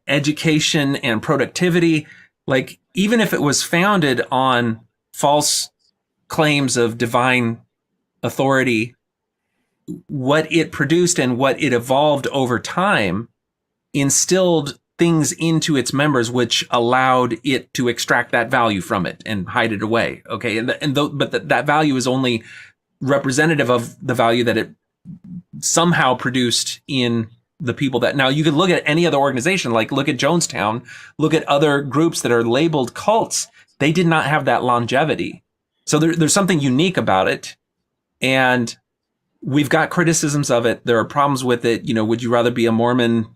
education and productivity. Like, even if it was founded on false claims of divine authority, what it produced and what it evolved over time instilled things into its members which allowed it to extract that value from it and hide it away. Okay, but that value is only representative of the value that it somehow produced in the people that. Now, you could look at any other organization, like look at Jonestown, look at other groups that are labeled cults. They did not have that longevity. So there's something unique about it, and we've got criticisms of it. There are problems with it. Would you rather be a Mormon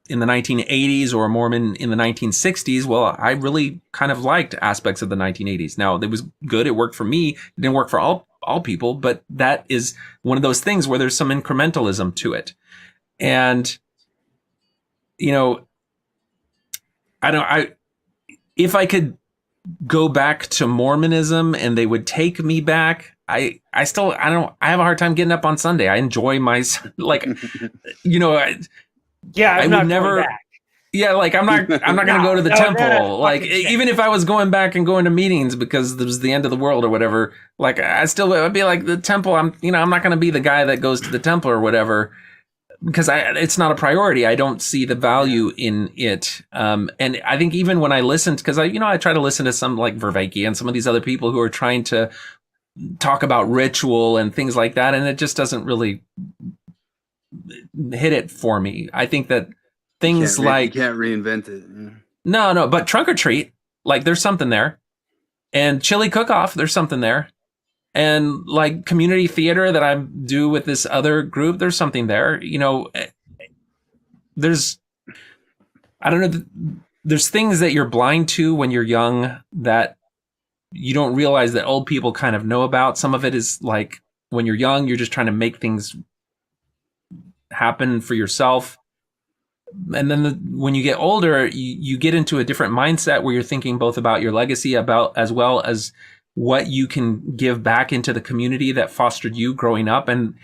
in the 1980s or a Mormon in the 1960s? Well, I really kind of liked aspects of the 1980s. Now, it was good. It worked for me. It didn't work for all people, but that is one of those things where there's some incrementalism to it. And, if I could go back to Mormonism and they would take me back, I have a hard time getting up on Sunday. I enjoy my, Yeah, I'm not never. going back. Yeah, like I'm not going to go to the temple. Like, even if I was going back and going to meetings because it was the end of the world or whatever, like I'd be like, the temple. I'm not going to be the guy that goes to the temple or whatever, because it's not a priority. I don't see the value in it. And I think even when I listened, because I try to listen to some like Vervaeke and some of these other people who are trying to talk about ritual and things like that, and it just doesn't really hit it for me. I think that things you like can't reinvent it. No, but trunk or treat, like there's something there, and chili cook-off, there's something there, and like community theater that I do with this other group, there's something there. There's things that you're blind to when you're young that you don't realize that old people kind of know about. Some of it is like when you're young, you're just trying to make things happen for yourself, and then when you get older, you get into a different mindset where you're thinking both about your legacy, as well as what you can give back into the community that fostered you growing up. And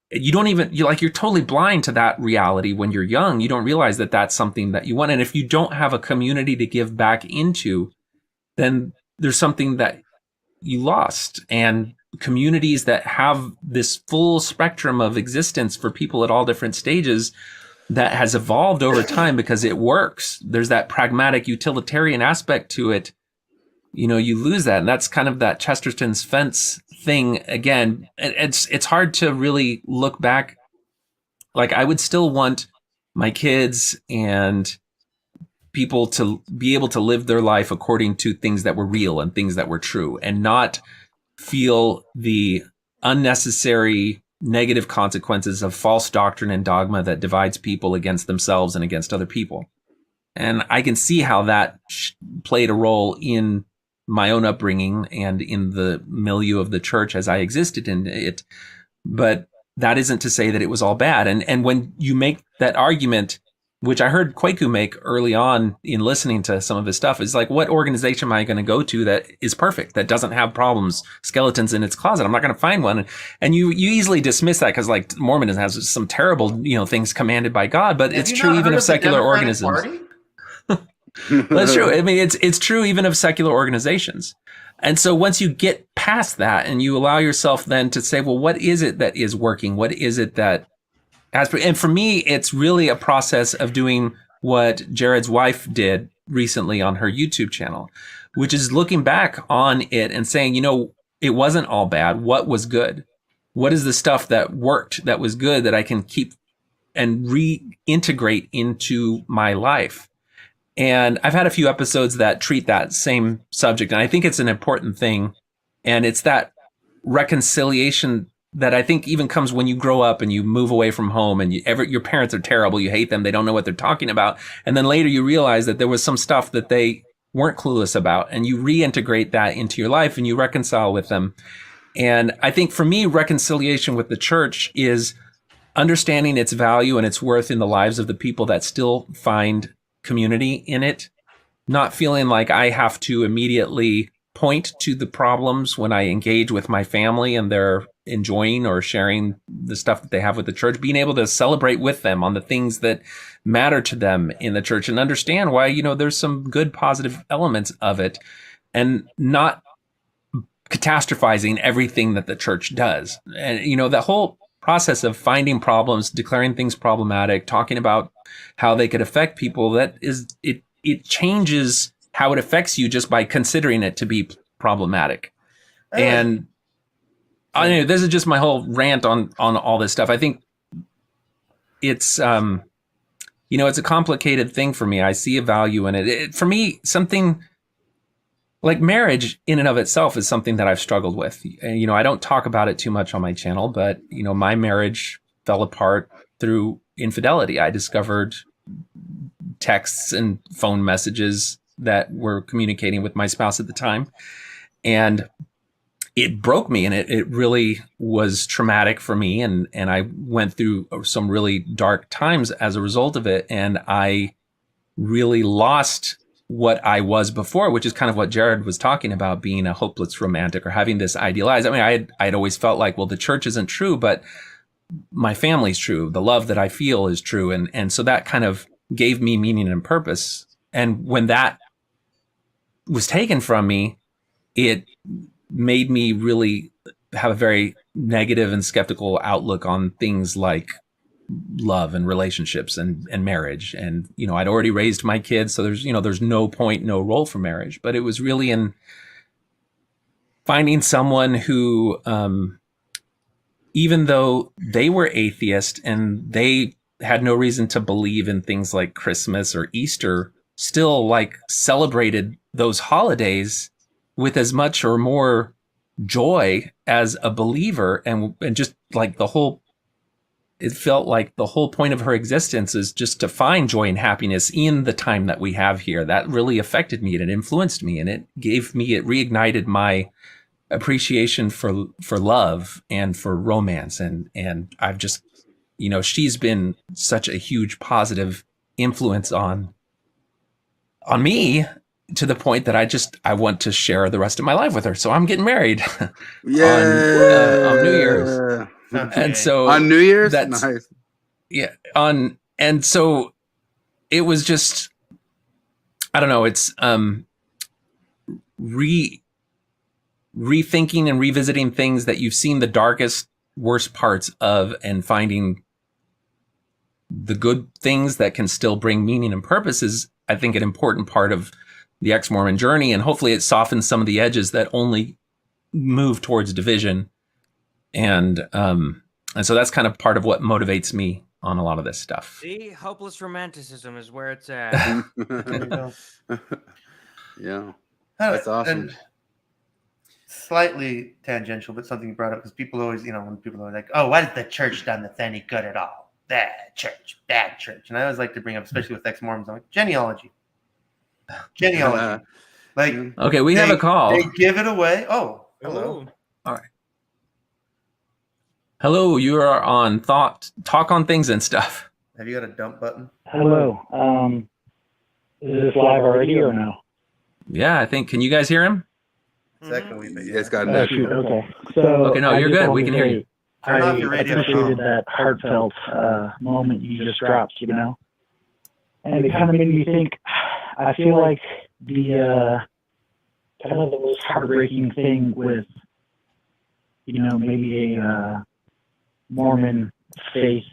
you're totally blind to that reality when you're young. You don't realize that that's something that you want, and if you don't have a community to give back into, then there's something that you lost. And communities that have this full spectrum of existence for people at all different stages that has evolved over time because it works. There's that pragmatic utilitarian aspect to it. you lose that. And that's kind of that Chesterton's fence thing again. It's hard to really look back. Like, I would still want my kids and people to be able to live their life according to things that were real and things that were true, and not feel the unnecessary negative consequences of false doctrine and dogma that divides people against themselves and against other people. And I can see how that played a role in my own upbringing and in the milieu of the church as I existed in it. But that isn't to say that it was all bad. And when you make that argument, which I heard Kwaku make early on in listening to some of his stuff, is like, what organization am I going to go to that is perfect, that doesn't have problems, skeletons in its closet? I'm not going to find one. And you easily dismiss that because, like, Mormonism has some terrible, things commanded by God, but it's true even of secular organisms. That's true. I mean, it's true even of secular organizations. And so once you get past that and you allow yourself then to say, well, what is it that is working? What is it that and for me, it's really a process of doing what Jared's wife did recently on her YouTube channel, which is looking back on it and saying, it wasn't all bad. What was good? What is the stuff that worked, that was good, that I can keep and reintegrate into my life? And I've had a few episodes that treat that same subject, and I think it's an important thing. And it's that reconciliation that I think even comes when you grow up and you move away from home and your parents are terrible. You hate them. They don't know what they're talking about. And then later you realize that there was some stuff that they weren't clueless about, and you reintegrate that into your life and you reconcile with them. And I think for me, reconciliation with the church is understanding its value and its worth in the lives of the people that still find community in it, not feeling like I have to immediately point to the problems when I engage with my family and they're enjoying or sharing the stuff that they have with the church, being able to celebrate with them on the things that matter to them in the church and understand why, there's some good positive elements of it, and not catastrophizing everything that the church does. And, that whole process of finding problems, declaring things problematic, talking about how they could affect people, that is, it changes how it affects you just by considering it to be problematic. And anyway, this is just my whole rant on all this stuff. I think it's, it's a complicated thing for me. I see a value in it. For me, something like marriage in and of itself is something that I've struggled with. And, I don't talk about it too much on my channel, but, my marriage fell apart through infidelity. I discovered texts and phone messages that were communicating with my spouse at the time. And it broke me, and it really was traumatic for me. And I went through some really dark times as a result of it. And I really lost what I was before, which is kind of what Jared was talking about, being a hopeless romantic or having this idealized. I mean, I'd always felt like, well, the church isn't true, but my family's true. The love that I feel is true. And so that kind of gave me meaning and purpose. And when that was taken from me, it made me really have a very negative and skeptical outlook on things like love and relationships and marriage. And, I'd already raised my kids, so there's no point, no role for marriage. But it was really in finding someone who, even though they were atheist and they had no reason to believe in things like Christmas or Easter, still celebrated those holidays with as much or more joy as a believer. And just it felt like the whole point of her existence is just to find joy and happiness in the time that we have here. That really affected me, and it influenced me, and it reignited my appreciation for love and for romance. And I've just, she's been such a huge positive influence on me, to the point that I want to share the rest of my life with her. So I'm getting married on New Year's. And so on New Year's, that's nice. Yeah. And so it was just, I don't know, it's rethinking and revisiting things that you've seen the darkest, worst parts of, and finding the good things that can still bring meaning and purpose is, I think, an important part of the ex-Mormon journey, and hopefully it softens some of the edges that only move towards division. And so that's kind of part of what motivates me on a lot of this stuff. See, hopeless romanticism is where it's at. There you go. Yeah, that's awesome. And slightly tangential, but something you brought up, because people always, when people are like, "Oh, why did the church done us any good at all? Bad church, bad church." And I always like to bring up, especially with ex-Mormons, I'm like, genealogy. Like, okay, we have a call. They give it away. Oh, hello. Ooh. All right. Hello, you are on Talk on Things and Stuff. Have you got a dump button? Hello. Is this live already or no? Yeah, I think. Can you guys hear him? Secondly, but Yeah, it's got Oh, that. shoot. Okay. So Okay, no, I you're just good. wanted We to can hear say you. Turn I off your radio. appreciated that heartfelt moment you just dropped, and it kind of made me think. I feel like the kind of the most heartbreaking thing with, maybe a Mormon faith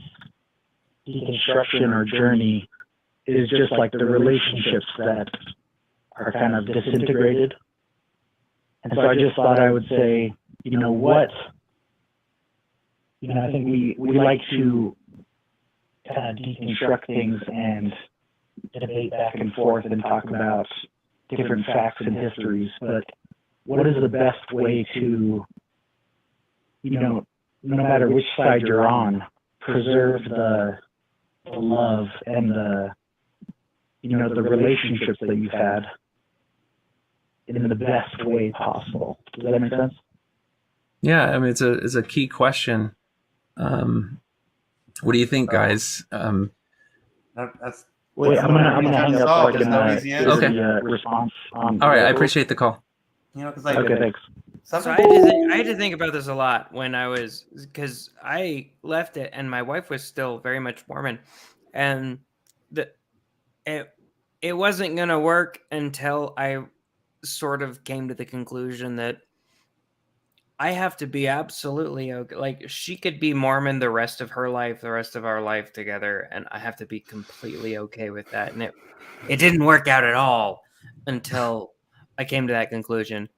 deconstruction or journey is just like the relationships that are kind of disintegrated. And so I just thought I would say, I think we like to kind of deconstruct things and debate back and forth and talk about different facts and histories, but what is the best way to, no matter which side you're on, preserve the love and the relationships that you've had in the best way possible. Does that make sense? Yeah, I mean it's a key question. What do you think, guys? That's Wait, I'm gonna hang up so I can Okay. give the response on. All right, I appreciate the call. because like Okay, thanks. So something. I had to think about this a lot when because I left it and my wife was still very much Mormon, and it wasn't gonna work until I sort of came to the conclusion that I have to be absolutely okay. Like, she could be Mormon the rest of her life, the rest of our life together, and I have to be completely okay with that. And it didn't work out at all until I came to that conclusion.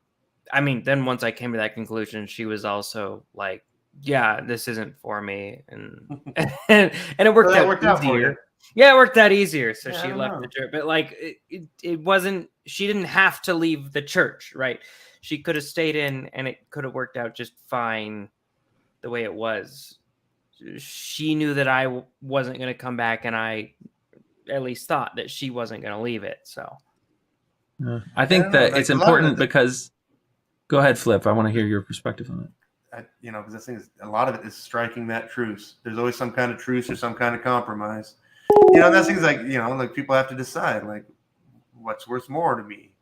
I mean, then once I came to that conclusion, she was also like, "Yeah, this isn't for me," and and it worked That out worked out for easier. you. Yeah, it worked out easier. So Yeah, I she don't left know. the church, but like it wasn't. She didn't have to leave the church, right? She could have stayed in, and it could have worked out just fine the way it was. She knew that I wasn't going to come back, and I at least thought that she wasn't going to leave it. So I think don't know, that like, it's a lot of important it- because. Go ahead, Flip. I want to hear your perspective on it. Because this thing is, a lot of it is striking that truce. There's always some kind of truce or some kind of compromise. That thing's like, like people have to decide, like, what's worth more to me,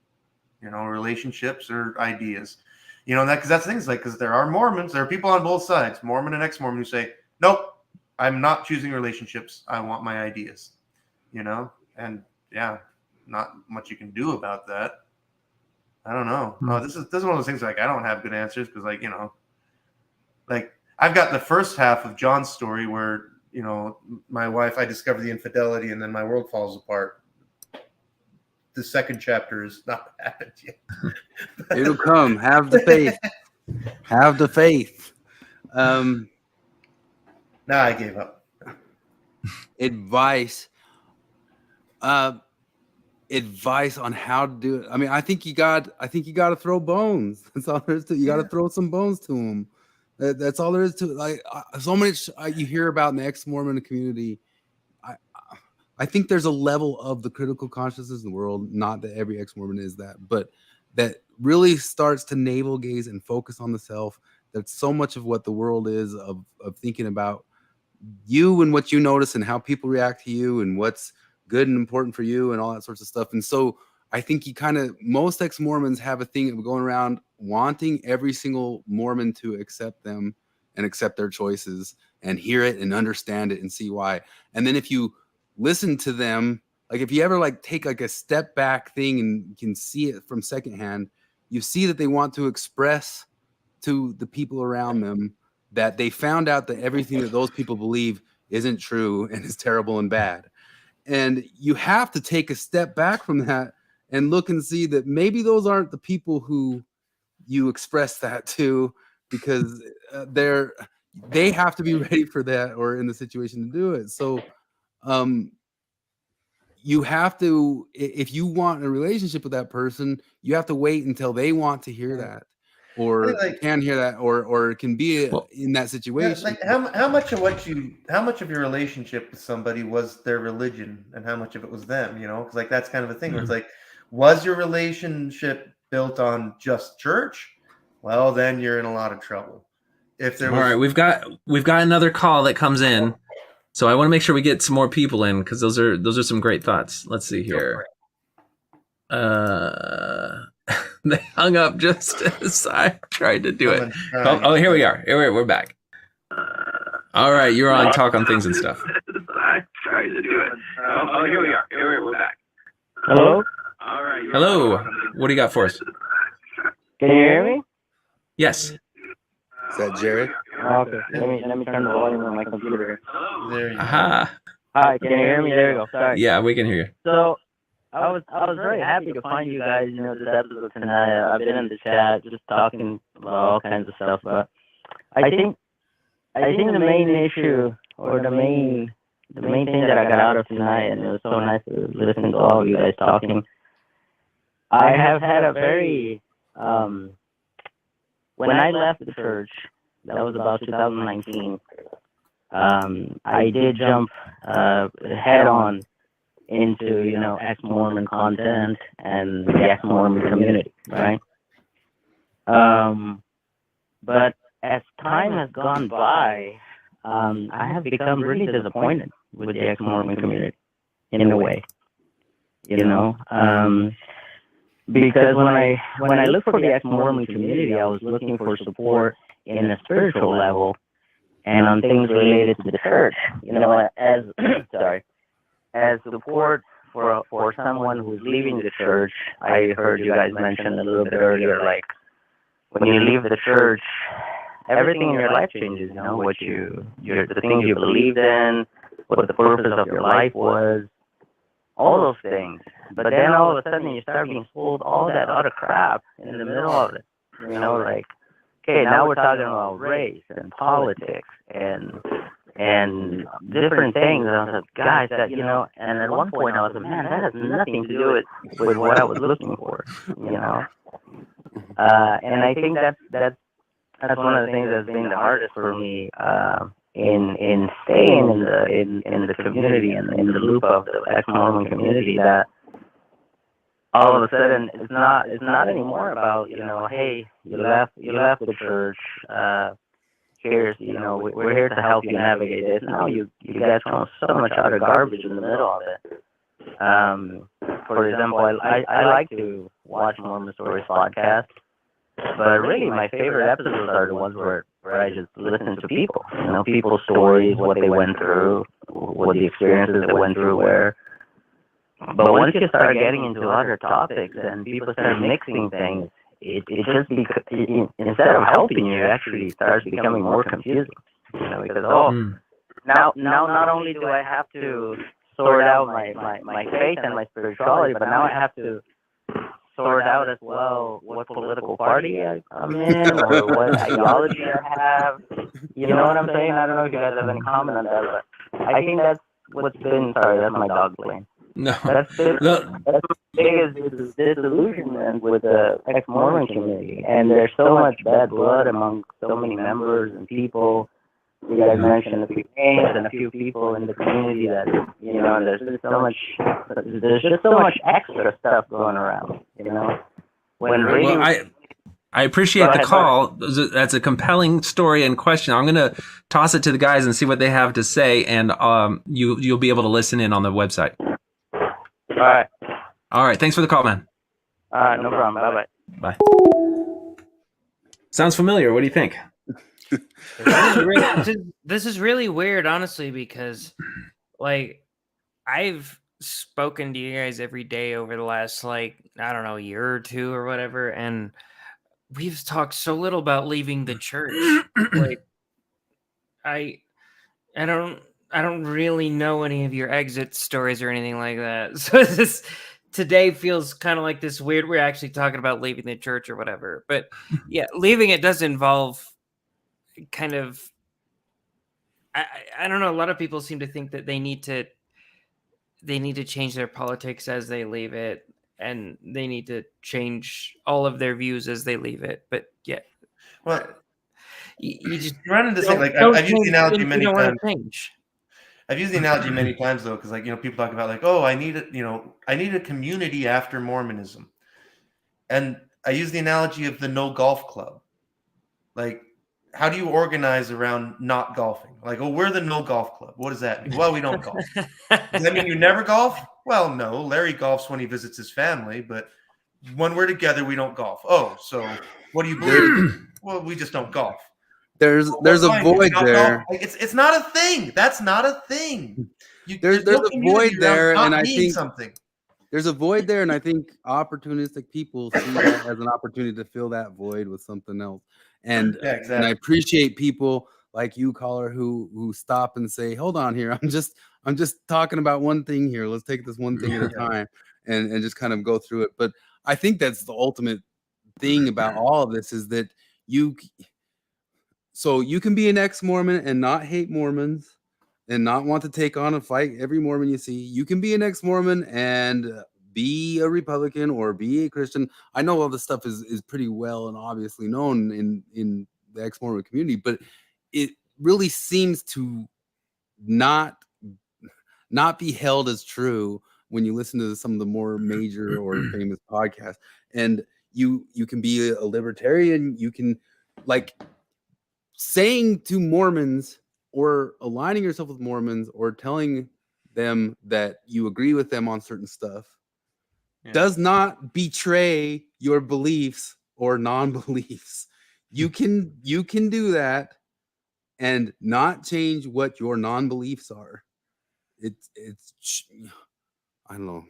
relationships or ideas, because that's things like, because there are Mormons, there are people on both sides, Mormon and ex-Mormon, who say, nope, I'm not choosing relationships. I want my ideas, and yeah, not much you can do about that. I don't know. No, this is one of those things like I don't have good answers because like I've got the first half of John's story where my wife, I discover the infidelity and then my world falls apart. The second chapter is not happened yet. It'll come. Have the faith. Have the faith. Nah, I gave up. Advice. Advice on how to do it. I mean, I think you got to throw bones. That's all there is to it. You got to throw some bones to them. That's all there is to it. Like so much you hear about in the ex-Mormon community. I think there's a level of the critical consciousness in the world. Not that every ex-Mormon is that, but that really starts to navel gaze and focus on the self. That's so much of what the world is of thinking about you and what you notice and how people react to you and what's good and important for you and all that sorts of stuff. And so I think most ex-Mormons have a thing of going around wanting every single Mormon to accept them and accept their choices and hear it and understand it and see why. And then if you listen to them, like if you ever like take like a step back thing and you can see it from secondhand, you see that they want to express to the people around them that they found out that everything that those people believe isn't true and is terrible and bad. And you have to take a step back from that and look and see that maybe those aren't the people who you express that to, because they have to be ready for that or in the situation to do it. So you have to, if you want a relationship with that person, you have to wait until they want to hear that, or can hear that, or can be in that situation. Like how much of your relationship with somebody was their religion, and how much of it was them? You know, because like that's kind of a thing where it's like, was your relationship built on just church? Well, then you're in a lot of trouble. If there was... All right, we've got another call that comes in. So I want to make sure we get some more people in, because those are some great thoughts. Let's see here. They hung up just as I tried to do it. Oh, here we are. We're back. All right, you're on Talk on Things and Stuff. I tried to do it. Oh, here we are. We're back. Hello? All right. Hello. What do you got for us? Can you hear me? Yes. Is that Jared? Okay. Let me turn the volume on my computer. There you go. Aha. Hi, can you hear me? There we go. Sorry. Yeah, we can hear you. So I was very happy to find you guys, this episode tonight. I've been in the chat just talking about all kinds of stuff, but I think the main issue, or the main thing that I got out of tonight, and it was so nice to listen to all of you guys talking. I have had a very when I left the church, that was about 2019, I did jump head on into, ex-Mormon content and the ex-Mormon community, right? But as time has gone by, I have become really disappointed with the ex-Mormon community, in a way, because when I looked for the ex-Mormon community, I was looking for support in a spiritual level and on things related to the church. As support for someone who's leaving the church. I heard you guys mention a little bit earlier, like when you leave the church, everything in your life changes. The things you believed in, what the purpose of your life was, all those things. But then all of a sudden you start being sold all that other crap in the middle of it. Okay, now we're talking about race and politics and different things. And I was like, guys, and at one point I was like, man, that has nothing to do with what I was looking for, and I think that's one of the things that's been the hardest for me in staying in the community and in the loop of the ex-Mormon community, that all of a sudden it's not anymore about, hey, you left the church, here's, we're here to help you navigate this. Now you guys throw so much other garbage in the middle of it. For example, I like to watch Mormon Stories podcast, but really my favorite episodes are the ones where I just listen to people, people's stories, what they went through, what the experiences they went through were. But once you start getting into other topics and people start mixing things, it just instead of helping you, it actually starts becoming more confusing. Because now not only do I have to sort out my faith and my spirituality, but now I have to sort out as well what political party I'm in or what ideology I have. You know what I'm saying? I don't know if you guys have any comment on that, but I think that's what's been. Sorry, that's my dog playing. No. That's the biggest disillusionment with the ex-Mormon community, and there's so much bad blood among so many members and people. You guys mentioned a few names and a few people in the community that and there's just so much extra stuff going around. When really, well, I appreciate the call. That's a compelling story and question. I'm going to toss it to the guys and see what they have to say, and you'll be able to listen in on the website. All right. Thanks for the call, man. No problem. Bye-bye. Bye. Sounds familiar. What do you think? This is really weird, honestly, because I've spoken to you guys every day over the last year or two or whatever, and we've talked so little about leaving the church. I don't really know any of your exit stories or anything like that. So today feels kind of like this weird. We're actually talking about leaving the church or whatever, but yeah, leaving it does involve kind of. I don't know. A lot of people seem to think that they need to change their politics as they leave it, and they need to change all of their views as they leave it. But yeah, Well, you just you run into this thing. Like I've used the analogy many times. I've used the analogy many times though, because like people talk about like, oh, I need a community after Mormonism, and I use the analogy of the no golf club. Like, how do you organize around not golfing? Like, oh, we're the no golf club. What does that mean? Well, we don't golf. Does that mean you never golf? Well, no. Larry golfs when he visits his family, but when we're together, we don't golf. Oh, so what do you believe? Well, we just don't golf. There's a void there. Like, it's not a thing. That's not a thing. There's a void there, and I think something. There's a void there, and I think opportunistic people see that as an opportunity to fill that void with something else. And, yeah, exactly. And I appreciate people like you, caller, who stop and say, "Hold on here, I'm just talking about one thing here. Let's take this one thing at a time and just kind of go through it." But I think that's the ultimate thing about all of this is that you can be an ex-Mormon and not hate Mormons and not want to take on and fight every Mormon you see. You can be an ex-Mormon and be a Republican or be a Christian. I know all this stuff is pretty well and obviously known in the ex-Mormon community, but it really seems to not be held as true when you listen to some of the more major or famous podcasts. And you can be a libertarian. You can, like, saying to Mormons or aligning yourself with Mormons or telling them that you agree with them on certain stuff does not betray your beliefs or non-beliefs. You can do that and not change what your non-beliefs are. It's I don't know.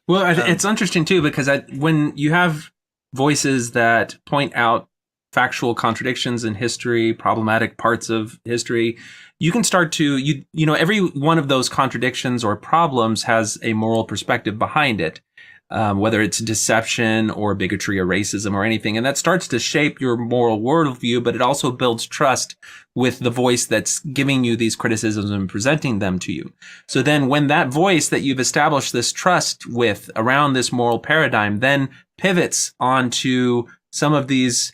Well, it's interesting too, because when you have voices that point out factual contradictions in history, problematic parts of history, you can start to, you know, every one of those contradictions or problems has a moral perspective behind it, whether it's deception or bigotry or racism or anything. And that starts to shape your moral worldview, but it also builds trust with the voice that's giving you these criticisms and presenting them to you. So then when that voice that you've established this trust with around this moral paradigm then pivots onto some of these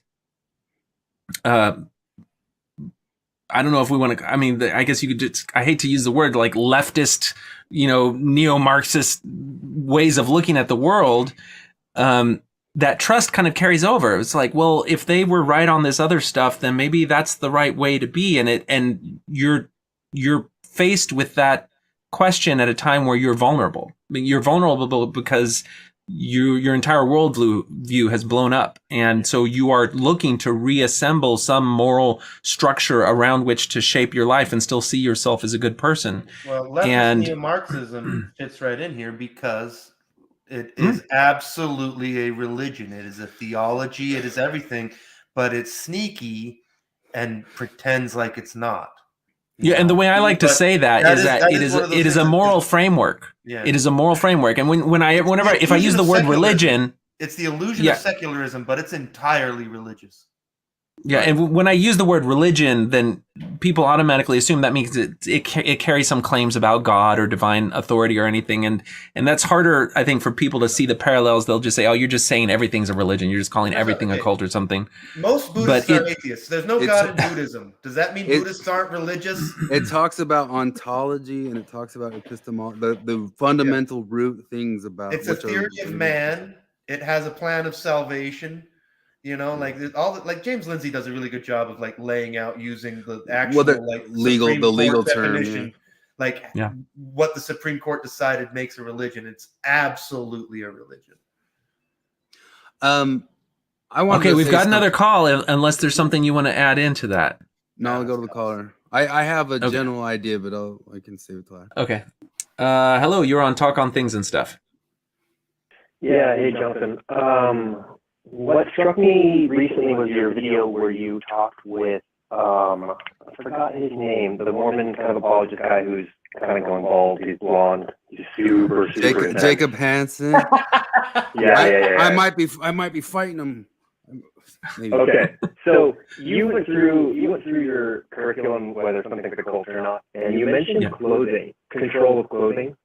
I don't know if we want to, I mean, I guess you could just, I hate to use the word like leftist, you know, neo-Marxist ways of looking at the world, that trust kind of carries over. It's like, well, if they were right on this other stuff, then maybe that's the right way to be. And you're faced with that question at a time where you're vulnerable. I mean, you're vulnerable because your entire worldview has blown up. And so you are looking to reassemble some moral structure around which to shape your life and still see yourself as a good person. Well, leftist neo-Marxism fits right in here because it is absolutely a religion. It is a theology. It is everything, but it's sneaky and pretends like it's not. Yeah, and the way I like to say that is that it is a moral framework. Yeah. It is a moral framework. And if I use the word religion, it's the illusion of secularism, but it's entirely religious. Yeah, and when I use the word religion, then people automatically assume that means it carries some claims about God or divine authority or anything, and that's harder, I think, for people to see the parallels. They'll just say, "Oh, you're just saying everything's a religion. You're just calling everything a cult or something." Most Buddhists are atheists. There's no God in Buddhism. Does that mean Buddhists aren't religious? It talks about ontology and it talks about epistemology, the fundamental root things about. It's a theory of man. It has a plan of salvation. You know, like like James Lindsay does a really good job of like laying out using the actual legal term, what the Supreme Court decided makes a religion. It's absolutely a religion. We've got another call. Unless there's something you want to add into that. No, I'll go to the caller. I have a general idea, but I can save it till after. Okay. Hello, you're on Talk on Things and Stuff. Yeah. Hey, Jonathan. What struck me recently was your video where you talked with, I forgot his name, the Mormon kind of apologist guy who's kind of going bald. He's blonde. He's super intense. Jacob Hansen. Yeah. I might be fighting him. Maybe. Okay, so you went through your curriculum, whether something's a culture or not, and you mentioned clothing, control of clothing,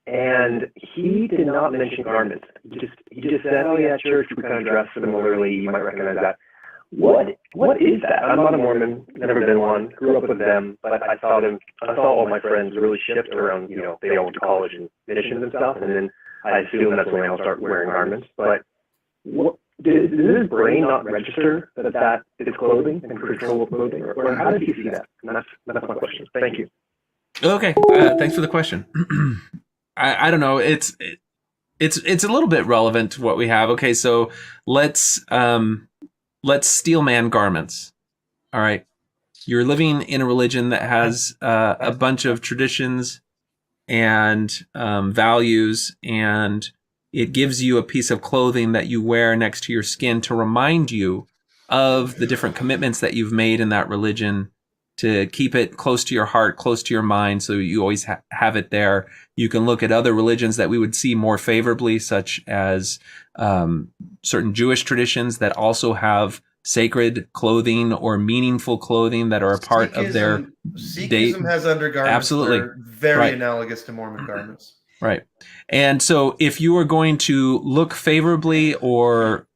and he did not mention garments. He just said, "Oh yeah, church, we kind of dress similarly. You might recognize that." What is that? I'm not a Mormon, never been one, grew up with them, but I saw all my friends really shift around, they all went to college and missions and stuff, and then I assume that's when I'll start wearing garments. But does his brain not register that is clothing and control of clothing, or how did you see that? And that's my question. Thank you. Okay, thanks for the question. I don't know. It's a little bit relevant to what we have. Okay, so let's steel man garments. All right, you're living in a religion that has a bunch of traditions and values, and it gives you a piece of clothing that you wear next to your skin to remind you of the different commitments that you've made in that religion, to keep it close to your heart, close to your mind, so you always have it there. You can look at other religions that we would see more favorably, such as certain Jewish traditions that also have sacred clothing or meaningful clothing that are a part of their Sikhism has undergarments Absolutely. that are very Right. analogous to Mormon garments. Right. And so if you are going to look favorably or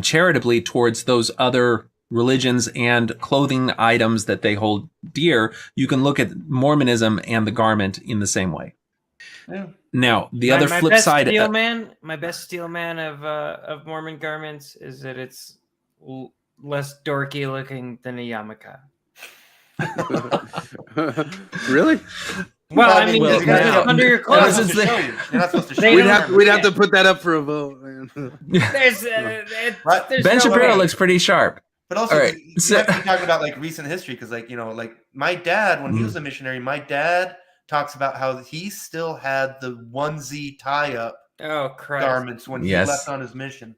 charitably towards those other religions and clothing items that they hold dear, you can look at Mormonism and the garment in the same way. Yeah. Now, the other flip side... my best steel man of Mormon garments is that it's less dorky looking than a yarmulke. Really? Well, I mean, you're under your clothes. not supposed to show you. We'd have to put that up for a vote, man. There's Ben Shapiro looks pretty sharp. But also, All right, you have to be talking about recent history, because my dad, when he was a missionary, my dad talks about how he still had the onesie tie-up garments when he left on his mission.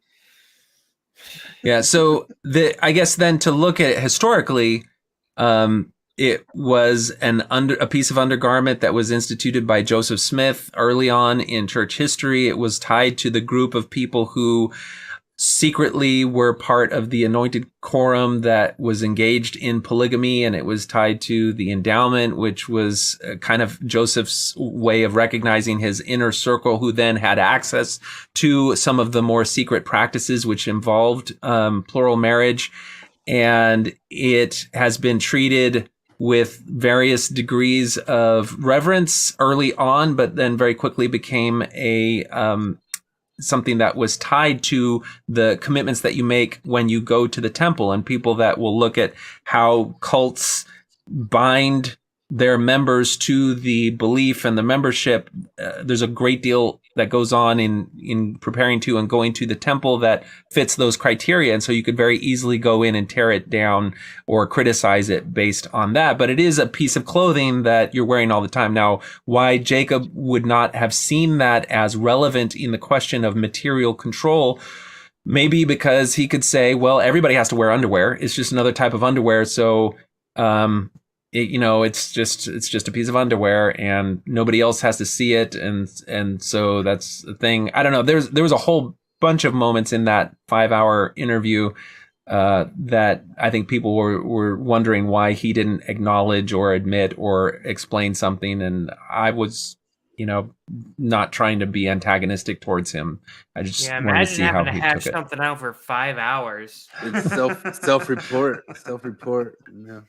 Yeah, so I guess then to look at it historically, it was a piece of undergarment that was instituted by Joseph Smith early on in church history. It was tied to the group of people who secretly were part of the anointed quorum that was engaged in polygamy, and it was tied to the endowment, which was kind of Joseph's way of recognizing his inner circle, who then had access to some of the more secret practices which involved plural marriage. And it has been treated with various degrees of reverence early on, but then very quickly became something that was tied to the commitments that you make when you go to the temple. And people that will look at how cults bind their members to the belief and the membership, there's a great deal that goes on in preparing to and going to the temple that fits those criteria. And so you could very easily go in and tear it down or criticize it based on that. But it is a piece of clothing that you're wearing all the time. Now, why Jacob would not have seen that as relevant in the question of material control, maybe because he could say, well, everybody has to wear underwear. It's just another type of underwear. So, it's just a piece of underwear and nobody else has to see it. And so that's the thing. I don't know. There was a whole bunch of moments in that 5-hour interview that I think people were wondering why he didn't acknowledge or admit or explain something. And I was, not trying to be antagonistic towards him. I just wanted to see how he took it. Imagine having to hash something out for 5 hours. It's self-report. Yeah.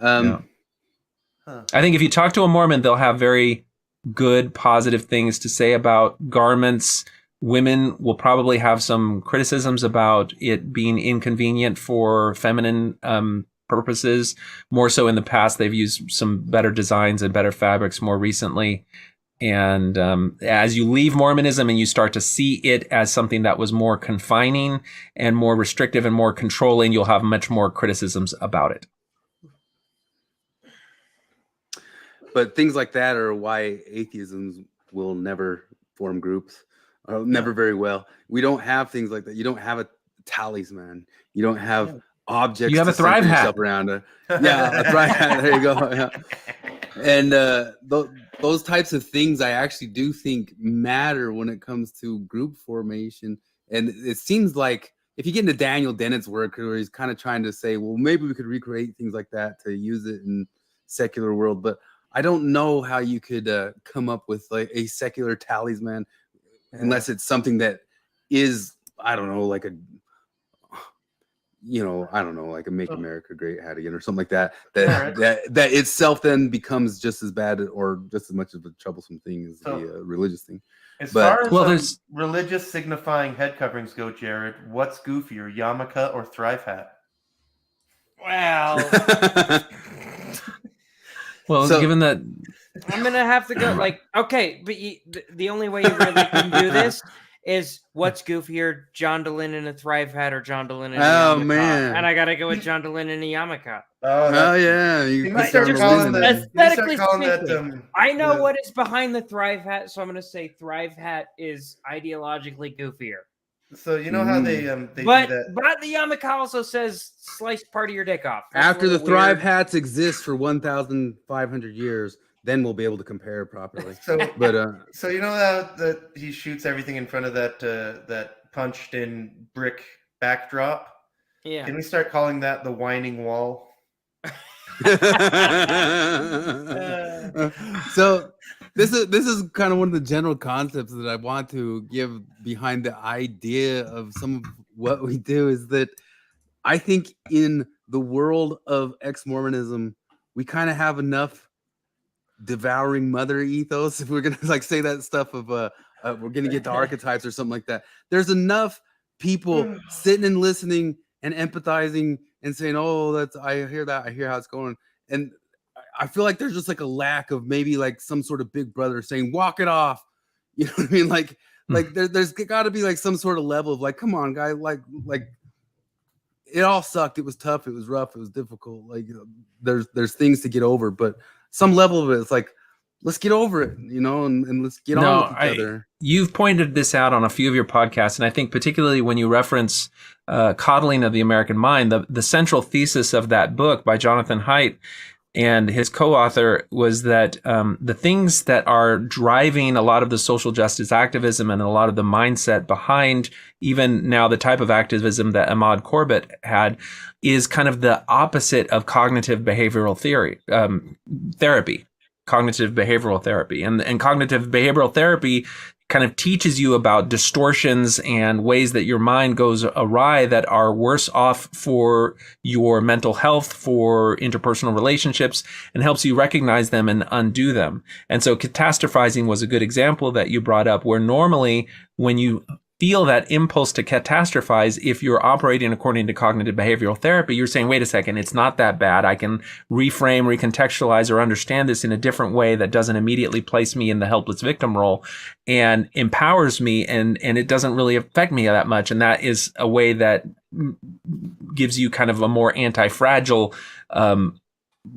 I think if you talk to a Mormon, they'll have very good, positive things to say about garments. Women will probably have some criticisms about it being inconvenient for feminine purposes. More so in the past, they've used some better designs and better fabrics more recently. And as you leave Mormonism and you start to see it as something that was more confining and more restrictive and more controlling, you'll have much more criticisms about it. But things like that are why atheisms will never form groups, never very well. We don't have things like that. You don't have a talisman. You don't have objects. You have a Thrive hat around. Yeah, a Thrive hat. There you go. Yeah. And those types of things I actually do think matter when it comes to group formation. And it seems like if you get into Daniel Dennett's work, where he's kind of trying to say, well, maybe we could recreate things like that to use it in secular world, but I don't know how you could come up with like a secular talisman unless it's something that is, I don't know, like a, I don't know, like a Make America Great Hat Again or something like that. That itself then becomes just as bad or just as much of a troublesome thing as the religious thing. As far as religious signifying head coverings go, Jared, what's goofier, yarmulke or thrive hat? Well, given that I'm gonna have to go. Like, okay, but the only way you really can do this is what's goofier, John DeLynn in a thrive hat or John DeLynn in a yarmulke? Man, and I gotta go with John DeLynn in a yarmulke. Oh yeah, aesthetically speaking, I know what is behind the thrive hat, so I'm gonna say thrive hat is ideologically goofier. So you know how they but do that. But the yarmulke also says slice part of your dick off. After the thrive hats exist for 1,500 years, then we'll be able to compare properly. So you know that he shoots everything in front of that punched in brick backdrop. Yeah. Can we start calling that the whining wall? So this is kind of one of the general concepts that I want to give behind the idea of some of what we do, is that I think in the world of ex-Mormonism, we kind of have enough devouring mother ethos, if we're gonna like say that stuff of we're gonna get to archetypes or something like that. There's enough people sitting and listening and empathizing and saying, oh, I hear that, I hear how it's going. And I feel like there's just like a lack of maybe like some sort of big brother saying, walk it off. You know what I mean? Like there's got to be like some sort of level of like, come on, guy, like it all sucked. It was tough. It was rough. It was difficult. Like there's things to get over, but some level of it, it's like, let's get over it, and let's get on with each other. You've pointed this out on a few of your podcasts, and I think particularly when you reference Coddling of the American Mind, the central thesis of that book by Jonathan Haidt and his co-author was that the things that are driving a lot of the social justice activism and a lot of the mindset behind even now the type of activism that Ahmad Corbett had is kind of the opposite of cognitive behavioral therapy. Cognitive behavioral therapy. And cognitive behavioral therapy kind of teaches you about distortions and ways that your mind goes awry that are worse off for your mental health, for interpersonal relationships, and helps you recognize them and undo them. And so catastrophizing was a good example that you brought up, where normally when you feel that impulse to catastrophize, if you're operating according to cognitive behavioral therapy, you're saying, wait a second, it's not that bad. I can reframe, recontextualize, or understand this in a different way that doesn't immediately place me in the helpless victim role and empowers me, and it doesn't really affect me that much. And that is a way that gives you kind of a more anti-fragile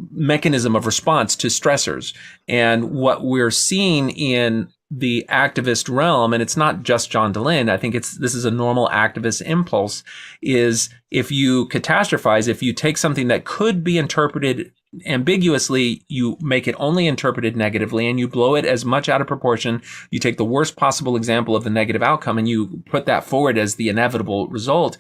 mechanism of response to stressors. And what we're seeing in the activist realm, and it's not just John DeLynn, I think this is a normal activist impulse, is if you catastrophize, if you take something that could be interpreted ambiguously, you make it only interpreted negatively and you blow it as much out of proportion. You take the worst possible example of the negative outcome and you put that forward as the inevitable result.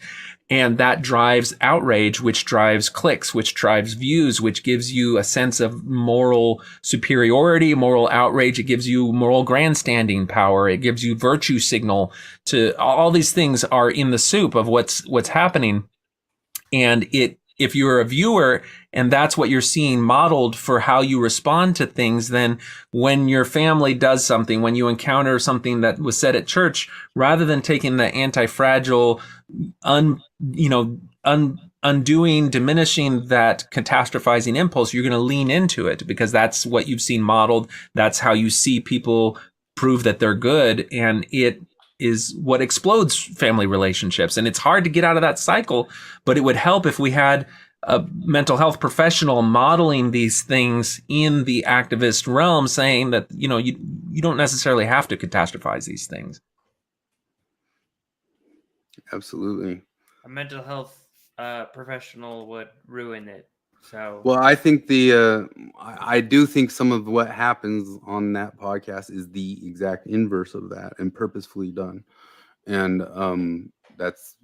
And that drives outrage, which drives clicks, which drives views, which gives you a sense of moral superiority, moral outrage. It gives you moral grandstanding power. It gives you virtue signal. To all these things are in the soup of what's happening. And if you're a viewer and that's what you're seeing modeled for how you respond to things, then when your family does something, when you encounter something that was said at church, rather than taking the anti-fragile, undoing, diminishing that catastrophizing impulse, you're going to lean into it because that's what you've seen modeled. That's how you see people prove that they're good. And it is what explodes family relationships. And it's hard to get out of that cycle, but it would help if we had a mental health professional modeling these things in the activist realm, saying that, you don't necessarily have to catastrophize these things. Absolutely. A mental health professional would ruin it So Well, I think I do think some of what happens on that podcast is the exact inverse of that and purposefully done. And that's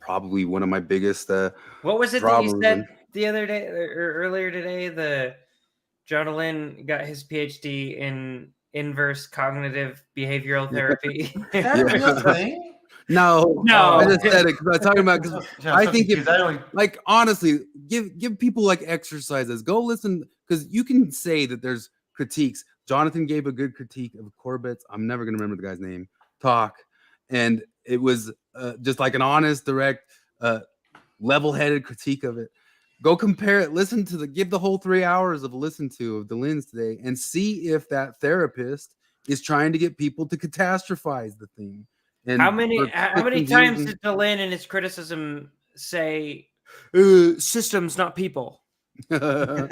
probably one of my biggest what was it problems. that you said the other day or earlier today? The John Lynn got his PhD in inverse cognitive behavioral therapy. Is that a real thing? No, I just said it because I'm talking about because I think if, only... like, honestly, give people like exercises. Go listen, because you can say that there's critiques. Jonathan gave a good critique of Corbett's, I'm never gonna remember the guy's name, talk, and it was just like an honest, direct, level-headed critique of it. Go compare it. Listen to give the whole 3 hours of a listen to of DeLynne's today, and see if that therapist is trying to get people to catastrophize the thing. And how many times did DeLynne in his criticism say systems, not people? But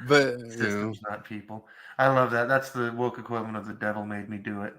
systems, not people. I love that. That's the woke equivalent of the devil made me do it.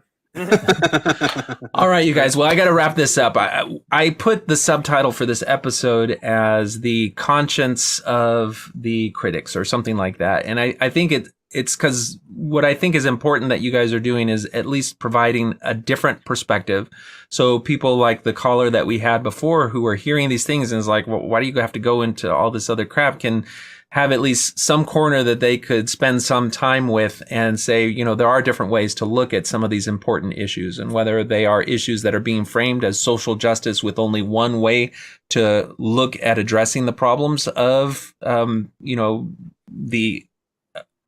All right, you guys. Well, I got to wrap this up. I put the subtitle for this episode as the conscience of the critics or something like that. And I think it's because what I think is important that you guys are doing is at least providing a different perspective. So people like the caller that we had before who are hearing these things and is like, well, why do you have to go into all this other crap, can have at least some corner that they could spend some time with and say, you know, there are different ways to look at some of these important issues, and whether they are issues that are being framed as social justice with only one way to look at addressing the problems of, you know, the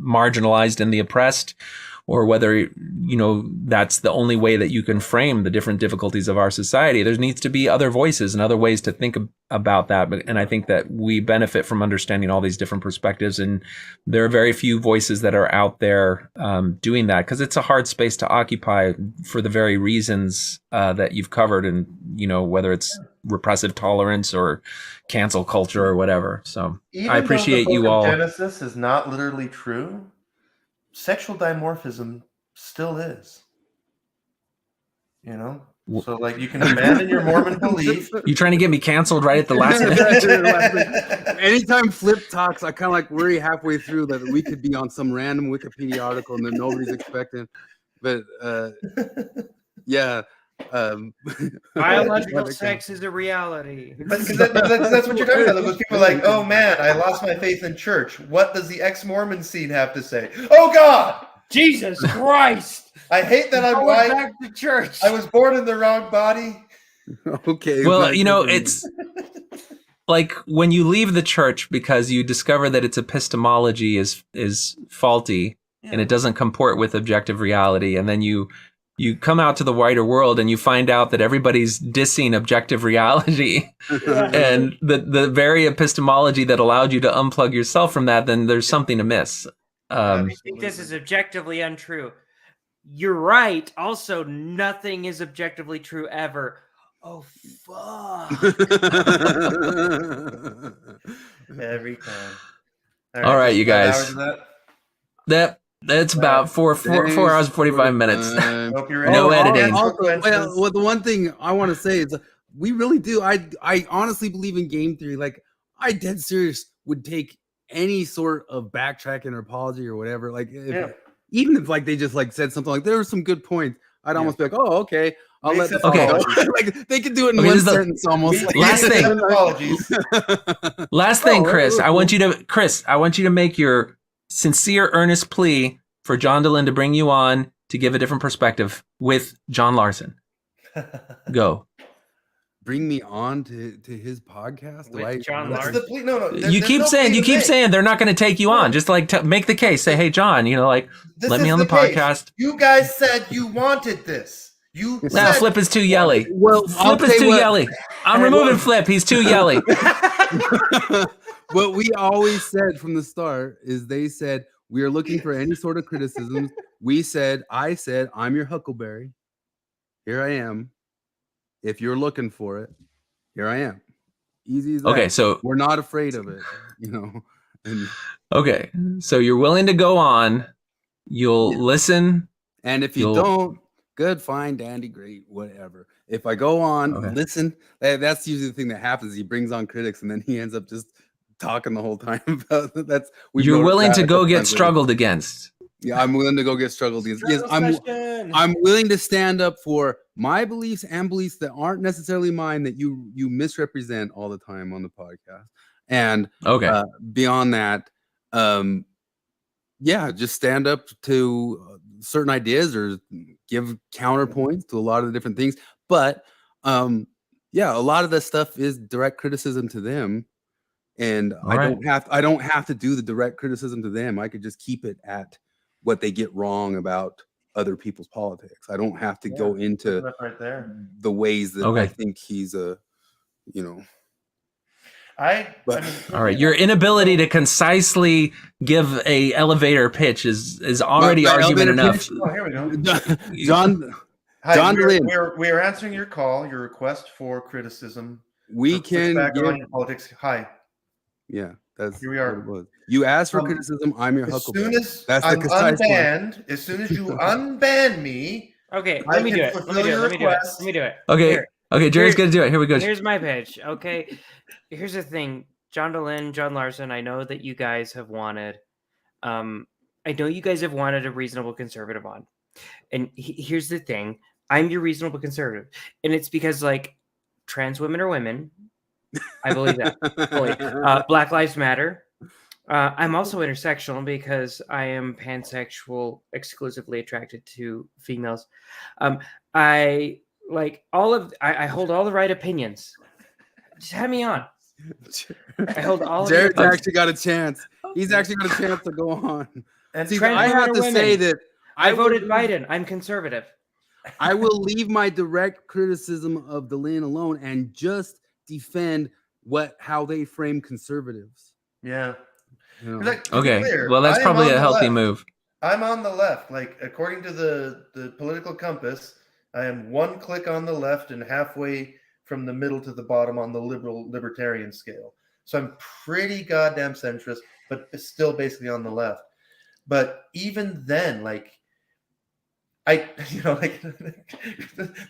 marginalized and the oppressed, or whether, you know, that's the only way that you can frame the different difficulties of our society. There needs to be other voices and other ways to think about that. And I think that we benefit from understanding all these different perspectives. And there are very few voices that are out there doing that, because it's a hard space to occupy for the very reasons that you've covered. And, you know, whether it's repressive tolerance or cancel culture or whatever. So even I appreciate you all. Genesis is not literally true. Sexual dimorphism still is. You know? So, like, you can abandon your Mormon belief. You trying to get me canceled right at the last minute? Anytime Flip talks, I kind of like worry halfway through that we could be on some random Wikipedia article and that nobody's expecting. But yeah. Biological sex is a reality. But that's what you're talking about. Those people are like, oh man, I lost my faith in church. What does the ex-Mormon scene have to say? Oh God! Jesus Christ! I hate that I'm white. Back to church. I was born in the wrong body. Okay. Well, you know, it's like when you leave the church because you discover that its epistemology is faulty and it doesn't comport with objective reality, and then you come out to the wider world and you find out that everybody's dissing objective reality and the very epistemology that allowed you to unplug yourself from that, then there's something amiss. I think this is objectively untrue. You're right. Also, nothing is objectively true ever. Oh, fuck. Every time. All right, you guys. That's about four hours and 45 minutes. Hope you're ready. No editing. Well, the one thing I want to say is we really do. I honestly believe in game theory. Like, I dead serious would take any sort of backtracking or apology or whatever. Like, even if like they just like said something like there were some good points, I'd almost be like, oh, okay. I'll let this go. Like they could do it in one sentence almost. Last thing. Apologies. Last thing, Chris. I want you to make your sincere, earnest plea for John DeLynne to bring you on to give a different perspective with John Larson. Go. Bring me on to his podcast. With John What's Larson. the plea? No. You keep saying they're not going to take you on. Just like make the case. Say, hey, John, you know, like This let is me on the case. podcast. You guys said you wanted this. You Nah, said Flip is too yelly. Well, Flip is too yelly. I'm removing Flip. He's too yelly. What we always said from the start is they said we are looking for any sort of criticisms. I said, I'm your Huckleberry. Here I am. If you're looking for it, here I am. Easy as that. Okay, so we're not afraid of it, you know. And, okay, so you're willing to go on. You'll listen. And if you don't, good, fine, dandy, great, whatever. If I go on, listen, that's usually the thing that happens. He brings on critics and then he ends up just talking the whole time about that. That's You're willing to go get struggled against. Yeah, I'm willing to go get struggled against. Yes, I'm willing to stand up for my beliefs and beliefs that aren't necessarily mine that you misrepresent all the time on the podcast. And beyond that, just stand up to certain ideas or give counterpoints to a lot of the different things. But a lot of the stuff is direct criticism to them, and I don't have to do the direct criticism to them. I could just keep it at what they get wrong about other people's politics. I don't have to go into right there. the ways that I think he's all right, your inability to concisely give a elevator pitch is already argument enough. Oh, here we go. John we are answering your call, your request for criticism. We can give politics. Hi. Yeah, that's here we are. You asked for criticism. I'm your huckleberry. As soon as I'm unbanned, as soon as you unban me, okay, let me do it. Let me do it. Okay. Okay, Jerry's gonna do it. Here we go. Here's my pitch. Okay, here's the thing, John Dehlin, John Larson. I know that you guys have wanted, I know you guys have wanted a reasonable conservative on, and here's the thing: I'm your reasonable conservative, and it's because like trans women are women. I believe that. Black Lives Matter. I'm also intersectional because I am pansexual, exclusively attracted to females. I hold all the right opinions. Just have me on. I hold all. Jared's actually got a chance. He's actually got a chance to go on. And see, I have to say that I voted Biden. I'm conservative. I will leave my direct criticism of Dehlin alone and just defend how they frame conservatives. Yeah. Okay. Well, that's probably a healthy move. I'm on the left. Like according to the political compass, I am one click on the left and halfway from the middle to the bottom on the libertarian scale. So I'm pretty goddamn centrist, but still basically on the left. But even then, like the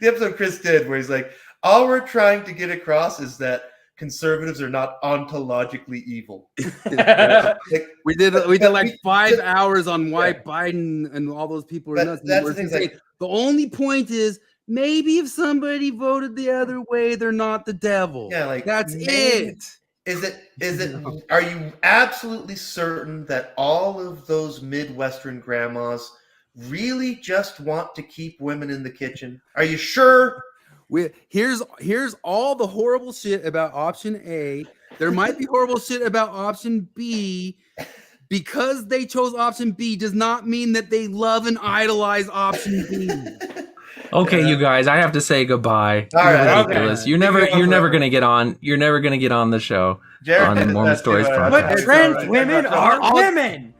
episode Chris did where he's like, all we're trying to get across is that conservatives are not ontologically evil. We did like 5 hours on why Biden and all those people are nuts. The only point is maybe if somebody voted the other way, they're not the devil. Yeah, like that's it. Is it? Are you absolutely certain that all of those Midwestern grandmas really just want to keep women in the kitchen? Are you sure? Here's all the horrible shit about option A. There might be horrible shit about option B. Because they chose option B does not mean that they love and idolize option B. Okay, you guys, I have to say goodbye. All right, ridiculous. Okay. You're never gonna get on. You're never gonna get on the show on the Mormon Stories podcast. But trans women are women.